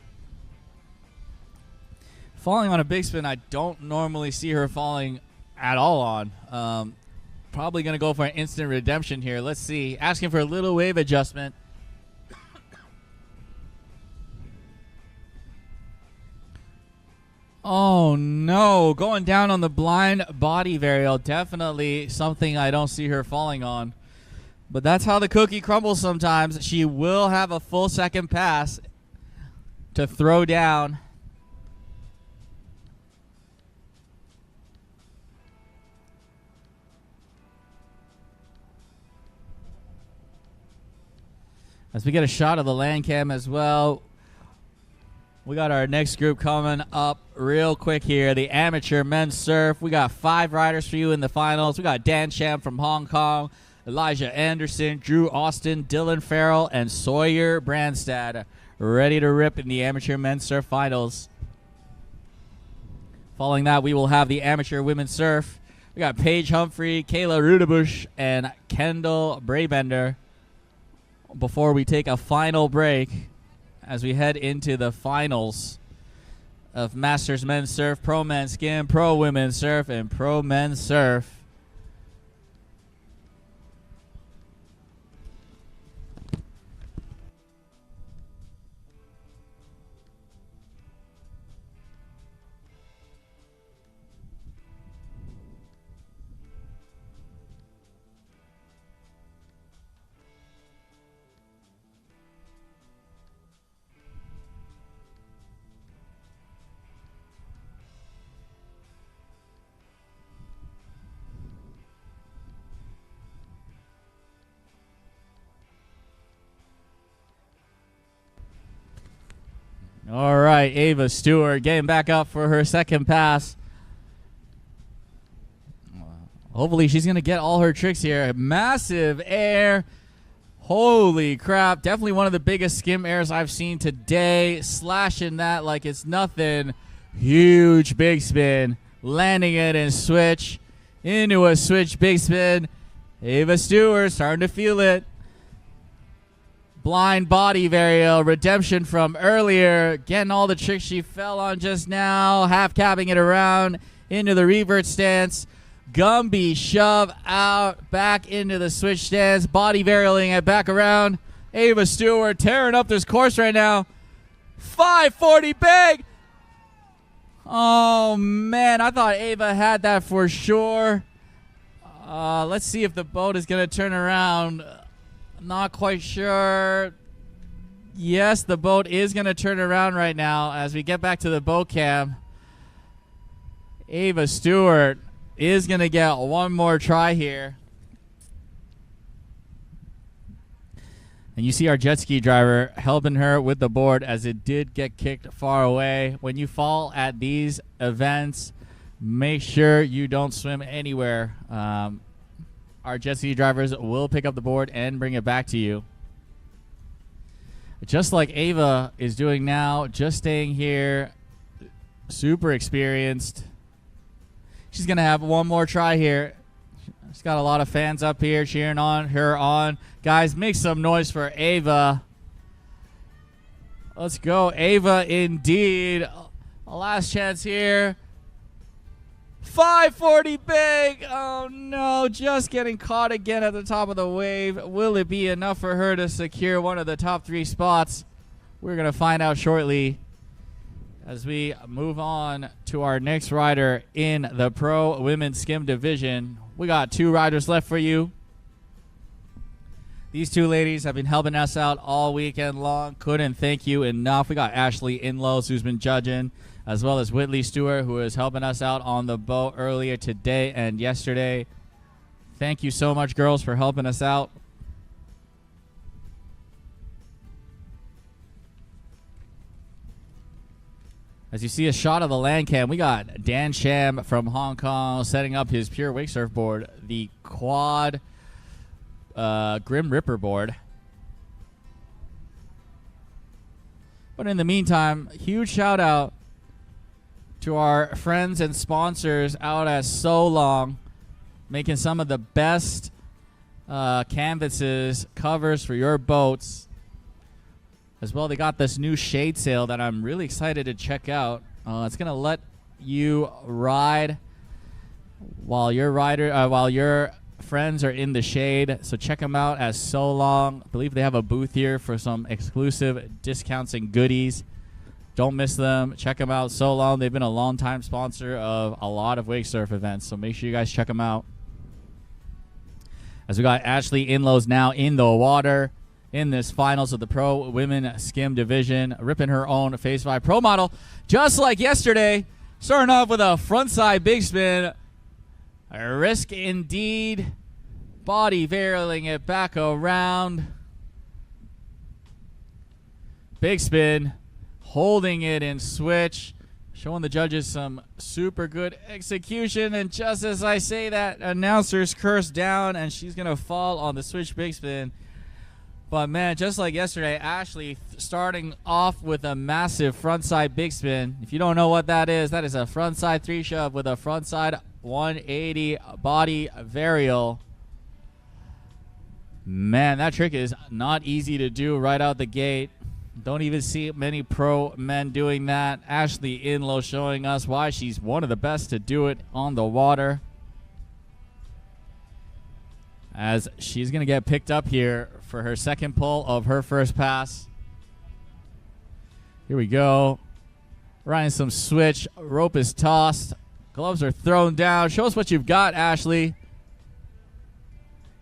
S1: falling on a big spin. I don't normally see her falling at all on. Probably going to go for an instant redemption here. Let's see. Asking for a little wave adjustment. Oh, no. Going down on the blind body varial. Definitely something I don't see her falling on. But that's how the cookie crumbles sometimes. She will have a full second pass to throw down. As we get a shot of the land cam as well. We got our next group coming up real quick here. The amateur men's surf. We got 5 riders for you in the finals. We got Dan Sham from Hong Kong, Elijah Anderson, Drew Austin, Dylan Farrell, and Sawyer Brandstad ready to rip in the amateur men's surf finals. Following that, we will have the amateur women's surf. We got Paige Humphrey, Kayla Rudebush, and Kendall Braybender. Before we take a final break as we head into the finals of Masters Men's Surf, Pro Men's Skim, Pro Women's Surf, and Pro Men's Surf. All right, Ava Stewart getting back up for her second pass. Hopefully she's going to get all her tricks here. Massive air. Holy crap. Definitely one of the biggest skim airs I've seen today. Slashing that like it's nothing. Huge big spin. Landing it and switch. Into a switch big spin. Ava Stewart starting to feel it. Blind body varial. Redemption from earlier. Getting all the tricks she fell on just now. Half capping it around into the revert stance. Gumby shove out back into the switch stance. Body varialing it back around. Ava Stewart tearing up this course right now. 540 big. Oh, man. I thought Ava had that for sure. Let's see if the boat is going to turn around. Not quite sure. Yes, the boat is going to turn around right now as we get back to the boat cam. Ava Stewart is going to get one more try here. And you see our jet ski driver helping her with the board as it did get kicked far away. When you fall at these events, make sure you don't swim anywhere. Our jet ski drivers will pick up the board and bring it back to you. Just like Ava is doing now, just staying here, super experienced. She's going to have one more try here. She's got a lot of fans up here cheering on her on. Guys, make some noise for Ava. Let's go, Ava, indeed. A last chance here. 540 big. Oh, no. Just getting caught again at the top of the wave. Will it be enough for her to secure one of the top 3 spots? We're going to find out shortly as we move on to our next rider in the Pro Women's Skim Division. We got 2 riders left for you. These 2 ladies have been helping us out all weekend long. Couldn't thank you enough. We got Ashley Inlows, who's been judging, as well as Whitley Stewart, who is helping us out on the boat earlier today and yesterday. Thank you so much, girls, for helping us out. As you see a shot of the land cam, we got Dan Sham from Hong Kong setting up his pure wake surf board, the quad Grim Ripper board. But in the meantime, huge shout out to our friends and sponsors out at So Long, making some of the best canvases, covers for your boats. As well, they got this new shade sail that I'm really excited to check out. It's going to let you ride while your friends are in the shade. So check them out at So Long. I believe they have a booth here for some exclusive discounts and goodies. Don't miss them. Check them out. So Long. They've been a long-time sponsor of a lot of wake surf events. So make sure you guys check them out. As we got Ashley Inlows now in the water in this finals of the Pro Women Skim Division, ripping her own Phase 5 Pro model, just like yesterday. Starting off with a frontside big spin. A risk indeed. Body varialing it back around. Big spin. Holding it in switch. Showing the judges some super good execution. And just as I say that, announcer's curse down, and she's going to fall on the switch big spin. But, man, just like yesterday, Ashley starting off with a massive frontside big spin. If you don't know what that is a frontside 3 shove with a frontside 180 body varial. Man, that trick is not easy to do right out the gate. Don't even see many pro men doing that. Ashley Inlow showing us why she's one of the best to do it on the water. As she's going to get picked up here for her second pull of her first pass. Here we go. Riding some switch. Rope is tossed. Gloves are thrown down. Show us what you've got, Ashley.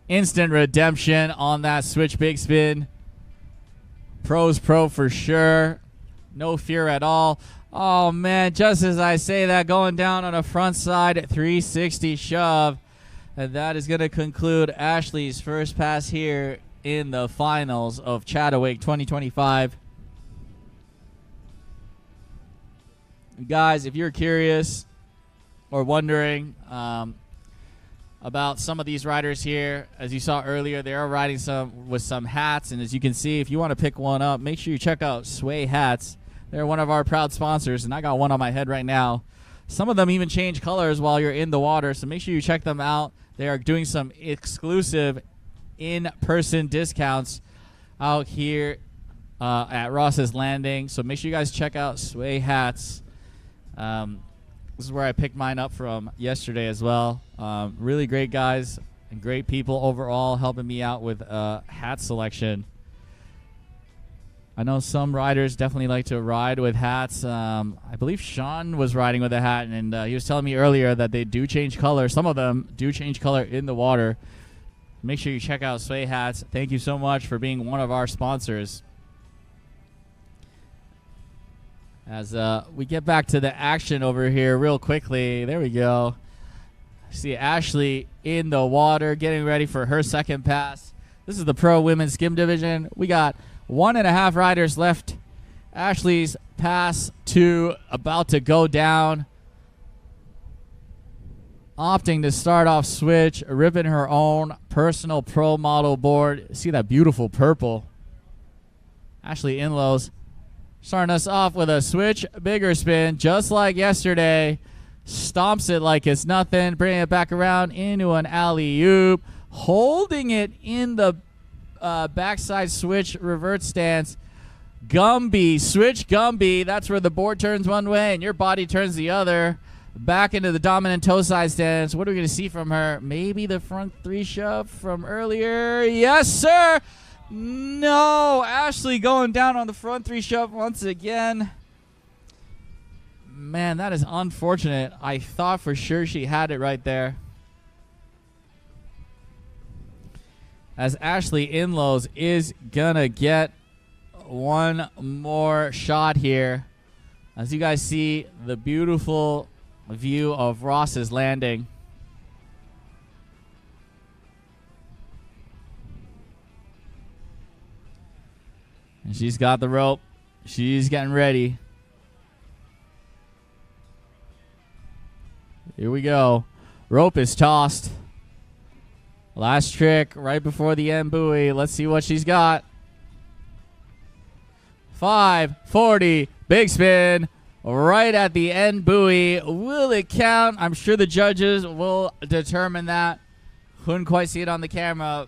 S1: Instant redemption on that switch big spin. Pro's pro for sure. No fear at all. Oh, man, just as I say that, going down on a front side 360 shove. And that is going to conclude Ashley's first pass here in the finals of ChattaWake 2025. Guys, if you're curious or wondering about some of these riders here, as you saw earlier, they are riding some with some hats. And as you can see, if you want to pick one up, make sure you check out Sway Hats. They're one of our proud sponsors, and I got one on my head right now. Some of them even change colors while you're in the water, so make sure you check them out. They are doing some exclusive in-person discounts out here at Ross's Landing. So make sure you guys check out Sway Hats. This is where I picked mine up from yesterday as well. Really great guys and great people overall helping me out with hat selection. I know some riders definitely like to ride with hats. I believe Sean was riding with a hat, and he was telling me earlier that they do change color. Some of them do change color in the water. Make sure you check out Sway Hats. Thank you so much for being one of our sponsors. As we get back to the action over here real quickly. There we go. See Ashley in the water getting ready for her second pass. This is the Pro Women's Skim Division. We got 1.5 riders left. Ashley's pass 2 about to go down. Opting to start off switch, ripping her own personal pro model board. See that beautiful purple. Ashley Inlows starting us off with a switch, bigger spin, just like yesterday. Stomps it like it's nothing, bringing it back around into an alley-oop, holding it in the backside switch revert stance. Gumby, switch Gumby. That's where the board turns one way and your body turns the other. Back into the dominant toe side stance. What are we going to see from her? Maybe the front 3 shove from earlier. Yes, sir. No. Ashley going down on the front 3 shove once again. Man, that is unfortunate. I thought for sure she had it right there. As Ashley Inlows is going to get one more shot here. As you guys see the beautiful view of Ross's Landing. And she's got the rope. She's getting ready. Here we go. Rope is tossed. Last trick right before the end buoy. Let's see what she's got. 540. Big spin. Right at the end buoy. Will it count? I'm sure the judges will determine that. Couldn't quite see it on the camera.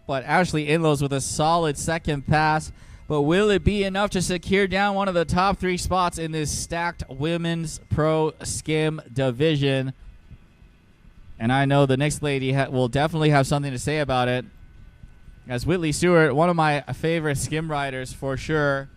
S1: But Ashley Inlows with a solid second pass. But will it be enough to secure down one of the top 3 spots in this stacked women's pro skim division? And I know the next lady will definitely have something to say about it. As Whitley Stewart, one of my favorite skim riders for sure.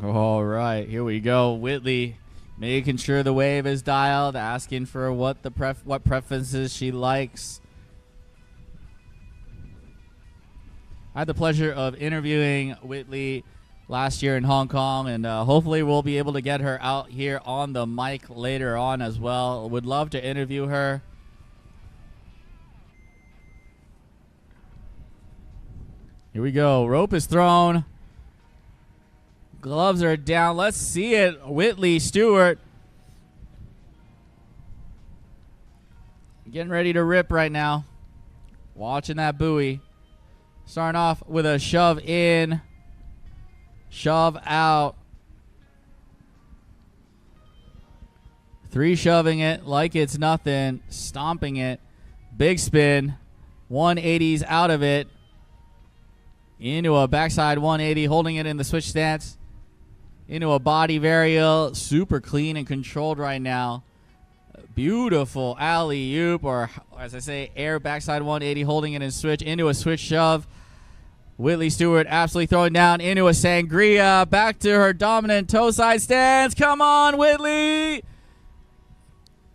S1: All right, here we go. Whitley making sure the wave is dialed, asking for what preferences she likes. I had the pleasure of interviewing Whitley last year in Hong Kong, and hopefully we'll be able to get her out here on the mic later on as well. Would love to interview her. Here we go. Rope is thrown. Gloves are down. Let's see it. Whitley Stewart getting ready to rip right now. Watching that buoy. Starting off with a shove in. Shove out. 3 shoving it like it's nothing. Stomping it. Big spin. 180s out of it. Into a backside 180. Holding it in the switch stance. Into a body varial. Super clean and controlled right now. Beautiful alley-oop, or as I say, air backside 180, holding it in switch into a switch shove. Whitley Stewart absolutely throwing down into a sangria. Back to her dominant toe side stance. Come on, Whitley.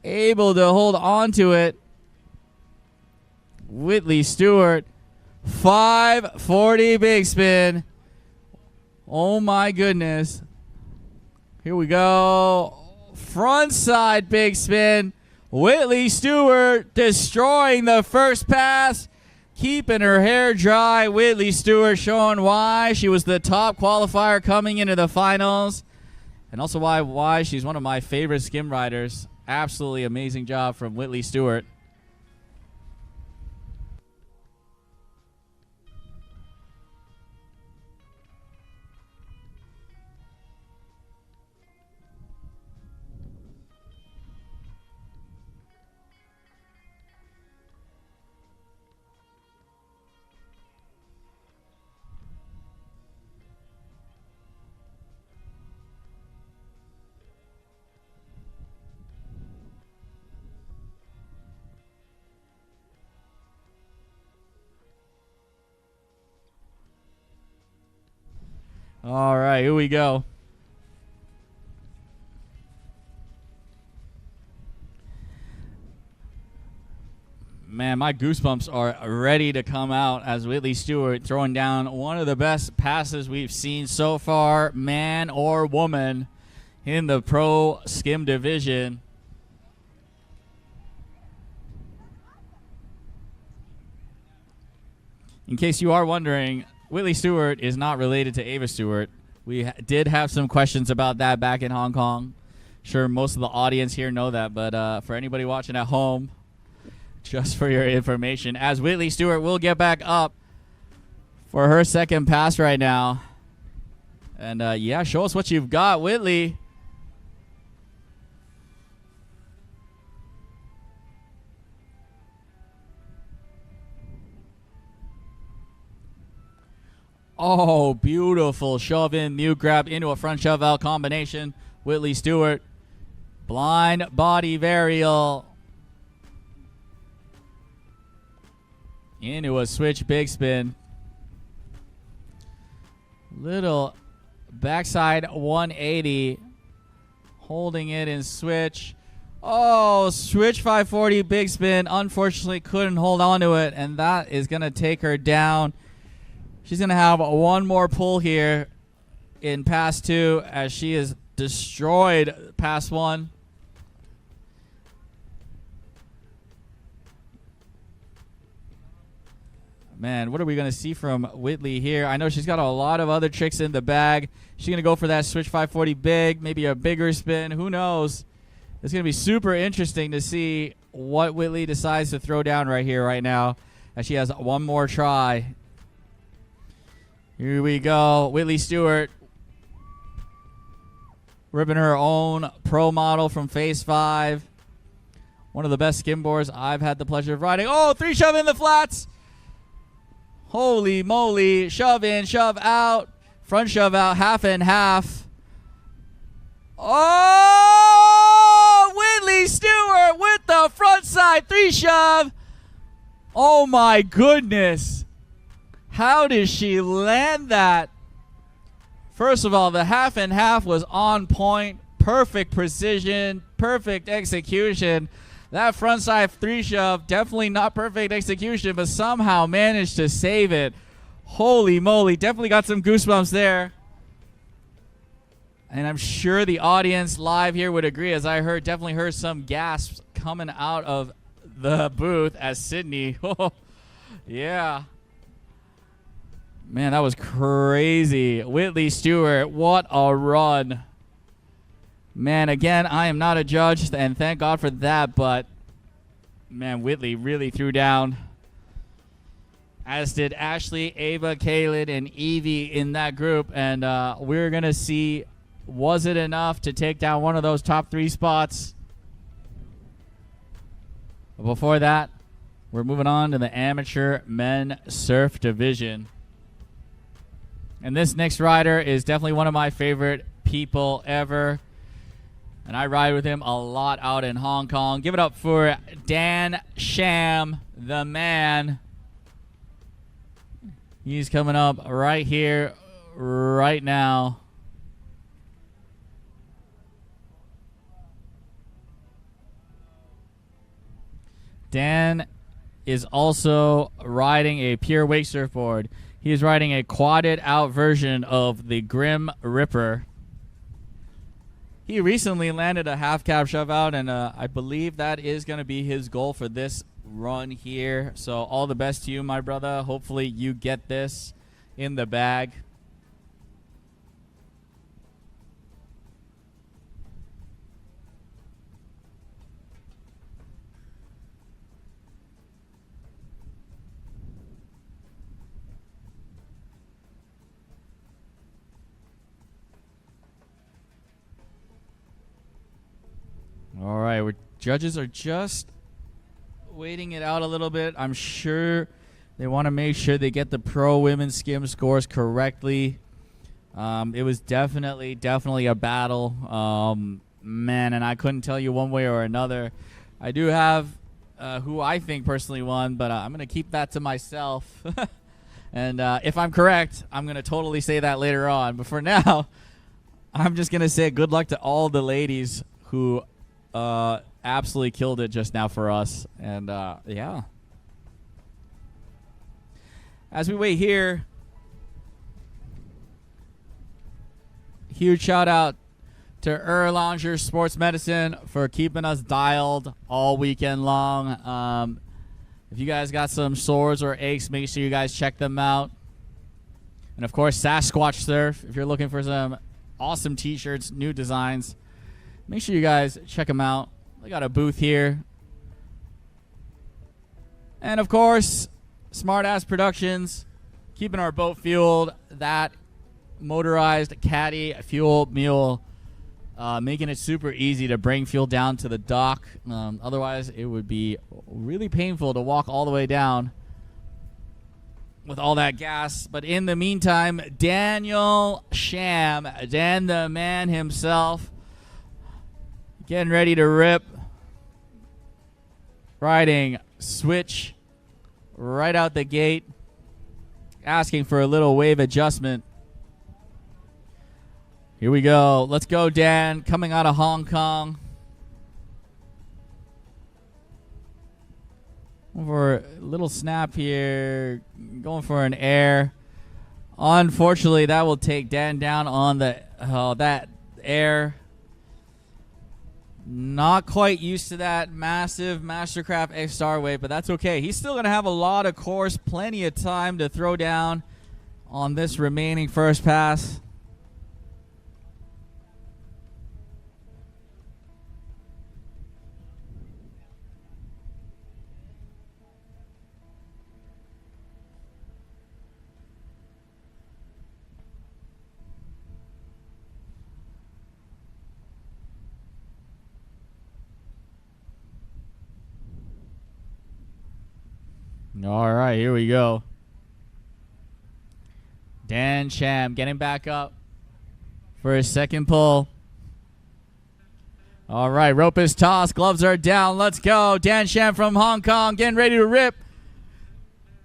S1: Able to hold on to it. Whitley Stewart, 540 big spin. Oh my goodness. Here we go. Front side big spin. Whitley Stewart destroying the first pass. Keeping her hair dry. Whitley Stewart showing why she was the top qualifier coming into the finals. And also why she's one of my favorite skim riders. Absolutely amazing job from Whitley Stewart. All right, here we go. Man, my goosebumps are ready to come out as Whitley Stewart throwing down one of the best passes we've seen so far, man or woman, in the pro skim division. In case you are wondering, Whitley Stewart is not related to Ava Stewart. We did have some questions about that back in Hong Kong. Sure, most of the audience here know that, but for anybody watching at home, just for your information, as Whitley Stewart will get back up for her second pass right now. And yeah, show us what you've got, Whitley. Oh, beautiful shove in, mute grab into a front shove out combination. Whitley Stewart, blind body varial. Into a switch big spin. Little backside 180. Holding it in switch. Oh, switch 540 big spin. Unfortunately couldn't hold on to it, and that is going to take her down. She's going to have one more pull here in pass 2 as she is destroyed pass 1. Man, what are we going to see from Whitley here? I know she's got a lot of other tricks in the bag. She's going to go for that switch 540 big, maybe a bigger spin. Who knows? It's going to be super interesting to see what Whitley decides to throw down right here, right now, as she has one more try. Here we go. Whitley Stewart ripping her own pro model from Phase 5. One of the best skimboards I've had the pleasure of riding. Oh, 3 shove in the flats. Holy moly. Shove in, shove out. Front shove out, half and half. Oh, Whitley Stewart with the front side 3 shove. Oh my goodness. How did she land that? First of all, the half and half was on point. Perfect precision, perfect execution. That front side 3 shove, definitely not perfect execution, but somehow managed to save it. Holy moly, definitely got some goosebumps there. And I'm sure the audience live here would agree, as I definitely heard some gasps coming out of the booth as Sydney. Yeah. Man, that was crazy. Whitley Stewart, what a run. Man, again, I am not a judge, and thank God for that, but, man, Whitley really threw down, as did Ashley, Ava, Kaylin, and Evie in that group, and we're going to see, was it enough to take down one of those top 3 spots? But before that, we're moving on to the amateur men surf division. And this next rider is definitely one of my favorite people ever. and I ride with him a lot out in Hong Kong. Give it up for Dan Sham, the man. He's coming up right here, right now. Dan is also riding a pure wake surfboard. He is riding a quadded out version of the Grim Ripper. He recently landed a half cab shove out, and I believe that is going to be his goal for this run here. So all the best to you, my brother. Hopefully you get this in the bag. All right, judges are just waiting it out a little bit. I'm sure they want to make sure they get the pro women's skim scores correctly. It was definitely a battle, man, and I couldn't tell you one way or another. I do have who I think personally won, but I'm going to keep that to myself. And if I'm correct, I'm going to totally say that later on. But for now, I'm just going to say good luck to all the ladies who absolutely killed it just now for us. And yeah. As we wait here, huge shout out to Erlanger Sports Medicine for keeping us dialed all weekend long. If you guys got some sores or aches, make sure you guys check them out. And of course, Sasquatch Surf, if you're looking for some awesome t-shirts, new designs, make sure you guys check them out. They got a booth here. And of course, Smart Ass Productions, keeping our boat fueled. That motorized caddy fuel mule, making it super easy to bring fuel down to the dock. Otherwise, it would be really painful to walk all the way down with all that gas. But in the meantime, Daniel Sham, Dan the man himself, getting ready to rip, riding switch right out the gate, asking for a little wave adjustment. Here we go. Let's go, Dan, coming out of Hong Kong. For a little snap here, going for an air. Unfortunately, that will take Dan down on the that air. Not quite used to that massive Mastercraft X-Star wave, but that's okay. He's still going to have a lot of course, plenty of time to throw down on this remaining first pass. All right, here we go. Dan Sham getting back up for his second pull. All right, rope is tossed, gloves are down. Let's go. Dan Sham from Hong Kong getting ready to rip.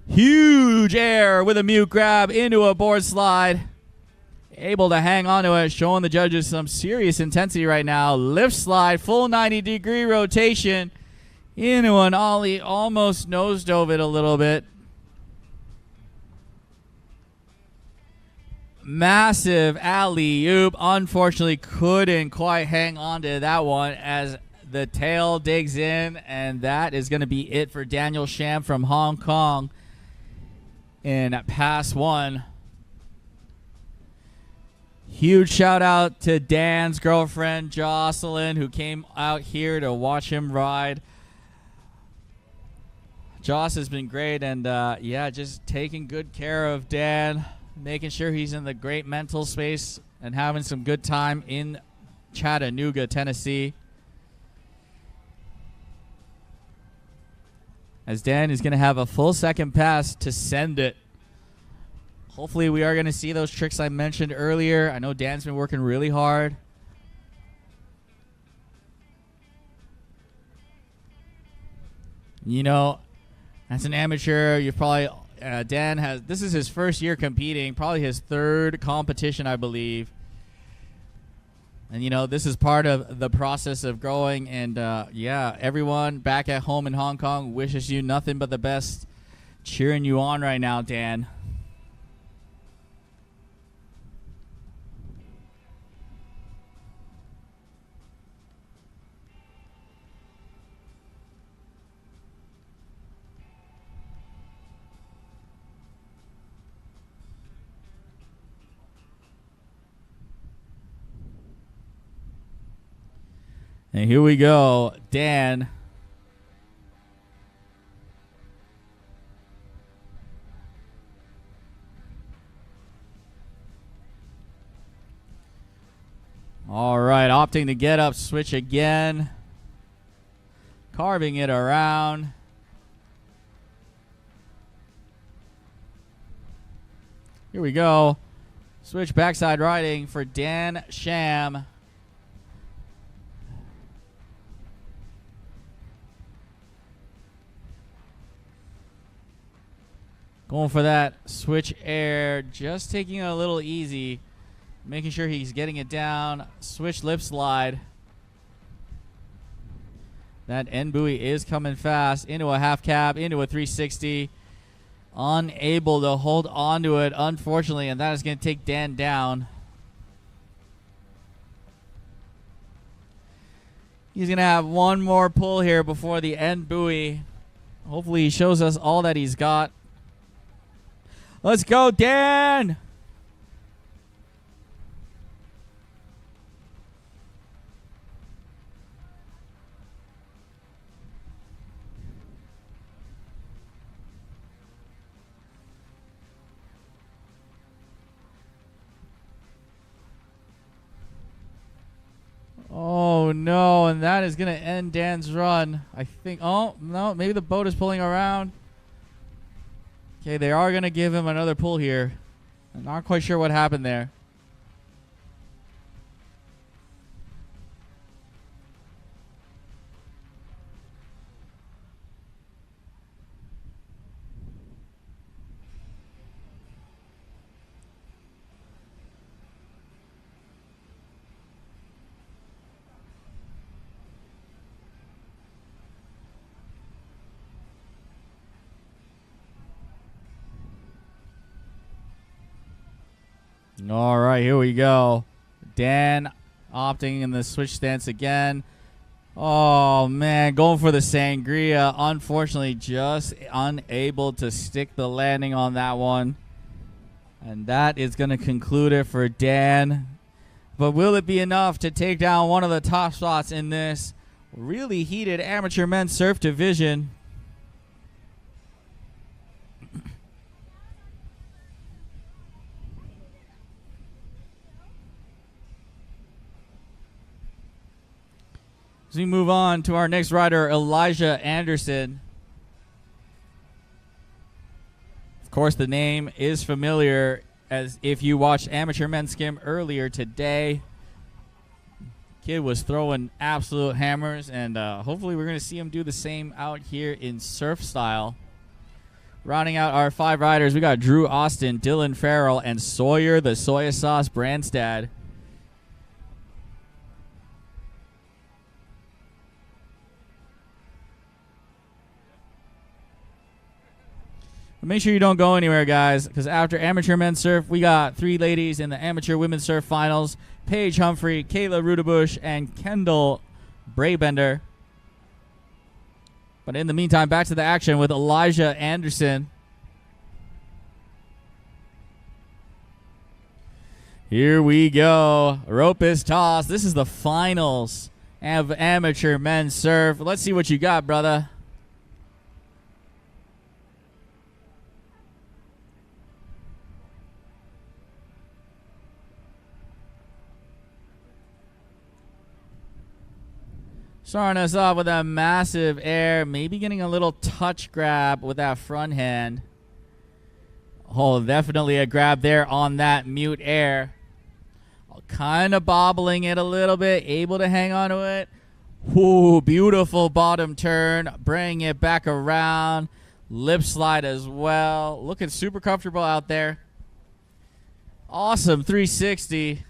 S1: Huge air with a mute grab into a board slide. Able to hang on to it, showing the judges some serious intensity right now. Lift slide, full 90-degree rotation. Into an ollie, almost nose dove it a little bit. Massive alley-oop. Unfortunately, couldn't quite hang on to that one as the tail digs in, and that is going to be it for Daniel Sham from Hong Kong in pass one. Huge shout out to Dan's girlfriend, Jocelyn, who came out here to watch him ride. Joss has been great, and yeah, just taking good care of Dan, making sure he's in the great mental space and having some good time in Chattanooga, Tennessee. As Dan is going to have a full second pass to send it. Hopefully we are going to see those tricks I mentioned earlier. I know Dan's been working really hard. You know, as an amateur, you've probably Dan has this is his first year competing, probably his third competition, I believe. And you know, this is part of the process of growing. And yeah, everyone back at home in Hong Kong wishes you nothing but the best, cheering you on right now, Dan. And here we go, Dan. All right, opting to get up, switch again. Carving it around. Here we go. Switch backside riding for Dan Sham. Going for that switch air, just taking it a little easy, making sure he's getting it down. Switch lip slide. That end buoy is coming fast into a half cab, into a 360. Unable to hold on to it, unfortunately, and that is going to take Dan down. He's going to have one more pull here before the end buoy. Hopefully he shows us all that he's got. Let's go, Dan! Oh, no, and that is going to end Dan's run. I think, oh, no, maybe the boat is pulling around. Okay, they are going to give him another pull here. I'm not quite sure what happened there. All right, here we go. Dan opting in the switch stance again. Oh, man, going for the sangria. Unfortunately, just unable to stick the landing on that one. And that is going to conclude it for Dan. But will it be enough to take down one of the top spots in this really heated amateur men's surf division? As we move on to our next rider, Elijah Anderson. Of course, the name is familiar as if you watched Amateur Men's Skim earlier today. Kid was throwing absolute hammers, and hopefully we're going to see him do the same out here in surf style. Rounding out our 5 riders, we got Drew Austin, Dylan Farrell, and Sawyer the Soy Sauce Brandstad. Make sure you don't go anywhere, guys, because after Amateur Men's Surf, we got 3 ladies in the Amateur Women's Surf Finals. Paige Humphrey, Kayla Rudebush, and Kendall Braybender. But in the meantime, back to the action with Elijah Anderson. Here we go. Rope is tossed. This is the finals of Amateur Men's Surf. Let's see what you got, brother. Starting us off with a massive air, maybe getting a little touch grab with that front hand. Oh, definitely a grab there on that mute air. Kind of bobbling it a little bit, able to hang on to it. Ooh, beautiful bottom turn. Bring it back around. Lip slide as well. Looking super comfortable out there. Awesome 360.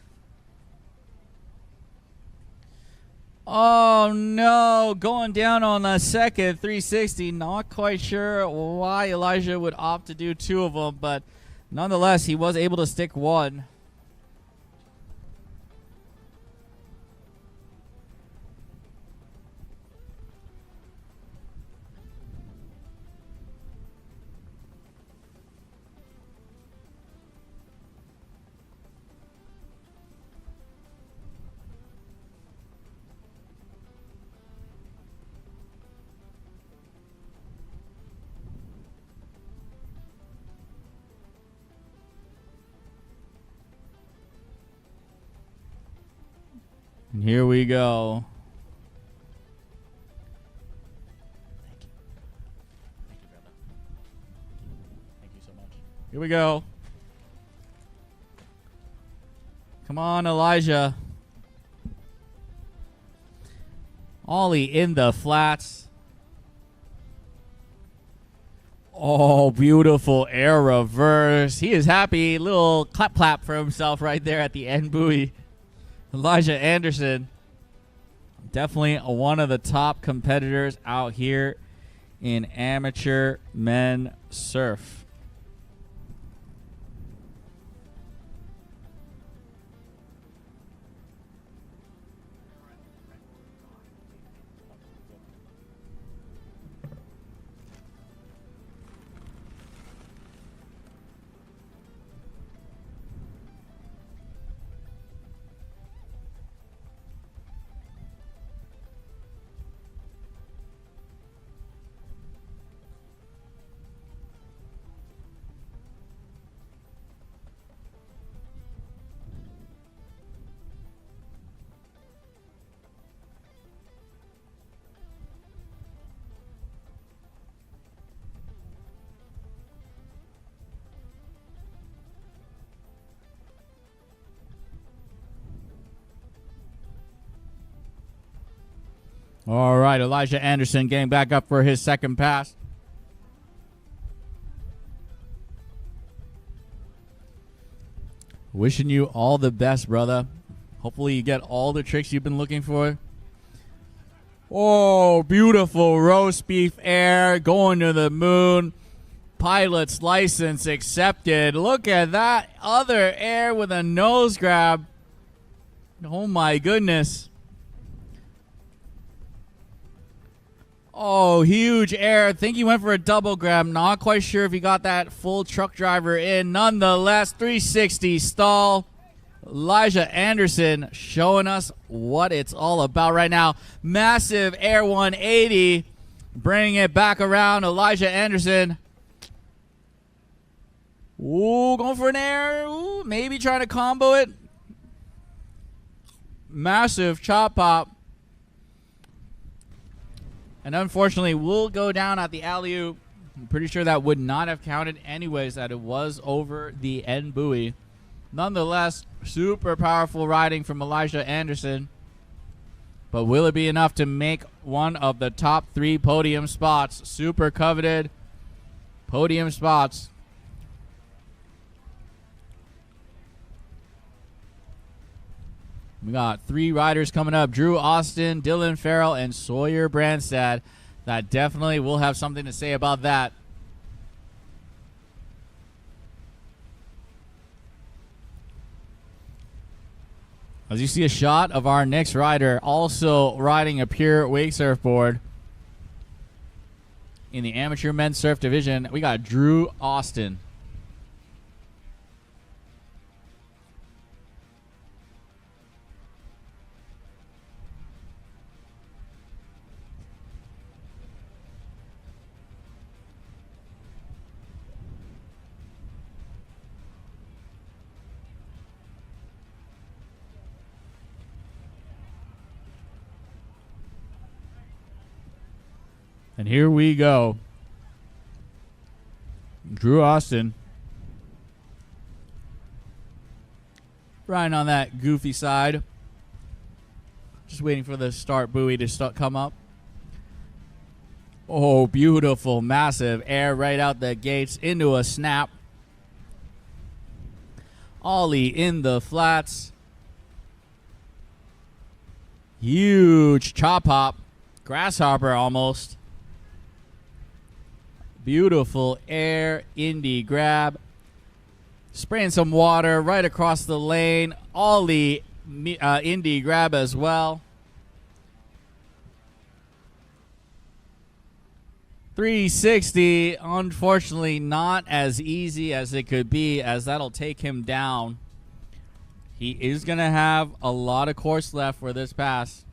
S1: Oh no, going down on the second 360. Not quite sure why Elijah would opt to do 2 of them, but nonetheless, he was able to stick 1. And here we go. Thank you so much. Here we go. Come on, Elijah. Ollie in the flats. Oh, beautiful air reverse. He is happy. Little clap clap for himself right there at the end buoy. Elijah Anderson, definitely one of the top competitors out here in amateur men surf. All right, Elijah Anderson getting back up for his second pass. Wishing you all the best, brother. Hopefully you get all the tricks you've been looking for. Oh, beautiful roast beef air going to the moon. Pilot's license accepted. Look at that other air with a nose grab. Oh my goodness. Oh, huge air. I think he went for a double grab. Not quite sure if he got that full truck driver in. Nonetheless, 360 stall. Elijah Anderson showing us what it's all about right now. Massive air 180. Bringing it back around. Elijah Anderson. Ooh, going for an air. Ooh, maybe trying to combo it. Massive chop pop. And unfortunately, will go down at the alley-oop. I'm pretty sure that would not have counted anyways, that it was over the end buoy. Nonetheless, super powerful riding from Elijah Anderson. But will it be enough to make one of the top 3 podium spots? Super coveted podium spots. We got 3 riders coming up. Drew Austin, Dylan Farrell, and Sawyer Brandstad. That definitely will have something to say about that. As you see a shot of our next rider also riding a pure wake surfboard. In the amateur men's surf division, we got Drew Austin. And here we go. Drew Austin. Riding on that goofy side. Just waiting for the start buoy to come up. Oh, beautiful, massive air right out the gates into a snap. Ollie in the flats. Huge chop hop. Grasshopper almost. Beautiful air, indie grab. Spraying some water right across the lane. Ollie, indie grab as well. 360, unfortunately not as easy as it could be, as that'll take him down. He is going to have a lot of course left for this pass.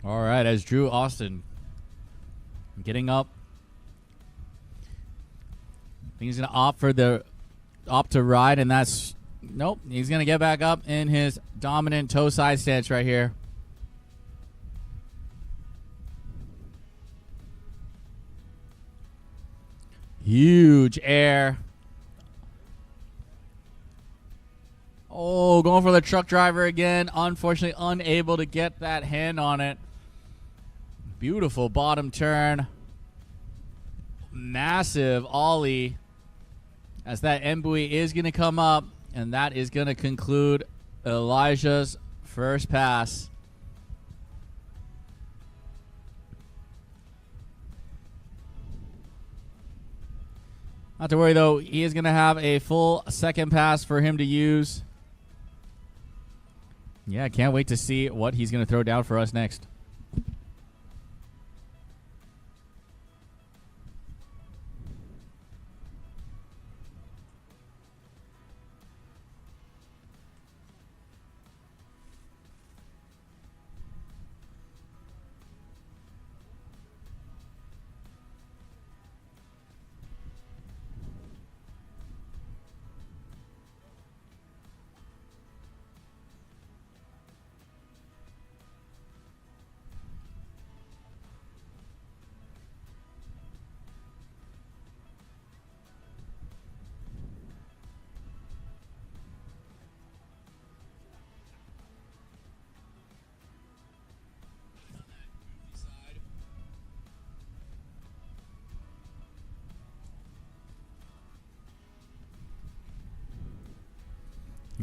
S1: All right, as Drew Austin getting up. I think he's going to opt to ride, and that's, nope. He's going to get back up in his dominant toe side stance right here. Huge air. Oh, going for the truck driver again. Unfortunately, unable to get that hand on it. Beautiful bottom turn. Massive ollie as that end buoy is going to come up, and that is going to conclude Elijah's first pass. Not to worry, though. He is going to have a full second pass for him to use. Yeah, can't wait to see what he's going to throw down for us next.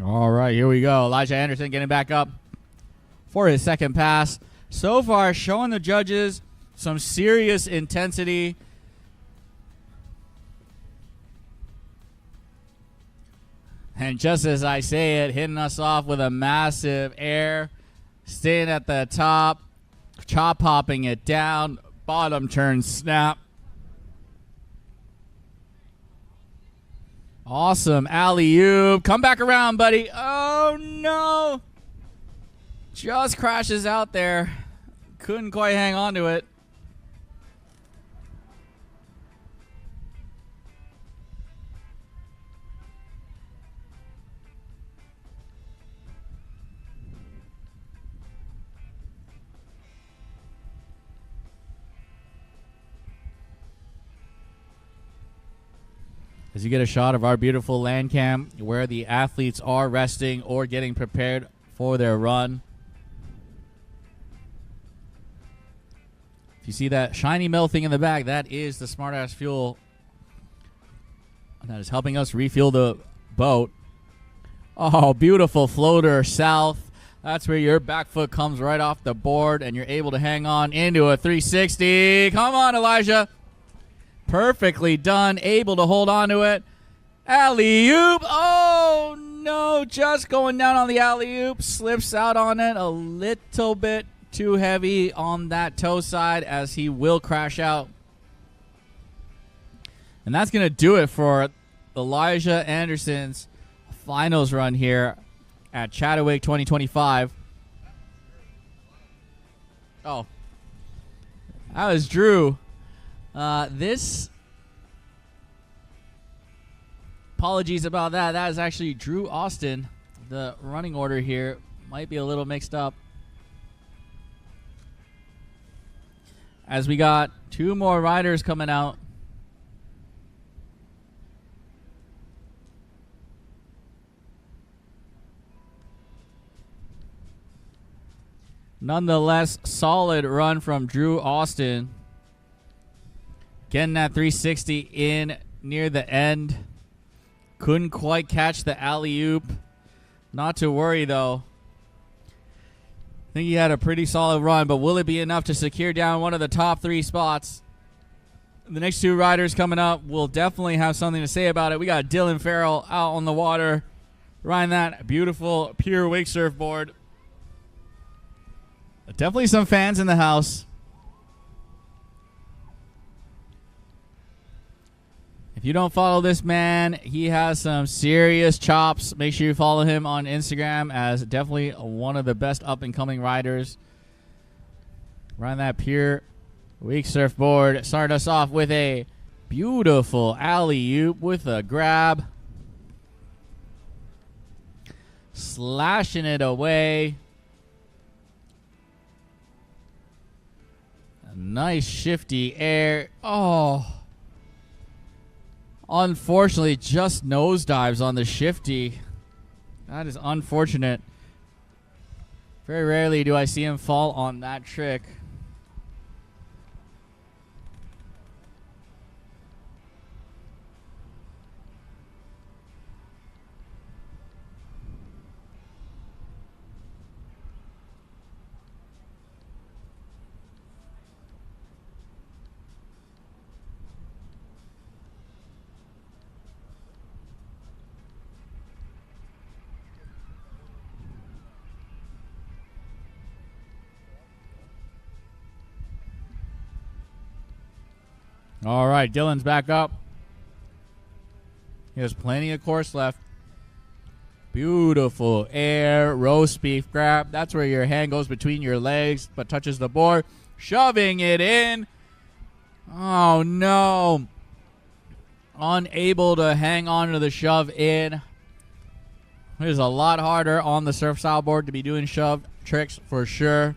S1: All right, here we go. Elijah Anderson getting back up for his second pass. So far, showing the judges some serious intensity. And just as I say it, hitting us off with a massive air. Staying at the top. Chop hopping it down. Bottom turn snap. Awesome alley-oop. Come back around, buddy. Oh, no. Just crashes out there. Couldn't quite hang on to it. As you get a shot of our beautiful land cam where the athletes are resting or getting prepared for their run. If you see that shiny metal thing in the back, that is the Smartass fuel that is helping us refuel the boat. Oh, beautiful floater south. That's where your back foot comes right off the board and you're able to hang on into a 360. Come on, Elijah. Perfectly done, able to hold on to it. Alley-oop. Oh, no, just going down on the alley-oop. Slips out on it a little bit too heavy on that toe side as he will crash out. And that's going to do it for Elijah Anderson's finals run here at ChattaWake 2025. Oh, That was Drew. This. Apologies about that. That is actually Drew Austin. The running order here might be a little mixed up, as we got 2 more riders coming out. Nonetheless, solid run from Drew Austin. Getting that 360 in near the end. Couldn't quite catch the alley-oop. Not to worry, though. I think he had a pretty solid run, but will it be enough to secure down one of the top 3 spots? The next 2 riders coming up will definitely have something to say about it. We got Dylan Farrell out on the water, riding that beautiful pure wake surfboard. Definitely some fans in the house. If you don't follow this man, he has some serious chops. Make sure you follow him on Instagram, as definitely one of the best up-and-coming riders. Riding that pure wake surfboard. Started us off with a beautiful alley-oop with a grab. Slashing it away. A nice shifty air. Oh. Unfortunately, just nosedives on the shifty. That is unfortunate. Very rarely do I see him fall on that trick. All right, Dylan's back up. He has plenty of course left. Beautiful air, roast beef grab. That's where your hand goes between your legs but touches the board. Shoving it in. Oh, no. Unable to hang on to the shove in. It is a lot harder on the surf style board to be doing shove tricks for sure.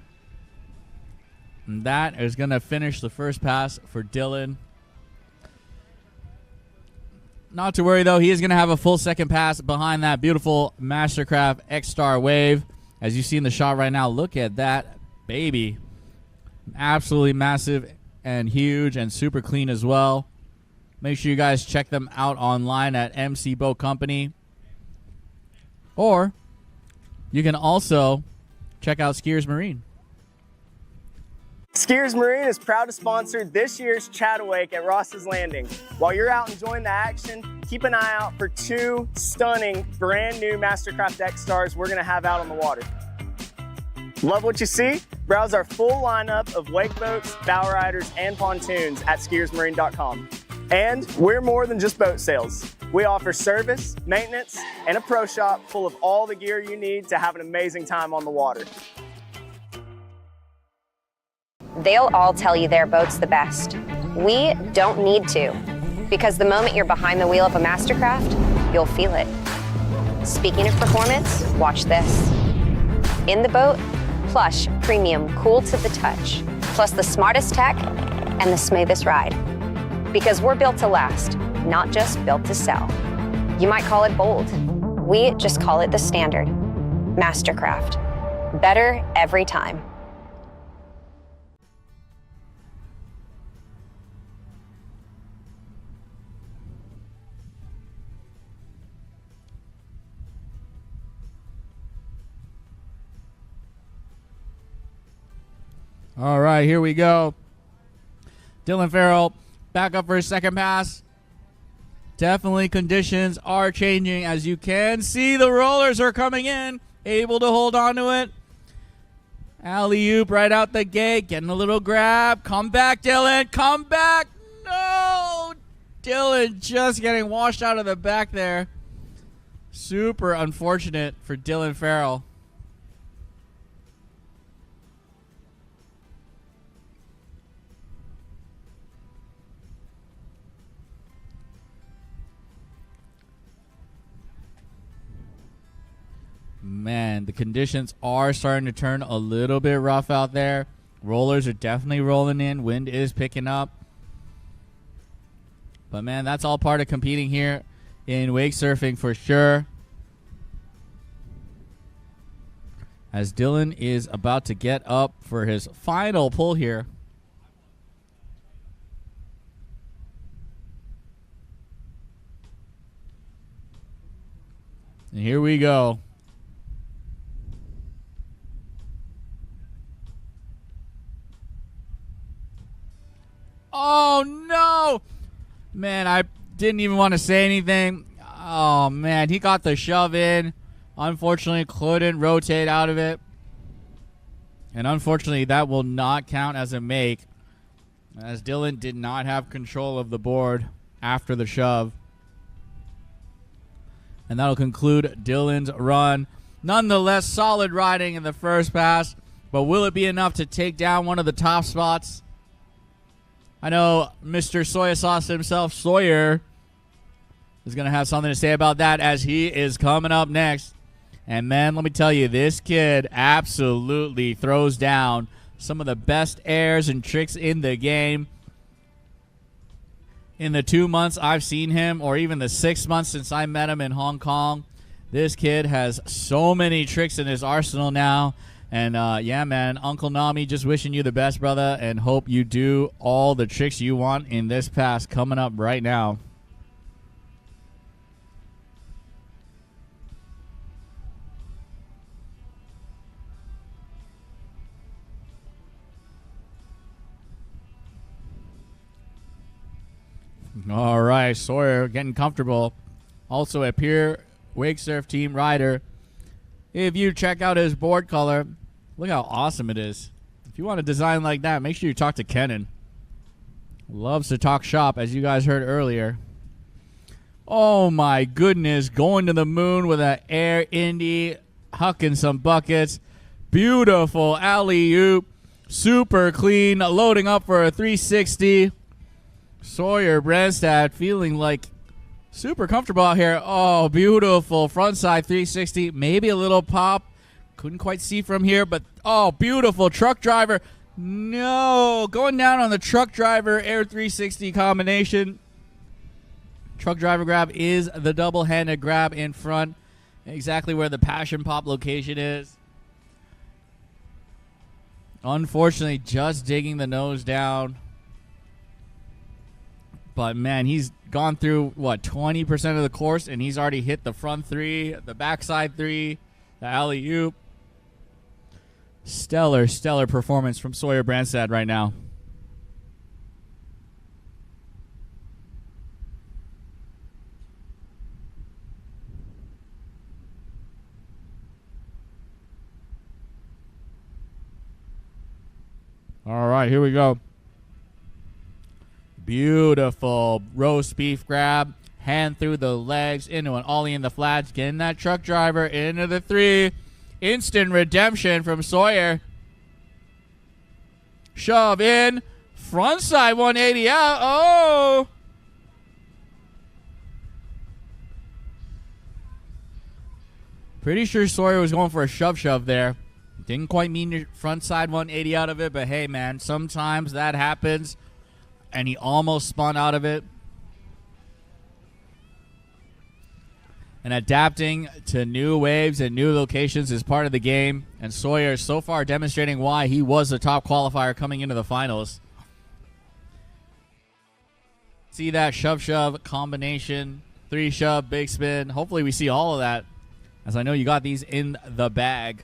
S1: And that is going to finish the first pass for Dylan. Not to worry, though. He is going to have a full second pass behind that beautiful Mastercraft X-Star wave. As you see in the shot right now, look at that baby. Absolutely massive and huge and super clean as well. Make sure you guys check them out online at MC Boat Company. Or you can also check out Skiers Marine.
S4: Skiers Marine is proud to sponsor this year's ChattaWake at Ross's Landing. While you're out enjoying the action, keep an eye out for 2 stunning brand new Mastercraft X-Stars we're going to have out on the water. Love what you see? Browse our full lineup of wake boats, bow riders, and pontoons at skiersmarine.com. And we're more than just boat sales. We offer service, maintenance, and a pro shop full of all the gear you need to have an amazing time on the water.
S5: They'll all tell you their boat's the best. We don't need to, because the moment you're behind the wheel of a Mastercraft, you'll feel it. Speaking of performance, watch this. In the boat, plush, premium, cool to the touch, plus the smartest tech and the smoothest ride. Because we're built to last, not just built to sell. You might call it bold. We just call it the standard. Mastercraft. Better every time.
S1: All right, here we go. Dylan Farrell back up for his second pass. Definitely conditions are changing. As you can see, the rollers are coming in. Able to hold on to it. Alley-oop right out the gate. Getting a little grab. Come back, Dylan. Come back. No. Dylan just getting washed out of the back there. Super unfortunate for Dylan Farrell. and the conditions are starting to turn a little bit rough out there. Rollers are definitely rolling in. Wind is picking up. But, man, that's all part of competing here in wake surfing for sure. As Dylan is about to get up for his final pull here. And here we go. Oh, no. Man, I didn't even want to say anything. Oh, man, he got the shove in. Unfortunately, couldn't rotate out of it. And unfortunately, that will not count as a make, as Dylan did not have control of the board after the shove. And that'll conclude Dylan's run. Nonetheless, solid riding in the first pass, but will it be enough to take down one of the top spots? I know Mr. Soy Sauce himself, Sawyer, is going to have something to say about that as he is coming up next. And, man, let me tell you, this kid absolutely throws down some of the best airs and tricks in the game. In the 2 months I've seen him, or even the 6 months since I met him in Hong Kong, this kid has so many tricks in his arsenal now. And, yeah, man, Uncle Nami, just wishing you the best, brother, and hope you do all the tricks you want in this pass coming up right now. All right, Sawyer getting comfortable. Also a pure wake surf team rider. If you check out his board color, look how awesome it is. If you want a design like that, make sure you talk to Kenan. Loves to talk shop, as you guys heard earlier. Oh my goodness, going to the moon with an air Indy, hucking some buckets. Beautiful alley-oop, super clean, loading up for a 360. Sawyer Branstad feeling like super comfortable out here. Oh, beautiful frontside 360. Maybe a little pop. Couldn't quite see from here, but oh, beautiful truck driver. No, going down on the truck driver air 360 combination. Truck driver grab is the double-handed grab in front, exactly where the passion pop location is. Unfortunately, just digging the nose down. But, man, he's gone through, 20% of the course, and he's already hit the front three, the backside three, the alley-oop. Stellar, stellar performance from Sawyer Branstad right now. All right, here we go. Beautiful roast beef grab. Hand through the legs into an ollie in the flats. Getting that truck driver into the three. Instant redemption from Sawyer. Shove in. Frontside 180 out. Oh! Pretty sure Sawyer was going for a shove there. Didn't quite mean your frontside 180 out of it, but hey, man, sometimes that happens. And he almost spun out of it. And adapting to new waves and new locations is part of the game. And Sawyer so far demonstrating why he was the top qualifier coming into the finals. See that shove combination, 3 shove, big spin. Hopefully we see all of that, as I know you got these in the bag.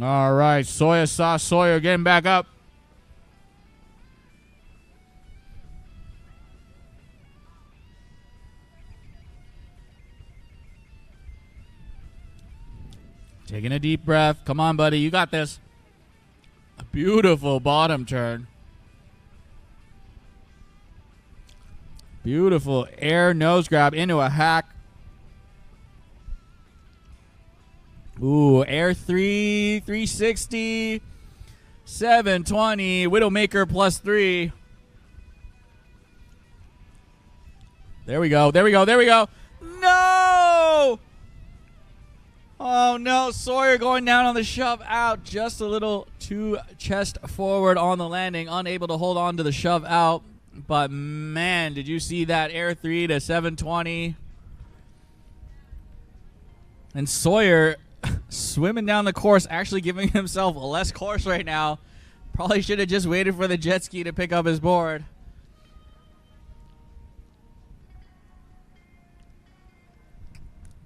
S1: All right, Sawyer Sauce Sawyer getting back up. Taking a deep breath. Come on, buddy. You got this. A beautiful bottom turn. Beautiful air nose grab into a hack. Ooh, air 360, 720, Widowmaker +3. There we go, there we go, there we go. No! Oh no, Sawyer going down on the shove out. Just a little too chest forward on the landing, unable to hold on to the shove out. But man, did you see that air 3 to 720? And Sawyer swimming down the course, actually giving himself less course right now. Probably should have just waited for the jet ski to pick up his board.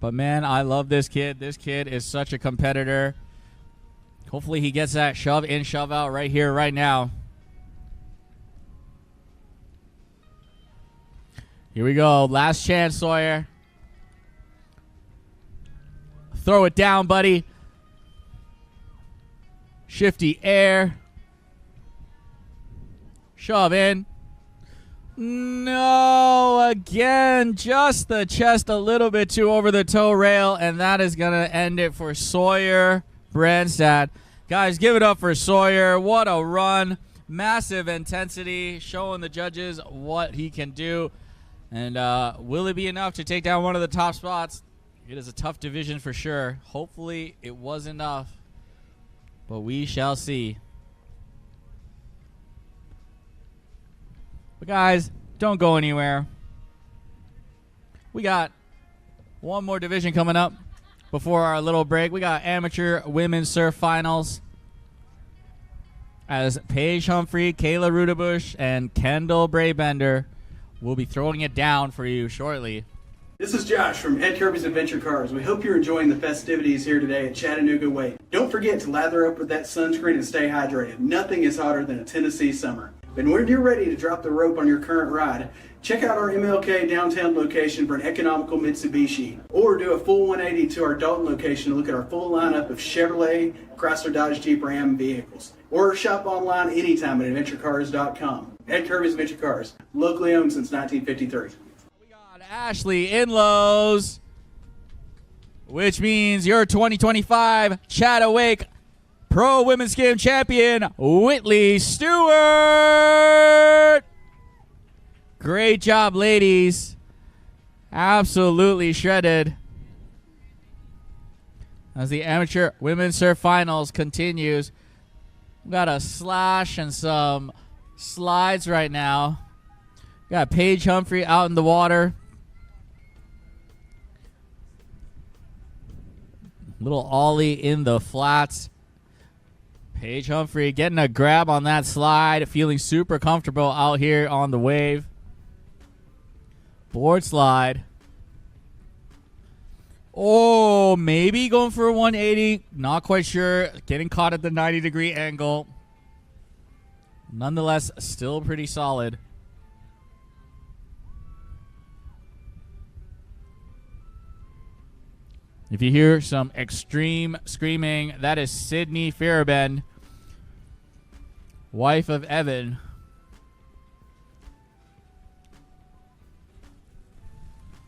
S1: But man, I love this kid. This kid is such a competitor. Hopefully he gets that shove in, shove out right here, right now. Here we go. Last chance, Sawyer. Throw it down, buddy. Shifty air. Shove in. No, again, just the chest a little bit too over the toe rail, and that is going to end it for Sawyer Brandstad. Guys, give it up for Sawyer. What a run. Massive intensity, showing the judges what he can do. And will it be enough to take down one of the top spots? It is a tough division for sure. Hopefully it was enough, but we shall see. But guys, don't go anywhere. We got one more division coming up before our little break. We got amateur women's surf finals as Paige Humphrey, Kayla Rudebush, and Kendall Braybender will be throwing it down for you shortly.
S6: This is Josh from Ed Kirby's Adventure Cars. We hope you're enjoying the festivities here today at Chattanooga Wake. Don't forget to lather up with that sunscreen and stay hydrated. Nothing is hotter than a Tennessee summer. And when you're ready to drop the rope on your current ride, check out our MLK downtown location for an economical Mitsubishi, or do a full 180 to our Dalton location to look at our full lineup of Chevrolet, Chrysler, Dodge, Jeep, Ram vehicles. Or shop online anytime at adventurecars.com. Ed Kirby's Adventure Cars, locally owned since 1953.
S1: Ashley Inlows, which means your 2025 ChattaWake Pro Women's Skim Champion, Whitley Stewart. Great job, ladies. Absolutely shredded. As the amateur women's surf finals continues, we got a slash and some slides right now. We got Paige Humphrey out in the water. Little ollie in the flats. Paige Humphrey getting a grab on that slide, feeling super comfortable out here on the wave. Board slide. Oh, maybe going for a 180. Not quite sure. Getting caught at the 90-degree angle. Nonetheless, still pretty solid. If you hear some extreme screaming, that is Sydney Farabend, wife of Evan.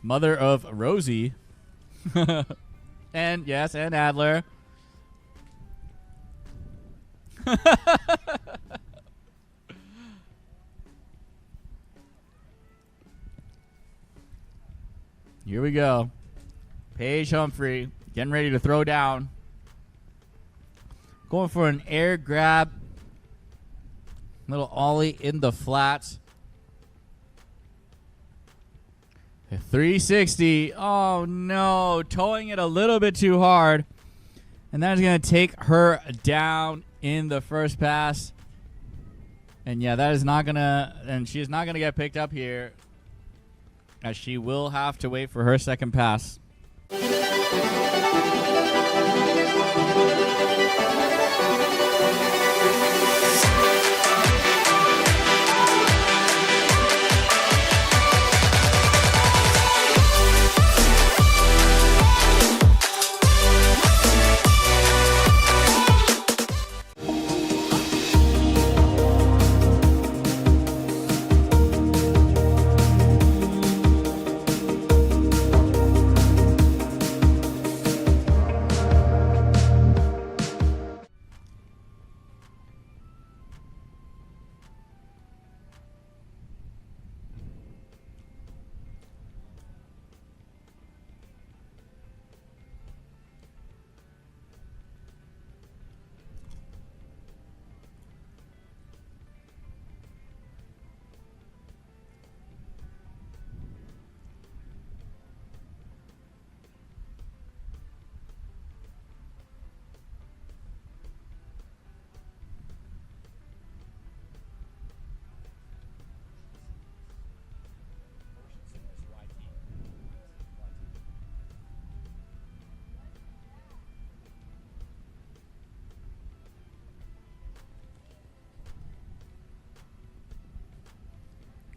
S1: Mother of Rosie. And, yes, and Adler. Here we go. Paige Humphrey getting ready to throw down. Going for an air grab. Little ollie in the flats. 360. Oh, no. Towing it a little bit too hard. And that is going to take her down in the first pass. And, yeah, that is not going to... And she is not going to get picked up here, as she will have to wait for her second pass.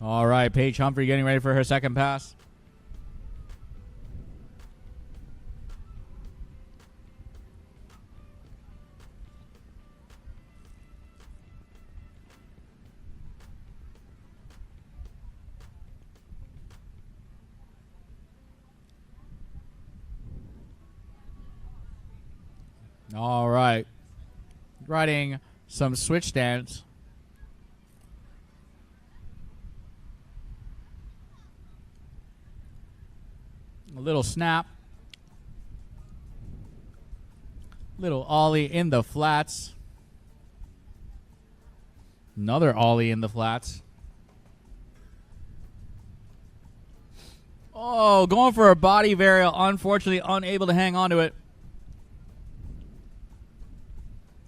S1: All right, Paige Humphrey getting ready for her second pass. All right. Riding some switch stance. A little snap. Little ollie in the flats. Another ollie in the flats. Oh, going for a body varial. Unfortunately, unable to hang on to it.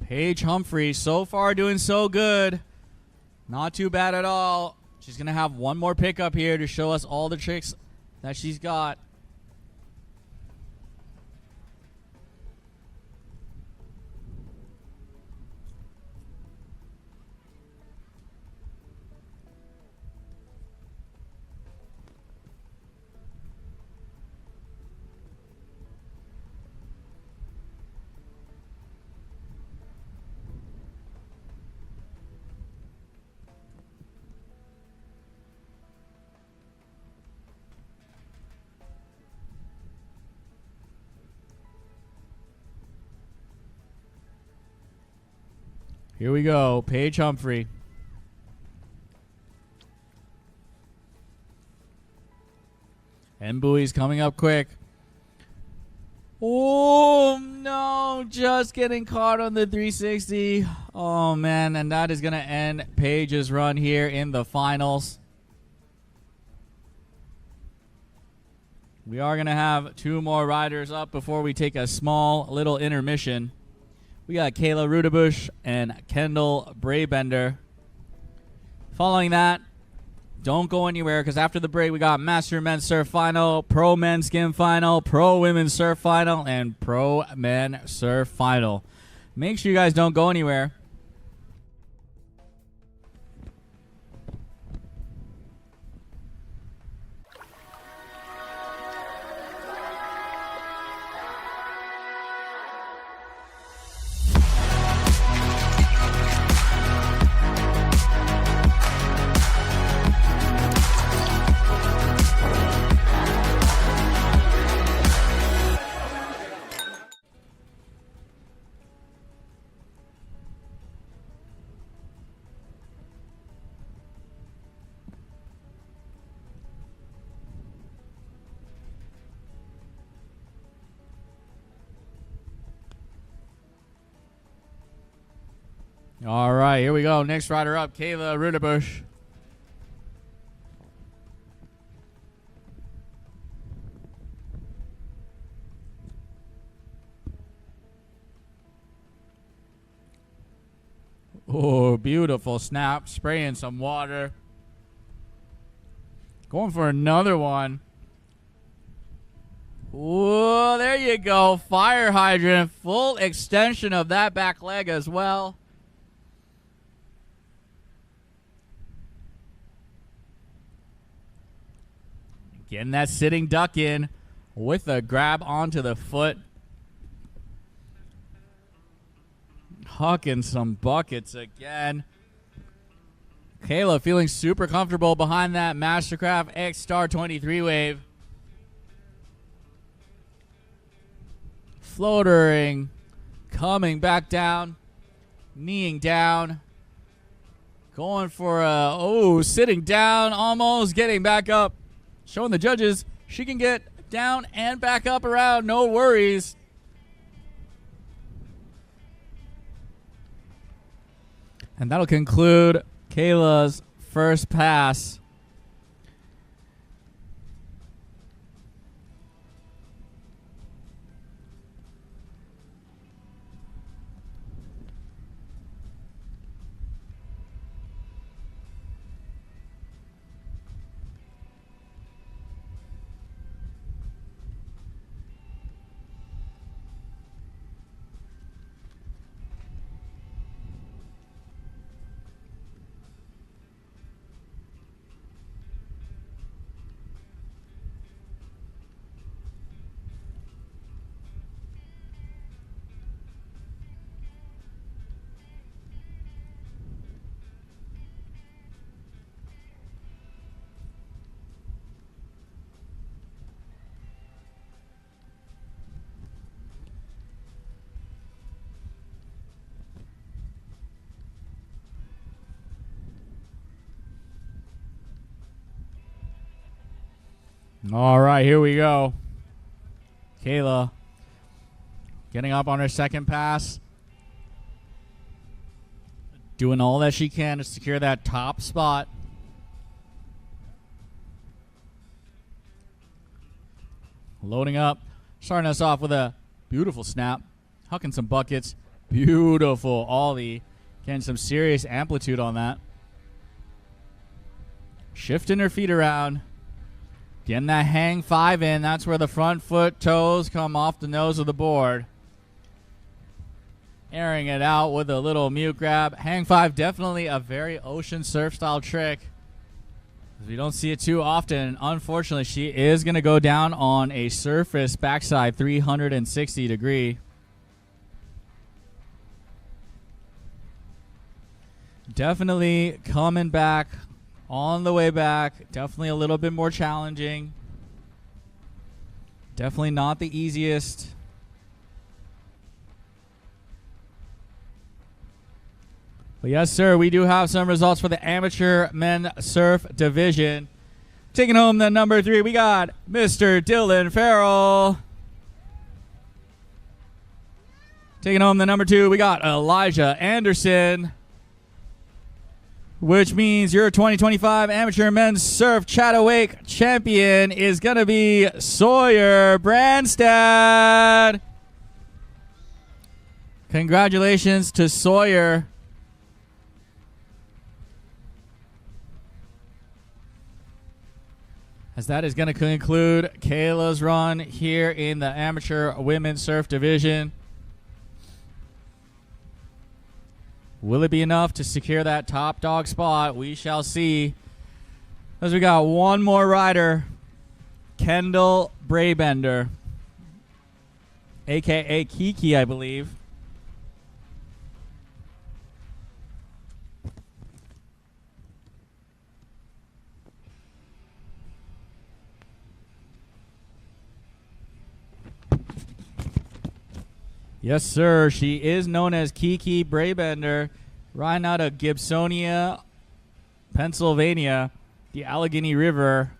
S1: Paige Humphrey, so far doing so good. Not too bad at all. She's going to have one more pickup here to show us all the tricks that she's got. Here we go, Paige Humphrey. And buoys coming up quick. Oh, no, just getting caught on the 360. Oh, man, and that is going to end Paige's run here in the finals. We are going to have two more riders up before we take a small little intermission. We got Kayla Rudebush and Kendall Braybender. Following that, don't go anywhere because after the break, we got Master Men's Surf Final, Pro Men's Skim Final, Pro Women's Surf Final, and Pro Men Surf Final. Make sure you guys don't go anywhere. All right, here we go. Next rider up, Kayla Rudebush. Oh, beautiful snap. Spraying some water. Going for another one. Whoa, there you go. Fire hydrant. Full extension of that back leg as well. Getting that sitting duck in with a grab onto the foot. Hucking some buckets again. Kayla feeling super comfortable behind that Mastercraft X Star 23 wave. Floatering. Coming back down. Kneeing down. Going for a, sitting down. Almost getting back up. Showing the judges she can get down and back up around. No worries. And that'll conclude Kayla's first pass. All right, here we go. Kayla getting up on her second pass. Doing all that she can to secure that top spot. Loading up. Starting us off with a beautiful snap. Hucking some buckets. Beautiful ollie. Getting some serious amplitude on that. Shifting her feet around. Getting that hang 5 in. That's where the front foot toes come off the nose of the board. Airing it out with a little mute grab. Hang 5, definitely a very ocean surf style trick. We don't see it too often. Unfortunately, she is going to go down on a surface backside 360 degree. Definitely coming back on the way back. Definitely a little bit more challenging. Definitely not the easiest. But yes, sir, we do have some results for the amateur men surf division. Taking home the number 3, we got Mr. Dylan Farrell. Taking home the number 2, we got Elijah Anderson. Which means your 2025 amateur men's surf ChattaWake champion is going to be Sawyer Branstad. Congratulations to Sawyer. As that is going to conclude Kayla's run here in the amateur women's surf division. Will it be enough to secure that top dog spot? We shall see. As we got one more rider, Kendall Braybender, a.k.a. Kiki, I believe. Yes, sir. She is known as Kiki Braybender, riding out of Gibsonia, Pennsylvania, the Allegheny River.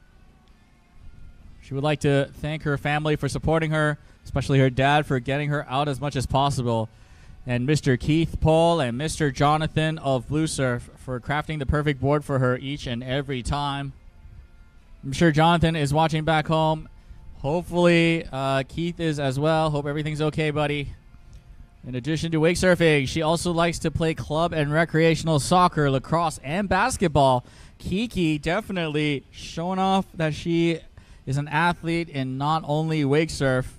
S1: She would like to thank her family for supporting her, especially her dad for getting her out as much as possible, and Mr. Keith Paul and Mr. Jonathan of Blue Surf for crafting the perfect board for her each and every time. I'm sure Jonathan is watching back home. Hopefully Keith is as well. Hope everything's okay, buddy. In addition to wake surfing, she also likes to play club and recreational soccer, lacrosse, and basketball. Kiki definitely showing off that she is an athlete in not only wake surf,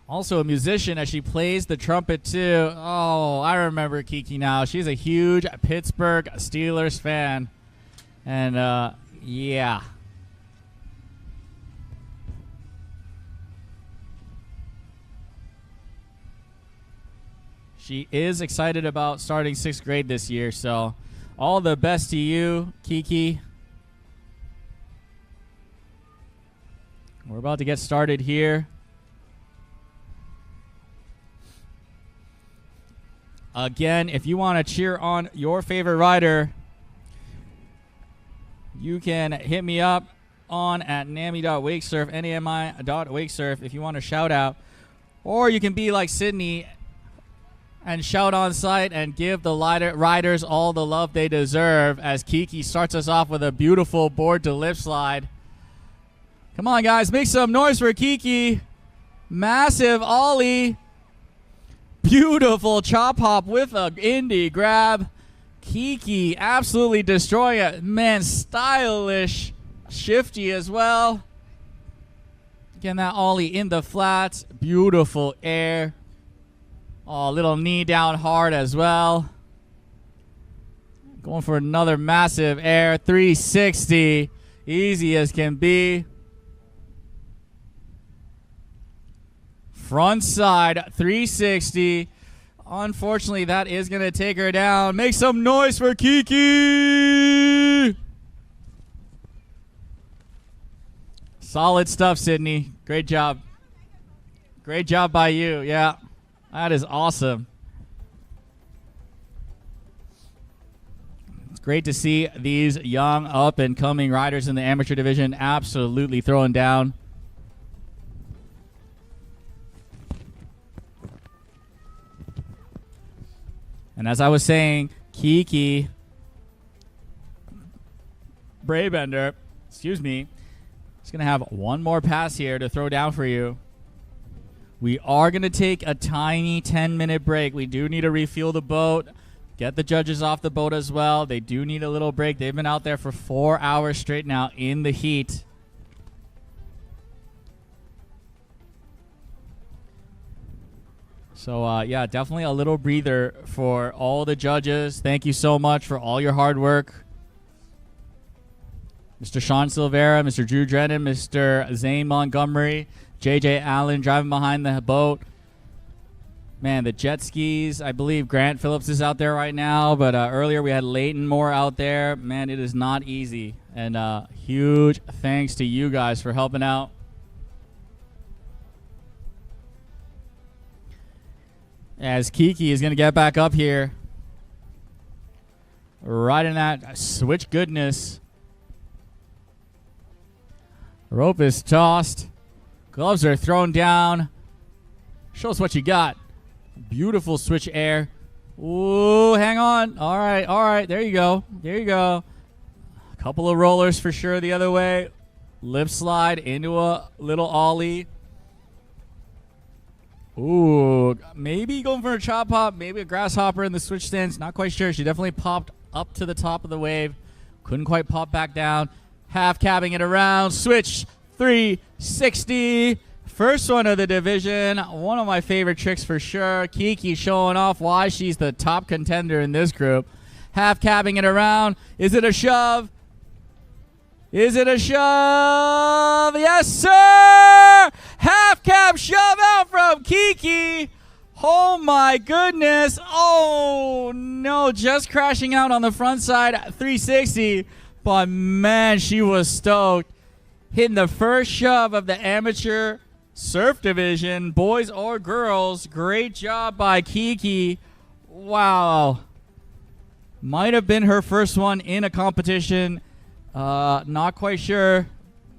S1: also a musician as she plays the trumpet too. Oh, I remember Kiki now. She's a huge Pittsburgh Steelers fan. And yeah. She is excited about starting 6th grade this year, so all the best to you, Kiki. We're about to get started here. Again, if you want to cheer on your favorite rider, you can hit me up on at nami.wakesurf, nami.wakesurf if you want to shout out. Or you can be like Sydney and shout on site and give the riders all the love they deserve as Kiki starts us off with a beautiful board to lip slide. Come on, guys. Make some noise for Kiki. Massive ollie. Beautiful chop hop with a indie grab. Kiki absolutely destroying it. Man, stylish. Shifty as well. Again, that ollie in the flats. Beautiful air. Oh, little knee down hard as well. Going for another massive air. 360. Easy as can be. Front side 360. Unfortunately, that is going to take her down. Make some noise for Kiki. Solid stuff, Sydney. Great job. Great job by you. Yeah. That is awesome. It's great to see these young up-and-coming riders in the amateur division absolutely throwing down. And as I was saying, Kiki Braybender, excuse me, is going to have one more pass here to throw down for you. We are going to take a tiny 10-minute break. We do need to refuel the boat, get the judges off the boat as well. They do need a little break. They've been out there for 4 hours straight now in the heat. So, yeah, definitely a little breather for all the judges. Thank you so much for all your hard work. Mr. Sean Silvera, Mr. Drew Drennan, Mr. Zane Montgomery, J.J. Allen driving behind the boat. Man, the jet skis, I believe Grant Phillips is out there right now, but earlier we had Leighton Moore out there. Man, it is not easy. And huge thanks to you guys for helping out. As Kiki is going to get back up here. Right in that switch goodness. Rope is tossed. Gloves are thrown down. Show us what you got. Beautiful switch air. Ooh, hang on. All right. There you go. A couple of rollers for sure the other way. Lip slide into a little ollie. Ooh, maybe going for a chop hop, maybe a grasshopper in the switch stance. Not quite sure. She definitely popped up to the top of the wave. Couldn't quite pop back down. Half cabbing it around. Switch 360. First one of the division. One of my favorite tricks for sure. Kiki showing off why she's the top contender in this group. Half cabbing it around. Is it a shove? Is it a shove? Yes, sir! Half cab shove out from Kiki. Oh, my goodness. Oh, no. Just crashing out on the front side. 360. But, man, she was stoked. Hitting the first shove of the amateur surf division, boys or girls. Great job by Kiki. Wow. Might have been her first one in a competition. Not quite sure.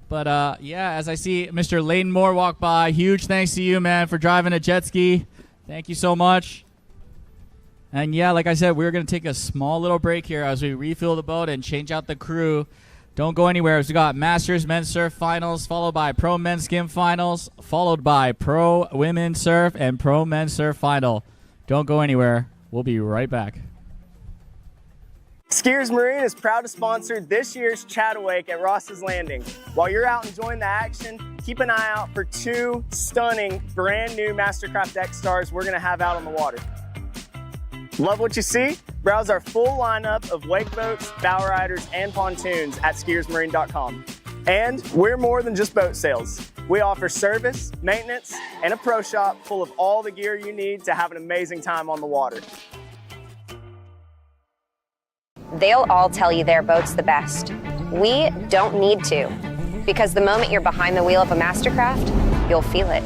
S1: But, yeah, as I see Mr. Leighton Moore walk by, huge thanks to you, man, for driving a jet ski. Thank you so much. And, yeah, like I said, we're going to take a small little break here as we refuel the boat and change out the crew. Don't go anywhere. We got Masters Men's Surf Finals, followed by Pro Men's Skim Finals, followed by Pro Women's Surf and Pro Men's Surf Final. Don't go anywhere. We'll be right back.
S4: Skiers Marine is proud to sponsor this year's ChattaWake at Ross's Landing. While you're out enjoying the action, keep an eye out for 2 stunning brand new Mastercraft X Stars we're going to have out on the water. Love what you see? Browse our full lineup of wake boats, bow riders, and pontoons at skiersmarine.com. And we're more than just boat sales. We offer service, maintenance, and a pro shop full of all the gear you need to have an amazing time on the water.
S5: They'll all tell you their boat's the best. We don't need to, because the moment you're behind the wheel of a Mastercraft, you'll feel it.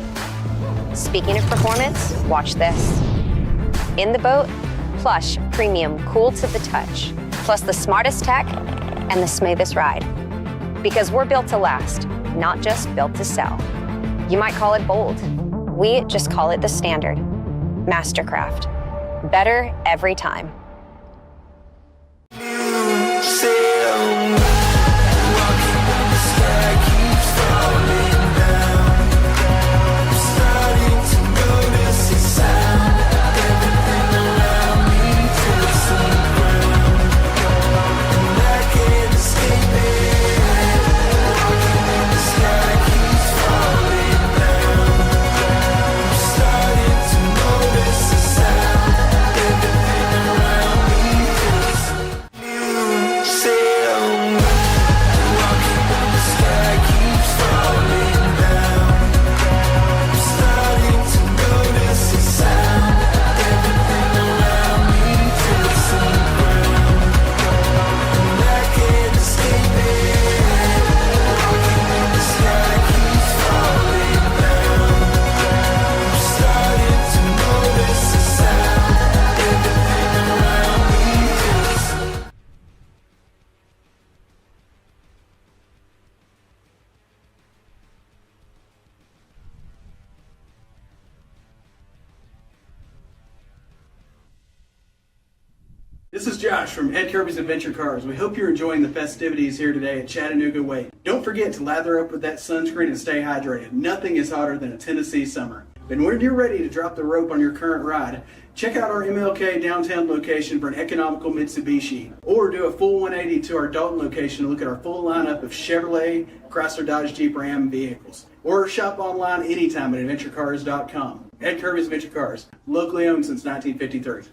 S5: Speaking of performance, watch this. In the boat, plush, premium, cool to the touch, plus the smartest tech and the smoothest ride. Because we're built to last, not just built to sell. You might call it bold. We just call it the standard. Mastercraft. Better every time.
S7: Starting to notice the sound. Everything around
S6: This is Josh from Ed Kirby's Adventure Cars. We hope you're enjoying the festivities here today at Chattanooga Wake. Don't forget to lather up with that sunscreen and stay hydrated. Nothing is hotter than a Tennessee summer. And when you're ready to drop the rope on your current ride, check out our MLK downtown location for an economical Mitsubishi, or do a full 180 to our Dalton location to look at our full lineup of Chevrolet, Chrysler, Dodge, Jeep, Ram vehicles. Or shop online anytime at adventurecars.com. Ed Kirby's Adventure Cars, locally owned since 1953.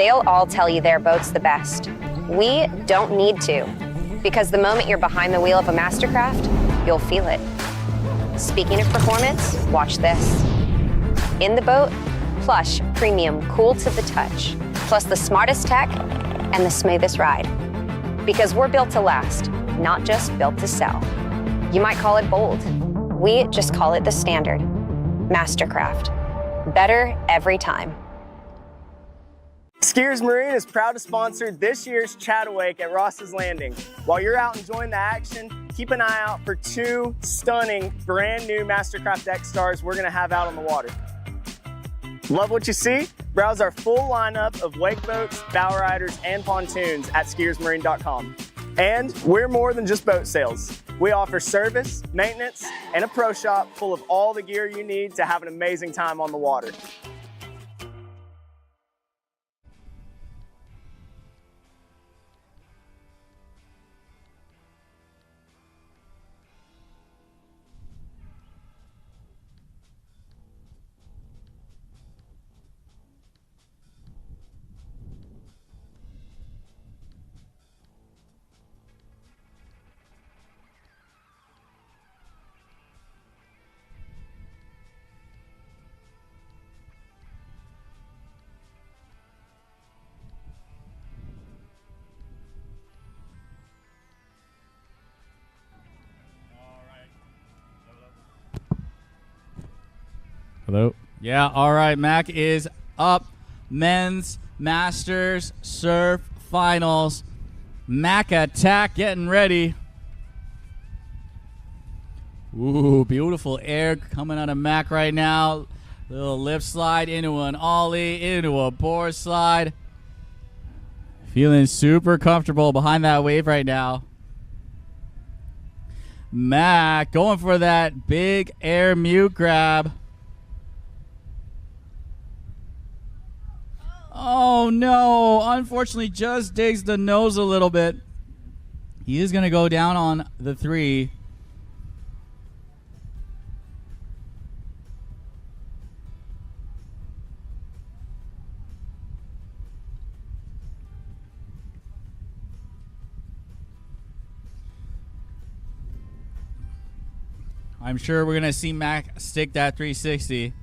S5: They'll all tell you their boat's the best. We don't need to, because the moment you're behind the wheel of a Mastercraft, you'll feel it. Speaking of performance, watch this. In the boat, plush, premium, cool to the touch, plus the smartest tech and the smoothest ride. Because we're built to last, not just built to sell. You might call it bold. We just call it the standard. Mastercraft. Better every time.
S4: Skiers Marine is proud to sponsor this year's ChattaWake at Ross's Landing. While you're out enjoying the action, keep an eye out for 2 stunning brand new Mastercraft X Stars we're gonna have out on the water. Love what you see? Browse our full lineup of wake boats, bow riders, and pontoons at skiersmarine.com. And we're more than just boat sales. We offer service, maintenance, and a pro shop full of all the gear you need to have an amazing time on the water.
S1: Hello. Yeah, all right. Mac is up. Men's Masters Surf Finals. Mac attack getting ready. Ooh, beautiful air coming out of Mac right now. Little lip slide into an ollie, into a board slide. Feeling super comfortable behind that wave right now. Mac going for that big air mute grab. Oh no, unfortunately just digs the nose a little bit. He is going to go down on the 3. I'm sure we're going to see Mac stick that 360.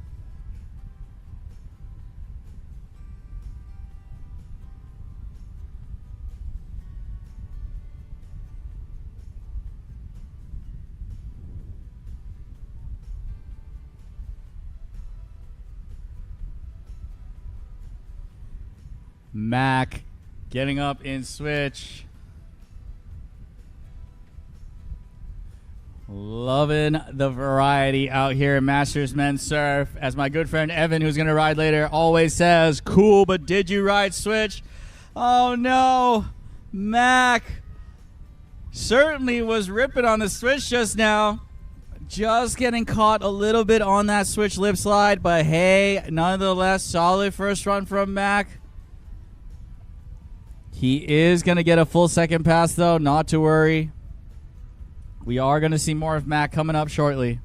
S1: Mac getting up in switch. Loving the variety out here in Masters Men's Surf. As my good friend Evan, who's going to ride later, always says, cool, but did you ride switch? Oh no, Mac certainly was ripping on the switch just now. Just getting caught a little bit on that switch lip slide, but hey, nonetheless, solid first run from Mac. He is going to get a full second pass, though. Not to worry. We are going to see more of Mac coming up shortly.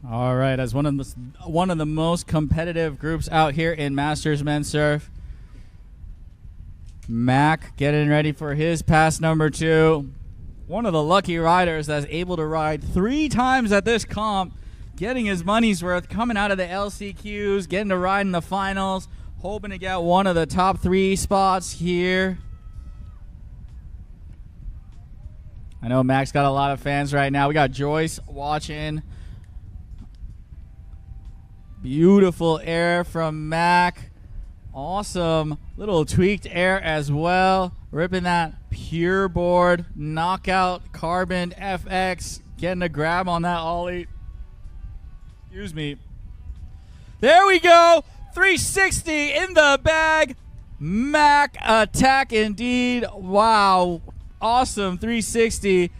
S1: All right, as one of the most competitive groups out here in Masters Men's Surf, Mac getting ready for his pass number 2. One of the lucky riders that's able to ride 3 times at this comp, getting his money's worth, coming out of the LCQs, getting to ride in the finals, hoping to get one of the top 3 spots here. I know Mac's got a lot of fans right now. We got Joyce watching. Beautiful air from Mac. Awesome little tweaked air as well. Ripping that pure board. Knockout Carbon FX. Getting a grab on that ollie. Excuse me. There we go. 360 in the bag. Mac attack indeed. Wow. Awesome 360.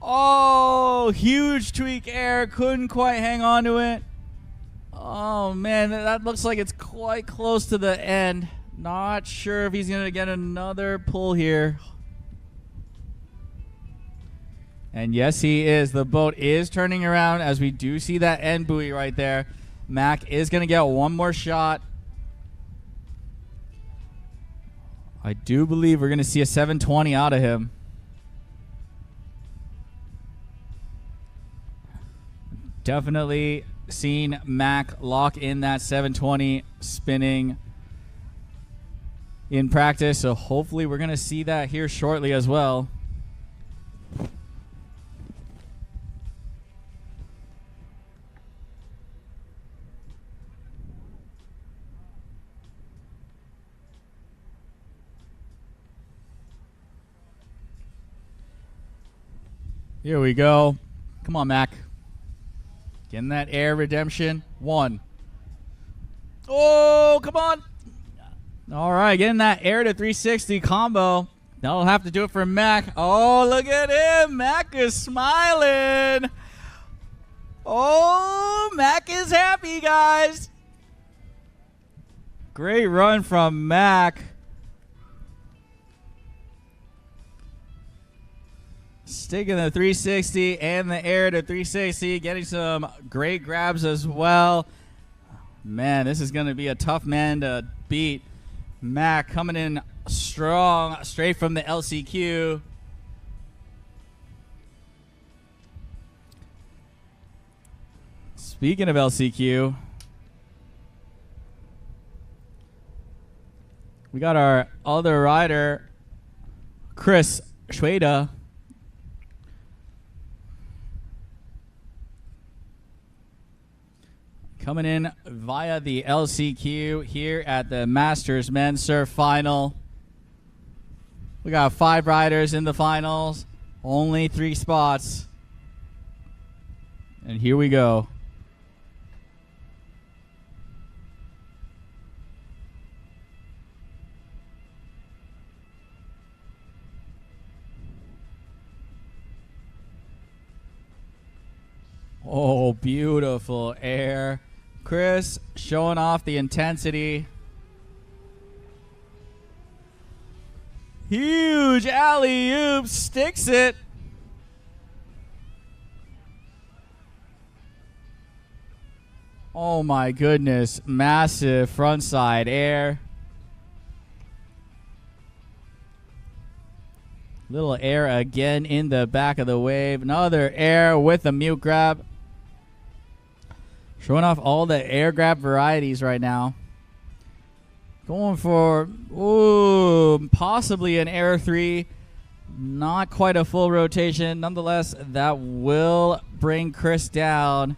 S1: Oh, huge tweak air. Couldn't quite hang on to it. Oh, man, that looks like it's quite close to the end. Not sure if he's going to get another pull here. And yes, he is. The boat is turning around as we do see that end buoy right there. Mac is going to get one more shot. I do believe we're going to see a 720 out of him. Definitely seen Mac lock in that 720 spinning in practice, so hopefully we're going to see that here shortly as well. Here we go. Come on, Mac. Getting that air redemption. 1. Oh, come on. All right, getting that air to 360 combo. That'll have to do it for Mac. Oh, look at him. Mac is smiling. Oh, Mac is happy, guys. Great run from Mac. Sticking the 360 and the air to 360, getting some great grabs as well. Man, this is going to be a tough man to beat. Mac coming in strong, straight from the LCQ. Speaking of LCQ, we got our other rider, Chris Schweda. Coming in via the LCQ here at the Masters Men's Surf Final. We got 5 riders in the finals, only 3 spots. And here we go. Oh, beautiful air. Chris showing off the intensity. Huge alley-oop, sticks it. Oh my goodness, massive frontside air. Little air again in the back of the wave. Another air with a mute grab. Showing off all the air grab varieties right now. Going for, possibly an air 3. Not quite a full rotation. Nonetheless, that will bring Chris down.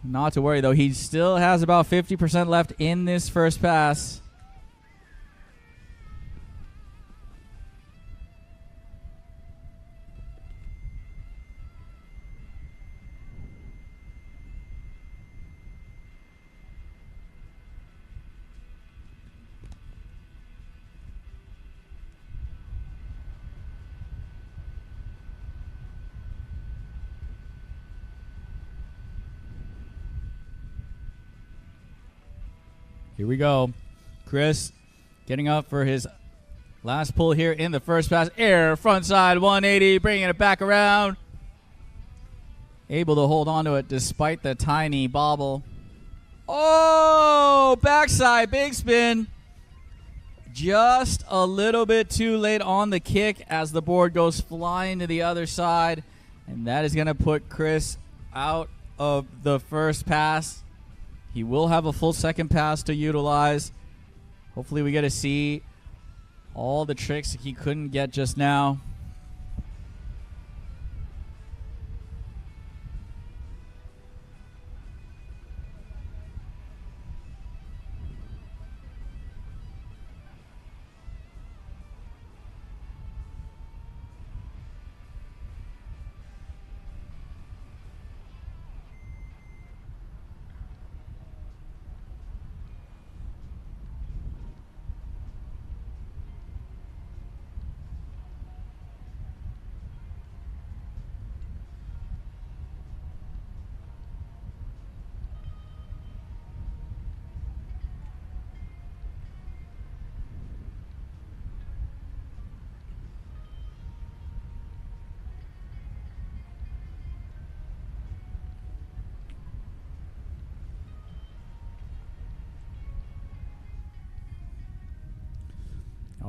S1: Not to worry, though. He still has about 50% left in this first pass. Here we go. Chris getting up for his last pull here in the first pass. Air, front side, 180, bringing it back around. Able to hold on to it despite the tiny bobble. Oh, backside, big spin. Just a little bit too late on the kick as the board goes flying to the other side. And that is going to put Chris out of the first pass. He will have a full second pass to utilize. Hopefully we get to see all the tricks he couldn't get just now.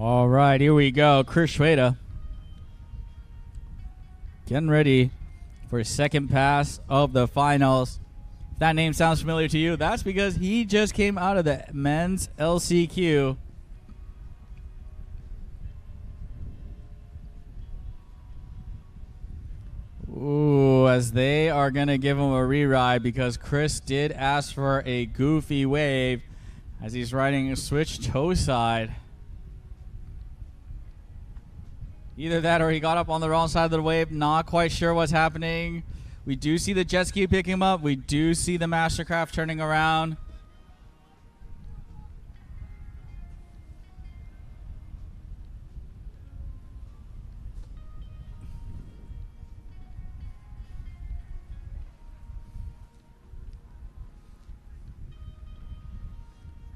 S1: All right, here we go. Chris Schweda getting ready for his second pass of the finals. If that name sounds familiar to you, that's because he just came out of the men's LCQ. Ooh, as they are going to give him a re-ride because Chris did ask for a goofy wave as he's riding a switch toe side. Either that or he got up on the wrong side of the wave. Not quite sure what's happening. We do see the jet ski picking him up. We do see the Mastercraft turning around.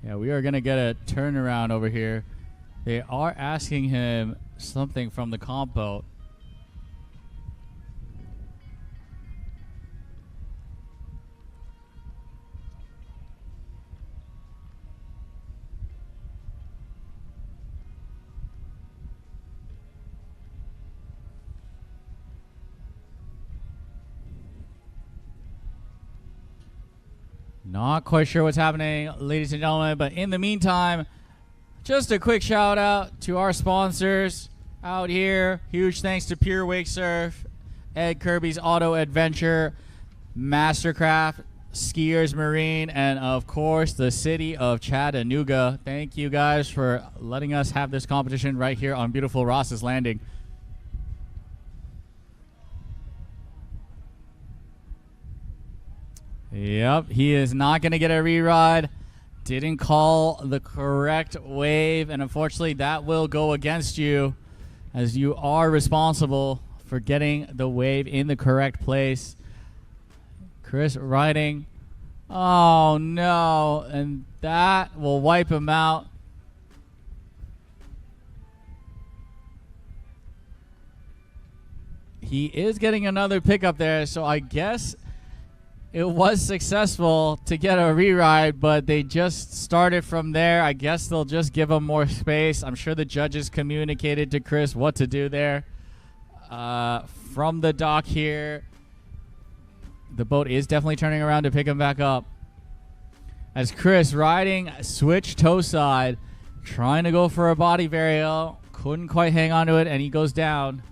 S1: Yeah, we are going to get a turnaround over here. They are asking him something from the comp boat. Not quite sure what's happening, ladies and gentlemen, but in the meantime, just a quick shout out to our sponsors out here. Huge thanks to Pure Wake Surf, Ed Kirby's Auto Adventure, Mastercraft, Skiers Marine, and of course the city of Chattanooga. Thank you guys for letting us have this competition right here on beautiful Ross's Landing. Yep, he is not going to get a re-ride. Didn't call the correct wave, and unfortunately that will go against you as you are responsible for getting the wave in the correct place. Chris riding. Oh, no, and that will wipe him out. He is getting another pickup there, so I guess it was successful to get a re-ride, but they just started from there. I guess they'll just give him more space. I'm sure the judges communicated to Chris what to do there. From the dock here, the boat is definitely turning around to pick him back up. As Chris riding switch toe side, trying to go for a body varial, couldn't quite hang on to it, and he goes down.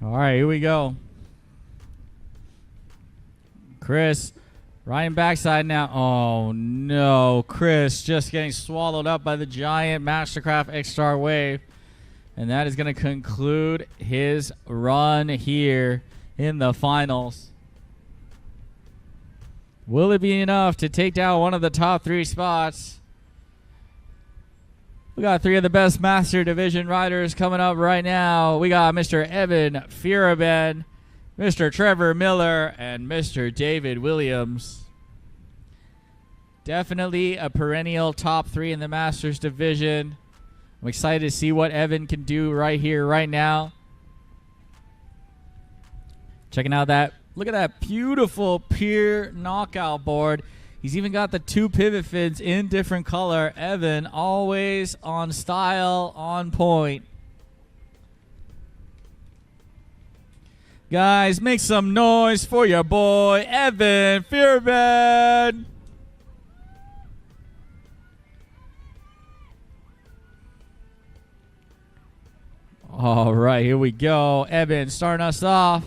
S1: All right, here we go. Chris riding backside now. Oh, no. Chris just getting swallowed up by the giant Mastercraft X-Star wave. And that is going to conclude his run here in the finals. Will it be enough to take down one of the top three spots? We got three of the best Master Division riders coming up right now. We got Mr. Evan Fiereben, Mr. Trevor Miller, and Mr. David Williams. Definitely a perennial top three in the Masters Division. I'm excited to see what Evan can do right here, right now. Checking out that. Look at that beautiful Pier knockout board. He's even got the two pivot fins in different color. Evan, always on style, on point. Guys, make some noise for your boy, Evan Fiereben. All right, here we go. Evan starting us off.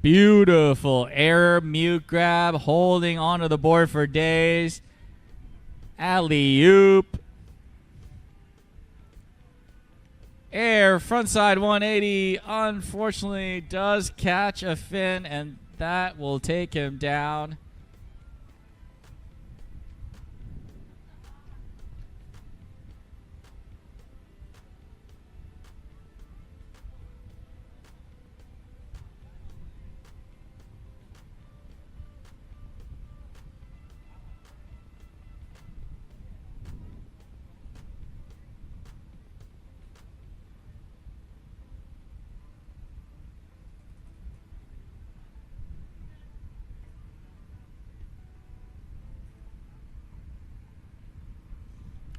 S1: Beautiful air mute grab, holding onto the board for days. Alley-oop. Air frontside 180, unfortunately does catch a fin, and that will take him down.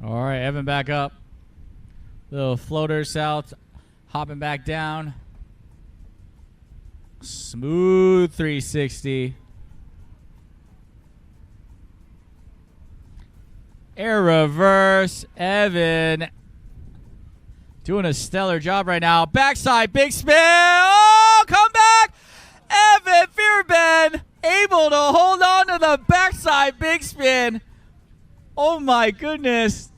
S1: All right, Evan back up. Little floater south, hopping back down. Smooth 360. Air reverse. Evan doing a stellar job right now. Backside, big spin. Oh, come back. Evan Fearben able to hold on to the backside big spin. Oh, my goodness.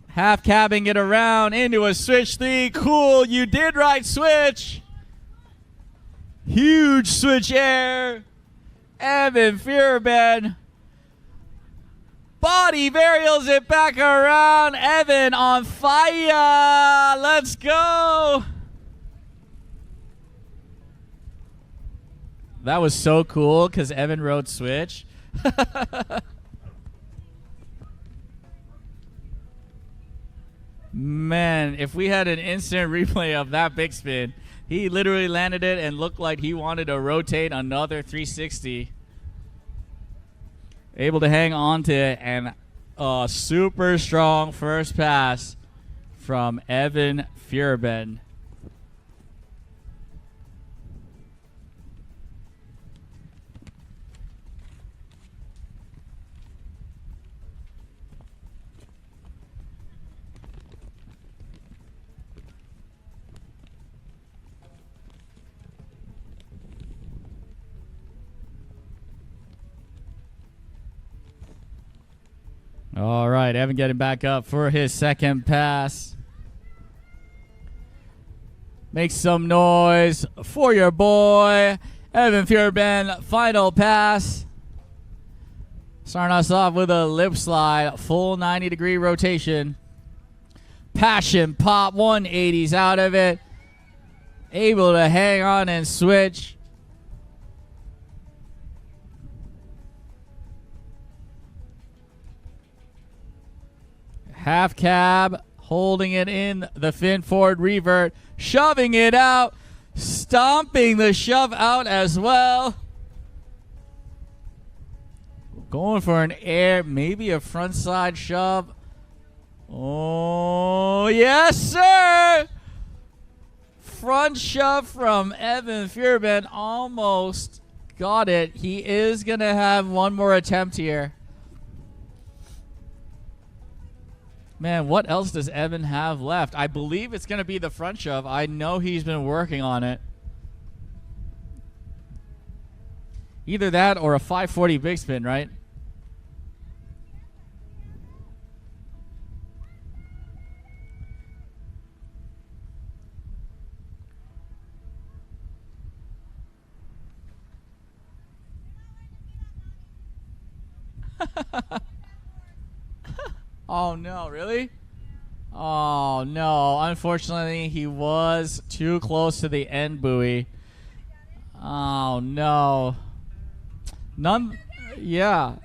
S1: Half cabbing it around into a switch 3. Cool. You did right switch. Huge switch air. Evan Fearben. Body varials it back around. Evan on fire. Let's go. That was so cool because Evan rode switch. Man, if we had an instant replay of that big spin, he literally landed it and looked like he wanted to rotate another 360. Able to hang on to it, and a super strong first pass from Evan Fearben. All right, Evan getting back up for his second pass. Make some noise for your boy, Evan Fearben. Final pass. Starting us off with a lip slide, full 90-degree rotation. Passion pop, 180s out of it. Able to hang on and switch. Half cab, holding it in the fin forward revert, shoving it out, stomping the shove out as well. Going for an air, maybe a front side shove. Oh, yes, sir! Front shove from Evan Fearben, almost got it. He is going to have one more attempt here. Man, what else does Evan have left? I believe it's going to be the front shove. I know he's been working on it. Either that or a 540 big spin, right? Oh, no, really? Oh, no. Unfortunately, he was too close to the end buoy. Oh, no. Yeah.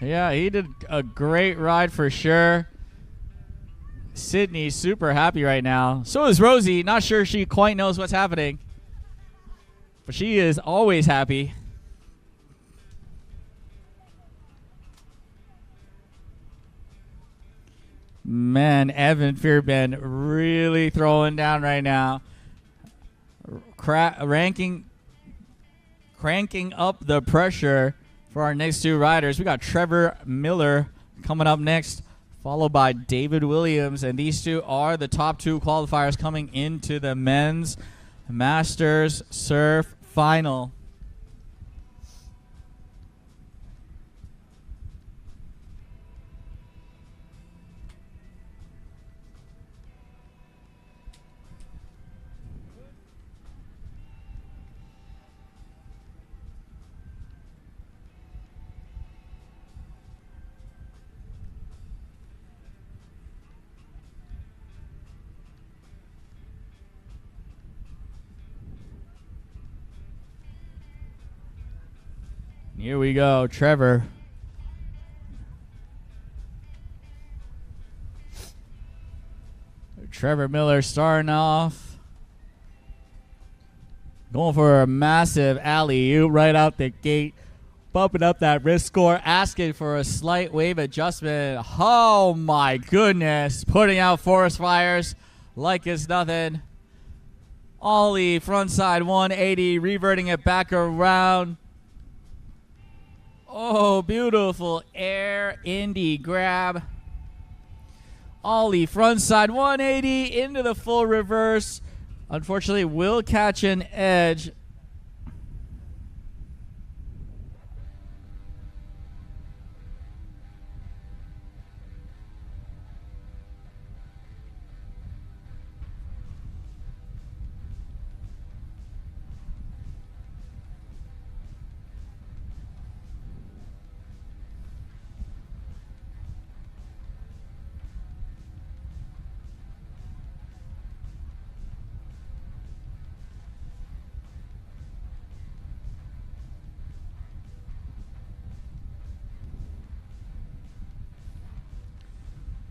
S1: Yeah, he did a great ride for sure. Sydney's super happy right now. So is Rosie. Not sure she quite knows what's happening. But she is always happy. Man, Evan Fearben really throwing down right now. Cranking up the pressure for our next two riders. We got Trevor Miller coming up next, followed by David Williams. And these two are the top two qualifiers coming into the men's Masters Surf Final. Here we go, Trevor. Trevor Miller starting off. Going for a massive alley-oop right out the gate. bumping up that risk score, asking for a slight wave adjustment. Oh my goodness. Putting out forest fires like it's nothing. Ollie, frontside 180, reverting it back around. Oh, beautiful air indie grab. Ollie, frontside 180 into the full reverse. Unfortunately, will catch an edge.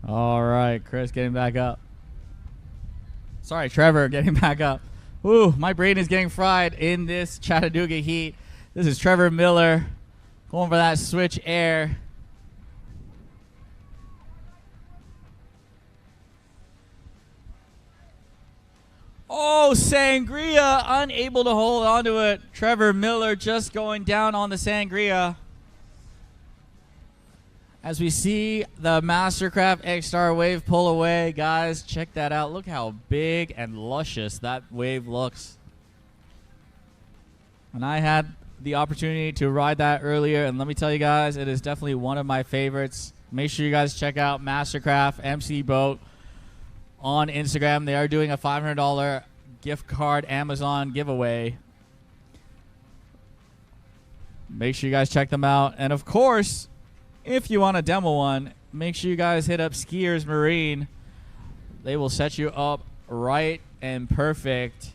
S1: All right, Chris getting back up. Sorry, Trevor getting back up. Ooh, my brain is getting fried in this Chattanooga heat. This is Trevor Miller going for that switch air. Oh, Sangria unable to hold on to it. Trevor Miller just going down on the Sangria. As we see the Mastercraft X-Star wave pull away, guys, check that out. Look how big and luscious that wave looks. And I had the opportunity to ride that earlier, and let me tell you guys, it is definitely one of my favorites. Make sure you guys check out Mastercraft MC Boat on Instagram. They are doing a $500 gift card Amazon giveaway. Make sure you guys check them out. And of course, if you want to demo one, make sure you guys hit up Skiers Marine. They will set you up right and perfect.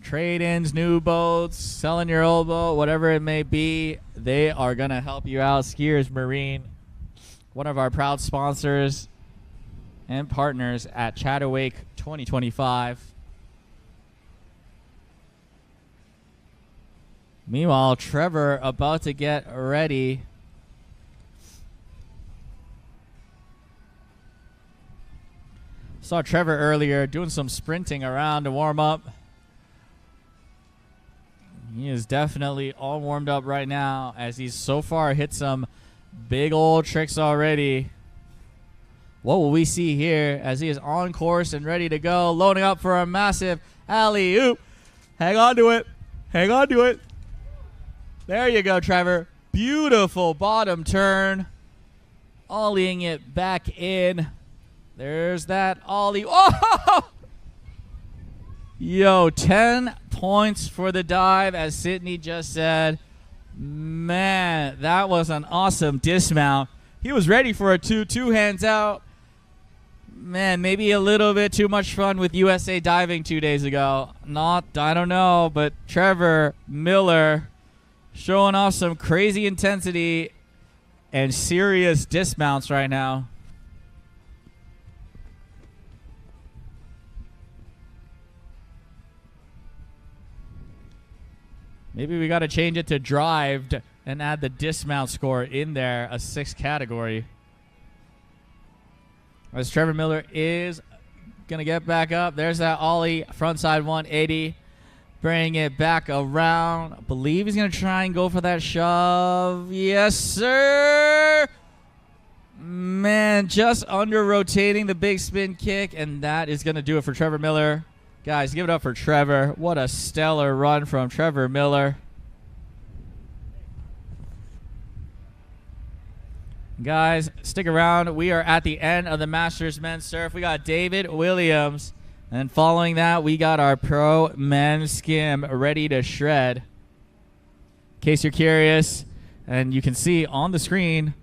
S1: Trade-ins, new boats, selling your old boat, whatever it may be, they are going to help you out. Skiers Marine, one of our proud sponsors and partners at ChattaWake 2025. Meanwhile, Trevor about to get ready. Saw Trevor earlier doing some sprinting around to warm up. He is definitely all warmed up right now as he's so far hit some big old tricks already. What will we see here as he is on course and ready to go, loading up for a massive alley-oop. Hang on to it. Hang on to it. There you go, Trevor. Beautiful bottom turn. Ollieing it back in. There's that ollie. Oh! Yo, 10 points for the dive, as Sydney just said. Man, that was an awesome dismount. He was ready for a two hands out. Man, maybe a little bit too much fun with USA Diving 2 days ago. I don't know, but Trevor Miller showing off some crazy intensity and serious dismounts right now. Maybe we got to change it to drived and add the dismount score in there, a 6th category. As Trevor Miller is going to get back up. There's that ollie, frontside 180. Bring it back around. I believe he's going to try and go for that shove. Yes, sir. Man, just under rotating the big spin kick, and that is going to do it for Trevor Miller. Guys, give it up for Trevor. What a stellar run from Trevor Miller. Guys, stick around. We are at the end of the Masters Men's Surf. We got David Williams. And following that, we got our pro men's skim ready to shred. In case you're curious, and you can see on the screen,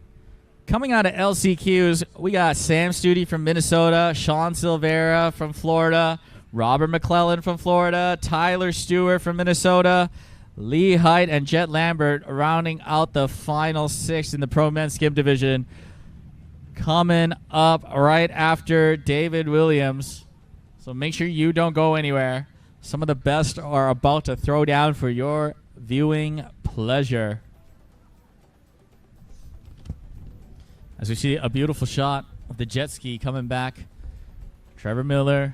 S1: coming out of LCQs, we got Sam Studi from Minnesota, Sean Silvera from Florida, Robert McClellan from Florida, Tyler Stewart from Minnesota, Lee Height and Jet Lambert rounding out the final 6 in the pro men's skim division. Coming up right after David Williams. So make sure you don't go anywhere. Some of the best are about to throw down for your viewing pleasure. As we see a beautiful shot of the jet ski coming back. Trevor Miller.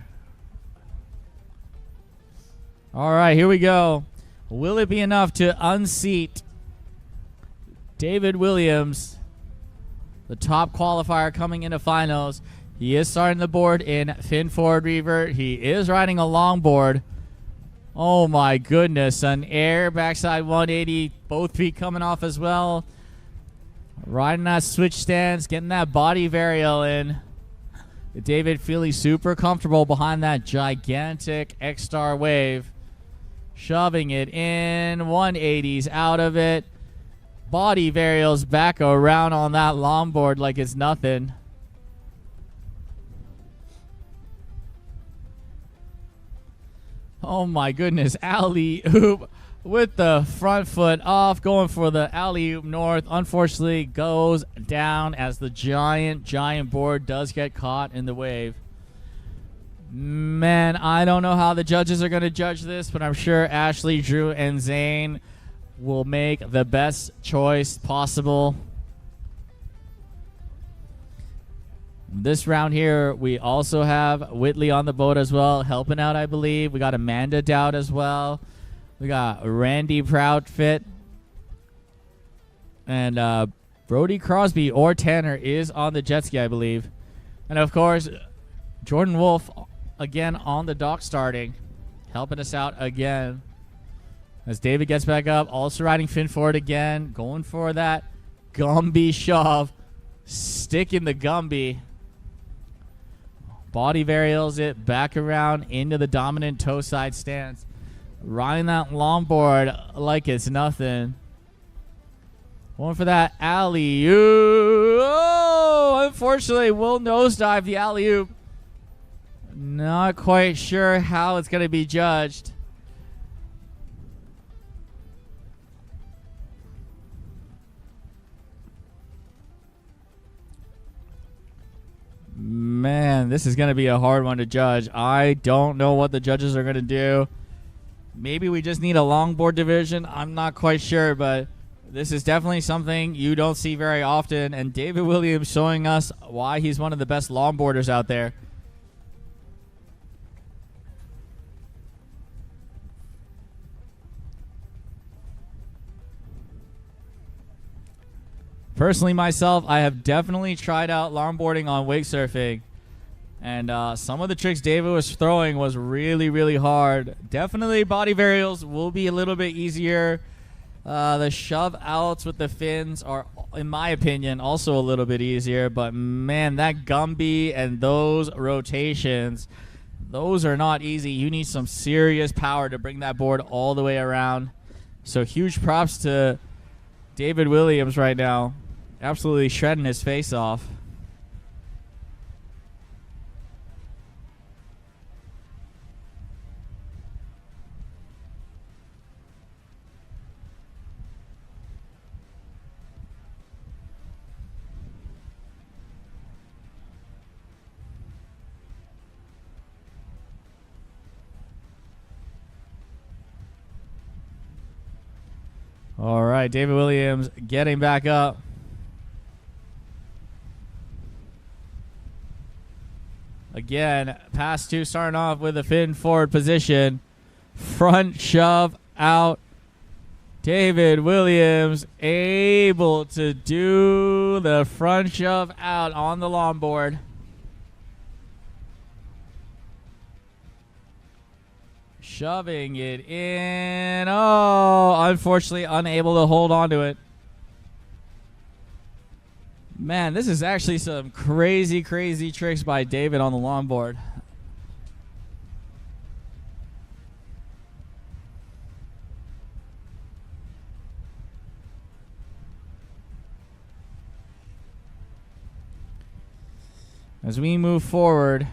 S1: All right, here we go. Will it be enough to unseat David Williams, the top qualifier coming into finals? He is starting the board in fin forward revert. He is riding a longboard. Oh my goodness, an air backside 180, both feet coming off as well. Riding that switch stance, getting that body varial in. David feeling super comfortable behind that gigantic X-Star wave. Shoving it in, 180s out of it. Body varials back around on that longboard like it's nothing. Oh my goodness, alley-oop with the front foot off, going for the alley-oop north. Unfortunately, goes down as the giant board does get caught in the wave. Man, I don't know how the judges are going to judge this, but I'm sure Ashley, Drew, and Zane will make the best choice possible. This round here, we also have Whitley on the boat as well, helping out, I believe. We got Amanda Dowd as well. We got Randy Proudfit. And Brody Crosby or Tanner is on the jet ski, I believe. And, of course, Jordan Wolf, again, on the dock starting, helping us out again. As David gets back up, also riding fin forward again, going for that Gumby shove, sticking the Gumby. Body varials it back around into the dominant toe side stance. Riding that longboard like it's nothing. Going for that alley-oop. Oh, unfortunately, will nosedive the alley-oop. Not quite sure how it's going to be judged. Man, this is going to be a hard one to judge. I don't know what the judges are going to do. Maybe we just need a longboard division. I'm not quite sure, but this is definitely something you don't see very often. And David Williams showing us why he's one of the best longboarders out there. Personally, myself, I have definitely tried out longboarding on wake surfing. And some of the tricks David was throwing was really, really hard. Definitely body varials will be a little bit easier. The shove outs with the fins are, in my opinion, also a little bit easier. But, man, that Gumby and those rotations, those are not easy. You need some serious power to bring that board all the way around. So huge props to David Williams right now. Absolutely shredding his face off. All right, David Williams getting back up. Again, pass two starting off with a fin forward position. Front shove out. David Williams able to do the front shove out on the longboard. Shoving it in. Oh, unfortunately unable to hold on to it. Man, this is actually some crazy, crazy tricks by David on the longboard. As we move forward,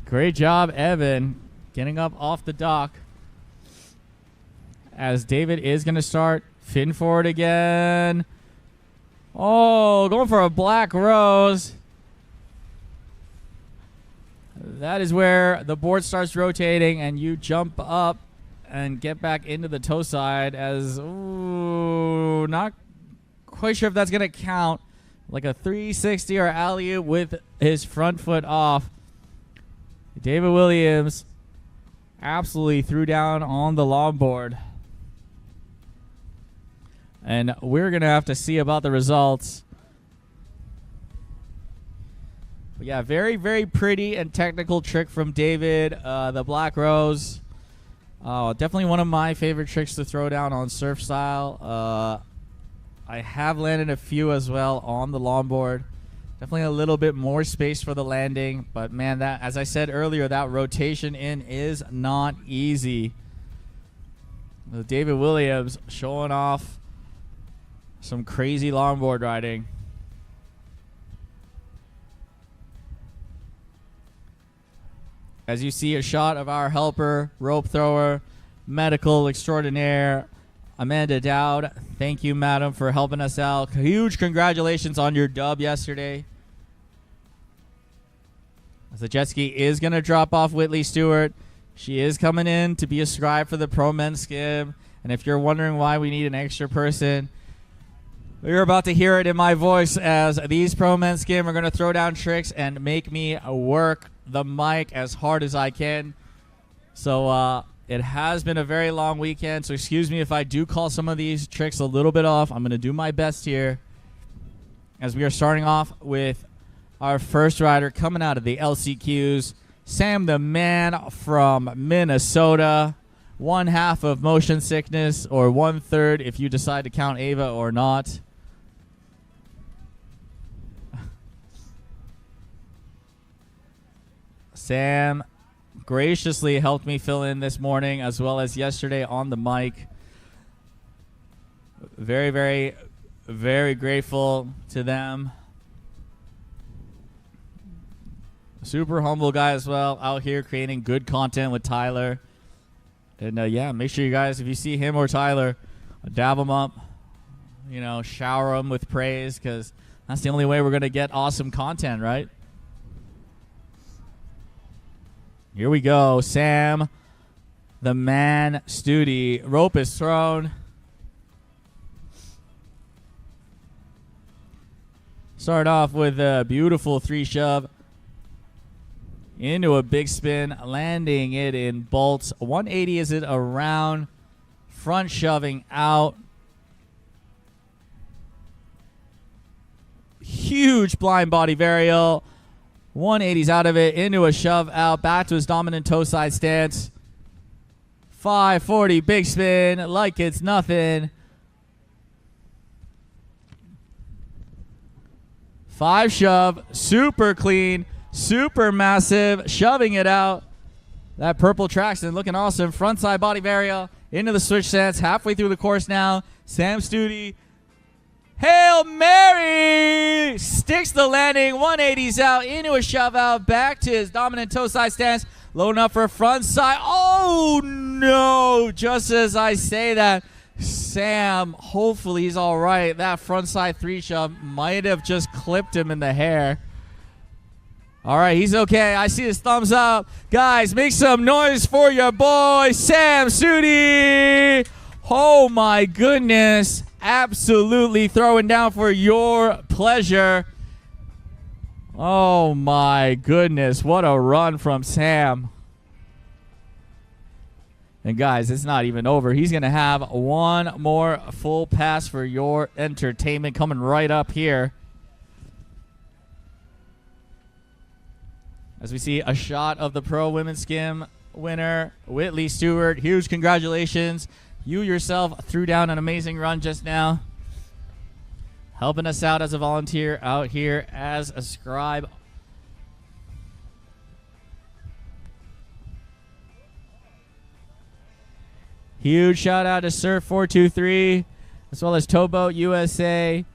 S1: great job, Evan, getting up off the dock. as David is going to start. Fin forward again. Oh, going for a black rose. That is where the board starts rotating and you jump up and get back into the toe side as, ooh, not quite sure if that's going to count. Like a 360 or alley-oop with his front foot off. David Williams absolutely threw down on the longboard. And we're going to have to see about the results. But yeah, very, very pretty and technical trick from David. The Black Rose. Definitely one of my favorite tricks to throw down on surf style. I have landed a few as well on the longboard. Definitely a little bit more space for the landing. But man, that, as I said earlier, that rotation in is not easy. David Williams showing off some crazy longboard riding. As you see a shot of our helper, rope thrower, medical extraordinaire, Amanda Dowd. Thank you, madam, for helping us out. Huge congratulations on your dub yesterday. As the jet ski is going to drop off Whitley Stewart. She is coming in to be a scribe for the Pro Men's Skim. And if you're wondering why we need an extra person, you're about to hear it in my voice as these Pro Men's Skim are going to throw down tricks and make me work the mic as hard as I can. So it has been a very long weekend, so excuse me if I do call some of these tricks a little bit off. I'm going to do my best here as we are starting off with our first rider coming out of the LCQs, Sam the Man from Minnesota. 1/2 of motion sickness, or 1/3 if you decide to count Ava or not. Sam graciously helped me fill in this morning as well as yesterday on the mic. Very, very, very grateful to them. Super humble guy as well, out here creating good content with Tyler. And yeah, make sure you guys, if you see him or Tyler, dab them up, you know, shower them with praise, because that's the only way we're going to get awesome content, right? Here we go. Sam, the Man Studi. Rope is thrown. Start off with a beautiful 3-shove into a big spin, landing it in bolts. 180 is it around, front shoving out. Huge blind body varial. 180's out of it, into a shove out, back to his dominant toe side stance. 540 big spin, like it's nothing. 5 shove, super clean, super massive, shoving it out. That purple traction looking awesome. Front side body varial into the switch stance, halfway through the course now. Sam Studi. Hail Mary! Sticks the landing, 180's out, into a shove out, back to his dominant toe side stance, loading up for front side. Oh no! Just as I say that, Sam, hopefully he's all right. That front side 3-shove might have just clipped him in the hair. All right, he's okay. I see his thumbs up. Guys, make some noise for your boy, Sam Studi. Oh my goodness. Absolutely throwing down for your pleasure. Oh my goodness, what a run from Sam. And guys, it's not even over. He's going to have one more full pass for your entertainment coming right up here. As we see a shot of the Pro Women's Skim winner, Whitley Stewart. Huge congratulations. You yourself threw down an amazing run just now. Helping us out as a volunteer out here as a scribe. Huge shout out to Surf 423 as well as Towboat USA.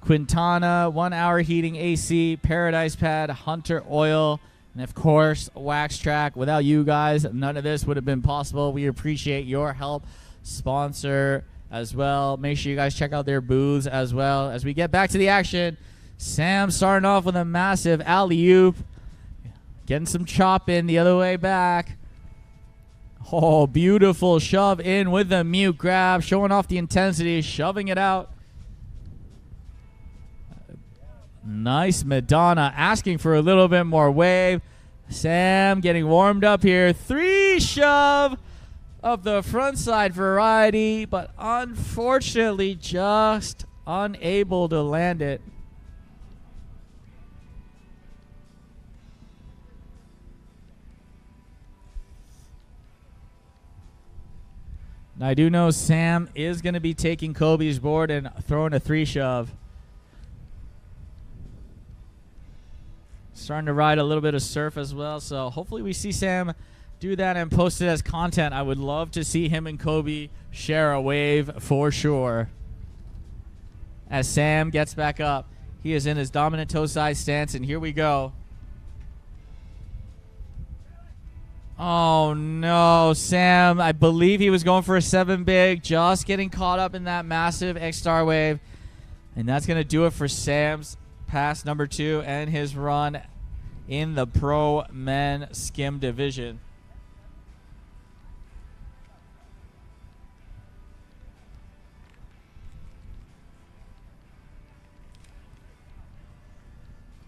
S1: Quintana, 1 hour heating AC, Paradise Pad, Hunter Oil, And of course, Wax Track. Without you guys, none of this would have been possible. We appreciate your help. Sponsor as well. Make sure you guys check out their booths as well. As we get back to the action, Sam starting off with a massive alley-oop. Getting some chop in the other way back. Oh, beautiful shove in with the mute grab. Showing off the intensity. Shoving it out. Nice Madonna. Asking for a little bit more wave. Sam getting warmed up here. 3 shove of the frontside variety. But unfortunately just unable to land it. Now, I do know Sam is going to be taking Kobe's board and throwing a 3 shove. Starting to ride a little bit of surf as well. So hopefully we see Sam do that and post it as content. I would love to see him and Kobe share a wave for sure. As Sam gets back up, he is in his dominant toe side stance, and here we go. Oh, no, Sam. I believe he was going for a 7 big, just getting caught up in that massive X-Star wave. And that's going to do it for Sam's pass number 2 and his run in the Pro Men Skim division.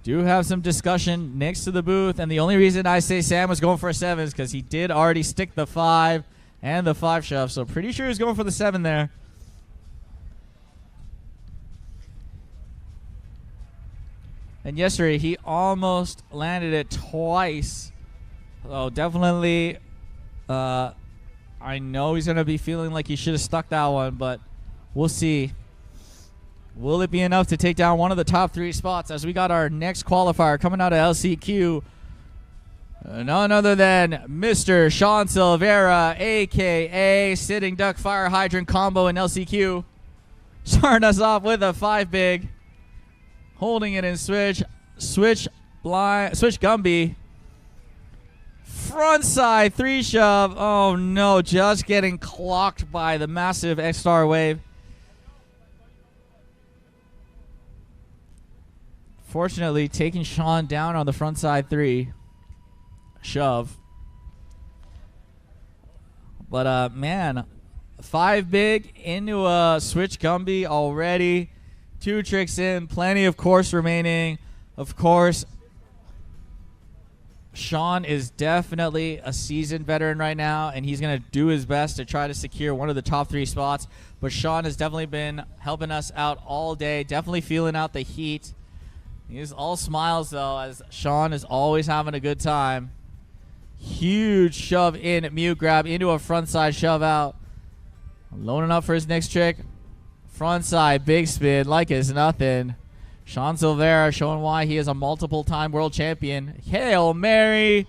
S1: Do have some discussion next to the booth, and the only reason I say Sam was going for a 7 is because he did already stick the 5 and the 5 shove, so pretty sure he's going for the 7 there. And yesterday he almost landed it twice. So definitely, I know he's going to be feeling like he should have stuck that one, but we'll see. Will it be enough to take down one of the top 3 spots as we got our next qualifier coming out of LCQ? None other than Mr. Sean Silvera, a.k.a. Sitting Duck Fire Hydrant Combo in LCQ. Starting us off with a 5 big. Holding it in switch. Switch Gumby. Frontside 3 shove. Oh, no. Just getting clocked by the massive X-Star wave. Fortunately, taking Sean down on the front side 3 shove. But, man, 5 big into a switch Gumby already. 2 tricks in, plenty of course remaining. Of course, Sean is definitely a seasoned veteran right now, and he's going to do his best to try to secure one of the top 3 spots. But Sean has definitely been helping us out all day, definitely feeling out the heat. He's all smiles, though, as Sean is always having a good time. Huge shove in, mute grab into a frontside shove out. Loading up for his next trick. Frontside, big spin, like it's nothing. Sean Silvera showing why he is a multiple-time world champion. Hail Mary.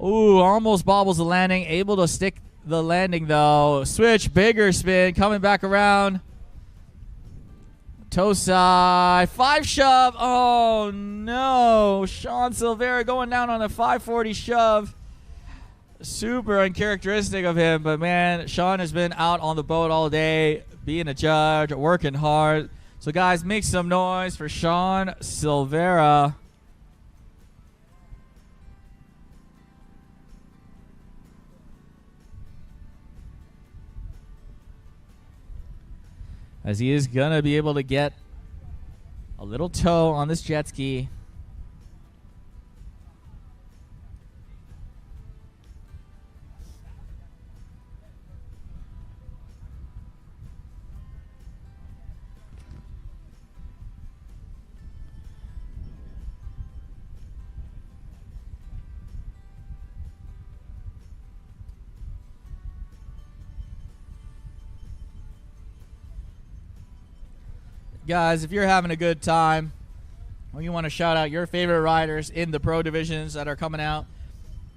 S1: Ooh, almost bobbles the landing. Able to stick the landing, though. Switch, bigger spin, coming back around. Toe side, 5 shove. Oh, no. Sean Silvera going down on a 540 shove. Super uncharacteristic of him, but, man, Sean has been out on the boat all day, being a judge, working hard. So, guys, make some noise for Sean Silvera. As he is going to be able to get a little toe on this jet ski. Guys, if you're having a good time or you want to shout out your favorite riders in the pro divisions that are coming out,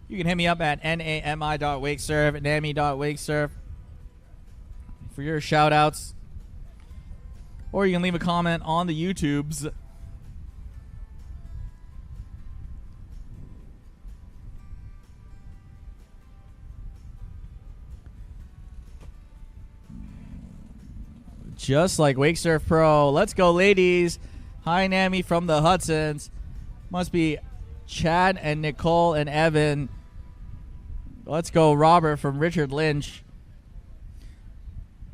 S1: you can hit me up at nami.wakesurf, nami.wakesurf for your shout outs. Or you can leave a comment on the YouTubes. just like Wakesurf Pro. Let's go, ladies. Hi, Nami from the Hudsons. Must be Chad and Nicole and Evan. Let's go, Robert from Richard Lynch.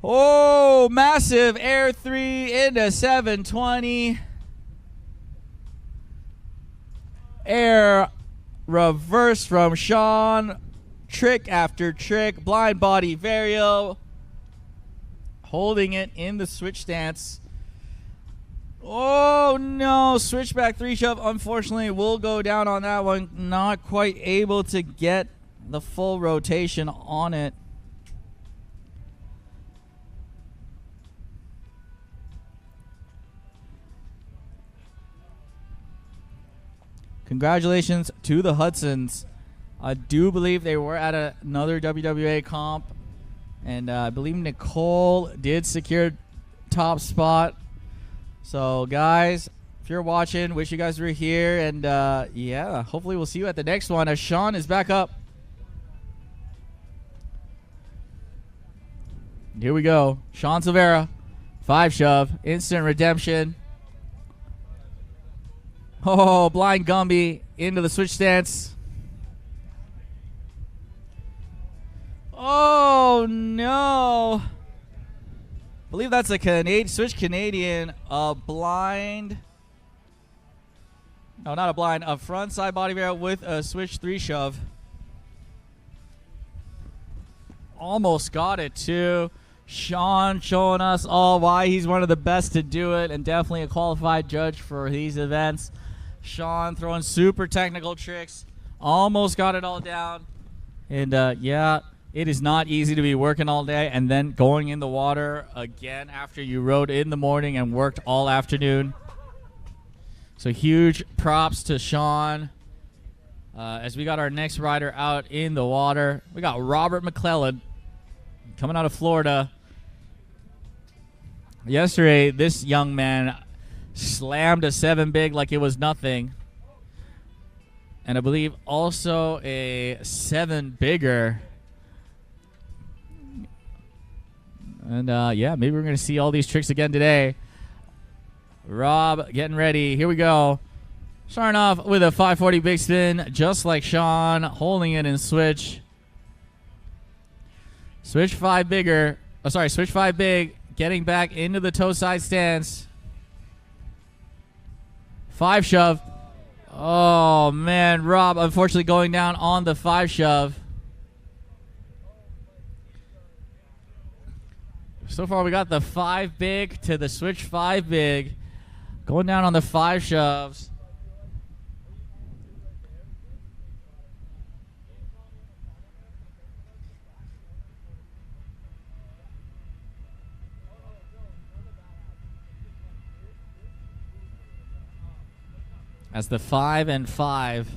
S1: Oh, massive air 3 into 720. Air reverse from Sean. Trick after trick. Blind body vario. Holding it in the switch stance. Oh no, switchback 3 shove. Unfortunately, will go down on that one. Not quite able to get the full rotation on it. Congratulations to the Hudsons. I do believe they were at another WWA comp. And I believe Nicole did secure top spot. So, guys, if you're watching, wish you guys were here. And, yeah, hopefully we'll see you at the next one as Sean is back up. Here we go. Sean Silvera. 5 shove. Instant redemption. Oh, blind Gumby into the switch stance. Oh, no. I believe that's a switch Canadian. A blind. No, not a blind. A front side body barrel with a switch 3 shove. Almost got it, too. Sean showing us all why he's one of the best to do it and definitely a qualified judge for these events. Sean throwing super technical tricks. Almost got it all down. And, yeah, it is not easy to be working all day and then going in the water again after you rode in the morning and worked all afternoon. So huge props to Sean. As we got our next rider out in the water, we got Robert McClellan coming out of Florida. Yesterday, this young man slammed a 7 big like it was nothing. And I believe also a 7 bigger. And, yeah, maybe we're going to see all these tricks again today. Rob getting ready. Here we go. Starting off with a 540 big spin, just like Sean, holding it in switch. Switch 5 bigger. Oh, sorry, switch 5 big. Getting back into the toe side stance. 5 shove. Oh, man. Rob, unfortunately, going down on the 5 shove. So far, we got the 5 big to the switch 5 big. Going down on the 5 shoves. As the 5 and 5.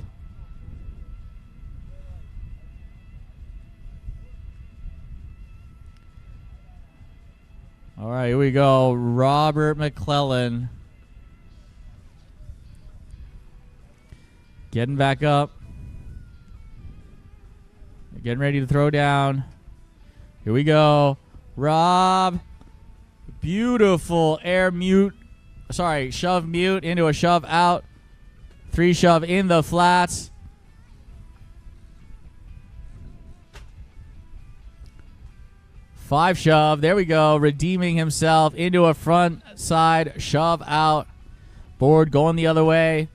S1: All right, here we go. Robert McClellan. Getting back up. Getting ready to throw down. Here we go. Rob. Beautiful air mute. Sorry, shove mute into a shove out. 3 shove in the flats. Five shove. There we go. Redeeming himself into a front side shove out. Board going the other way.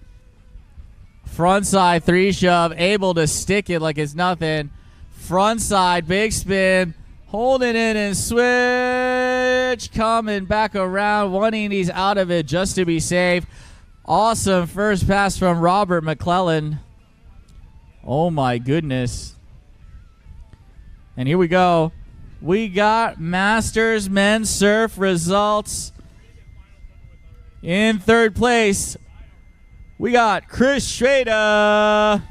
S1: Front side 3 shove. Able to stick it like it's nothing. Front side big spin. Holding it and switch. Coming back around. 180s out of it just to be safe. Awesome first pass from Robert McClellan. Oh my goodness. And here we go. We got Masters Men's Surf results. In third place, we got Chris Schrader.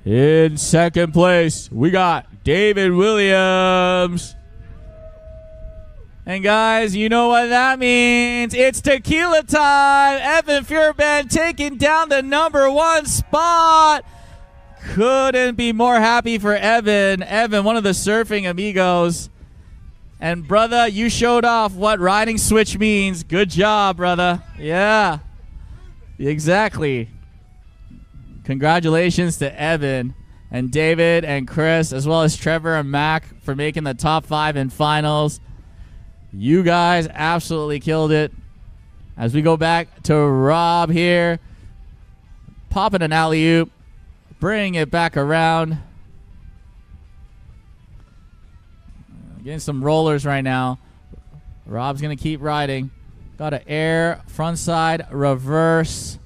S1: In second place, we got David Williams. And guys, you know what that means. It's tequila time. Evan Furban taking down the #1 spot. Couldn't be more happy for Evan. Evan, one of the surfing amigos, And, brother, you showed off what riding switch means. Good job, brother. Yeah. Exactly. Congratulations to Evan and David and Chris, as well as Trevor and Mac for making the top 5 in finals. You guys absolutely killed it. As we go back to Rob here, popping an alley-oop, bringing it back around. Getting some rollers right now. Rob's going to keep riding. Got an air, front side, reverse.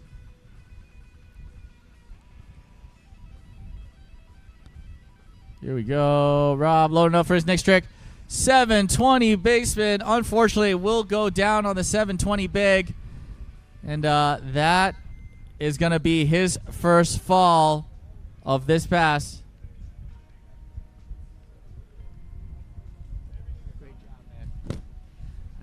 S1: Here we go. Rob loading up for his next trick. 720 big spin. Unfortunately, it will go down on the 720 big. And that is going to be his first fall of this pass.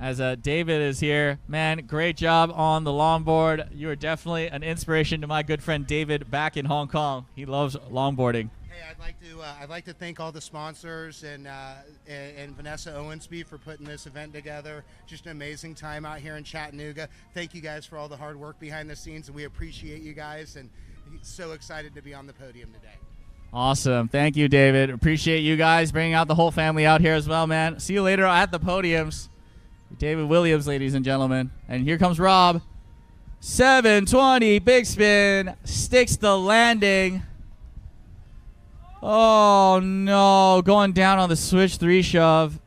S1: As David is here. Man, great job on the longboard. You are definitely an inspiration to my good friend David back in Hong Kong. He loves longboarding.
S15: Hey, I'd like to thank all the sponsors and Vanessa Owensby for putting this event together. Just an amazing time out here in Chattanooga. Thank you guys for all the hard work behind the scenes, and we appreciate you guys, and so excited to be on the podium today.
S1: Awesome. Thank you, David. Appreciate you guys bringing out the whole family out here as well, man. See you later at the podiums. David Williams, ladies and gentlemen. And here comes Rob. 720 big spin. Sticks the landing. Oh, no. Going down on the switch 3 shove.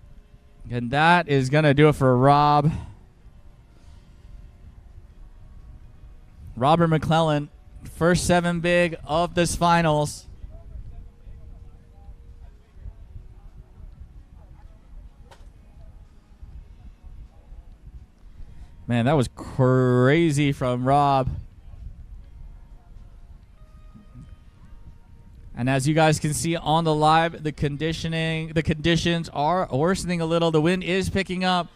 S1: And that is going to do it for Rob. Robert McClellan, first 7 big of this finals. Man, that was crazy from Rob. And as you guys can see on the live, the conditions are worsening a little. The wind is picking up.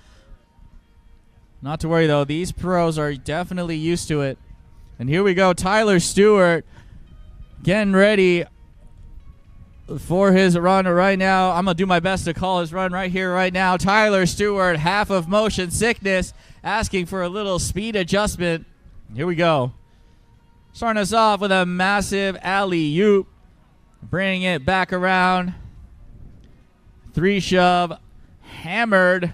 S1: Not to worry, though. These pros are definitely used to it. And here we go. Tyler Stewart getting ready for his run right now. I'm going to do my best to call his run right here, right now. Tyler Stewart, half of motion sickness, asking for a little speed adjustment. Here we go. Starting us off with a massive alley-oop. Bringing it back around. 3 shove. Hammered.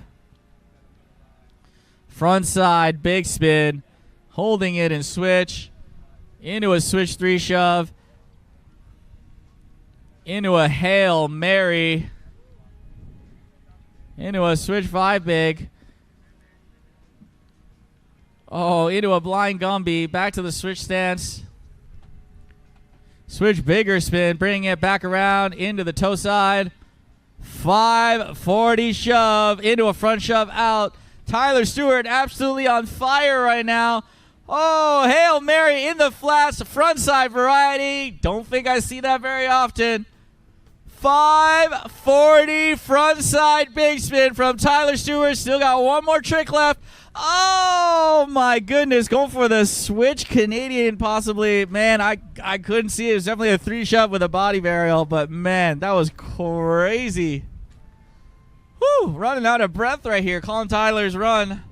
S1: Front side, big spin. Holding it in switch. Into a switch 3 shove. Into a Hail Mary. Into a switch 5 big. Oh, into a blind Gumby. Back to the switch stance. Switch bigger spin. Bringing it back around into the toe side. 540 shove. Into a front shove out. Tyler Stewart absolutely on fire right now. Oh, Hail Mary in the flats. Front side variety. Don't think I see that very often. 540 front side big spin from Tyler Stewart. Still got one more trick left. Oh, my goodness. Going for the switch Canadian possibly. Man, I couldn't see it. It was definitely a 3 shove with a body varial. But, man, that was crazy. Whew, running out of breath right here. Calling Tyler's run.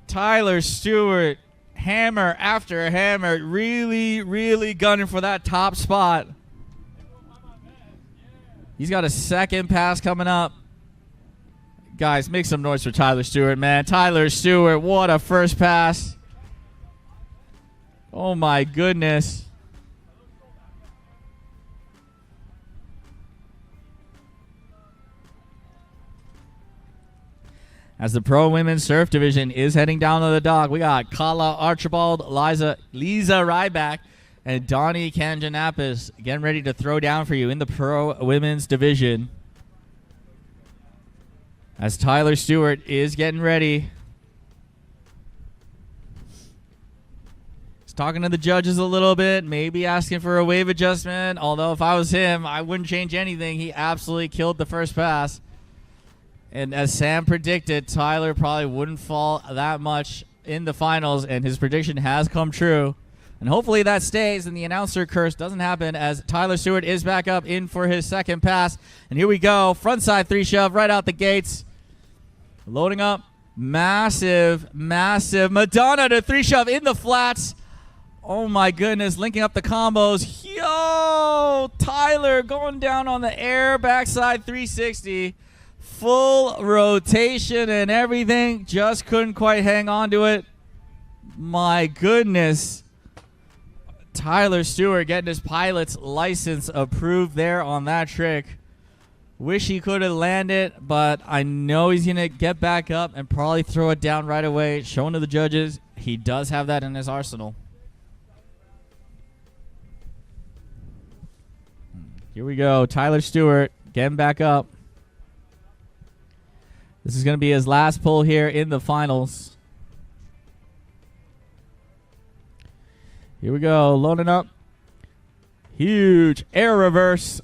S1: Tyler Stewart, hammer after hammer. Really, really gunning for that top spot. He's got a second pass coming up. Guys, make some noise for Tyler Stewart, man. Tyler Stewart, what a first pass. Oh, my goodness. As the Pro Women's Surf Division is heading down to the dock, we got Kala Archibald, Lisa Ryback, and Donnie Kanjanapis getting ready to throw down for you in the Pro Women's Division. As Tyler Stewart is getting ready. He's talking to the judges a little bit, maybe asking for a wave adjustment. Although if I was him, I wouldn't change anything. He absolutely killed the first pass. And as Sam predicted, Tyler probably wouldn't fall that much in the finals, and his prediction has come true. And hopefully that stays and the announcer curse doesn't happen as Tyler Stewart is back up in for his second pass. And here we go. Frontside 3 shove right out the gates. Loading up. Massive, massive Madonna to 3 shove in the flats. Oh my goodness, linking up the combos. Yo, Tyler going down on the air, backside 360. Full rotation and everything. Just couldn't quite hang on to it. My goodness. Tyler Stewart getting his pilot's license approved there on that trick. Wish he could have landed, but I know he's going to get back up and probably throw it down right away. Showing to the judges, he does have that in his arsenal. Here we go. Tyler Stewart getting back up. This is going to be his last pull here in the finals. Here we go. Loading up. Huge air reverse.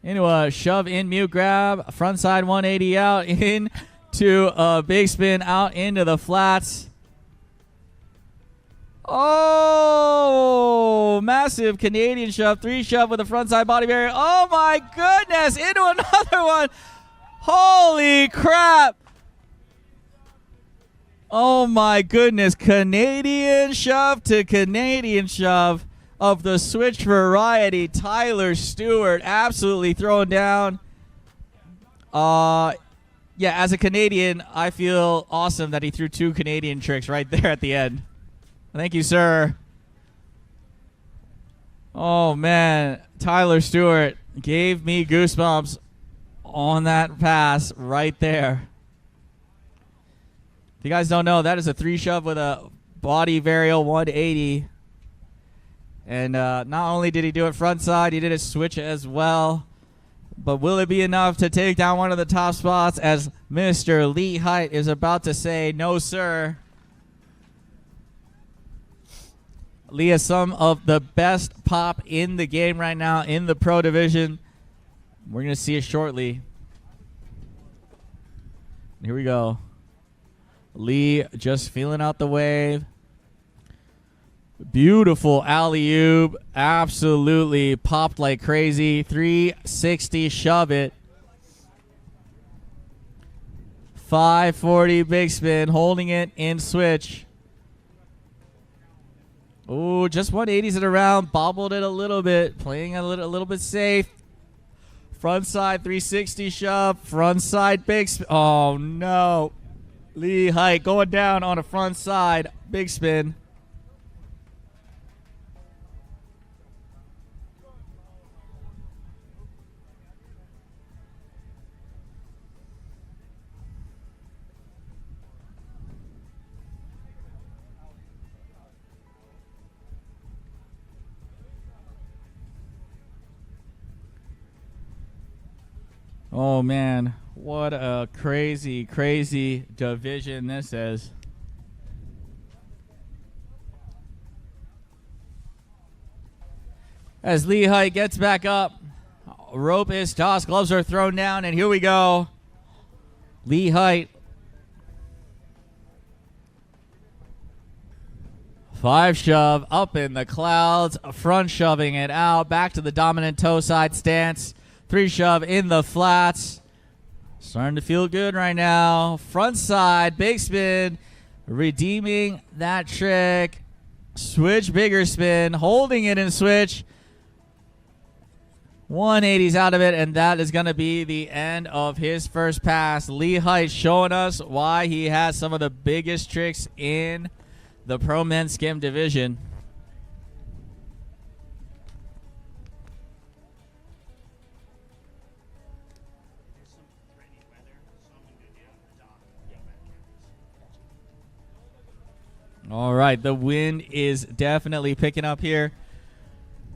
S1: Into a shove in mute grab. Frontside 180 out into a big spin out into the flats. Oh, massive Canadian shove. 3 shove with a frontside body barrier. Oh, my goodness. Into another one. Holy crap. Oh, my goodness. Canadian shove to Canadian shove of the switch variety. Tyler Stewart absolutely throwing down. Yeah, as a Canadian, I feel awesome that he threw 2 Canadian tricks right there at the end. Thank you, sir. Oh, man. Tyler Stewart gave me goosebumps on that pass right there. If you guys don't know, that is a 3 shove with a body varial 180. And not only did he do it front side, he did it switch as well. But will it be enough to take down one of the top spots as Mr. Lee Height is about to say, no, sir. Lee has some of the best pop in the game right now in the pro division. We're going to see it shortly. Here we go. Lee just feeling out the wave. Beautiful alley-oop. Absolutely popped like crazy. 360 shove it. 540 big spin. Holding it in switch. Oh, just 180s it around. Bobbled it a little bit. Playing a little bit safe. Front side 360 shove. Front side big spin. Oh, no. Lee Height going down on a front side big spin. Oh, man. What a crazy, crazy division this is. As Lee Height gets back up, rope is tossed, gloves are thrown down, and here we go. Lee Height. 5 shove up in the clouds, front shoving it out, back to the dominant toe side stance. 3 shove in the flats. Starting to feel good right now. Front side, big spin. Redeeming that trick. Switch, bigger spin. Holding it in switch. 180s out of it, and that is going to be the end of his first pass. Lee Height showing us why he has some of the biggest tricks in the Pro Men's Skim division. All right, the wind is definitely picking up here.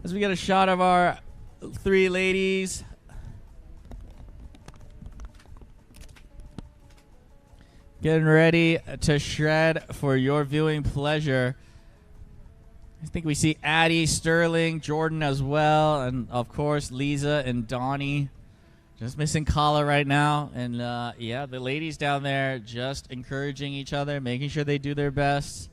S1: As we get a shot of our 3 ladies. Getting ready to shred for your viewing pleasure. I think we see Addie, Sterling, Jordan as well, and of course Lisa and Donnie. Just missing Kala right now. And yeah, the ladies down there just encouraging each other, making sure they do their best.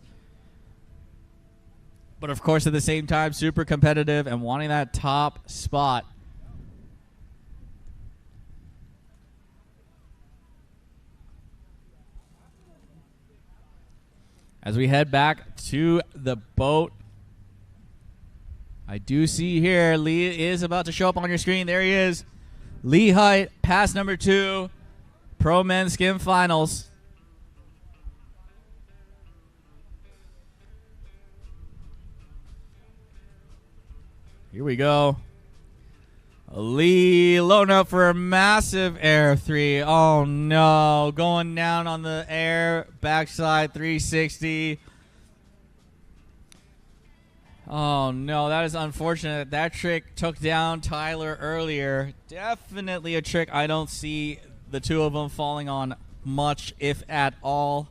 S1: but of course at the same time super competitive and wanting that top spot. As we head back to the boat, I do see here Lee is about to show up on your screen. There he is. Lee Height, pass number 2, Pro Men's Skim Finals. Here we go. Lee loading up for a massive air 3. Oh no, going down on the air, backside 360. Oh no, that is unfortunate. That trick took down Tyler earlier. Definitely a trick I don't see the two of them falling on much, if at all.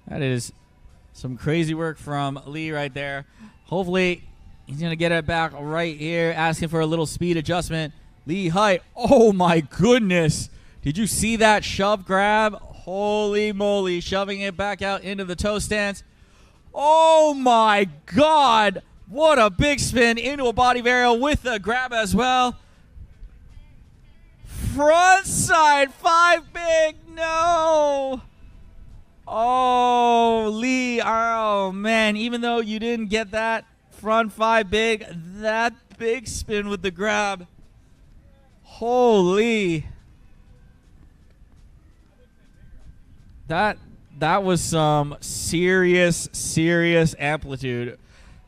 S1: That is some crazy work from Lee right there. Hopefully, he's going to get it back right here, asking for a little speed adjustment. Lee Height. Oh, my goodness. Did you see that shove grab? Holy moly. Shoving it back out into the toe stance. Oh, my God. What a big spin into a body varial with the grab as well. Front side 5 big. No. Oh, Lee. Oh, man. Even though you didn't get that front 5 big, that big spin with the grab. Holy. That was some serious amplitude.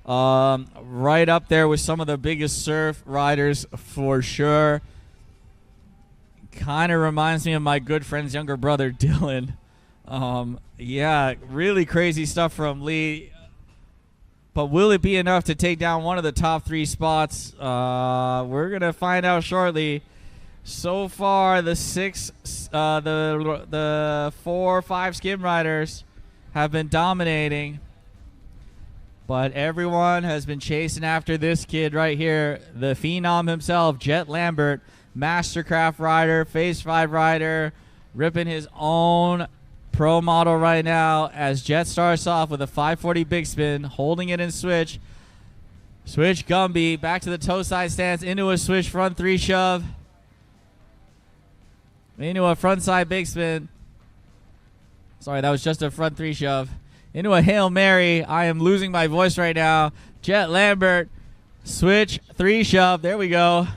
S1: Right up there with some of the biggest surf riders for sure. Kind of reminds me of my good friend's younger brother, Dylan. Yeah, really crazy stuff from Lee. But will it be enough to take down one of the top 3 spots? We're going to find out shortly. So far, the 4 or 5 skim riders have been dominating. But everyone has been chasing after this kid right here, the phenom himself, Jet Lambert, Mastercraft rider, Phase 5 rider, ripping his own pro model right now as Jet starts off with a 540 big spin, holding it in switch. Switch Gumby, back to the toe side stance, into a switch front 3 shove. Into a front side big spin. Sorry, that was just a front 3 shove. Into a Hail Mary. I am losing my voice right now. Jet Lambert, switch 3 shove. There we go.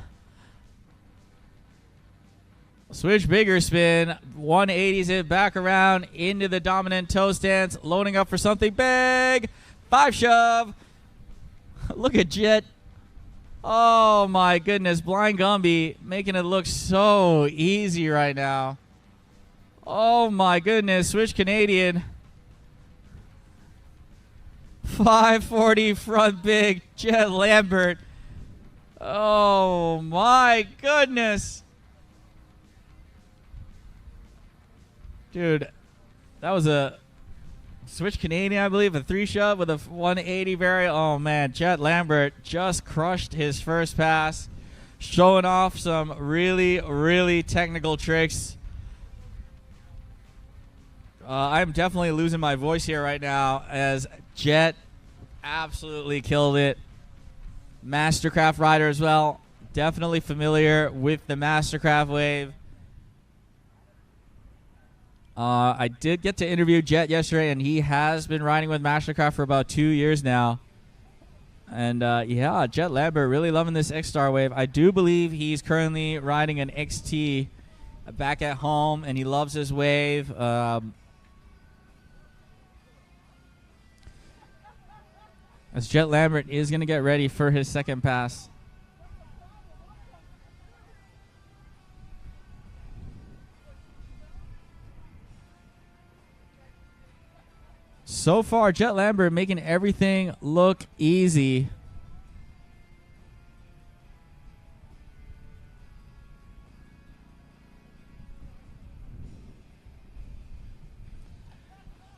S1: Switch bigger spin, 180s it back around into the dominant toe stance, loading up for something big. 5 shove. Look at Jet. Oh my goodness, Blind Gumby making it look so easy right now. Oh my goodness, switch Canadian. 540 front big, Jet Lambert. Oh my goodness. Dude, that was a switch Canadian, I believe, a 3 shove with a 180 variant. Oh, man, Jet Lambert just crushed his first pass, showing off some really technical tricks. I'm definitely losing my voice here right now as Jet absolutely killed it. Mastercraft rider as well. Definitely familiar with the Mastercraft wave. I did get to interview Jet yesterday, and he has been riding with Mastercraft for about 2 years now. And, yeah, Jet Lambert really loving this X-Star wave. I do believe he's currently riding an XT back at home, and he loves his wave. As Jet Lambert is going to get ready for his second pass. So far, Jet Lambert making everything look easy.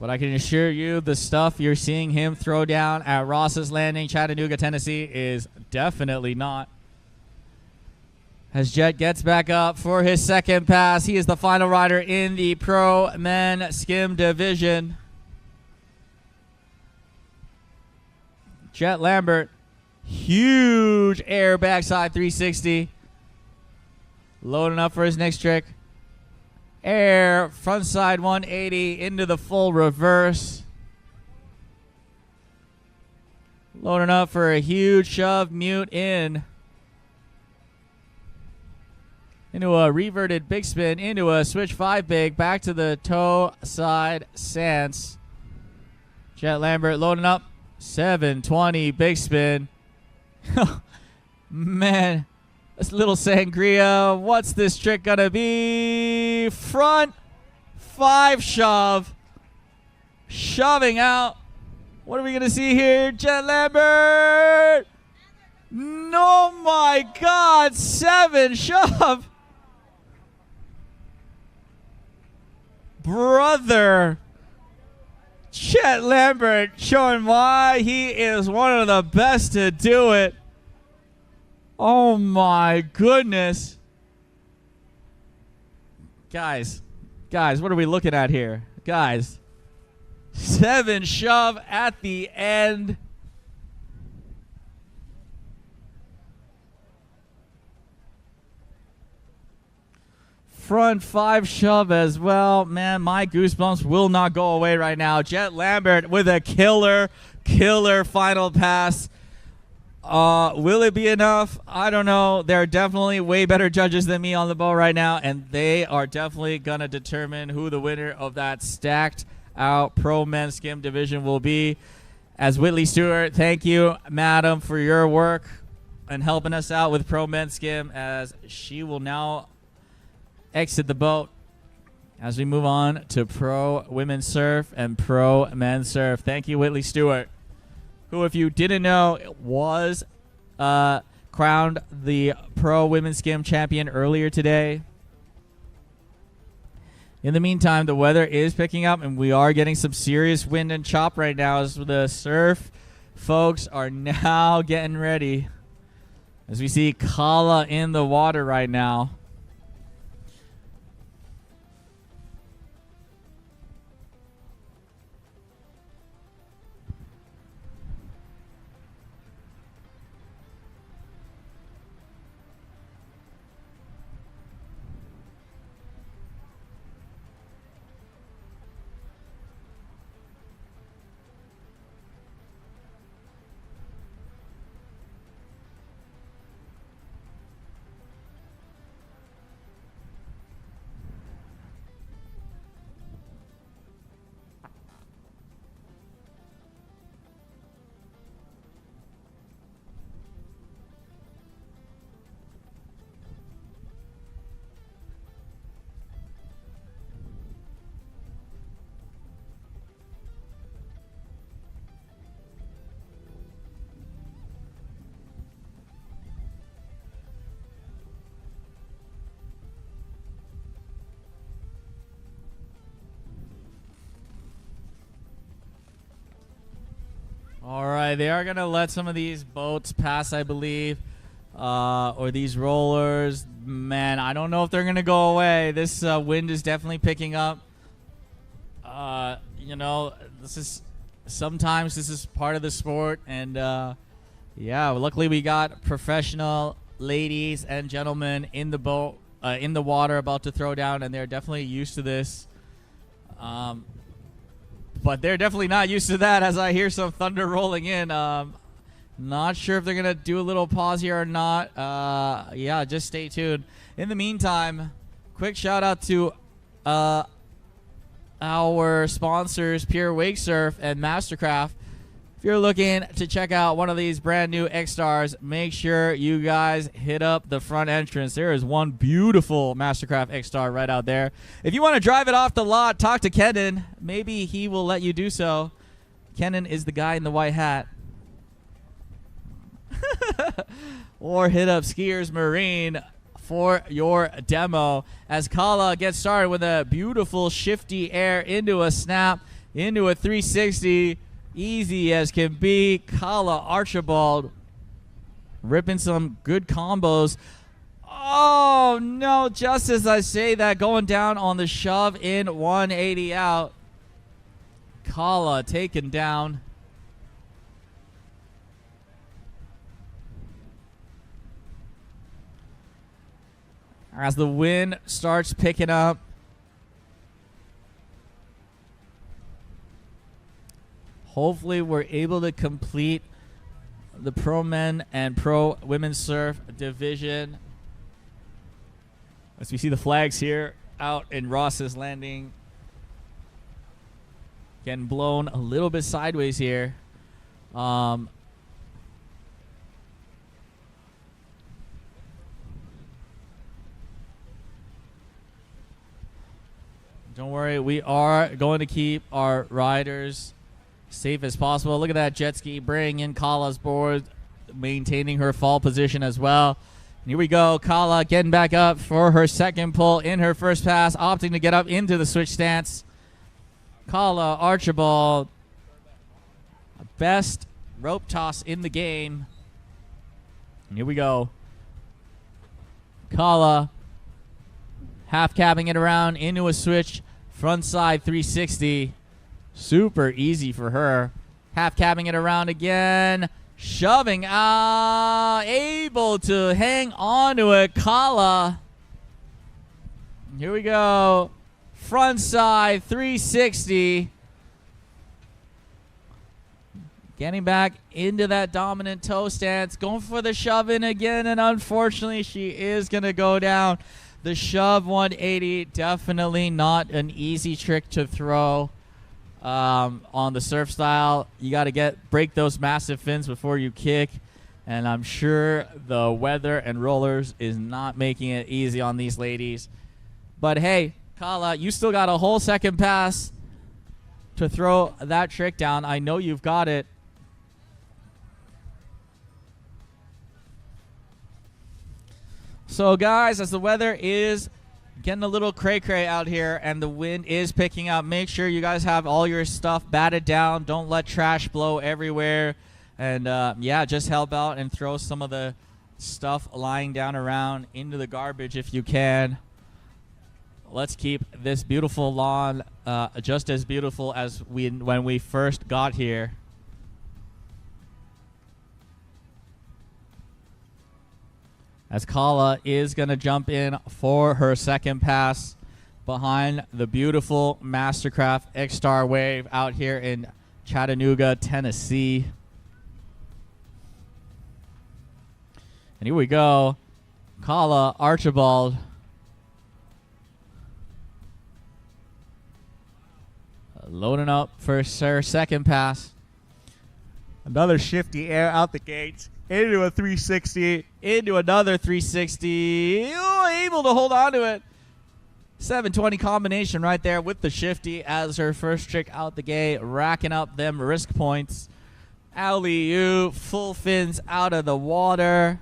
S1: But I can assure you the stuff you're seeing him throw down at Ross's Landing, Chattanooga, Tennessee is definitely not. As Jet gets back up for his second pass, he is the final rider in the Pro Men Skim division. Jet Lambert, huge air backside 360. Loading up for his next trick. Air frontside 180 into the full reverse. Loading up for a huge shove mute in. Into a reverted big spin, into a switch 5 big, back to the toe side stance. Jet Lambert loading up. 720 big spin. Man, this little sangria. What's this trick gonna be? Front 5 shove. Shoving out. What are we gonna see here? Jet Lambert. No, my God. 7 shove. Brother. Chet Lambert showing why he is one of the best to do it. Oh my goodness. Guys, what are we looking at here? Guys, 7 shove at the end. Front 5 shove as well. Man, my goosebumps will not go away right now. Jet Lambert with a killer final pass. Will it be enough? I don't know. There are definitely way better judges than me on the boat right now, and they are definitely going to determine who the winner of that stacked out Pro Men's Skim division will be. As Whitley Stewart, thank you, madam, for your work and helping us out with Pro Men's Skim, as she will now exit the boat as we move on to Pro Women's Surf and Pro Men's Surf. Thank you, Whitley Stewart, who, if you didn't know, was crowned the Pro Women's Skim champion earlier today. In the meantime, the weather is picking up, and we are getting some serious wind and chop right now as the surf folks are now getting ready. As we see Kala in the water right now. All right, they are going to let some of these boats pass, I believe, or these rollers. Man, I don't know if they're going to go away. This wind is definitely picking up. You know, sometimes this is part of the sport. And, yeah, luckily we got professional ladies and gentlemen in the boat, in the water about to throw down, and they're definitely used to this. But they're definitely not used to that, as I hear some thunder rolling in. Not sure if they're going to do a little pause here or not. Yeah, just stay tuned. In the meantime, quick shout out to our sponsors, Pure Wake Surf and Mastercraft. If you're looking to check out one of these brand new X-Stars, make sure you guys hit up the front entrance. There is one beautiful Mastercraft X-Star right out there. If you want to drive it off the lot, talk to Kenan. Maybe he will let you do so. Kenan is the guy in the white hat. Or hit up Skiers Marine for your demo. As Kala gets started with a beautiful shifty air into a snap. into a 360. Easy as can be. Kala Archibald ripping some good combos. Oh, no. Just as I say that, going down on the shove in 180 out. Kala taken down. As the wind starts picking up. Hopefully we're able to complete the pro men and pro women's surf division. As we see the flags here out in Ross's Landing. Getting blown a little bit sideways here. Don't worry, we are going to keep our riders safe as possible. Look at that jet ski bringing in Kala's board, maintaining her fall position as well. And here we go, Kala getting back up for her second pull in her first pass, opting to get up into the switch stance. Kala Archibald, best rope toss in the game. And here we go. Kala half cabbing it around into a switch, front side 360. Super easy for her. Half cabbing it around again, shoving out, able to hang on to it. Kala. Here we go. Front side 360. Getting back into that dominant toe stance, going for the shove in again, and unfortunately she is going to go down. The shove 180, definitely not an easy trick to throw on the surf style. You got to break those massive fins before you kick, and I'm sure the weather and rollers is not making it easy on these ladies. But hey, Kala, you still got a whole second pass to throw that trick down. I know you've got it. So guys, as the weather is getting a little cray-cray out here and the wind is picking up, make sure you guys have all your stuff batted down. Don't let trash blow everywhere. And yeah, just help out and throw some of the stuff lying down around into the garbage if you can. Let's keep this beautiful lawn just as beautiful as when we first got here. As Kala is going to jump in for her second pass behind the beautiful Mastercraft X-Star Wave out here in Chattanooga, Tennessee. And here we go. Kala Archibald. Loading up for her second pass. Another shifty air out the gates. Into a 360, into another 360. Oh, able to hold on to it. 720 combination right there with the shifty as her first trick out the gate, racking up them risk points. Alley-oop, full fins out of the water.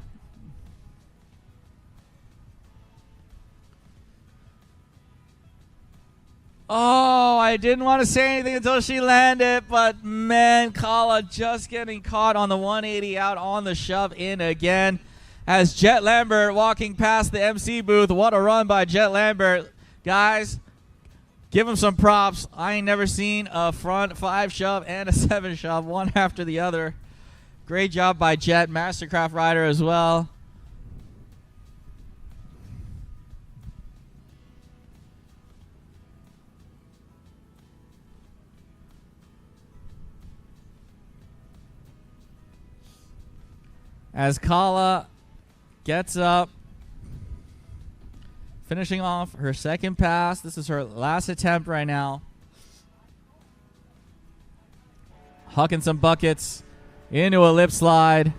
S1: Oh, I didn't want to say anything until she landed, but man, Kala just getting caught on the 180 out on the shove in again. As Jet Lambert walking past the MC booth. What a run by Jet Lambert. Guys, give him some props. I ain't never seen a front 5 shove and a 7 shove, one after the other. Great job by Jet, Mastercraft rider as well. As Kala gets up, finishing off her second pass. This is her last attempt right now. Hucking some buckets into a lip slide.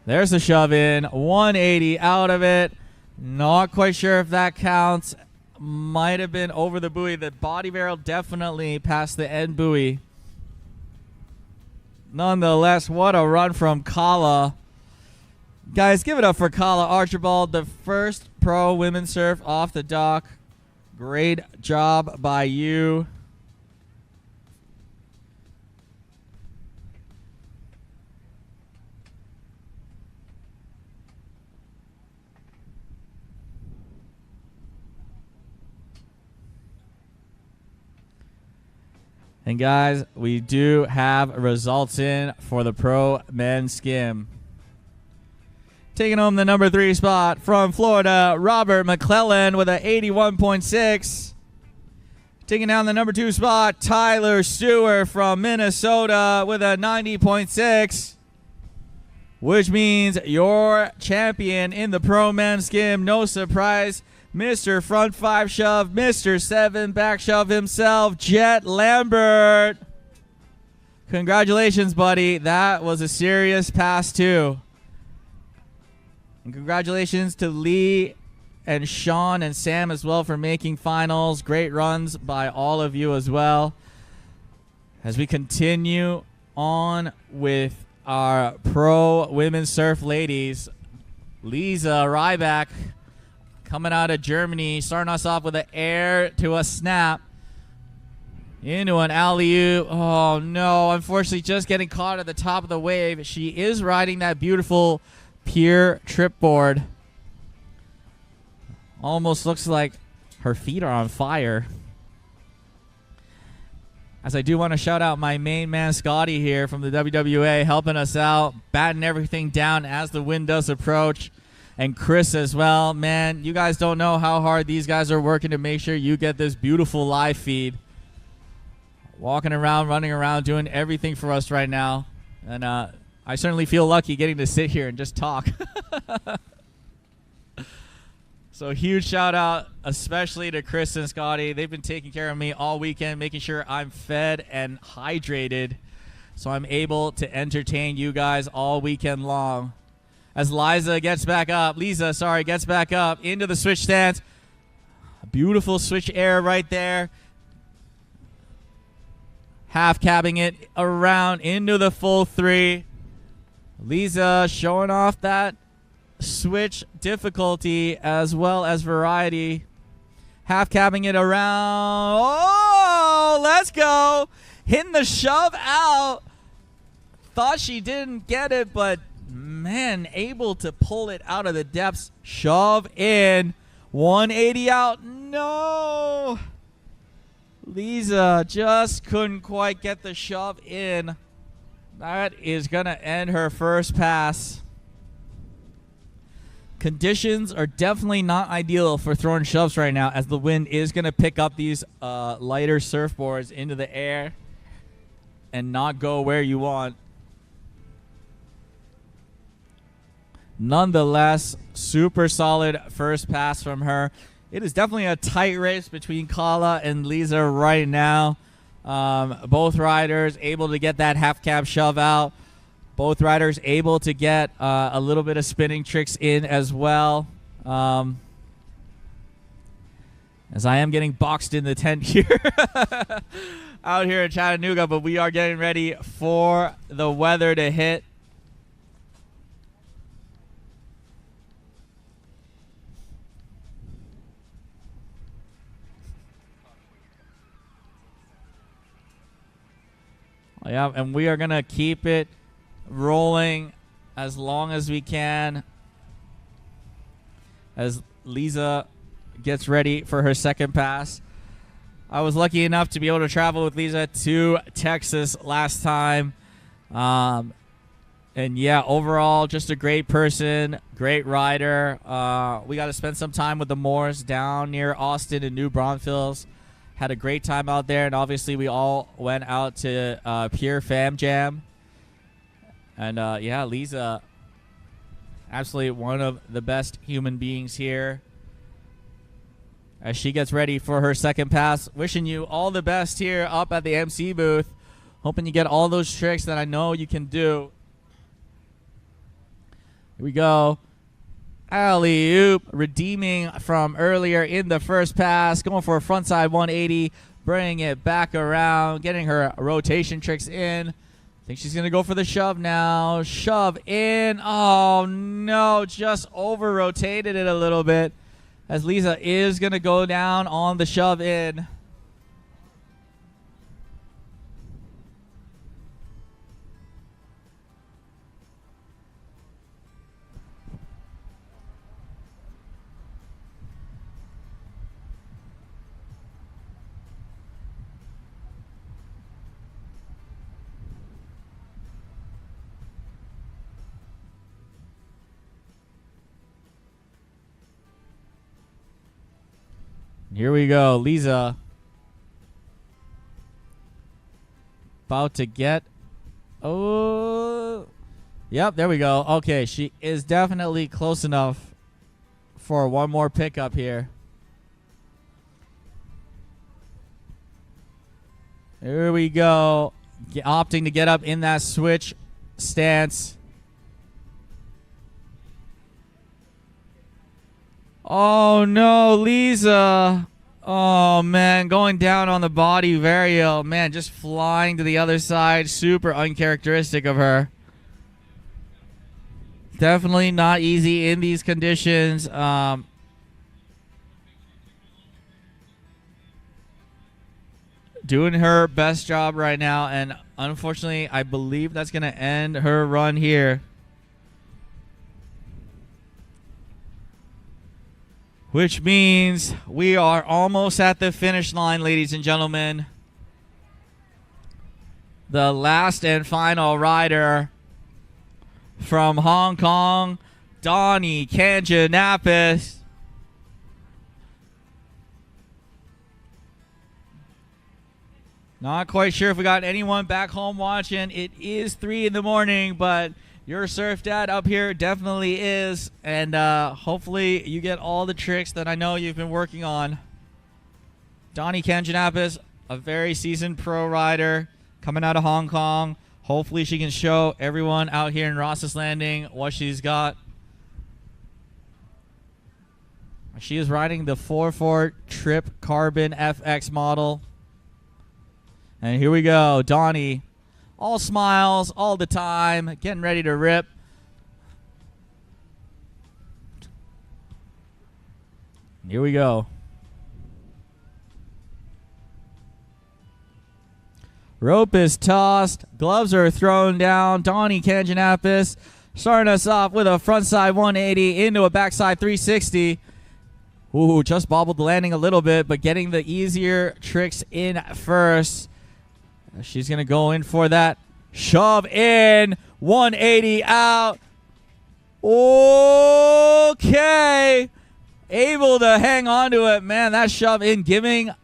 S1: There's the shove in. 180 out of it. Not quite sure if that counts. Might have been over the buoy. The body barrel definitely past the end buoy. Nonetheless, what a run from Kala. Guys, give it up for Kala Archibald, the first pro women's surf off the dock. Great job by you. And guys, we do have results in for the pro men's skim. Taking home the number 3 spot from Florida, Robert McClellan with an 81.6. Taking down the number 2 spot, Tyler Stewart from Minnesota with a 90.6. Which means your champion in the pro men's skim, no surprise, Mr. Front 5 Shove, Mr. 7 Back Shove himself, Jet Lambert. Congratulations, buddy. That was a serious pass, too. And congratulations to Lee and Sean and Sam as well for making finals. Great runs by all of you as well. As we continue on with our pro women's surf ladies, Lisa Ryback coming out of Germany, starting us off with an air to a snap into an alley-oop. Oh, no. Unfortunately, just getting caught at the top of the wave. She is riding that beautiful pier trip board. Almost looks like her feet are on fire. As I do want to shout out my main man, Scotty, here from the WWA, helping us out, batting everything down as the wind does approach. And Chris as well. Man, you guys don't know how hard these guys are working to make sure you get this beautiful live feed. Walking around, running around, doing everything for us right now. And I certainly feel lucky getting to sit here and just talk. So huge shout out, especially to Chris and Scotty. They've been taking care of me all weekend, making sure I'm fed and hydrated so I'm able to entertain you guys all weekend long. As Lisa gets back up into the switch stance. A beautiful switch air right there. Half cabbing it around into the full 3. Lisa showing off that switch difficulty as well as variety. Half cabbing it around. Oh, let's go. Hitting the shove out. Thought she didn't get it, but man, able to pull it out of the depths. Shove in. 180 out. No. Lisa just couldn't quite get the shove in. That is going to end her first pass. Conditions are definitely not ideal for throwing shoves right now, as the wind is going to pick up these lighter surfboards into the air and not go where you want. Nonetheless, super solid first pass from her. It is definitely a tight race between Kala and Lisa right now. Both riders able to get that half cab shove out. Both riders able to get a little bit of spinning tricks in as well. As I am getting boxed in the tent here out here in Chattanooga, but we are getting ready for the weather to hit. Yeah, and we are going to keep it rolling as long as we can as Lisa gets ready for her second pass. I was lucky enough to be able to travel with Lisa to Texas last time. And yeah, overall, just a great person, great rider. We got to spend some time with the Moors down near Austin and New Braunfels. Had a great time out there, and obviously we all went out to Pure Fam Jam. And yeah, Lisa, absolutely one of the best human beings here. As she gets ready for her second pass, wishing you all the best here up at the MC booth. Hoping you get all those tricks that I know you can do. Here we go. Alley-oop, redeeming from earlier in the first pass. Going for a frontside 180. Bringing it back around. Getting her rotation tricks in. I think she's going to go for the shove now. Shove in. Oh, no. Just over-rotated it a little bit. as Lisa is going to go down on the shove in. Here we go. Lisa about to get. Oh. Yep, there we go. Okay, she is definitely close enough for one more pickup here. Here we go. Opting to get up in that switch stance. Oh no, Lisa. Oh man, going down on the body varial. Man, just flying to the other side. Super uncharacteristic of her. Definitely not easy in these conditions. Doing her best job right now, and unfortunately, I believe that's going to end her run here. Which means we are almost at the finish line, ladies and gentlemen. The last and final rider from Hong Kong, Donnie Kanjanapis. Not quite sure if we got anyone back home watching. It is 3 in the morning, but your surf dad up here definitely is. And hopefully you get all the tricks that I know you've been working on. Donnie Kanjanapis, a very seasoned pro rider coming out of Hong Kong. Hopefully she can show everyone out here in Ross's Landing what she's got. She is riding the 4.4 Trip Carbon FX model. And here we go, Donnie, all smiles all the time, getting ready to rip. Here we go. Rope is tossed, gloves are thrown down. Donnie Kanjanapis starting us off with a frontside 180 into a backside 360. Ooh, just bobbled the landing a little bit, but getting the easier tricks in first. She's going to go in for that shove in, 180 out. Okay. Able to hang on to it. Man, that shove in giving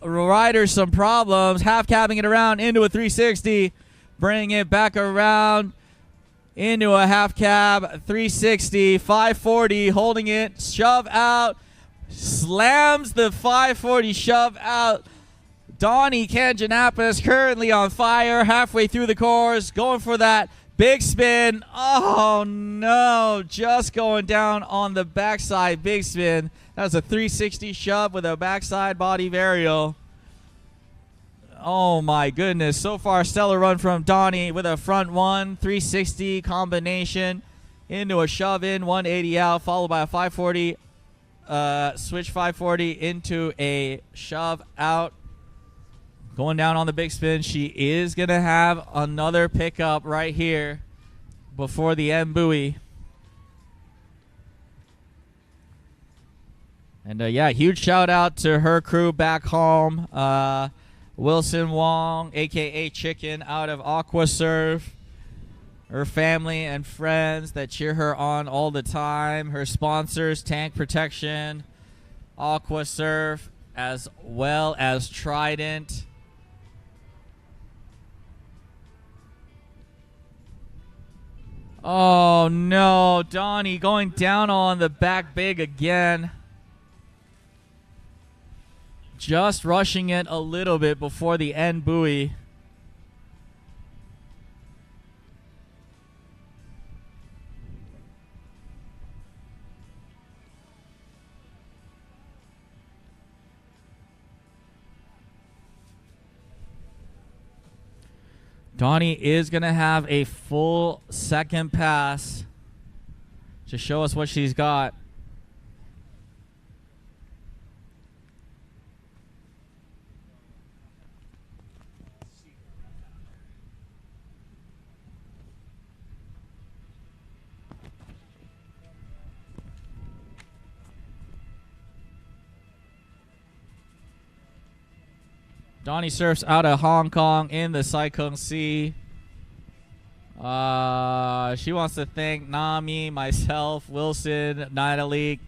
S1: rider some problems. Half cabbing it around into a 360. Bring it back around into a half cab 360. 540 holding it. Shove out. Slams the 540 shove out. Donnie Kanjanapis currently on fire, halfway through the course, going for that big spin. Oh no, just going down on the backside big spin. That was a 360 shove with a backside body varial. Oh my goodness, so far stellar run from Donnie with a front 360 combination into a shove in, 180 out, followed by a 540, switch 540 into a shove out. Going down on the big spin. She is going to have another pickup right here before the end buoy. And, yeah, huge shout out to her crew back home. Wilson Wong, a.k.a. Chicken, out of Aquasurf. Her family and friends that cheer her on all the time. Her sponsors, Tank Protection, Aquasurf, as well as Trident. Oh no, Donnie going down on the back big again. Just rushing it a little bit before the end buoy. Donnie is going to have a full second pass to show us what she's got. Donnie surfs out of Hong Kong in the Cyclone Sea. She wants to thank Nami, myself, Wilson, Natalie,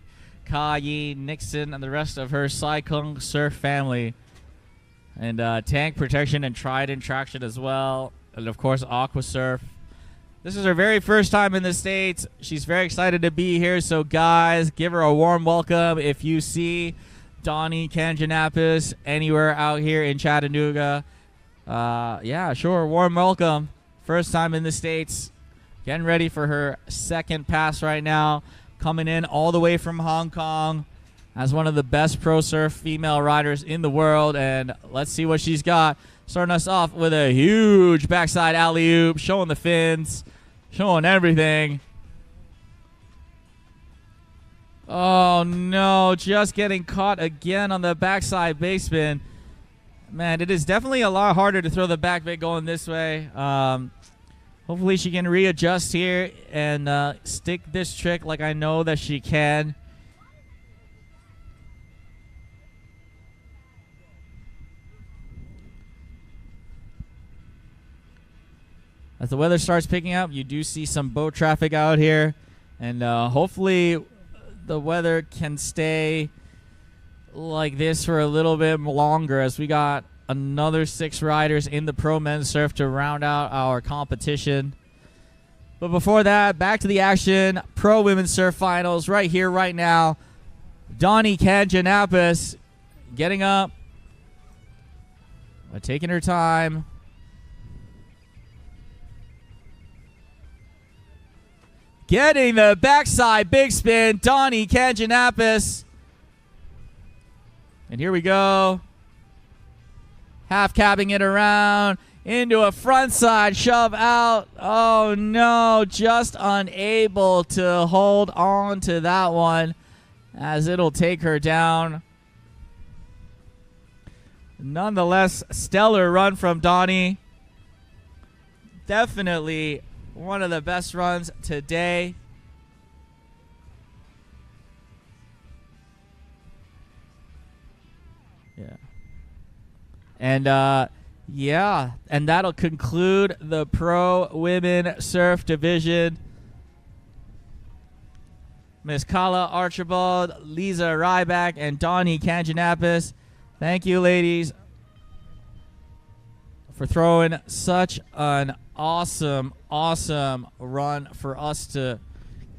S1: Kayi, Nixon, and the rest of her Cyclone Surf family. And Tank Protection and Trident Traction as well. And, of course, Aqua Surf. This is her very first time in the States. She's very excited to be here. So, guys, give her a warm welcome. If you see Donnie Kanjanapis anywhere out here in Chattanooga, yeah, sure, warm welcome. First time in the States. Getting ready for her second pass right now. Coming in all the way from Hong Kong as one of the best pro surf female riders in the world. And let's see what she's got. Starting us off with a huge backside alley-oop, showing the fins, showing everything. Oh, no, just getting caught again on the backside base spin. Man, it is definitely a lot harder to throw the back bit going this way. Hopefully she can readjust here and stick this trick like I know that she can. As the weather starts picking up, you do see some boat traffic out here. And hopefully the weather can stay like this for a little bit longer, as we got another 6 riders in the pro men's surf to round out our competition. But before that, back to the action. Pro women's surf finals right here, right now. Donnie Kanjanapis getting up, taking her time. Getting the backside big spin, Donnie Kanjanapis. And here we go. Half capping it around into a front side shove out. Oh no, just unable to hold on to that one as it'll take her down. Nonetheless, stellar run from Donnie. Definitely one of the best runs today. Yeah. And yeah, and that'll conclude the pro women surf division. Miss Kala Archibald, Lisa Ryback, and Donnie Kanjanapis. Thank you, ladies, for throwing such an awesome run for us to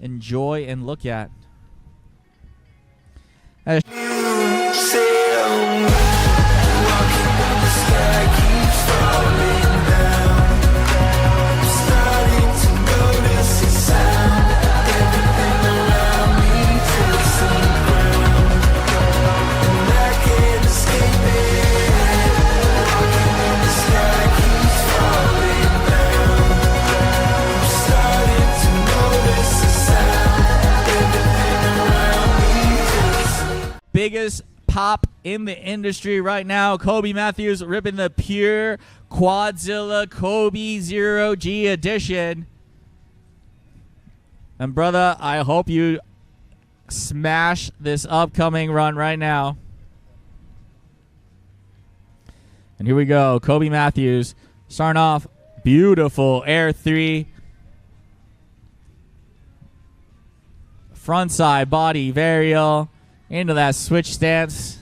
S1: enjoy and look at. Biggest pop in the industry right now. Kobe Matthews ripping the pure Quadzilla Kobe 0G edition. And brother, I hope you smash this upcoming run right now. And here we go. Kobe Matthews starting off beautiful Air 3. Frontside body varial into that switch stance.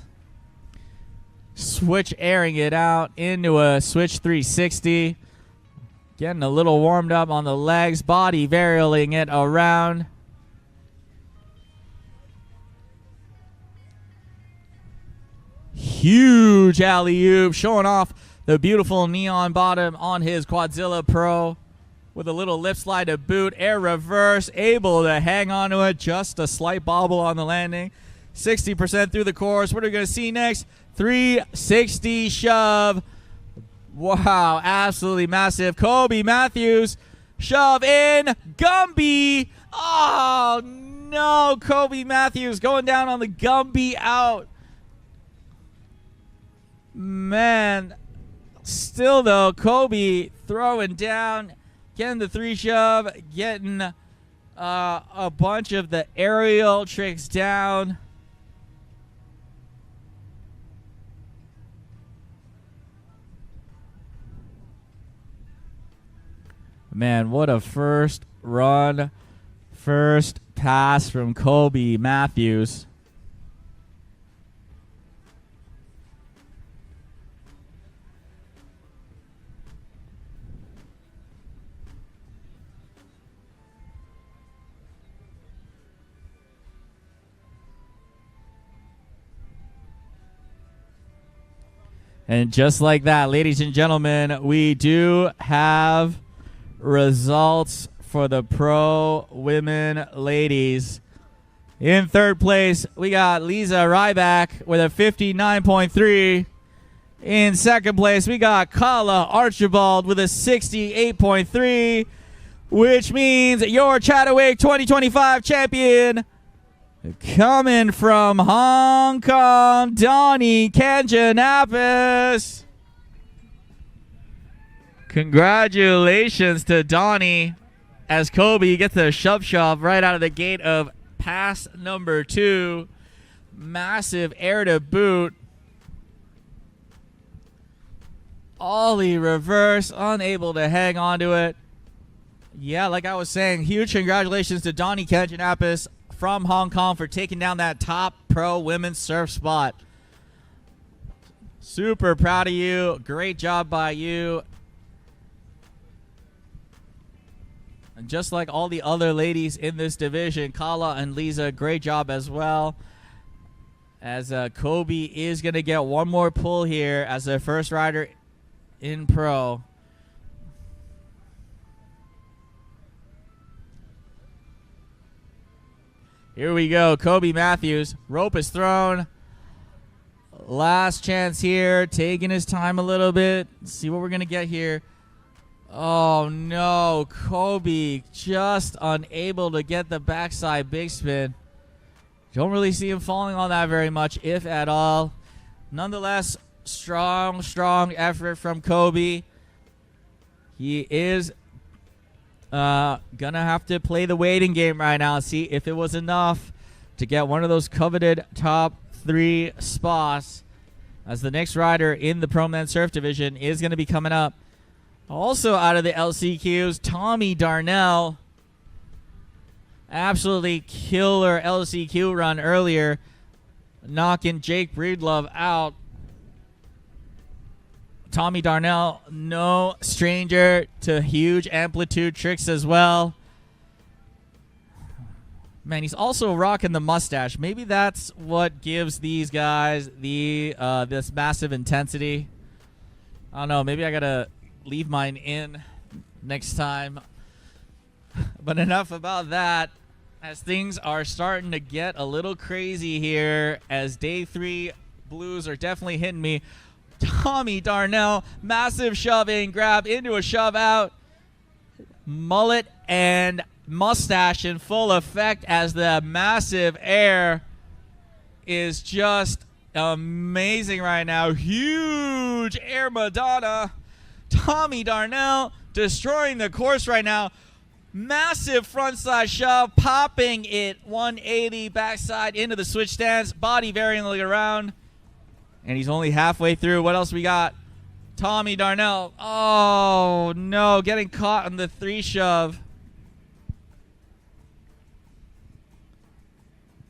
S1: Switch airing it out into a switch 360. Getting a little warmed up on the legs. Body varialing it around. Huge alley-oop, showing off the beautiful neon bottom on his Quadzilla Pro with a little lip slide to boot. Air reverse, able to hang on to it. Just a slight bobble on the landing. 60% through the course. What are we going to see next? 360 shove. Wow, absolutely massive. Kobe Matthews, shove in. Gumby. Oh, no. Kobe Matthews going down on the Gumby out. Man, still, though, Kobe throwing down, getting the 3 shove, getting a bunch of the aerial tricks down. Man, what a first run, first pass from Kobe Matthews. And just like that, ladies and gentlemen, we do have results for the pro women ladies. In third place, we got Lisa Ryback with a 59.3. In second place, we got Kala Archibald with a 68.3, which means your ChattaWake 2025 champion, coming from Hong Kong, Donnie Kanjanapis. Congratulations to Donnie as Kobe gets the shove right out of the gate of pass number 2. Massive air to boot. Ollie reverse, unable to hang on to it. Yeah, like I was saying, huge congratulations to Donnie Kanjanapis from Hong Kong for taking down that top pro women's surf spot. Super proud of you. Great job by you. And just like all the other ladies in this division, Kala and Lisa, great job as well. As Kobe is going to get one more pull here as their first rider in pro. Here we go. Kobe Matthews. Rope is thrown. Last chance here. Taking his time a little bit. Let's see what we're going to get here. Oh, no. Kobe just unable to get the backside big spin. Don't really see him falling on that very much, if at all. Nonetheless, strong effort from Kobe. He is gonna have to play the waiting game right now and see if it was enough to get one of those coveted top 3 spots, as the next rider in the Pro Men Surf Division is going to be coming up. Also out of the LCQs, Tommy Darnell. Absolutely killer LCQ run earlier, knocking Jake Breedlove out. Tommy Darnell, no stranger to huge amplitude tricks as well. Man, he's also rocking the mustache. Maybe that's what gives these guys this massive intensity. I don't know. Maybe I got to leave mine in next time. But enough about that, as things are starting to get a little crazy here, as day 3 blues are definitely hitting me. Tommy Darnell, massive shove in, grab into a shove out. Mullet and mustache in full effect as the massive air is just amazing right now. Huge air Madonna. Tommy Darnell destroying the course right now. Massive frontside shove, popping it 180 backside into the switch stance, body varyingly around. And he's only halfway through. What else we got? Tommy Darnell. Oh, no. Getting caught on the 3 shove.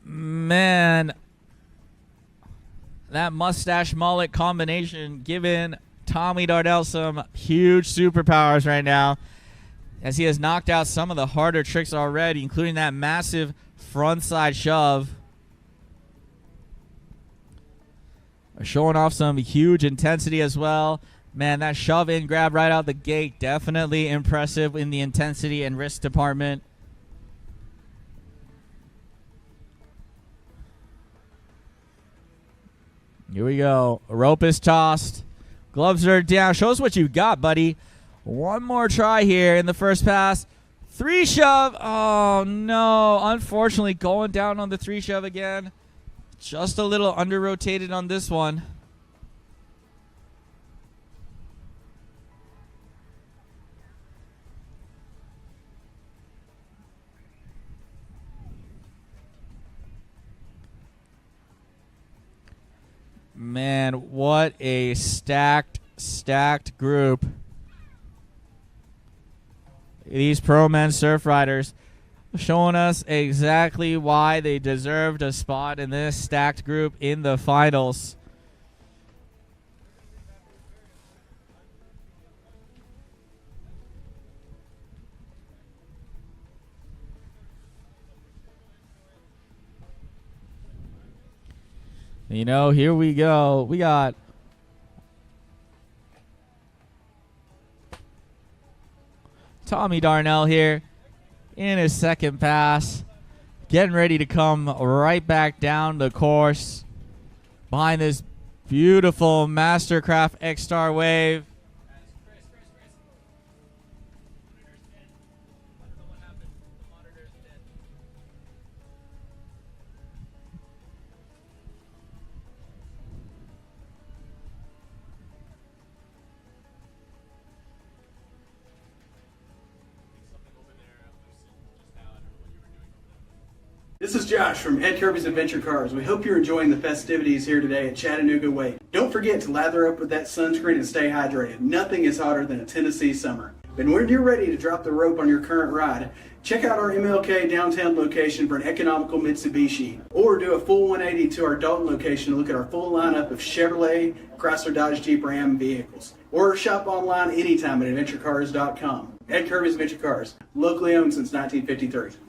S1: Man. That mustache mullet combination giving Tommy Darnell some huge superpowers right now, as he has knocked out some of the harder tricks already, including that massive frontside shove. Showing off some huge intensity as well. Man, that shove in grab right out the gate, definitely impressive in the intensity and risk department. Here we go. Rope is tossed. Gloves are down. Show us what you got, buddy. One more try here in the first pass. 3 shove. Oh, no. Unfortunately, going down on the 3 shove again. Just a little under-rotated on this one. Man, what a stacked group. these pro men surf riders, showing us exactly why they deserved a spot in this stacked group in the finals. You know, here we go. We got Tommy Darnell here in his second pass, getting ready to come right back down the course behind this beautiful Mastercraft X-Star wave.
S6: This is Josh from Ed Kirby's Adventure Cars. We hope you're enjoying the festivities here today at Chattanooga Wake. Don't forget to lather up with that sunscreen and stay hydrated. Nothing is hotter than a Tennessee summer. And when you're ready to drop the rope on your current ride, check out our MLK downtown location for an economical Mitsubishi, or do a full 180 to our Dalton location to look at our full lineup of Chevrolet, Chrysler, Dodge, Jeep, Ram vehicles. Or shop online anytime at adventurecars.com. Ed Kirby's Adventure Cars, locally owned since 1953.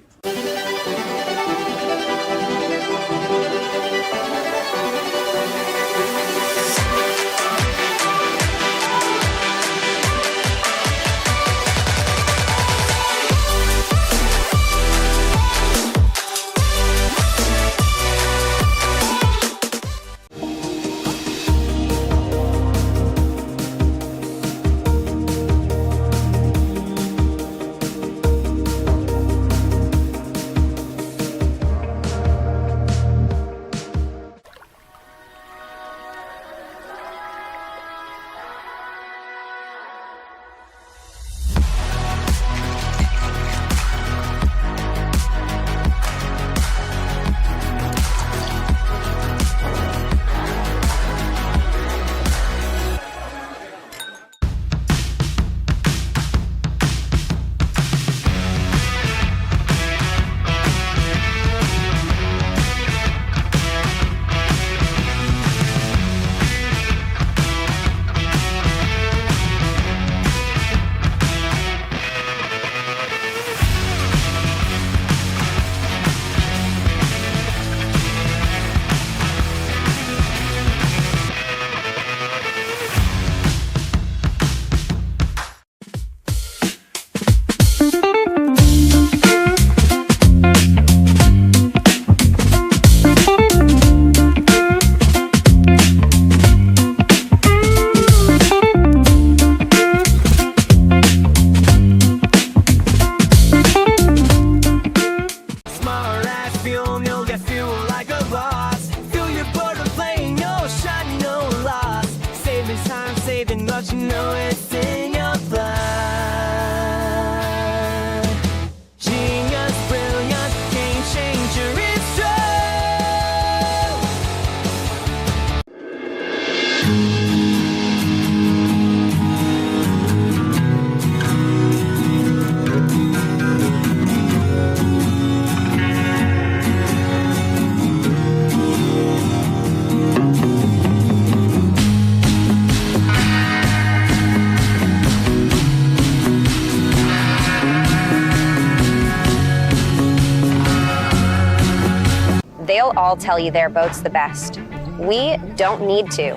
S5: They'll all tell you their boat's the best. We don't need to,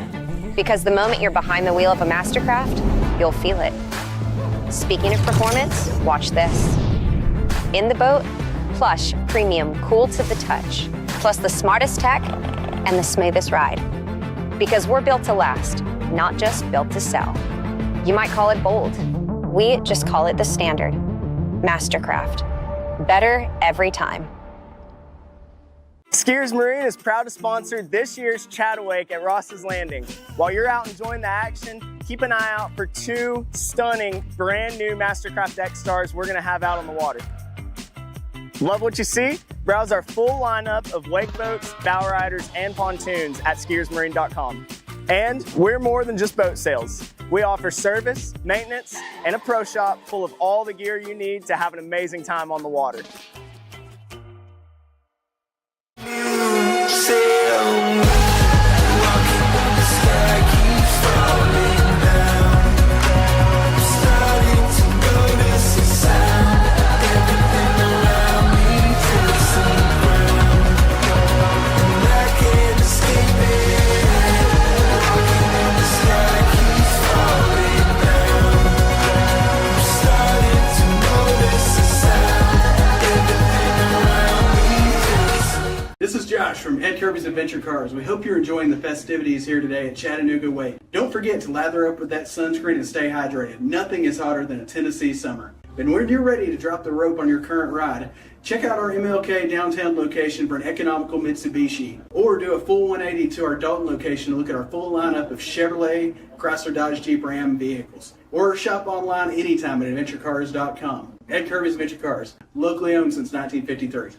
S5: because the moment you're behind the wheel of a Mastercraft, you'll feel it. Speaking of performance, watch this. In the boat, plush, premium, cool to the touch, plus the smartest tech and the smoothest ride. Because we're built to last, not just built to sell. You might call it bold. We just call it the standard. Mastercraft. Better every time.
S4: Skiers Marine is proud to sponsor this year's ChattaWake at Ross's Landing. While you're out enjoying the action, keep an eye out for 2 stunning brand new Mastercraft X-Stars we're gonna have out on the water. Love what you see? Browse our full lineup of wake boats, bow riders, and pontoons at skiersmarine.com. And we're more than just boat sales. We offer service, maintenance, and a pro shop full of all the gear you need to have an amazing time on the water.
S6: This is Josh from Ed Kirby's Adventure Cars. We hope you're enjoying the festivities here today at Chattanooga Wake. Don't forget to lather up with that sunscreen and stay hydrated. Nothing is hotter than a Tennessee summer. And when you're ready to drop the rope on your current ride, check out our MLK downtown location for an economical Mitsubishi, or do a full 180 to our Dalton location to look at our full lineup of Chevrolet, Chrysler, Dodge, Jeep, Ram vehicles. Or shop online anytime at adventurecars.com. Ed Kirby's Adventure Cars, locally owned since 1953.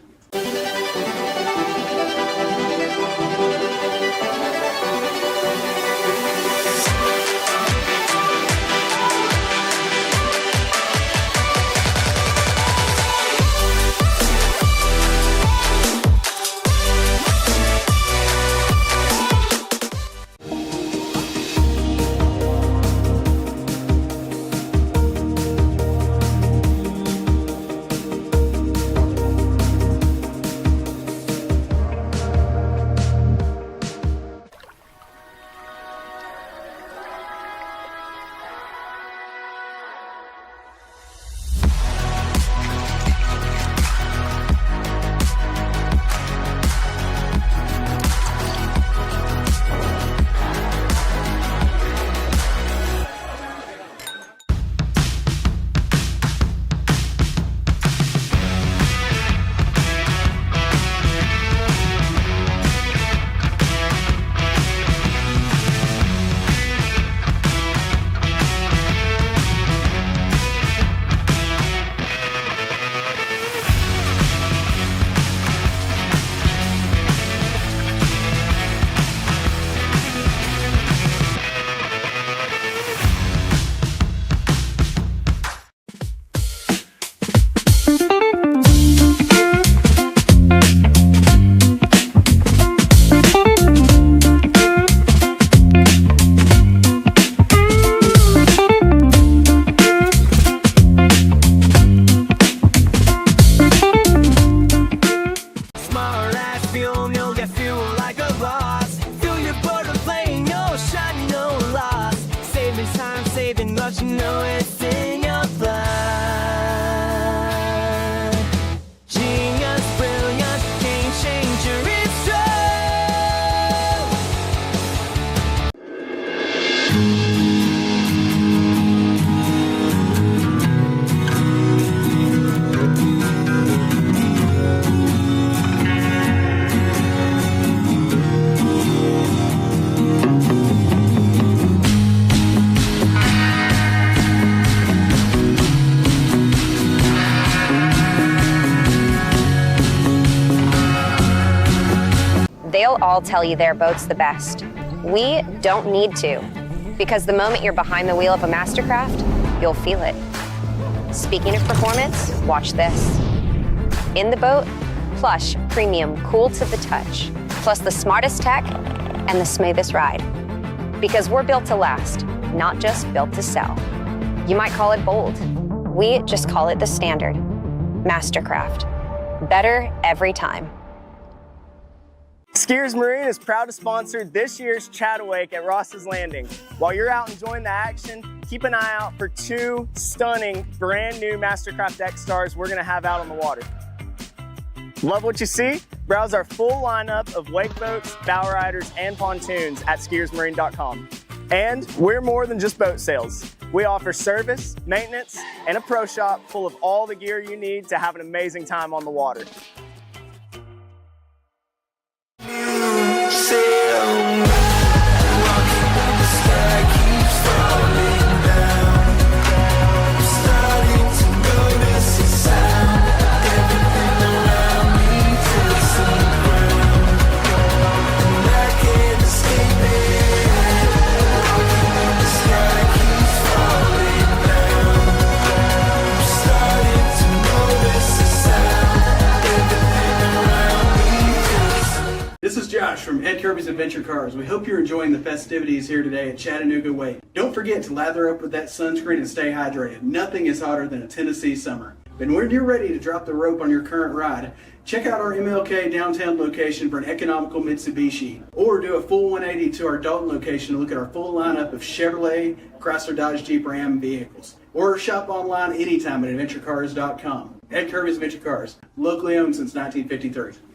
S5: They'll all tell you their boat's the best. We don't need to, because the moment you're behind the wheel of a Mastercraft, you'll feel it. Speaking of performance, watch this. In the boat, plush, premium, cool to the touch, plus the smartest tech and the smoothest ride. Because we're built to last, not just built to sell. You might call it bold. We just call it the standard. Mastercraft. Better every time.
S4: Skiers Marine is proud to sponsor this year's ChattaWake at Ross's Landing. While you're out enjoying the action, keep an eye out for 2 stunning brand new Mastercraft X Stars we're gonna have out on the water. Love what you see? Browse our full lineup of wake boats, bow riders, and pontoons at skiersmarine.com. And we're more than just boat sales. We offer service, maintenance, and a pro shop full of all the gear you need to have an amazing time on the water.
S6: Josh from Ed Kirby's Adventure Cars. We hope you're enjoying the festivities here today at Chattanooga Wake. Don't forget to lather up with that sunscreen and stay hydrated. Nothing is hotter than a Tennessee summer. And when you're ready to drop the rope on your current ride, check out our MLK downtown location for an economical Mitsubishi, or do a full 180 to our Dalton location to look at our full lineup of Chevrolet, Chrysler, Dodge, Jeep, Ram vehicles. Or shop online anytime at adventurecars.com. Ed Kirby's Adventure Cars, locally owned since 1953.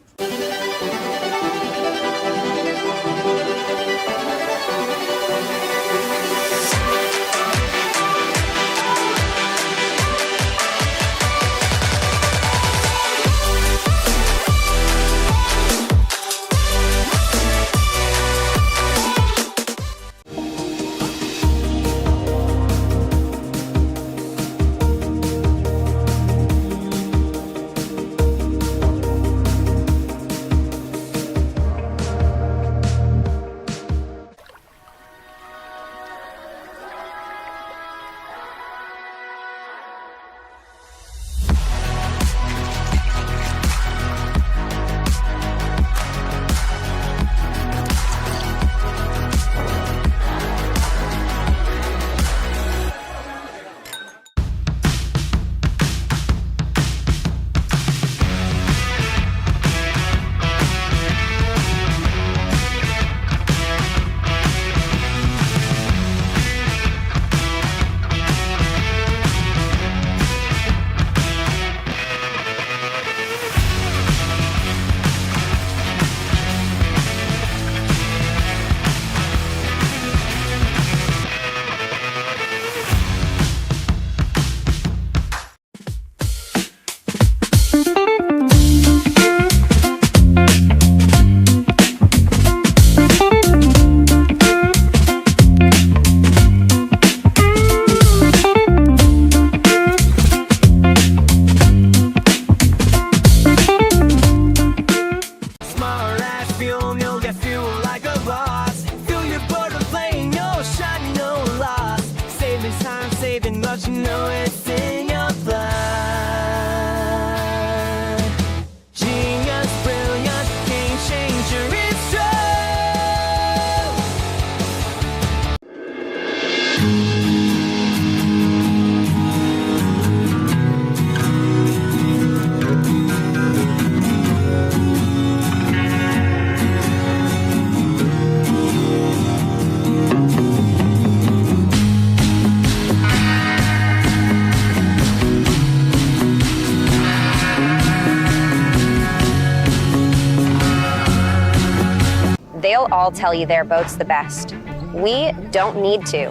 S5: They'll all tell you their boat's the best. We don't need to,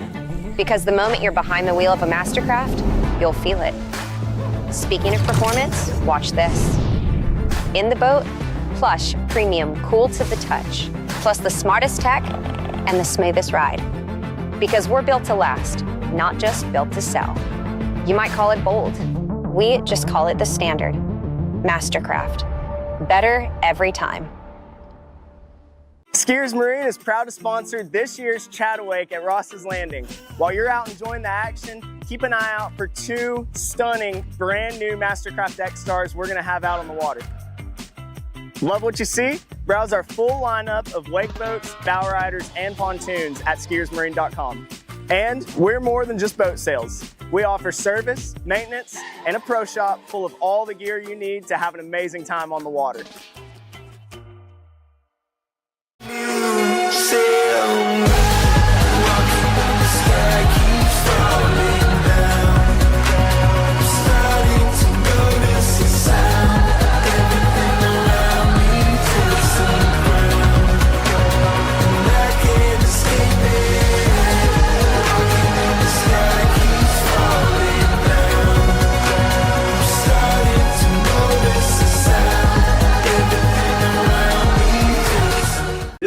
S5: because the moment you're behind the wheel of a Mastercraft, you'll feel it. Speaking of performance, watch this. In the boat, plush, premium, cool to the touch, plus the smartest tech and the smoothest ride. Because we're built to last, not just built to sell. You might call it bold. We just call it the standard. Mastercraft. Better every time.
S4: Skiers Marine is proud to sponsor this year's ChattaWake at Ross's Landing. While you're out enjoying the action, keep an eye out for two stunning brand new Mastercraft X Stars we're gonna have out on the water. Love what you see? Browse our full lineup of wake boats, bow riders, and pontoons at skiersmarine.com. And we're more than just boat sales. We offer service, maintenance, and a pro shop full of all the gear you need to have an amazing time on the water.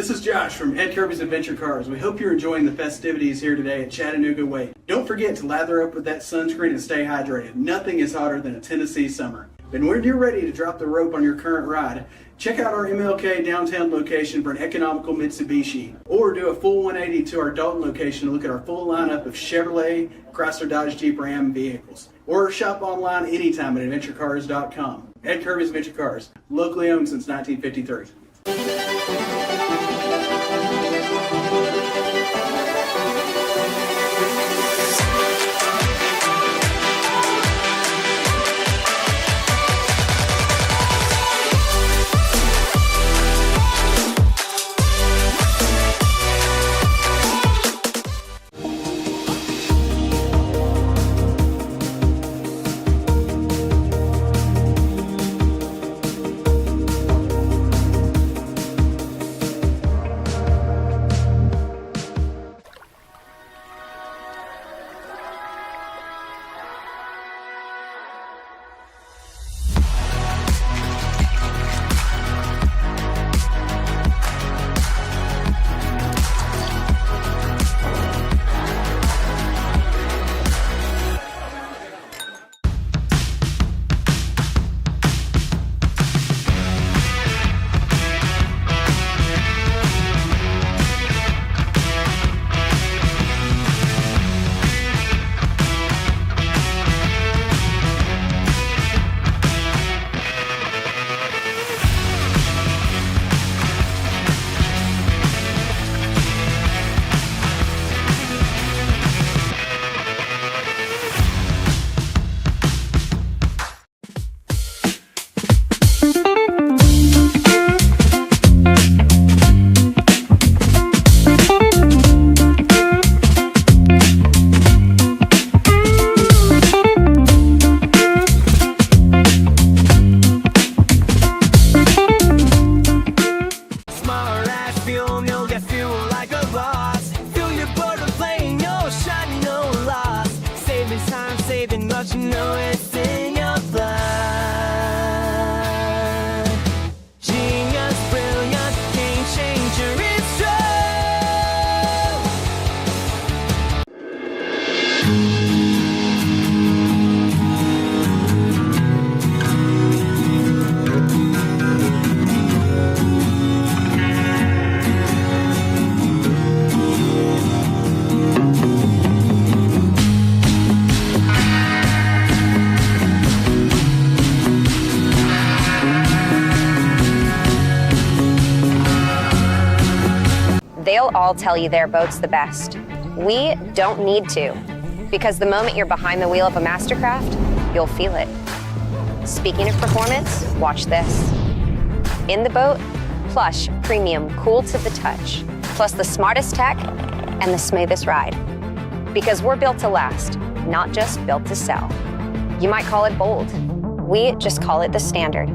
S6: This is Josh from Ed Kirby's Adventure Cars. We hope you're enjoying the festivities here today at Chattanooga Wake. Don't forget to lather up with that sunscreen and stay hydrated. Nothing is hotter than a Tennessee summer. And when you're ready to drop the rope on your current ride, check out our MLK downtown location for an economical Mitsubishi, or do a full 180 to our Dalton location to look at our full lineup of Chevrolet, Chrysler, Dodge, Jeep, Ram vehicles. Or shop online anytime at adventurecars.com. Ed Kirby's Adventure Cars, locally owned since 1953.
S5: They'll all tell you their boat's the best. We don't need to, because the moment you're behind the wheel of a Mastercraft, you'll feel it. Speaking of performance, watch this. In the boat, plush, premium, cool to the touch, plus the smartest tech and the smoothest ride. Because we're built to last, not just built to sell. You might call it bold. We just call it the standard.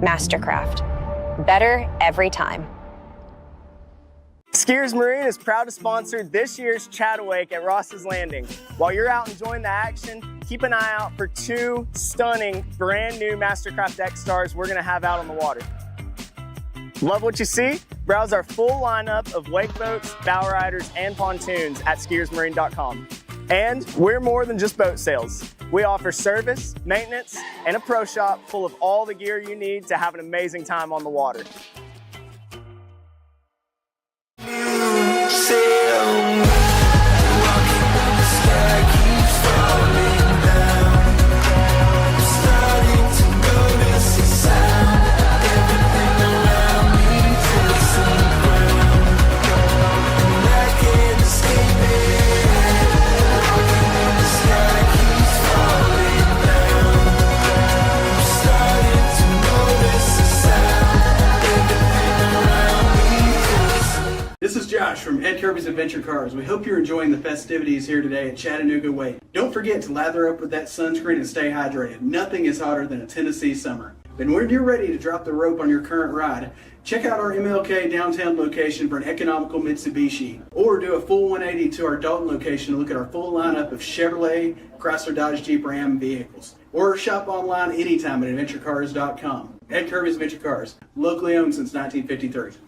S5: Mastercraft. Better every time.
S4: Skiers Marine is proud to sponsor this year's ChattaWake at Ross's Landing. While you're out enjoying the action, keep an eye out for 2 stunning brand new Mastercraft X Stars we're gonna have out on the water. Love what you see? Browse our full lineup of wake boats, bow riders, and pontoons at skiersmarine.com. And we're more than just boat sales. We offer service, maintenance, and a pro shop full of all the gear you need to have an amazing time on the water.
S6: This is Josh from Ed Kirby's Adventure Cars. We hope you're enjoying the festivities here today at Chattanooga Wake. Don't forget to lather up with that sunscreen and stay hydrated. Nothing is hotter than a Tennessee summer. And when you're ready to drop the rope on your current ride, check out our MLK downtown location for an economical Mitsubishi, or do a full 180 to our Dalton location to look at our full lineup of Chevrolet, Chrysler, Dodge, Jeep, Ram vehicles. Or shop online anytime at adventurecars.com. Ed Kirby's Adventure Cars, locally owned since 1953.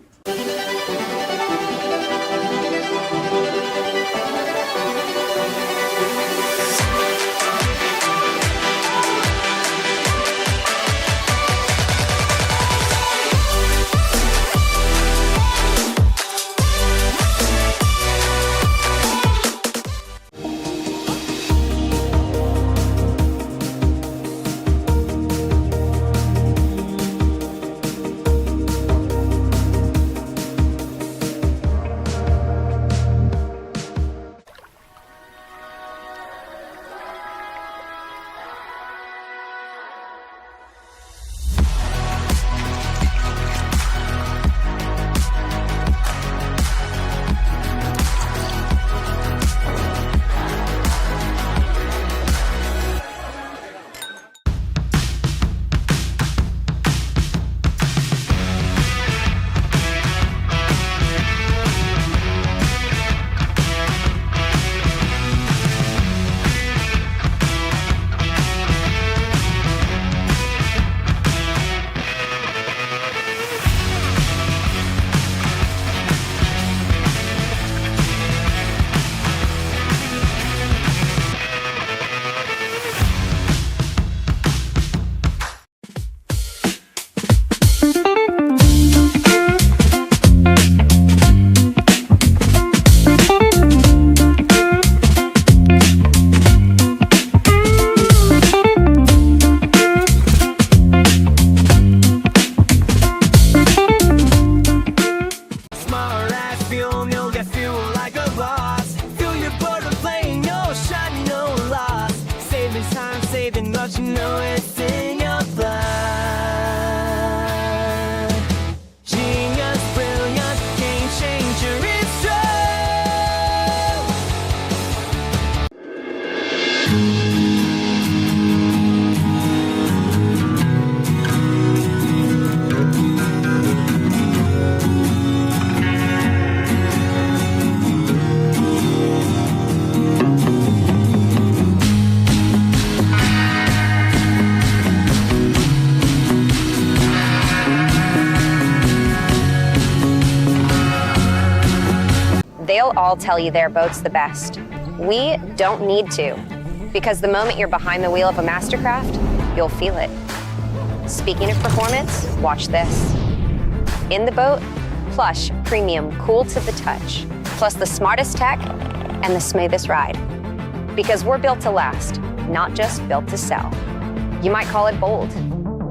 S5: They'll all tell you their boat's the best. We don't need to, because the moment you're behind the wheel of a Mastercraft, you'll feel it. Speaking of performance, watch this. In the boat, plush, premium, cool to the touch, plus the smartest tech and the smoothest ride. Because we're built to last, not just built to sell. You might call it bold.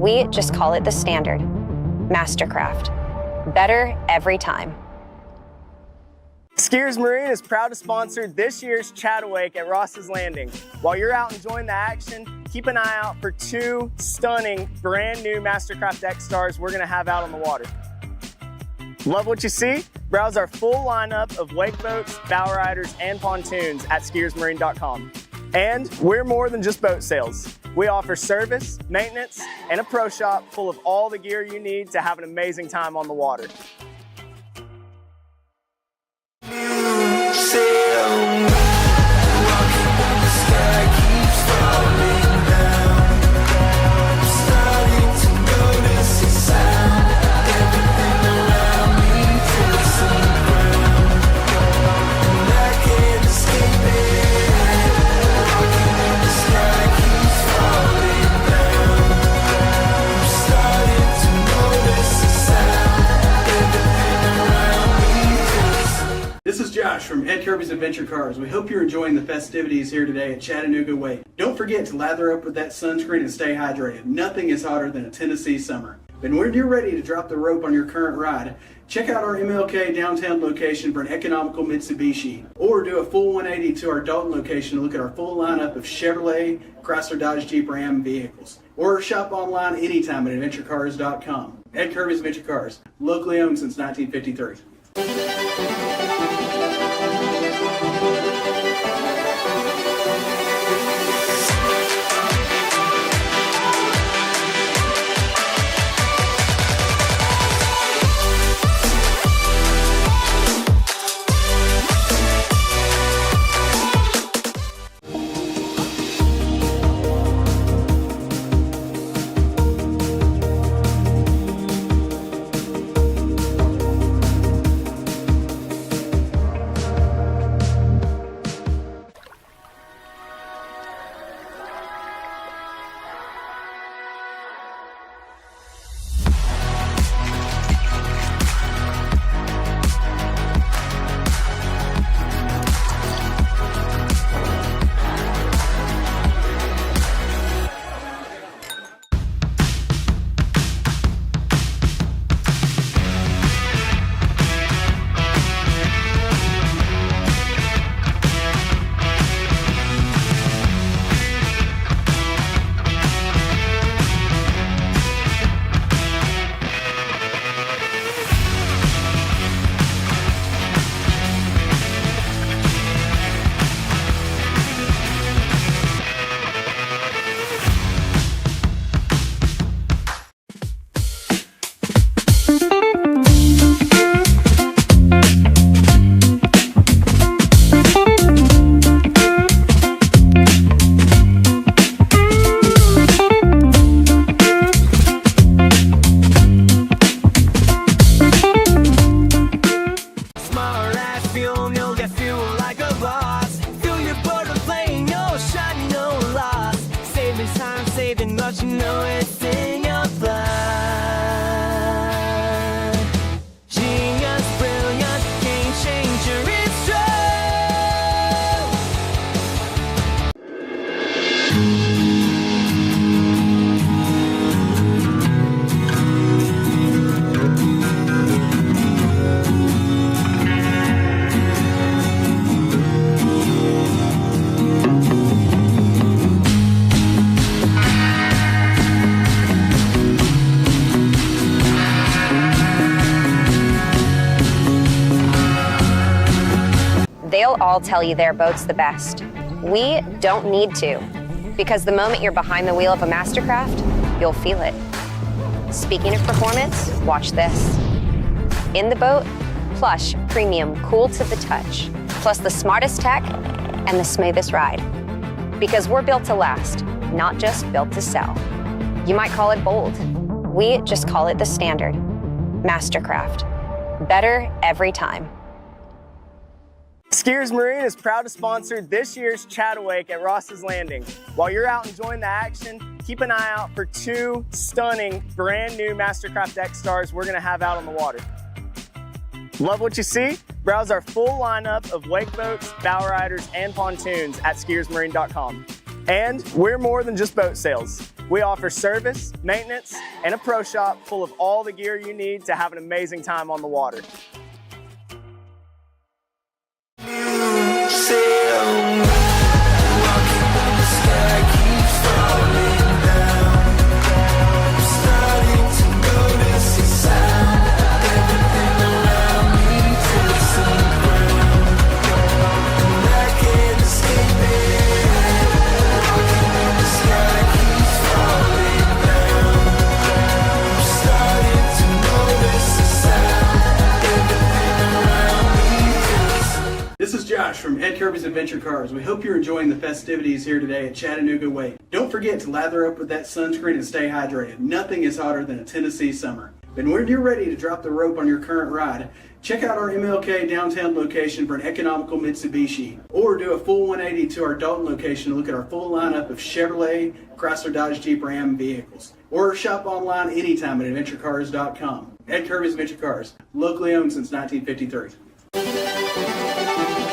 S5: We just call it the standard. Mastercraft. Better every time.
S4: Skiers Marine is proud to sponsor this year's ChattaWake at Ross's Landing. While you're out enjoying the action, keep an eye out for 2 stunning brand new Mastercraft X Stars we're gonna have out on the water. Love what you see? Browse our full lineup of wake boats, bow riders, and pontoons at skiersmarine.com. And we're more than just boat sales. We offer service, maintenance, and a pro shop full of all the gear you need to have an amazing time on the water.
S6: This is Josh from Ed Kirby's Adventure Cars. We hope you're enjoying the festivities here today at Chattanooga Wake. Don't forget to lather up with that sunscreen and stay hydrated. Nothing is hotter than a Tennessee summer. And when you're ready to drop the rope on your current ride, check out our MLK downtown location for an economical Mitsubishi, or do a full 180 to our Dalton location to look at our full lineup of Chevrolet, Chrysler, Dodge, Jeep, Ram vehicles. Or shop online anytime at adventurecars.com. Ed Kirby's Adventure Cars, locally owned since 1953.
S5: They'll all tell you their boat's the best. We don't need to, because the moment you're behind the wheel of a Mastercraft, you'll feel it. Speaking of performance, watch this. In the boat, plush, premium, cool to the touch, plus the smartest tech and the smoothest ride. Because we're built to last, not just built to sell. You might call it bold. We just call it the standard. Mastercraft. Better every time.
S4: Skiers Marine is proud to sponsor this year's ChattaWake at Ross's Landing. While you're out enjoying the action, keep an eye out for 2 stunning brand new Mastercraft X Stars we're gonna have out on the water. Love what you see? Browse our full lineup of wake boats, bow riders, and pontoons at skiersmarine.com. And we're more than just boat sales. We offer service, maintenance, and a pro shop full of all the gear you need to have an amazing time on the water.
S6: This is Josh from Ed Kirby's Adventure Cars. We hope you're enjoying the festivities here today at Chattanooga Wake. Don't forget to lather up with that sunscreen and stay hydrated. Nothing is hotter than a Tennessee summer. And when you're ready to drop the rope on your current ride, check out our MLK downtown location for an economical Mitsubishi, or do a full 180 to our Dalton location to look at our full lineup of Chevrolet, Chrysler, Dodge, Jeep, Ram vehicles. Or shop online anytime at adventurecars.com. Ed Kirby's Adventure Cars, locally owned since 1953.